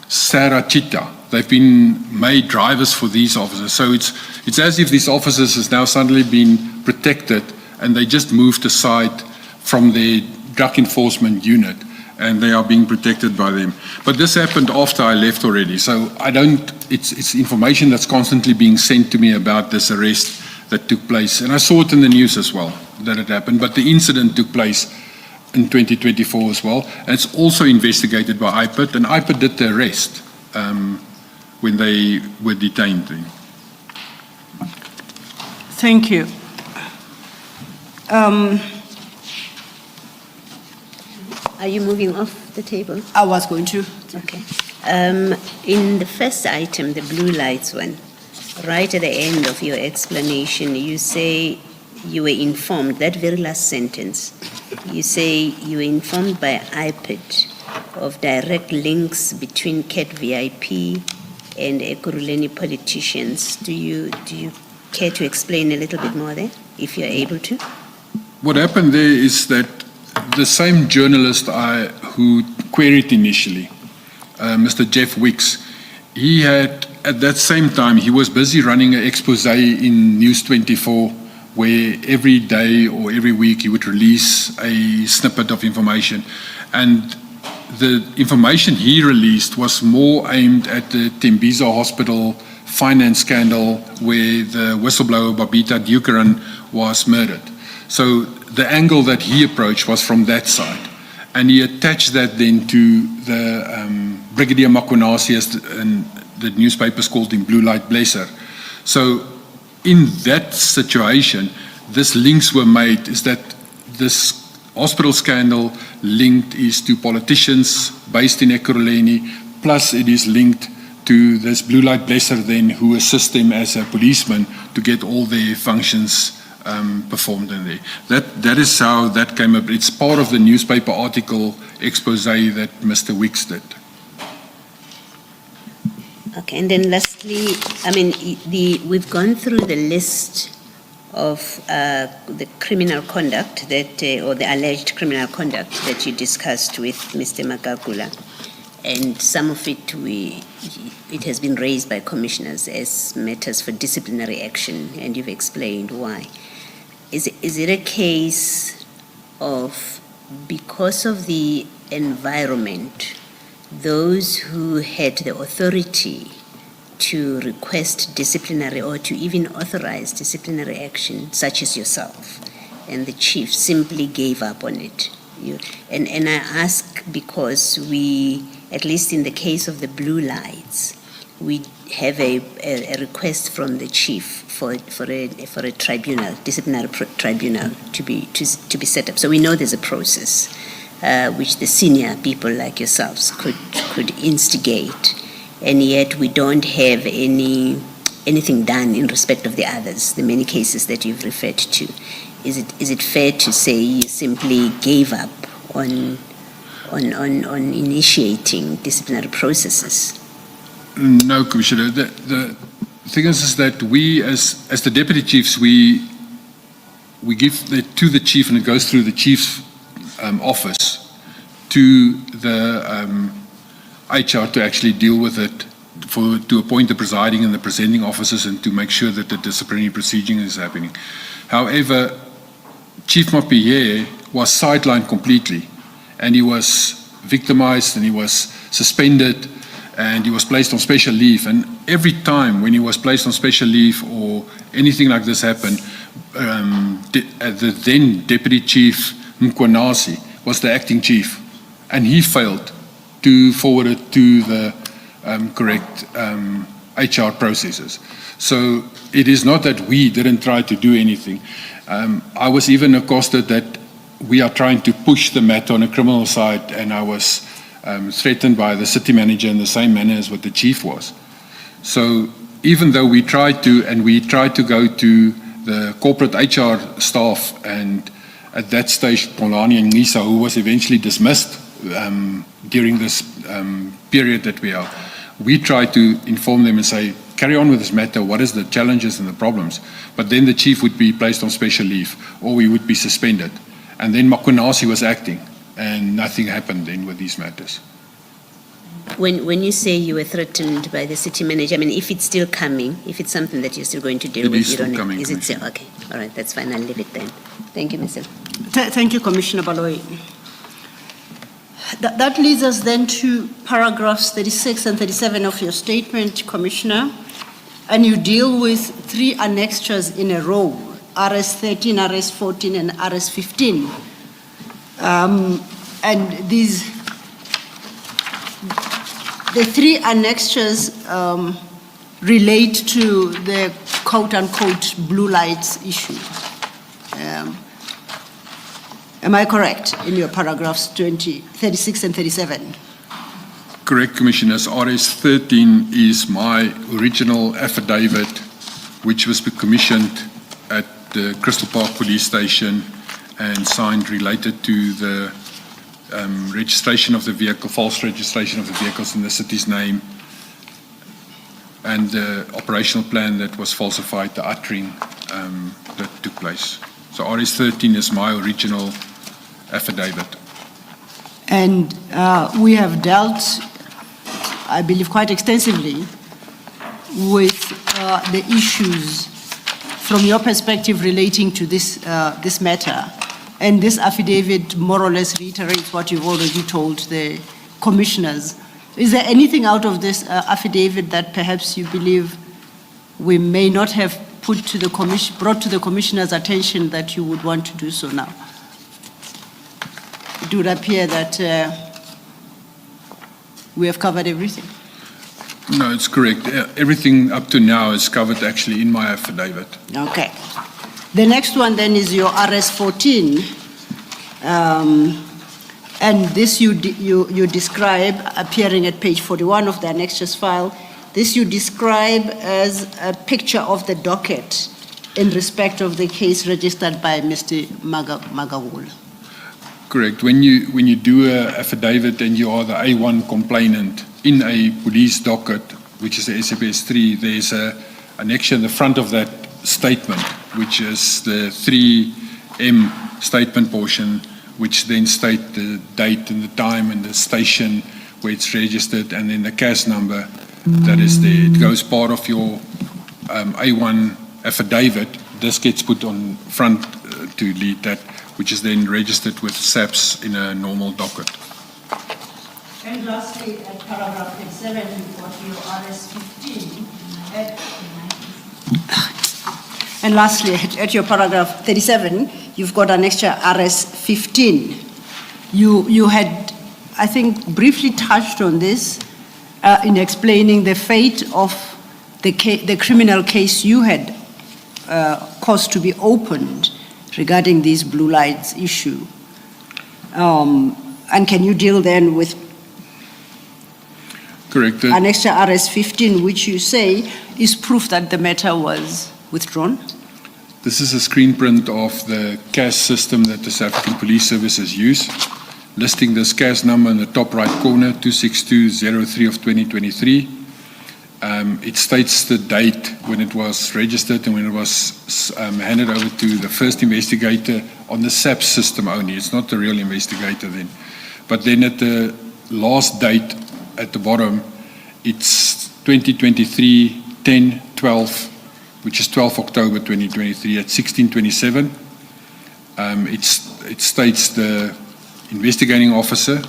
Sarachita. They've been made drivers for these officers. So it's as if these officers has now suddenly been protected and they just moved aside from their drug enforcement unit and they are being protected by them. But this happened after I left already. So it's information that's constantly being sent to me about this arrest that took place. And I saw it in the news as well, that it happened. But the incident took place in 2024 as well. And it's also investigated by IPID, and IPID did the arrest when they were detained. Thank you. Are you moving off the table? I was going to. Okay. In the first item, the blue lights one, right at the end of your explanation, you say you were informed, that very last sentence, you say you were informed by IPID of direct links between CAT VIP and Ekurhuleni politicians. Do you care to explain a little bit more there, if you're able to? What happened there is that the same journalist who queried initially, Mr. Jeff Wicks, he had, at that same time, he was busy running an expose in News 24 where every day or every week he would release a snippet of information. And the information he released was more aimed at the Tembisa Hospital finance scandal where the whistleblower Babita Dukaran was murdered. So the angle that he approached was from that side. And he attached that then to the Brigadier Mkhwanazi, as the newspapers called him, Blue Light Blesser. So in that situation, these links were made, is that this hospital scandal linked is to politicians based in Ekurhuleni, plus it is linked to this Blue Light Blesser then who assists them as a policeman to get all their functions performed in there. That is how that came up. It's part of the newspaper article expose that Mr. Wicks did. Okay, and then lastly, I mean, we've gone through the list of the criminal conduct that, or the alleged criminal conduct that you discussed with Mr. Magagula, and some of it it has been raised by commissioners as matters for disciplinary action, and you've explained why. Is it a case of, because of the environment, those who had the authority to request disciplinary or to even authorize disciplinary action, such as yourself and the chief, simply gave up on it? And I ask because we, at least in the case of the blue lights, we have a request from the chief for a tribunal, disciplinary tribunal to be set up. So we know there's a process which the senior people like yourselves could instigate, and yet we don't have anything done in respect of the others, the many cases that you've referred to. Is it fair to say you simply gave up on initiating disciplinary processes? No, Commissioner. The thing is that we, as the deputy chiefs, we give it to the chief, and it goes through the chief's office to the HR to actually deal with it, to appoint the presiding and the presenting officers, and to make sure that the disciplinary proceeding is happening. However, Chief Mapiye was sidelined completely, and he was victimized, and he was suspended, and he was placed on special leave. And every time when he was placed on special leave or anything like this happened, the then Deputy Chief Mkhwanazi was the acting chief, and he failed to forward it to the correct HR processes. So it is not that we didn't try to do anything. I was even accosted that we are trying to push the matter on a criminal side, and I was threatened by the city manager in the same manner as what the chief was. So even though we tried to go to the corporate HR staff, and at that stage, Polani and Nisa, who was eventually dismissed during this period that we tried to inform them and say, carry on with this matter, what is the challenges and the problems? But then the chief would be placed on special leave, or we would be suspended. And then Mkhwanazi was acting, and nothing happened then with these matters. When you say you were threatened by the city manager, I mean, if it's still coming, if it's something that you're still going to deal with, It is still coming, is it still? Commissioner. Okay, all right, that's fine, I'll leave it then. Thank you, Mr. Thank you, Commissioner Baloyi. That leads us then to paragraphs 36 and 37 of your statement, Commissioner, and you deal with 3 annexures in a row, RS 13, RS 14, and RS 15. And the 3 annexures relate to the quote-unquote blue lights issue. Am I correct in your paragraphs 36 and 37? Correct, Commissioners. RS 13 is my original affidavit, which was commissioned at the Crystal Park Police Station and signed related to the registration of the vehicle, false registration of the vehicles in the city's name, and the operational plan that was falsified, the uttering that took place. So RS 13 is my original affidavit. And we have dealt, I believe, quite extensively with the issues from your perspective relating to this matter. And this affidavit more or less reiterates what you've already told the commissioners. Is there anything out of this affidavit that perhaps you believe we may not have brought to the commissioners' attention that you would want to do so now? It would appear that we have covered everything. No, it's correct. Everything up to now is covered actually in my affidavit. Okay. The next one then is your RS 14. And this you describe, appearing at page 41 of the annexures file, this you describe as a picture of the docket in respect of the case registered by Mr. Magawul. Correct. When you do an affidavit and you are the A1 complainant in a police docket, which is the SAPS 3, there's an annexure in the front of that statement, which is the 3M statement portion, which then state the date and the time and the station where it's registered, and then the CAS number that is there. It goes part of your A1 affidavit. This gets put on front to lead that, which is then registered with SAPS in a normal docket. And lastly, at paragraph 37, you've got your RS 15. And lastly, at your paragraph 37, you've got an extra RS 15. You had, I think, briefly touched on this in explaining the fate of the criminal case you had caused to be opened regarding this blue lights issue. And can you deal then with Correct. an extra RS 15, which you say is proof that the matter was withdrawn? This is a screen print of the CAS system that the South African Police Services use, listing this CAS number in the top right corner, 26203 of 2023. It states the date when it was registered and when it was handed over to the first investigator on the SAPS system only. It's not the real investigator then. But then at the last date at the bottom, it's 2023-10-12, which is 12 October 2023 at 16:27. It states the investigating officer.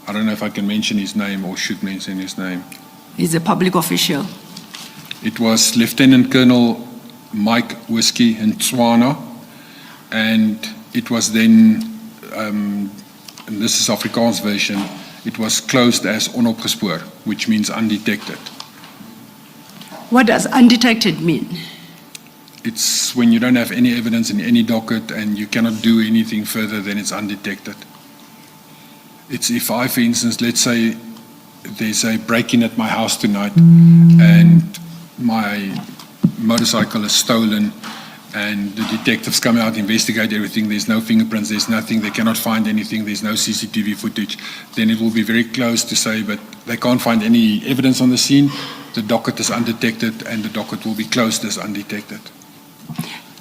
I don't know if I can mention his name or should mention his name. He's a public official. It was Lieutenant Colonel Mike Whiskey Mkhwanazi, and it was then, and this is Afrikaans version, it was closed as onopgespoor, which means undetected. What does undetected mean? It's when you don't have any evidence in any docket and you cannot do anything further, then it's undetected. It's if I, for instance, let's say there's a break-in at my house tonight and my motorcycle is stolen and the detectives come out, investigate everything, there's no fingerprints, there's nothing, they cannot find anything, there's no CCTV footage, then it will be very close to say, but they can't find any evidence on the scene, the docket is undetected and the docket will be closed as undetected.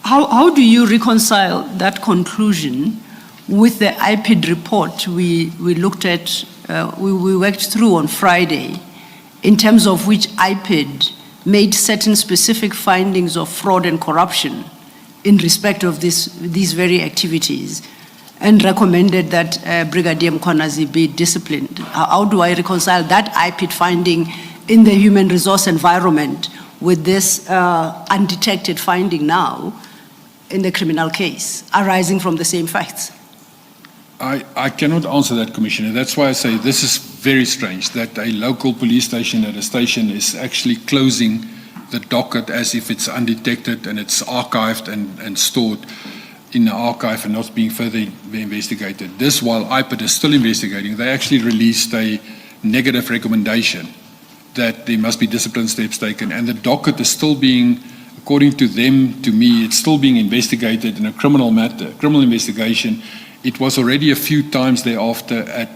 How do you reconcile that conclusion with the IPID report we looked at, we worked through on Friday, in terms of which IPID made certain specific findings of fraud and corruption in respect of these very activities and recommended that Brigadier Mkhwanazi be disciplined? How do I reconcile that IPID finding in the human resource environment with this undetected finding now in the criminal case arising from the same facts? I cannot answer that, Commissioner. That's why I say this is very strange that a local police station at a station is actually closing the docket as if it's undetected and it's archived and stored in the archive and not being further investigated. This, while IPID is still investigating, they actually released a negative recommendation that there must be discipline steps taken, and the docket is still being, according to them, to me, it's still being investigated in a criminal matter, criminal investigation. It was already a few times thereafter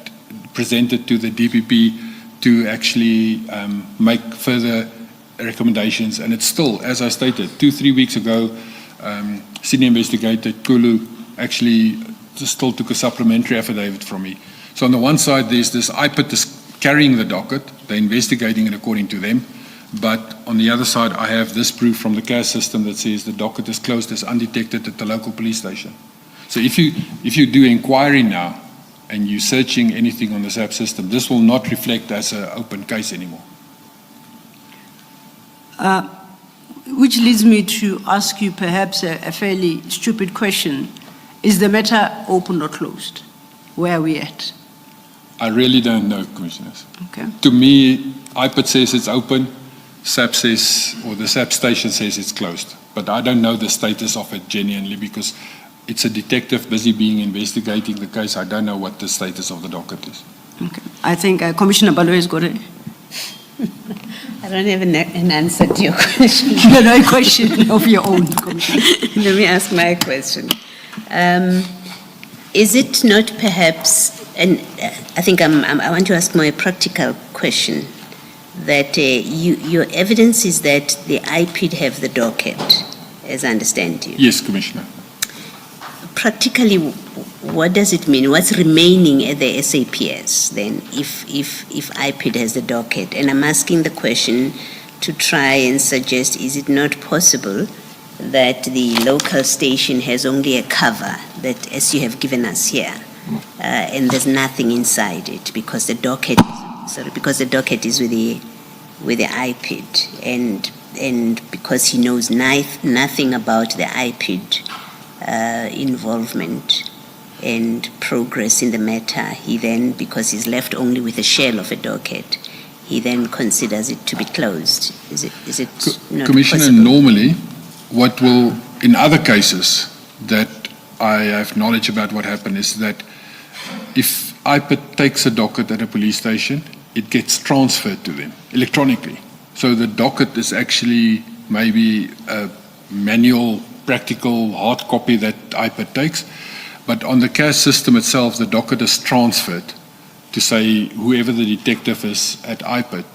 presented to the DPP to actually make further recommendations, and it's still, as I stated, 2-3 weeks ago, senior investigator Kulu actually still took a supplementary affidavit from me. So on the one side, there's this IPID is carrying the docket, they're investigating it according to them, but on the other side, I have this proof from the CAS system that says the docket is closed as undetected at the local police station. So if you do inquiry now and you're searching anything on the SAP system, this will not reflect as an open case anymore. Which leads me to ask you perhaps a fairly stupid question. Is the matter open or closed? Where are we at? I really don't know, Commissioners. Okay. To me, IPID says it's open, SAP says, or the SAP station says it's closed. But I don't know the status of it genuinely because it's a detective busy investigating the case. I don't know what the status of the docket is. Okay. I think Commissioner Baloyi has got it. I don't have an answer to your question. You know, a question of your own, Commissioner. Let me ask my question. Is it not perhaps, and I think I want to ask more a practical question, that your evidence is that the IPID have the docket, as I understand you? Yes, Commissioner. Practically, what does it mean? What's remaining at the SAPS then, if IPID has the docket? And I'm asking the question to try and suggest, is it not possible that the local station has only a cover, that as you have given us here, and there's nothing inside it because the docket is with the IPID, and because he knows nothing about the IPID involvement and progress in the matter, he then, because he's left only with a shell of a docket, he then considers it to be closed. Is it not Commissioner, possible? normally, what will, in other cases that I have knowledge about what happened is that if IPID takes a docket at a police station, it gets transferred to them electronically. So the docket is actually maybe a manual, practical hard copy that IPID takes, but on the CAS system itself, the docket is transferred to say whoever the detective is at IPID,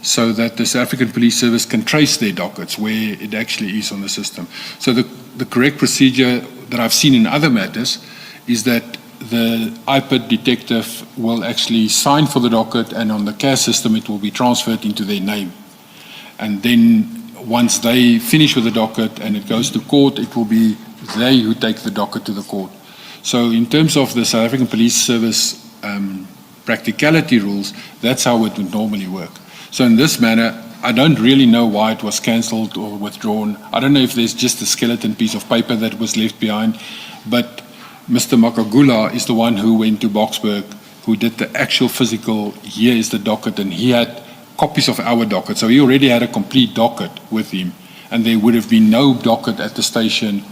so that the South African Police Service can trace their dockets where it actually is on the system. So the correct procedure that I've seen in other matters is that the IPID detective will actually sign for the docket, and on the CAS system it will be transferred into their name. And then once they finish with the docket and it goes to court, it will be they who take the docket to the court. So in terms of the South African Police Service practicality rules, that's how it would normally work. So in this manner, I don't really know why it was cancelled or withdrawn. I don't know if there's just a skeleton piece of paper that was left behind, but Mr. Makagula is the one who went to Boksburg, who did the actual physical, here is the docket, and he had copies of our docket. So he already had a complete docket with him, and there would have been no docket at the station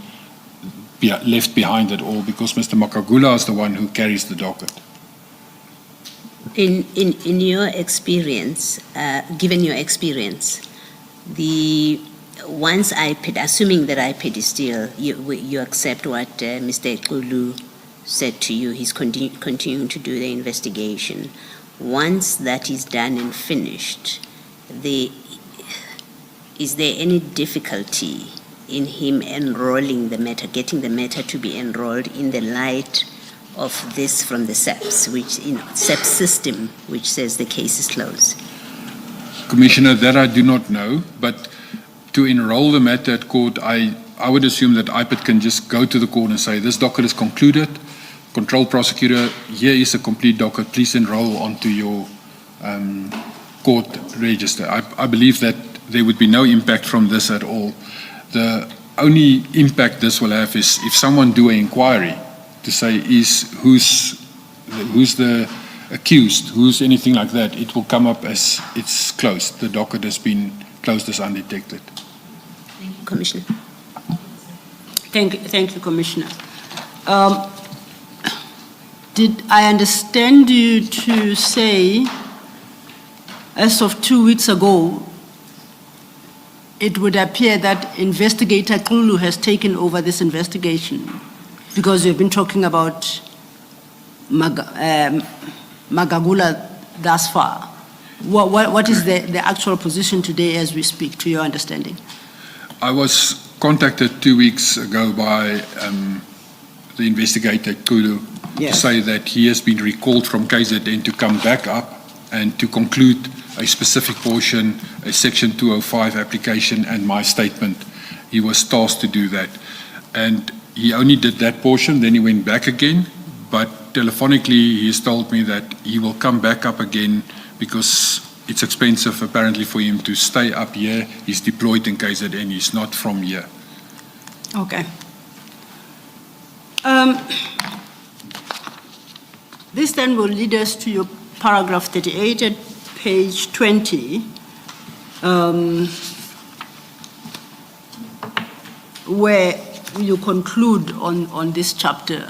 left behind at all, because Mr. Makagula is the one who carries the docket. In your experience, given your experience, the once iPad, assuming that iPad is still, you accept what Mr. Ekulu said to you, he's continuing to do the investigation. Once that is done and finished, is there any difficulty in him enrolling the matter, getting the matter to be enrolled in the light of this from the SEPS, SEPS system, which says the case is closed? Commissioner, that I do not know, but to enroll the matter at court, I would assume that IPID can just go to the court and say, this docket is concluded, control prosecutor, here is a complete docket, please enroll onto your court register. I believe that there would be no impact from this at all. The only impact this will have is if someone do an inquiry to say who's the accused, who's anything like that, it will come up as it's closed. The docket has been closed as undetected. Thank you, Commissioner. Thank you, Commissioner. Did I understand you to say, as of 2 weeks ago, it would appear that Investigator Kulu has taken over this investigation? Because you've been talking about Magagula thus far. What is the actual position today as we speak, to your understanding? I was contacted 2 weeks ago by the investigator Kulu to say that he has been recalled from KZN to come back up and to conclude a specific portion, a Section 205 application and my statement. He was tasked to do that. And he only did that portion, then he went back again, but telephonically he has told me that he will come back up again because it's expensive apparently for him to stay up here. He's deployed in KZN, he's not from here. Okay. This then will lead us to your paragraph 38 at page 20, where you conclude on this chapter.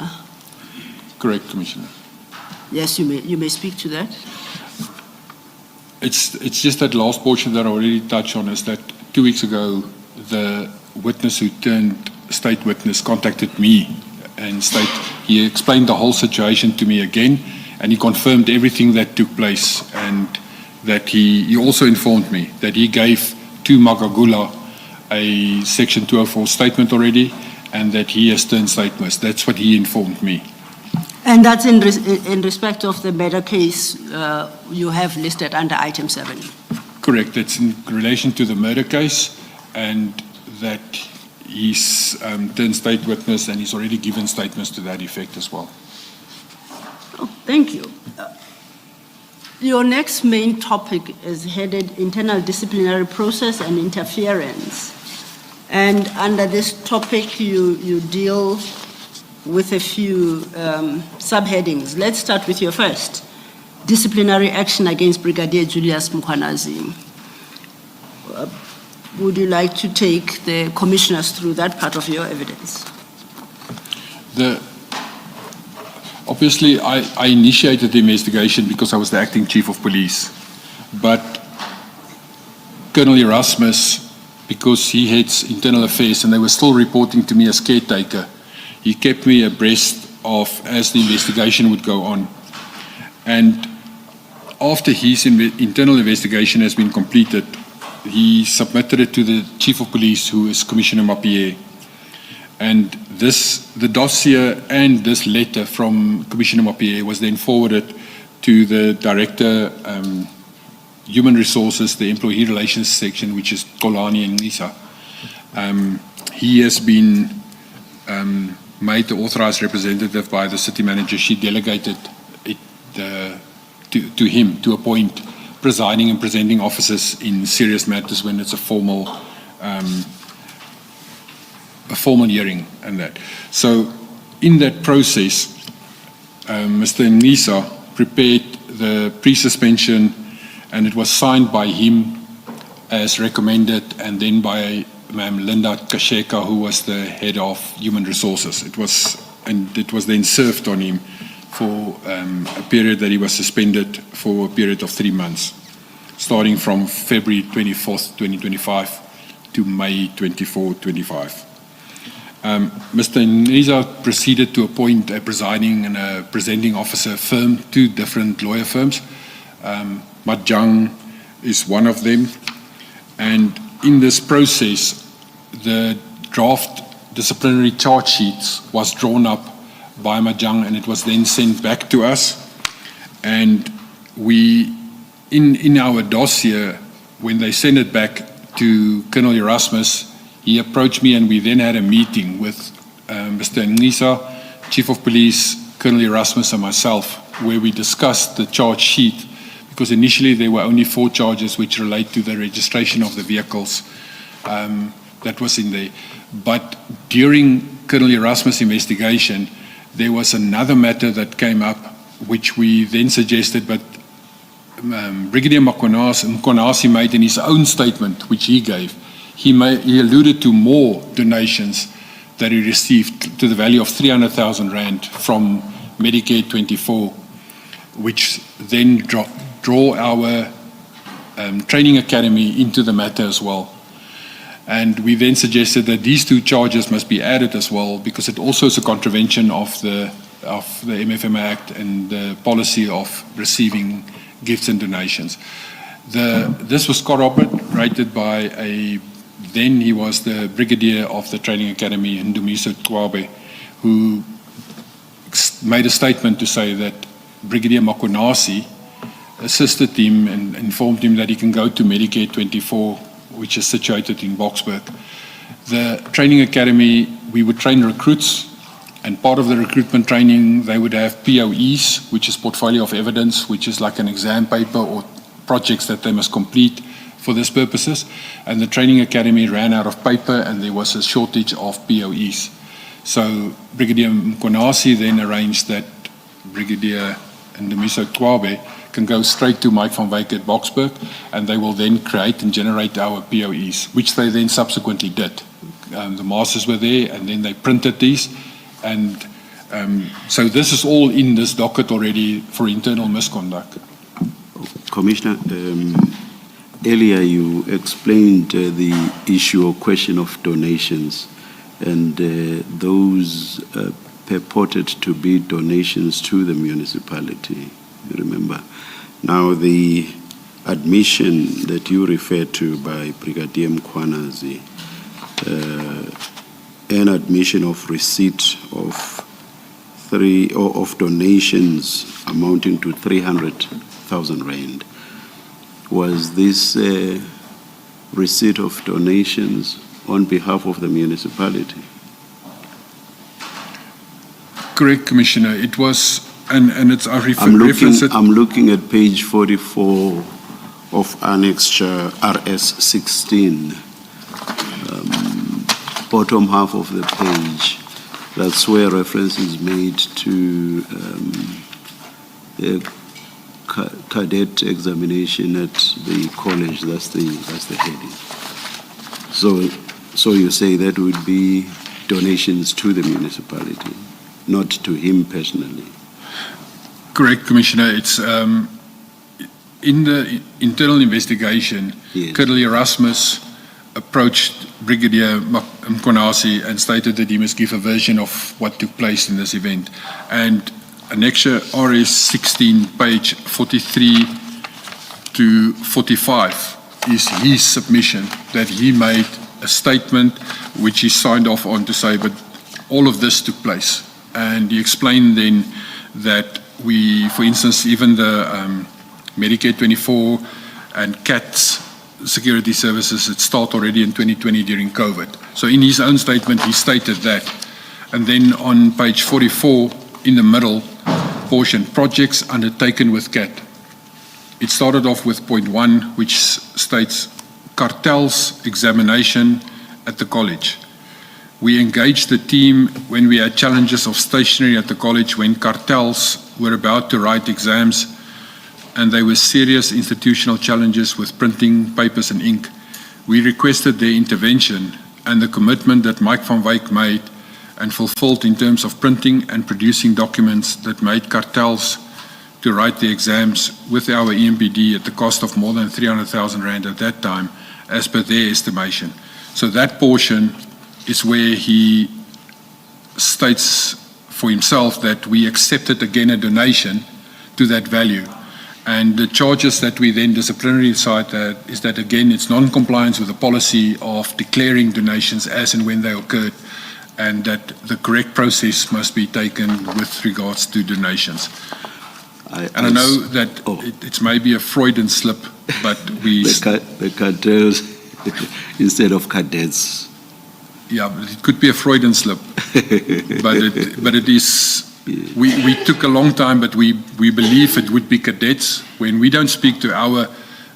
Correct, Commissioner. Yes, you may speak to that. It's just that last portion that I already touched on, is that 2 weeks ago, the witness who turned state witness contacted me and he explained the whole situation to me again, and he confirmed everything that took place, and that he also informed me that he gave to Magagula a Section 204 statement already, and that he has turned state witness. That's what he informed me. And that's in respect of the murder case you have listed under item 7? Correct. It's in relation to the murder case, and that he's turned state witness, and he's already given statements to that effect as well. Oh, thank you. Your next main topic is headed Internal Disciplinary Process and Interference. And under this topic, you deal with a few subheadings. Let's start with your first, disciplinary action against Brigadier Julius Mkhwanazi. Would you like to take the commissioners through that part of your evidence? Obviously, I initiated the investigation because I was the acting chief of police. But Colonel Erasmus, because he heads internal affairs and they were still reporting to me as caretaker, he kept me abreast of as the investigation would go on. And after his internal investigation has been completed, he submitted it to the chief of police, who is Commissioner Mapie. And the dossier and this letter from Commissioner Mapie was then forwarded to the Director, Human Resources, the Employee Relations section, which is Kolani and Nisa. He has been made the authorized representative by the city manager. She delegated it to him to appoint presiding and presenting officers in serious matters when it's a formal hearing and that. So in that process, Mr. Nisa prepared the pre-suspension and it was signed by him as recommended, and then by Ma'am Linda Kasheka, who was the head of human resources. It was then served on him for a period that he was suspended for a period of 3 months, starting from February 24th, 2025 to May 24, 25. Mr. Nhlanhla proceeded to appoint a presiding and a presenting officer firm, 2 different lawyer firms. Madlanga is one of them. And in this process, the draft disciplinary charge sheets was drawn up by Madlanga, and it was then sent back to us. And we, in our dossier, when they sent it back to Colonel Erasmus, he approached me, and we then had a meeting with Mr. Nhlanhla, Chief of Police, Colonel Erasmus, and myself, where we discussed the charge sheet, because initially there were only 4 charges which relate to the registration of the vehicles that was in there. But during Colonel Erasmus' investigation, there was another matter that came up, which we then suggested, but Brigadier Mkhwanazi made in his own statement, which he gave, he alluded to more donations that he received to the value of 300,000 rand from Medicare 24, which then draw our training academy into the matter as well. And we then suggested that these 2 charges must be added as well, because it also is a contravention of the MFM Act and the policy of receiving gifts and donations. This was corroborated by then he was the brigadier of the training academy, Ndumiso Twabe, who made a statement to say that Brigadier Mkhwanazi assisted him and informed him that he can go to Medicare 24, which is situated in Boksburg. The training academy, we would train recruits, and part of the recruitment training, they would have POEs, which is portfolio of evidence, which is like an exam paper or projects that they must complete for these purposes. And the training academy ran out of paper, and there was a shortage of POEs. So Brigadier Mkhwanazi then arranged that Brigadier Ndumiso Twabe can go straight to Mike van Wyk at Boksburg, and they will then create and generate our POEs, which they then subsequently did. The masters were there, and then they printed these, and so this is all in this docket already for internal misconduct. Commissioner, earlier you explained the issue or question of donations, and those purported to be donations to the municipality, you remember. Now, the admission that you referred to by Brigadier Mkhwanazi, an admission of receipt of donations amounting to 300,000 rand. Was this receipt of donations on behalf of the municipality? Correct, Commissioner. It was, and it's a reference. I'm looking at page 44 of Annexure RS 16, bottom half of the page. That's where reference is made to the cadet examination at the college. That's the heading. So you say that would be donations to the municipality, not to him personally. Correct, Commissioner. It's in the internal investigation, Yes. Colonel Erasmus approached Brigadier Mkhwanazi and stated that he must give a version of what took place in this event. And Annexure RS 16, page 43 to 45, is his submission that he made a statement which he signed off on to say, but all of this took place. And he explained then that we, for instance, even the Medicare 24 and CATS security services, it started already in 2020 during COVID. So in his own statement, he stated that. And then on page 44, in the middle portion, projects undertaken with CAT. It started off with point 1, which states cartels examination at the college. We engaged the team when we had challenges of stationery at the college when cartels were about to write exams and there were serious institutional challenges with printing papers and ink. We requested their intervention and the commitment that Mike van Wyk made and fulfilled in terms of printing and producing documents that made cartels to write the exams with our EMPD at the cost of more than 300,000 rand at that time, as per their estimation. So that portion is where he states for himself that we accepted again a donation to that value. And the charges that we then disciplinary side is that again it's non-compliance with the policy of declaring donations as and when they occurred, and that the correct process must be taken with regards to donations. I know that it's maybe a Freudian slip, but we... the cartels instead of cadets. Yeah, it could be a Freudian slip, but it is... We took a long time, but we believe it would be cadets. When we don't speak to our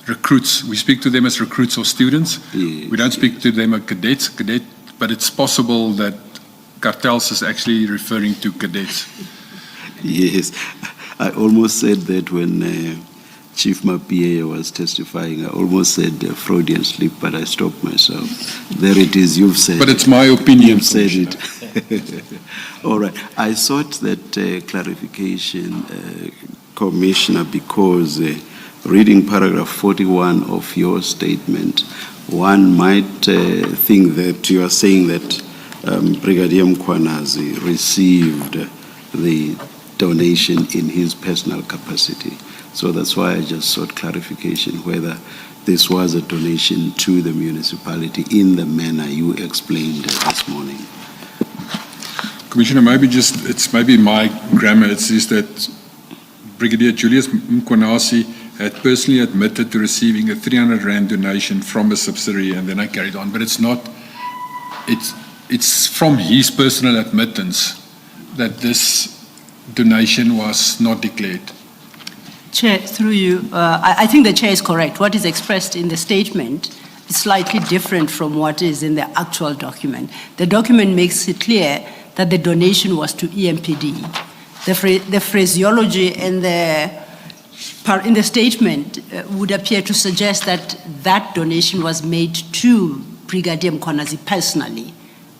recruits, we speak to them as recruits or students. Yes, we don't speak to them as cadets, but it's possible that cartels is actually referring to cadets. Yes, I almost said that when Chief Mapie was testifying. I almost said Freudian slip, but I stopped myself. There it is, you've said But it's my opinion. You've said it. All right. I sought that clarification, Commissioner, because reading paragraph 41 of your statement, one might think that you are saying that Brigadier Mkhwanazi received the donation in his personal capacity. So that's why I just sought clarification whether this was a donation to the municipality in the manner you explained this morning. Commissioner, it's maybe my grammar. It says that Brigadier Julius Mkhwanazi had personally admitted to receiving a 300 Rand donation from a subsidiary, and then I carried on. But it's not, it's from his personal admittance that this donation was not declared. Chair, through you, I think the Chair is correct. What is expressed in the statement is slightly different from what is in the actual document. The document makes it clear that the donation was to EMPD. The phraseology in the statement would appear to suggest that that donation was made to Brigadier Mkhwanazi personally,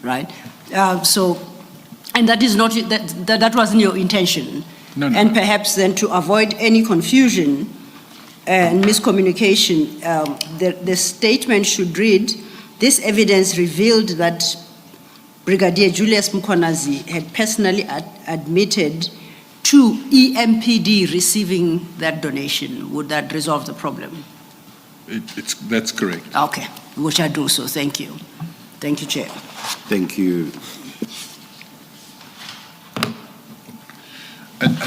right? And that is not that wasn't your intention. No. And perhaps then to avoid any confusion and miscommunication, the statement should read, this evidence revealed that Brigadier Julius Mkhwanazi had personally admitted to EMPD receiving that donation. Would that resolve the problem? That's correct. Okay, which I do so. Thank you. Thank you, Chair. Thank you. And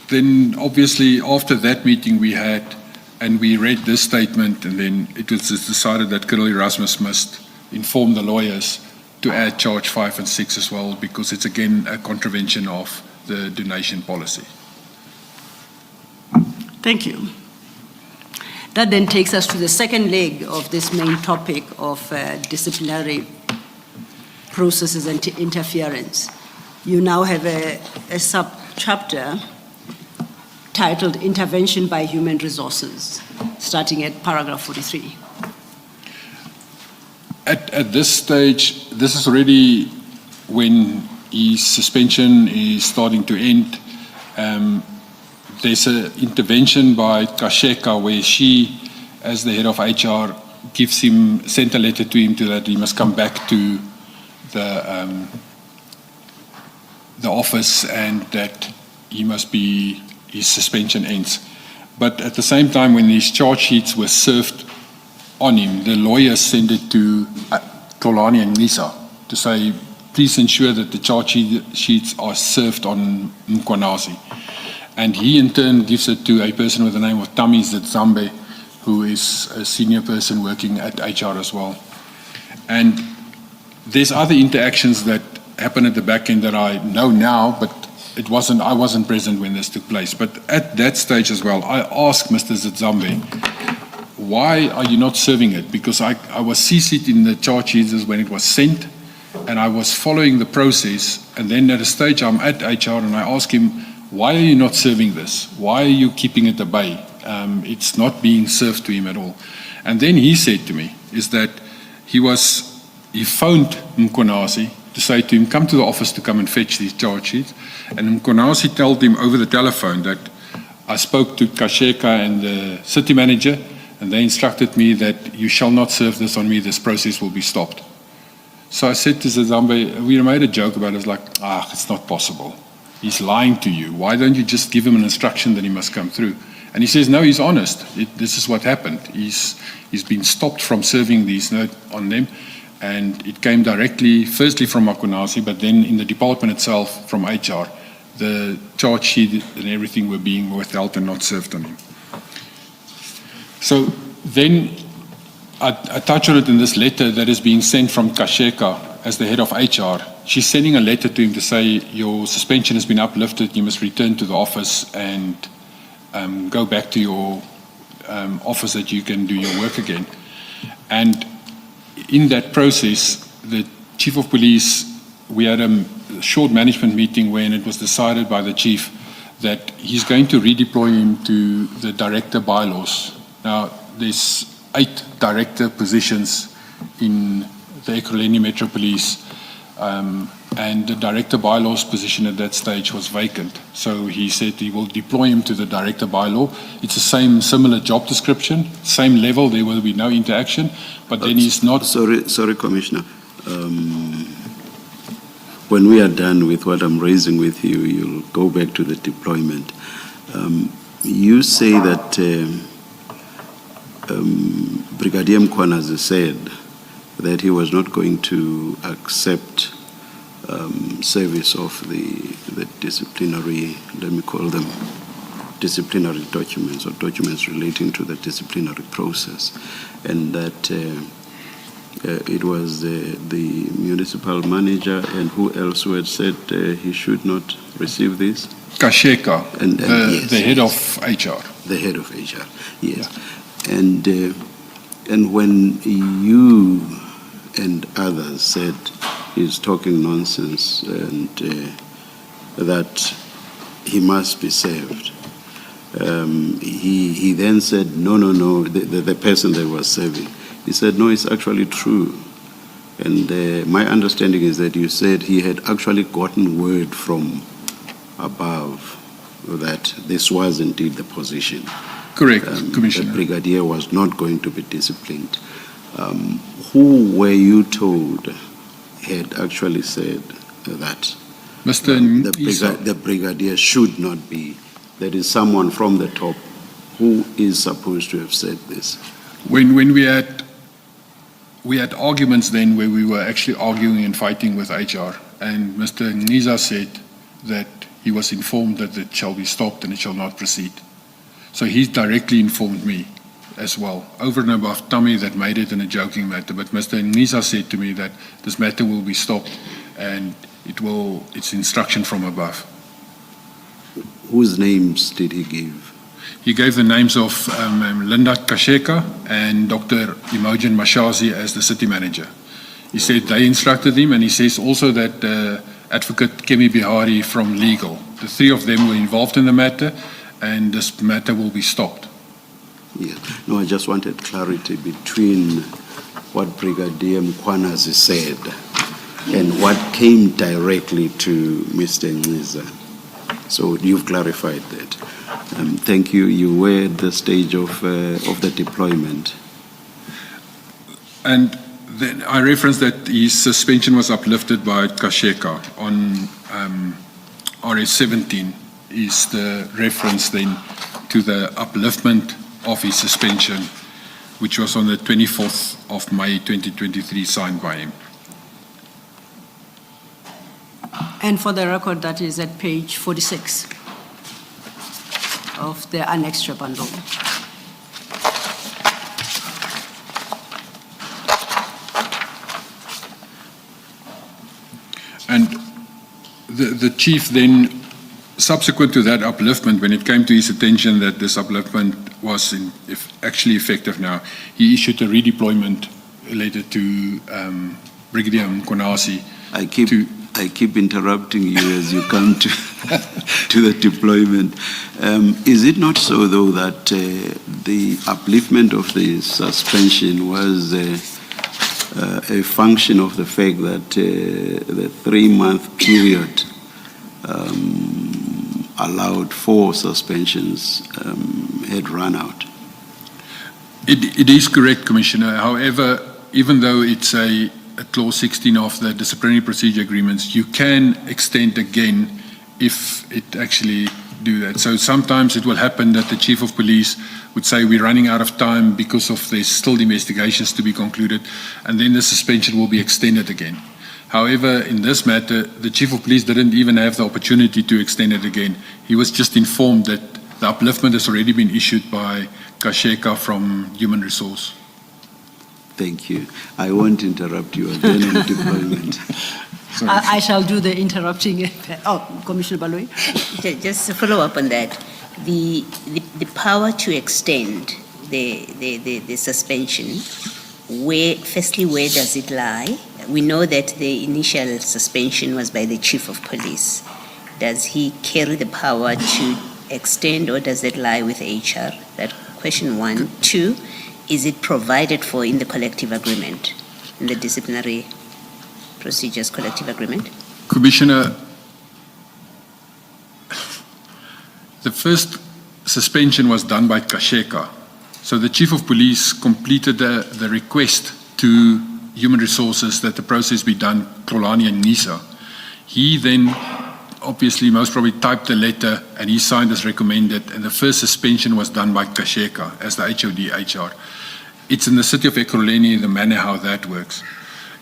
then obviously after that meeting we had, and we read this statement, and then it was decided that Colonel Erasmus must inform the lawyers to add charge 5 and 6 as well, because it's again a contravention of the donation policy. Thank you. That then takes us to the second leg of this main topic of disciplinary processes and interference. You now have a sub-chapter titled Intervention by Human Resources, starting at paragraph 43. At this stage, this is already when his suspension is starting to end. There's an intervention by Kasheka where she, as the head of HR, sent a letter to him that he must come back to the office and that his suspension ends. But at the same time, when these charge sheets were served on him, the lawyers sent it to Tolani and Nisa to say, please ensure that the charge sheets are served on Mkhwanazi. And he in turn gives it to a person with the name of Tami Zambé, who is a senior person working at HR as well. And there's other interactions that happen at the back end that I know now, but I wasn't present when this took place. But at that stage as well, I asked Mr. Zambé, why are you not serving it? Because I was CC'd in the charge sheets when it was sent, and I was following the process. And then at a stage I'm at HR and I ask him, why are you not serving this? Why are you keeping it at bay? It's not being served to him at all. And then he said to me, is that he phoned Mkhwanazi to say to him, come to the office to come and fetch these charge sheets. And Mkhwanazi told him over the telephone that I spoke to Kasheka and the city manager, and they instructed me that you shall not serve this on me, this process will be stopped. So I said to Zazambe, we made a joke about it, it's like, it's not possible. He's lying to you. Why don't you just give him an instruction that he must come through? And he says, no, he's honest. This is what happened. He's been stopped from serving these notes on them, and it came directly, firstly from Mkhwanazi, but then in the department itself from HR. The charge sheet and everything were being withheld and not served on him. So then I touch on it in this letter that is being sent from Kasheka as the head of HR. She's sending a letter to him to say, your suspension has been uplifted, you must return to the office and go back to your office that you can do your work again. And in that process, the chief of police, we had a short management meeting when it was decided by the chief that he's going to redeploy him to the director bylaws. Now, there's 8 director positions in the Ekurhuleni Metro Police, and the director bylaws position at that stage was vacant. So he said he will deploy him to the director bylaw. It's the similar job description, same level, there will be no interaction, but then he's not... Sorry, Commissioner. When we are done with what I'm raising with you, you'll go back to the deployment. You say that Brigadier Mkhwanazi said that he was not going to accept service of the disciplinary, let me call them disciplinary documents or documents relating to the disciplinary process, and that it was the municipal manager and who else who had said he should not receive this? Kasheka, yes, the head of HR. The head of HR, yes. Yeah. And when you and others said he's talking nonsense and that he must be served, he then said, no, the person that was serving. He said, no, it's actually true. And my understanding is that you said he had actually gotten word from above that this was indeed the position. Correct, Commissioner. The brigadier was not going to be disciplined. Who were you told had actually said that the brigadier should not be? There is someone from the top who is supposed to have said this. When we had arguments then where we were actually arguing and fighting with HR, and Mr. Niza said that he was informed that it shall be stopped and it shall not proceed. So he directly informed me as well, over and above Tommy that made it in a joking matter, but Mr. Niza said to me that this matter will be stopped and it's instruction from above. Whose names did he give? He gave the names of Linda Kasheka and Dr. Imogen Mashazi as the city manager. He said they instructed him, and he says also that Advocate Kemi Bihari from legal. The 3 of them were involved in the matter, and this matter will be stopped. Yeah. No, I just wanted clarity between what Brigadier Mkhwanazi said and what came directly to Mr. Niza. So you've clarified that. Thank you. You were at the stage of the deployment. And then I referenced that his suspension was uplifted by Kasheka on RS 17 is the reference then to the upliftment of his suspension, which was on the 24th of May 2023 signed by him. And for the record, that is at page 46 of the annexure bundle. And the chief then, subsequent to that upliftment, when it came to his attention that this upliftment was actually effective now, he issued a redeployment letter to Brigadier Mkhwanazi. I keep interrupting you as you come to to the deployment. Is it not so, though, that the upliftment of the suspension was a function of the fact that the 3-month period allowed for suspensions had run out? It is correct, Commissioner. However, even though it's a clause 16 of the disciplinary procedure agreements, you can extend again if it actually do that. So sometimes it will happen that the Chief of Police would say we're running out of time because of there's still investigations to be concluded, and then the suspension will be extended again. However, in this matter, the Chief of Police didn't even have the opportunity to extend it again. He was just informed that the upliftment has already been issued by Kasheka from Human Resource. Thank you. I won't interrupt you again on deployment. I shall do the interrupting. Commissioner Baloyi. Just to follow up on that, the power to extend the suspension, where does it lie? We know that the initial suspension was by the Chief of Police. Does he carry the power to extend, or does it lie with HR? That question one. Two, is it provided for in the collective agreement, in the disciplinary procedures collective agreement? Commissioner, the first suspension was done by Kasheka. So the Chief of Police completed the request to Human Resources that the process be done, Xolani and Nisa. He then obviously most probably typed the letter and he signed as recommended, and the first suspension was done by Kasheka as the HOD HR. It's in the city of Ekurhuleni, the manner how that works.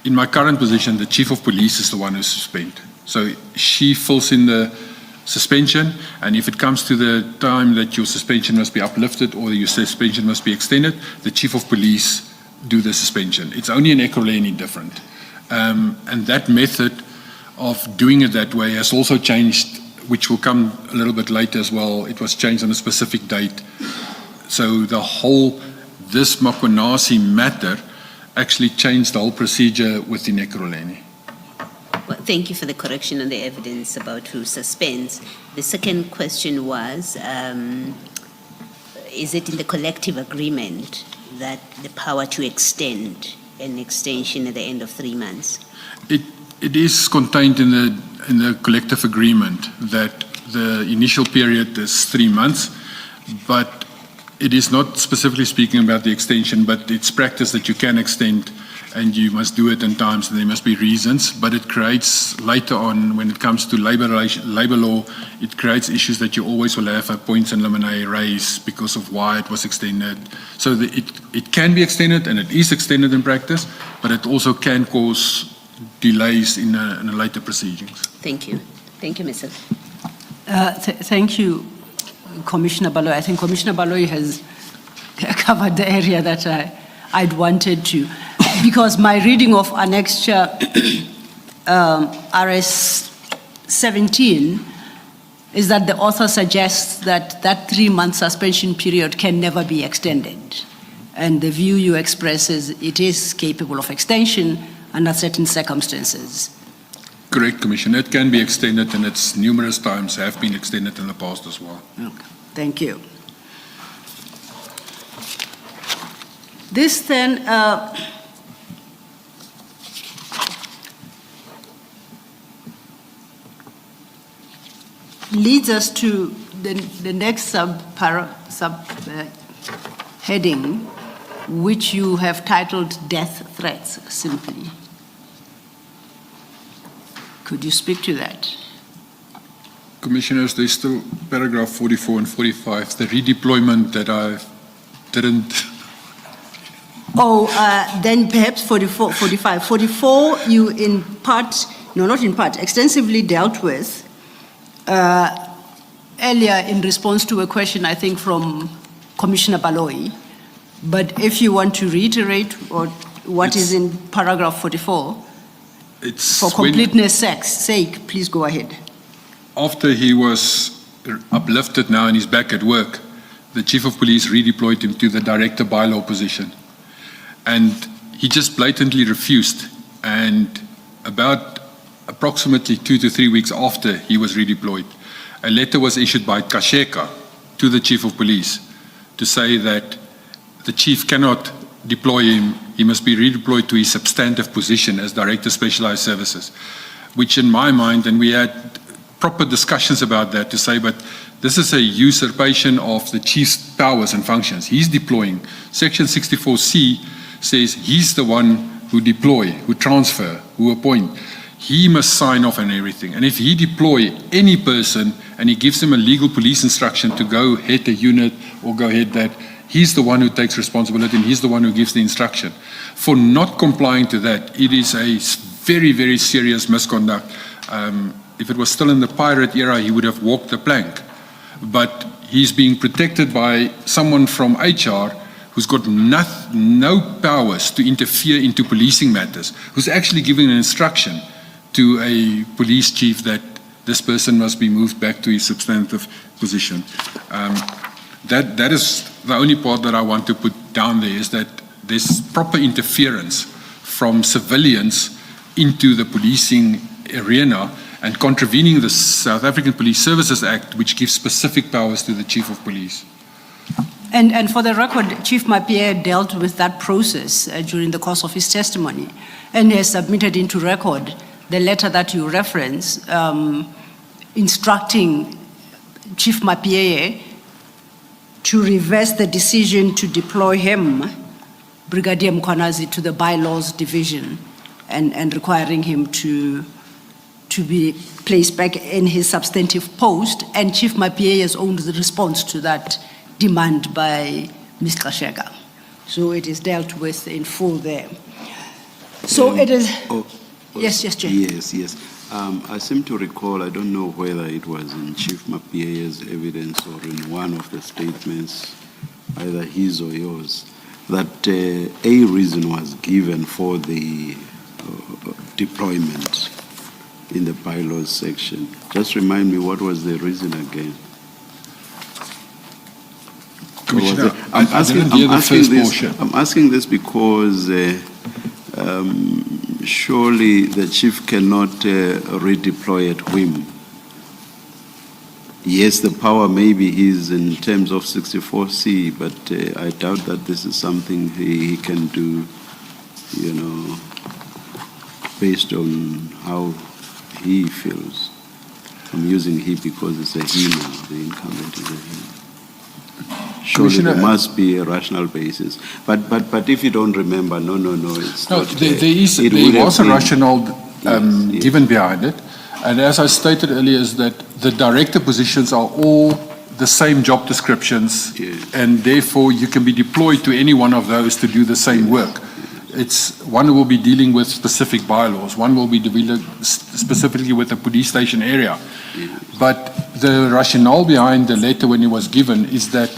In my current position, the Chief of Police is the one who suspends. So she fills in the suspension, and if it comes to the time that your suspension must be uplifted or your suspension must be extended, the Chief of Police do the suspension. It's only in Ekurhuleni different. And that method of doing it that way has also changed, which will come a little bit later as well. It was changed on a specific date. So this Mkhwanazi matter actually changed the whole procedure within Ekurhuleni. Well, thank you for the correction on the evidence about who suspends. The second question was, is it in the collective agreement that the power to extend an extension at the end of 3 months? It is contained in the collective agreement that the initial period is 3 months, but it is not specifically speaking about the extension, but it's practice that you can extend and you must do it in times and there must be reasons, but it creates later on when it comes to labor law, it creates issues that you always will have a points and limine raise because of why it was extended. So it can be extended and it is extended in practice, but it also can cause delays in a later proceedings. Thank you. Thank you, Mr. Thank you, Commissioner Baloyi. I think Commissioner Baloyi has covered the area that I'd wanted to, because my reading of Annexure RS 17 is that the author suggests that 3-month suspension period can never be extended. And the view you express is it is capable of extension under certain circumstances. Correct, Commissioner. It can be extended, and it's numerous times have been extended in the past as well. Okay. Thank you. This then leads us to the next heading, which you have titled Death Threats, simply. Could you speak to that? Commissioners, there's still paragraph 44 and 45, the redeployment that I didn't... Then perhaps 44, 45. 44, you in part, no, not in part, extensively dealt with earlier in response to a question, I think, from Commissioner Baloyi. But if you want to reiterate what is in paragraph 44, for completeness sake, please go ahead. After he was uplifted now and he's back at work, the Chief of Police redeployed him to the Director Bylaw position. And he just blatantly refused. And about approximately 2 to 3 weeks after he was redeployed, a letter was issued by Kasheka to the Chief of Police to say that the Chief cannot deploy him, he must be redeployed to his substantive position as Director Specialized Services, which in my mind, and we had proper discussions about that to say, but this is a usurpation of the Chief's powers and functions. He's deploying. Section 64C says he's the one who deploy, who transfer, who appoint. He must sign off on everything. And if he deploy any person and he gives them a legal police instruction to go head a unit or go head that, he's the one who takes responsibility and he's the one who gives the instruction. For not complying to that, it is a very, very serious misconduct. If it was still in the pirate era, he would have walked the plank. But he's being protected by someone from HR who's got no powers to interfere into policing matters, who's actually giving an instruction to a police chief that this person must be moved back to his substantive position. That is the only part that I want to put down there, is that there's proper interference from civilians into the policing arena and contravening the South African Police Services Act, which gives specific powers to the Chief of Police. And for the record, Chief Mapie dealt with that process during the course of his testimony, and he has submitted into record the letter that you reference, instructing Chief Mapie to reverse the decision to deploy him, Brigadier Mkhwanazi, to the bylaws division and requiring him to be placed back in his substantive post, and Chief Mapie's own response to that demand by Ms. Kasheka. So it is dealt with in full there. So it is... Yes, Jay. Yes. I seem to recall, I don't know whether it was in Chief Mapie's evidence or in one of the statements, either his or yours, that a reason was given for the deployment in the bylaws section. Just remind me, what was the reason again? Commissioner, I'm I'm asking this because surely the chief cannot redeploy at whim. Yes, the power maybe is in terms of 64C, but I doubt that this is something he can do, based on how he feels. I'm using he because it's a he now, the incumbent is a he. Surely there must be a rational basis. But if you don't remember, no, it's No, not. there was a rationale given behind it. And as I stated earlier, is that the director positions are all the same job descriptions, and therefore you can be deployed to any one of those to do the same work. It's one will be dealing with specific bylaws, one will be dealing specifically with the police station area. But the rationale behind the letter when it was given is that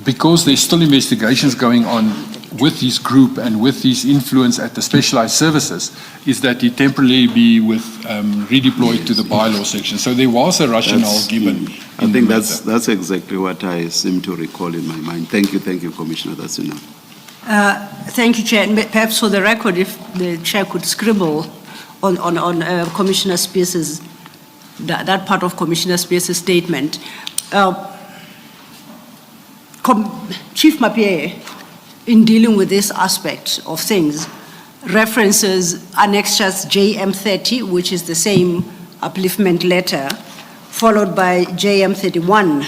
because there's still investigations going on with his group and with his influence at the specialized services, is that he temporarily be redeployed to the bylaw section. So there was a rationale given. I think that's exactly what I seem to recall in my mind. Thank you, Commissioner. That's enough. Thank you, Chair. And perhaps for the record, if the Chair could scribble on Commissioner Spears's, that part of Commissioner Spears's statement. Chief Mapie, in dealing with this aspect of things, references annexures JM30, which is the same upliftment letter, followed by JM31,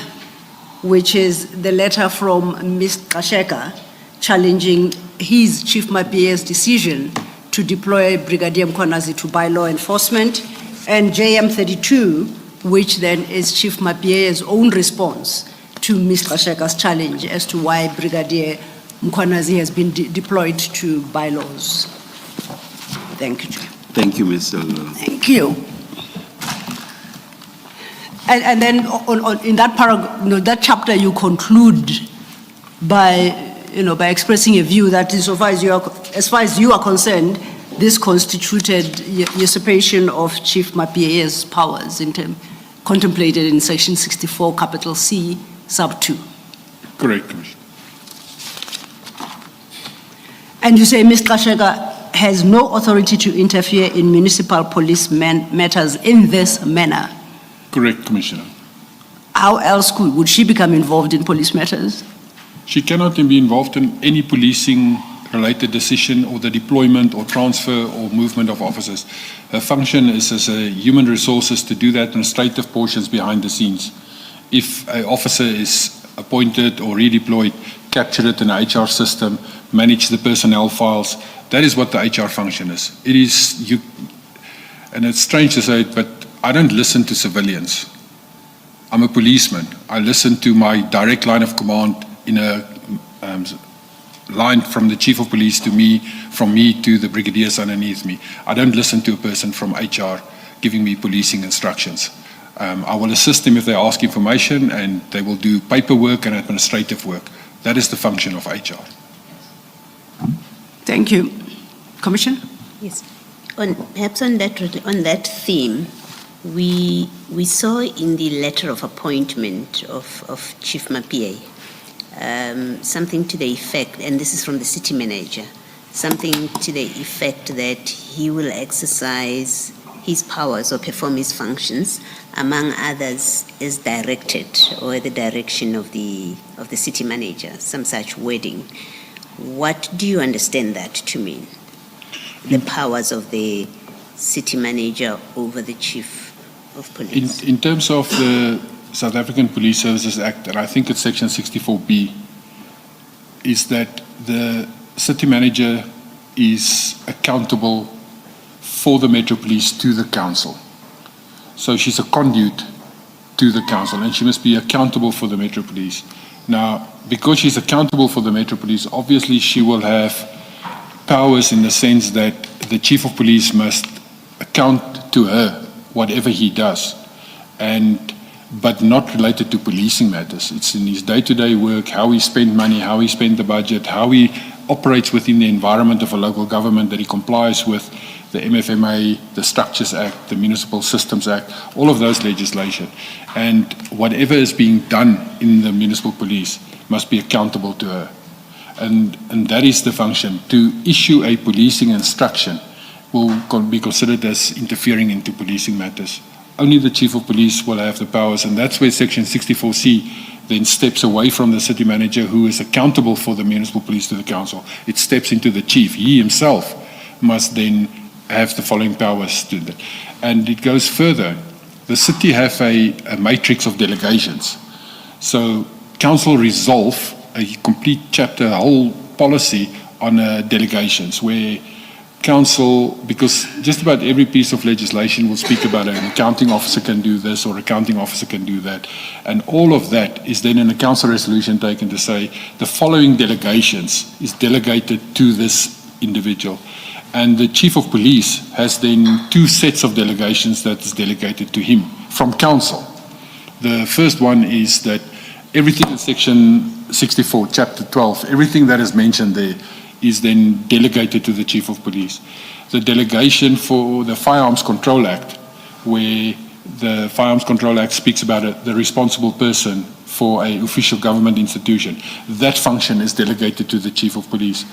which is the letter from Ms. Kasheka challenging his, Chief Mapie's, decision to deploy Brigadier Mkhwanazi to bylaw enforcement, and JM32, which then is Chief Mapie's own response to Ms. Kasheka's challenge as to why Brigadier Mkhwanazi has been deployed to bylaws. Thank you, Chair. Thank you, Mr. Thank you. And then in that paragraph, that chapter, you conclude by expressing a view that as far as you are concerned, this constituted usurpation of Chief Mapie's powers contemplated in Section 64, capital C, sub 2. Correct, Commissioner. And you say Ms. Kasheka has no authority to interfere in municipal police matters in this manner. Correct, Commissioner. How else would she become involved in police matters? She cannot be involved in any policing-related decision or the deployment or transfer or movement of officers. Her function is as a human resources to do the administrative portions behind the scenes. If an officer is appointed or redeployed, capture it in the HR system, manage the personnel files. That is what the HR function is. It is, and it's strange to say it, but I don't listen to civilians. I'm a policeman. I listen to my direct line of command in a line from the chief of police to me, from me to the brigadiers underneath me. I don't listen to a person from HR giving me policing instructions. I will assist them if they ask information, and they will do paperwork and administrative work. That is the function of HR. Thank you. Commissioner? Yes. Perhaps on that theme, we saw in the letter of appointment of Chief Mapie something to the effect, and this is from the city manager, something to the effect that he will exercise his powers or perform his functions, among others, as directed or the direction of the city manager, some such wording. What do you understand that to mean? The powers of the city manager over the chief of police? In terms of the South African Police Services Act, and I think it's section 64B, is that the city manager is accountable for the Metro Police to the council. So she's a conduit to the council, and she must be accountable for the Metro Police. Now, because she's accountable for the Metro Police, obviously she will have powers in the sense that the chief of police must account to her whatever he does, but not related to policing matters. It's in his day-to-day work, how he spent money, how he spent the budget, how he operates within the environment of a local government, that he complies with the MFMA, the Structures Act, the Municipal Systems Act, all of those legislation. And whatever is being done in the municipal police must be accountable to her. And that is the function. To issue a policing instruction will be considered as interfering into policing matters. Only the chief of police will have the powers, and that's where section 64C then steps away from the city manager, who is accountable for the municipal police to the council. It steps into the chief. He himself must then have the following powers to that. And it goes further. The city have a matrix of delegations. So council resolve a complete chapter, a whole policy on delegations, where council, because just about every piece of legislation will speak about an accounting officer can do this or accounting officer can do that. And all of that is then in a council resolution taken to say the following delegations is delegated to this individual. And the chief of police has then two sets of delegations that is delegated to him from council. The first one is that everything in section 64, chapter 12, everything that is mentioned there is then delegated to the chief of police. The delegation for the Firearms Control Act, where the Firearms Control Act speaks about the responsible person for an official government institution, that function is delegated to the chief of police.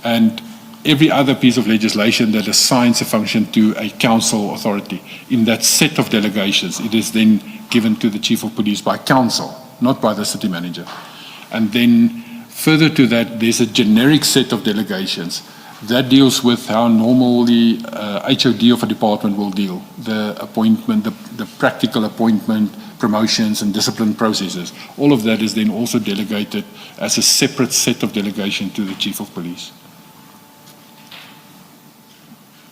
And every other piece of legislation that assigns a function to a council authority, in that set of delegations, it is then given to the chief of police by council, not by the city manager. And then further to that, there's a generic set of delegations that deals with how normally HOD of a department will deal, the appointment, the practical appointment, promotions and discipline processes. All of that is then also delegated as a separate set of delegation to the chief of police.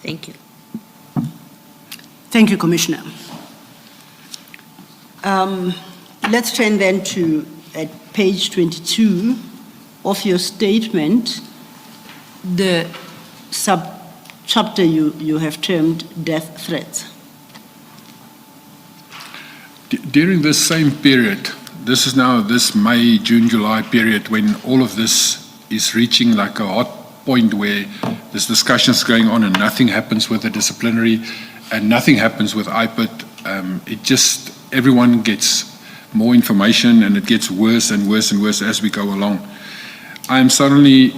Thank you. Thank you, Commissioner. Let's turn then to page 22 of your statement, the sub-chapter you have termed death threats. During this same period, this is now this May, June, July period, when all of this is reaching like a hot point where there's discussions going on and nothing happens with the disciplinary and nothing happens with IPIT. Everyone gets more information and it gets worse and worse and worse as we go along. I am suddenly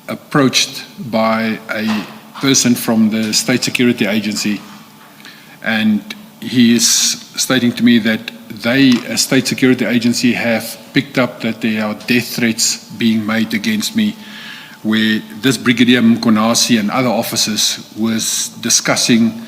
approached by a person from the State Security Agency, and he is stating to me that they, as State Security Agency, have picked up that there are death threats being made against me, where this Brigadier Mkhwanazi and other officers was discussing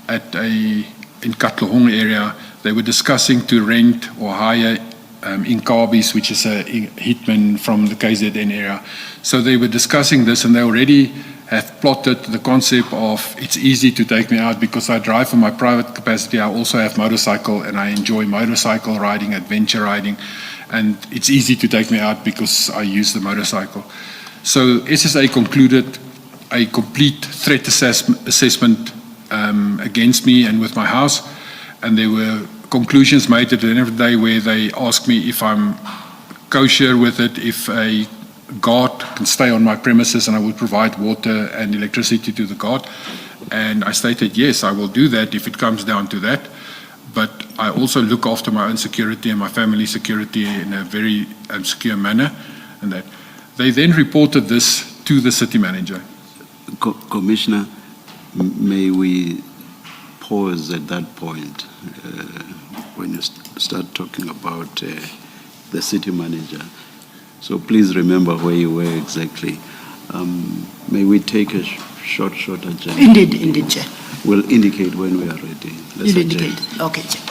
in Katlehong area, they were discussing to rent or hire Inkabis, which is a hitman from the KZN area. So they were discussing this, and they already have plotted the concept of it's easy to take me out because I drive for my private capacity. I also have motorcycle, and I enjoy motorcycle riding, adventure riding, and it's easy to take me out because I use the motorcycle. So SSA concluded a complete threat assessment against me and with my house, and there were conclusions made at the end of the day where they asked me if I'm kosher with it, if a guard can stay on my premises and I would provide water and electricity to the guard. And I stated, yes, I will do that if it comes down to that. But I also look after my own security and my family's security in a very secure manner. And that they then reported this to the city manager. Commissioner, may we pause at that point when you start talking about the city manager? So please remember where you were exactly. May we take a short agenda? Indeed, Chair. We'll indicate when we are ready. Let's You'll adjourn. indicate. Okay, Chair.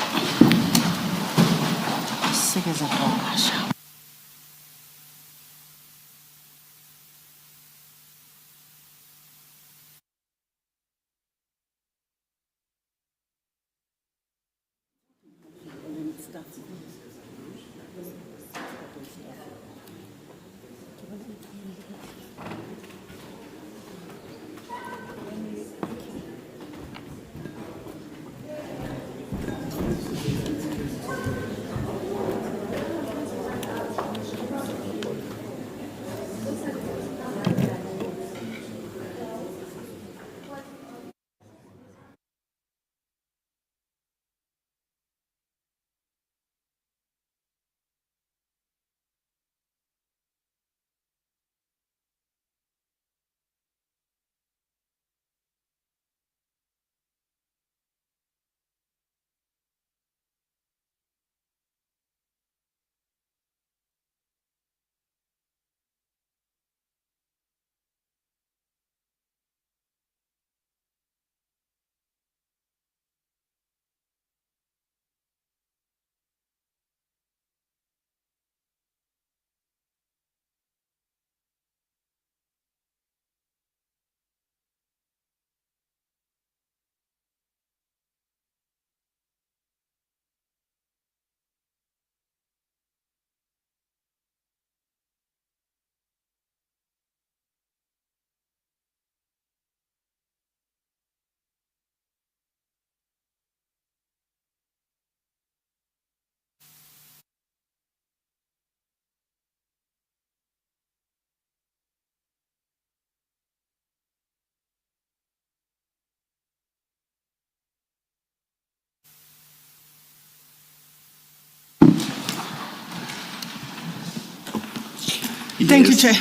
Thank you, Chair.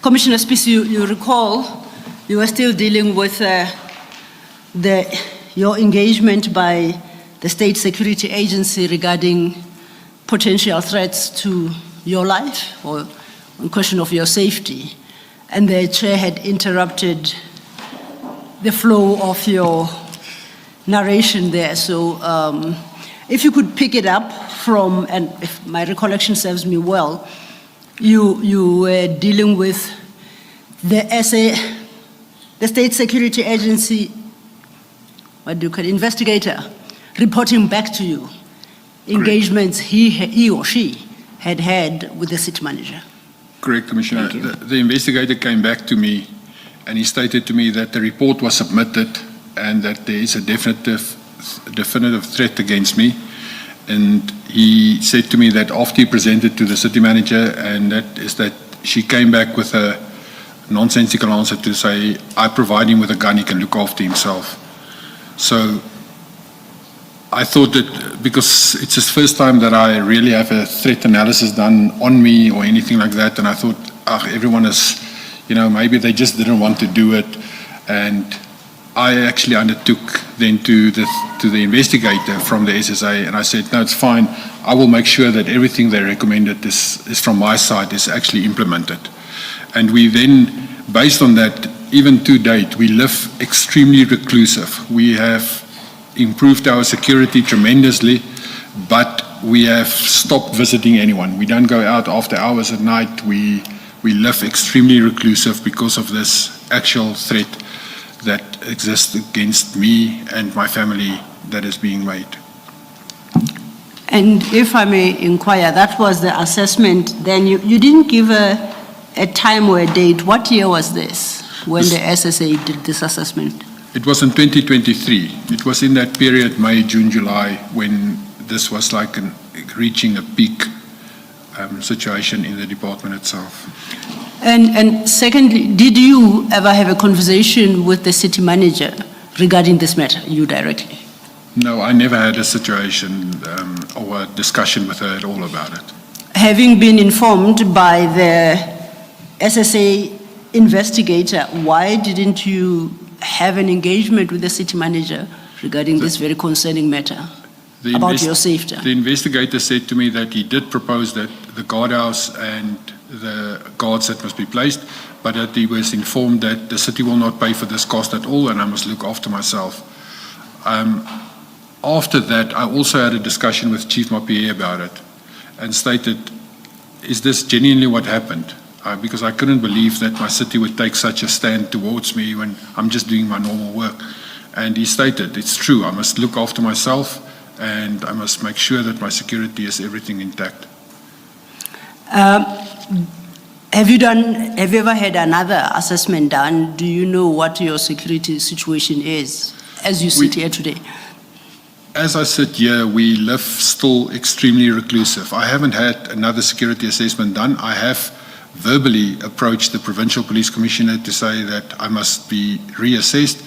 Commissioner Spies, you recall you were still dealing with your engagement by the State Security Agency regarding potential threats to your life or on question of your safety. And the Chair had interrupted the flow of your narration there. So if you could pick it up from, and if my recollection serves me well, you were dealing with the State Security Agency, what do you call it, investigator, reporting back to you engagements he or she had with the city manager. Correct, Commissioner. The investigator came back to me and he stated to me that the report was submitted and that there is a definitive threat against me. And he said to me that after he presented to the city manager, and that is that she came back with a nonsensical answer to say, I provide him with a gun, he can look after himself. So I thought that because it's the first time that I really have a threat analysis done on me or anything like that, and I thought everyone is maybe they just didn't want to do it. And I actually undertook then to the investigator from the SSA, and I said, no, it's fine. I will make sure that everything they recommended is from my side is actually implemented. And we then, based on that, even to date, we live extremely reclusive. We have improved our security tremendously, but we have stopped visiting anyone. We don't go out after hours at night. We live extremely reclusive because of this actual threat that exists against me and my family that is being made. And if I may inquire, that was the assessment. Then you didn't give a time or a date. What year was this when the SSA did this assessment? It was in 2023. It was in that period, May, June, July, when this was like reaching a peak situation in the department itself. And secondly, did you ever have a conversation with the city manager regarding this matter, you directly? No, I never had a situation or a discussion with her at all about it. Having been informed by the SSA investigator, why didn't you have an engagement with the city manager regarding this very concerning matter about your safety? The investigator said to me that he did propose that the guardhouse and the guards that must be placed, but that he was informed that the city will not pay for this cost at all and I must look after myself. After that, I also had a discussion with Chief Mapie about it and stated, is this genuinely what happened? Because I couldn't believe that my city would take such a stand towards me when I'm just doing my normal work. And he stated, it's true, I must look after myself and I must make sure that my security is everything intact. Have you ever had another assessment done? Do you know what your security situation is as you sit here today? As I sit here, we live still extremely reclusive. I haven't had another security assessment done. I have verbally approached the Provincial Police Commissioner to say that I must be reassessed,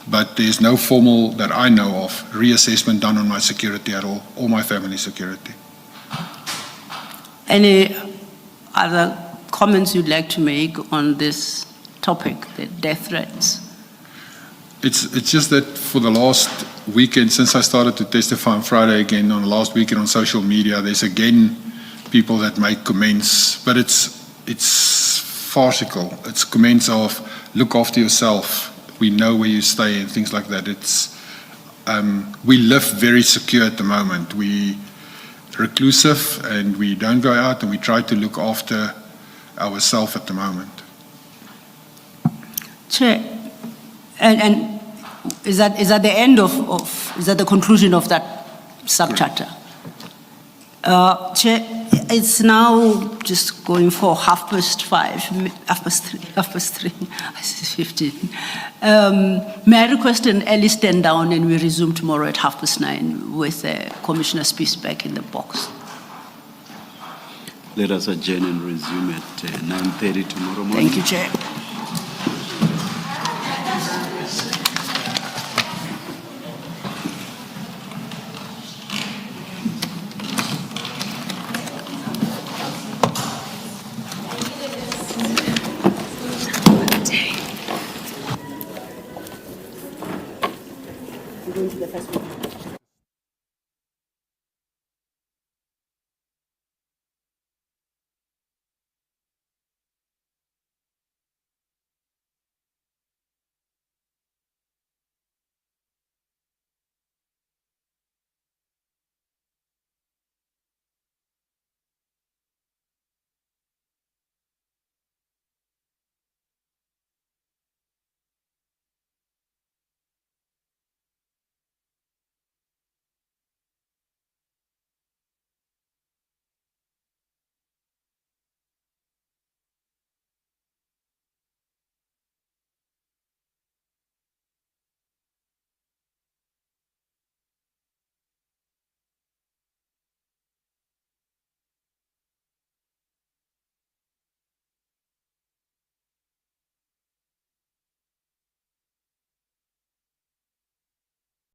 but there's no formal, that I know of, reassessment done on my security at all, or my family security. Any other comments you'd like to make on this topic, the death threats? It's just that for the last weekend, since I started to testify on Friday again, on the last weekend on social media, there's again people that make comments, but it's farcical. It's comments of, look after yourself, we know where you stay and things like that. We live very secure at the moment. We reclusive and we don't go out and we try to look after ourselves at the moment. Chair, and is that the end is that the conclusion of that subchapter? Chair, it's now just going for 3:30, 15. May I request an early stand down and we resume tomorrow at 9:30 with Commissioner Spies back in the box. Let us adjourn and resume at 9:30 tomorrow morning. Thank you, Chair.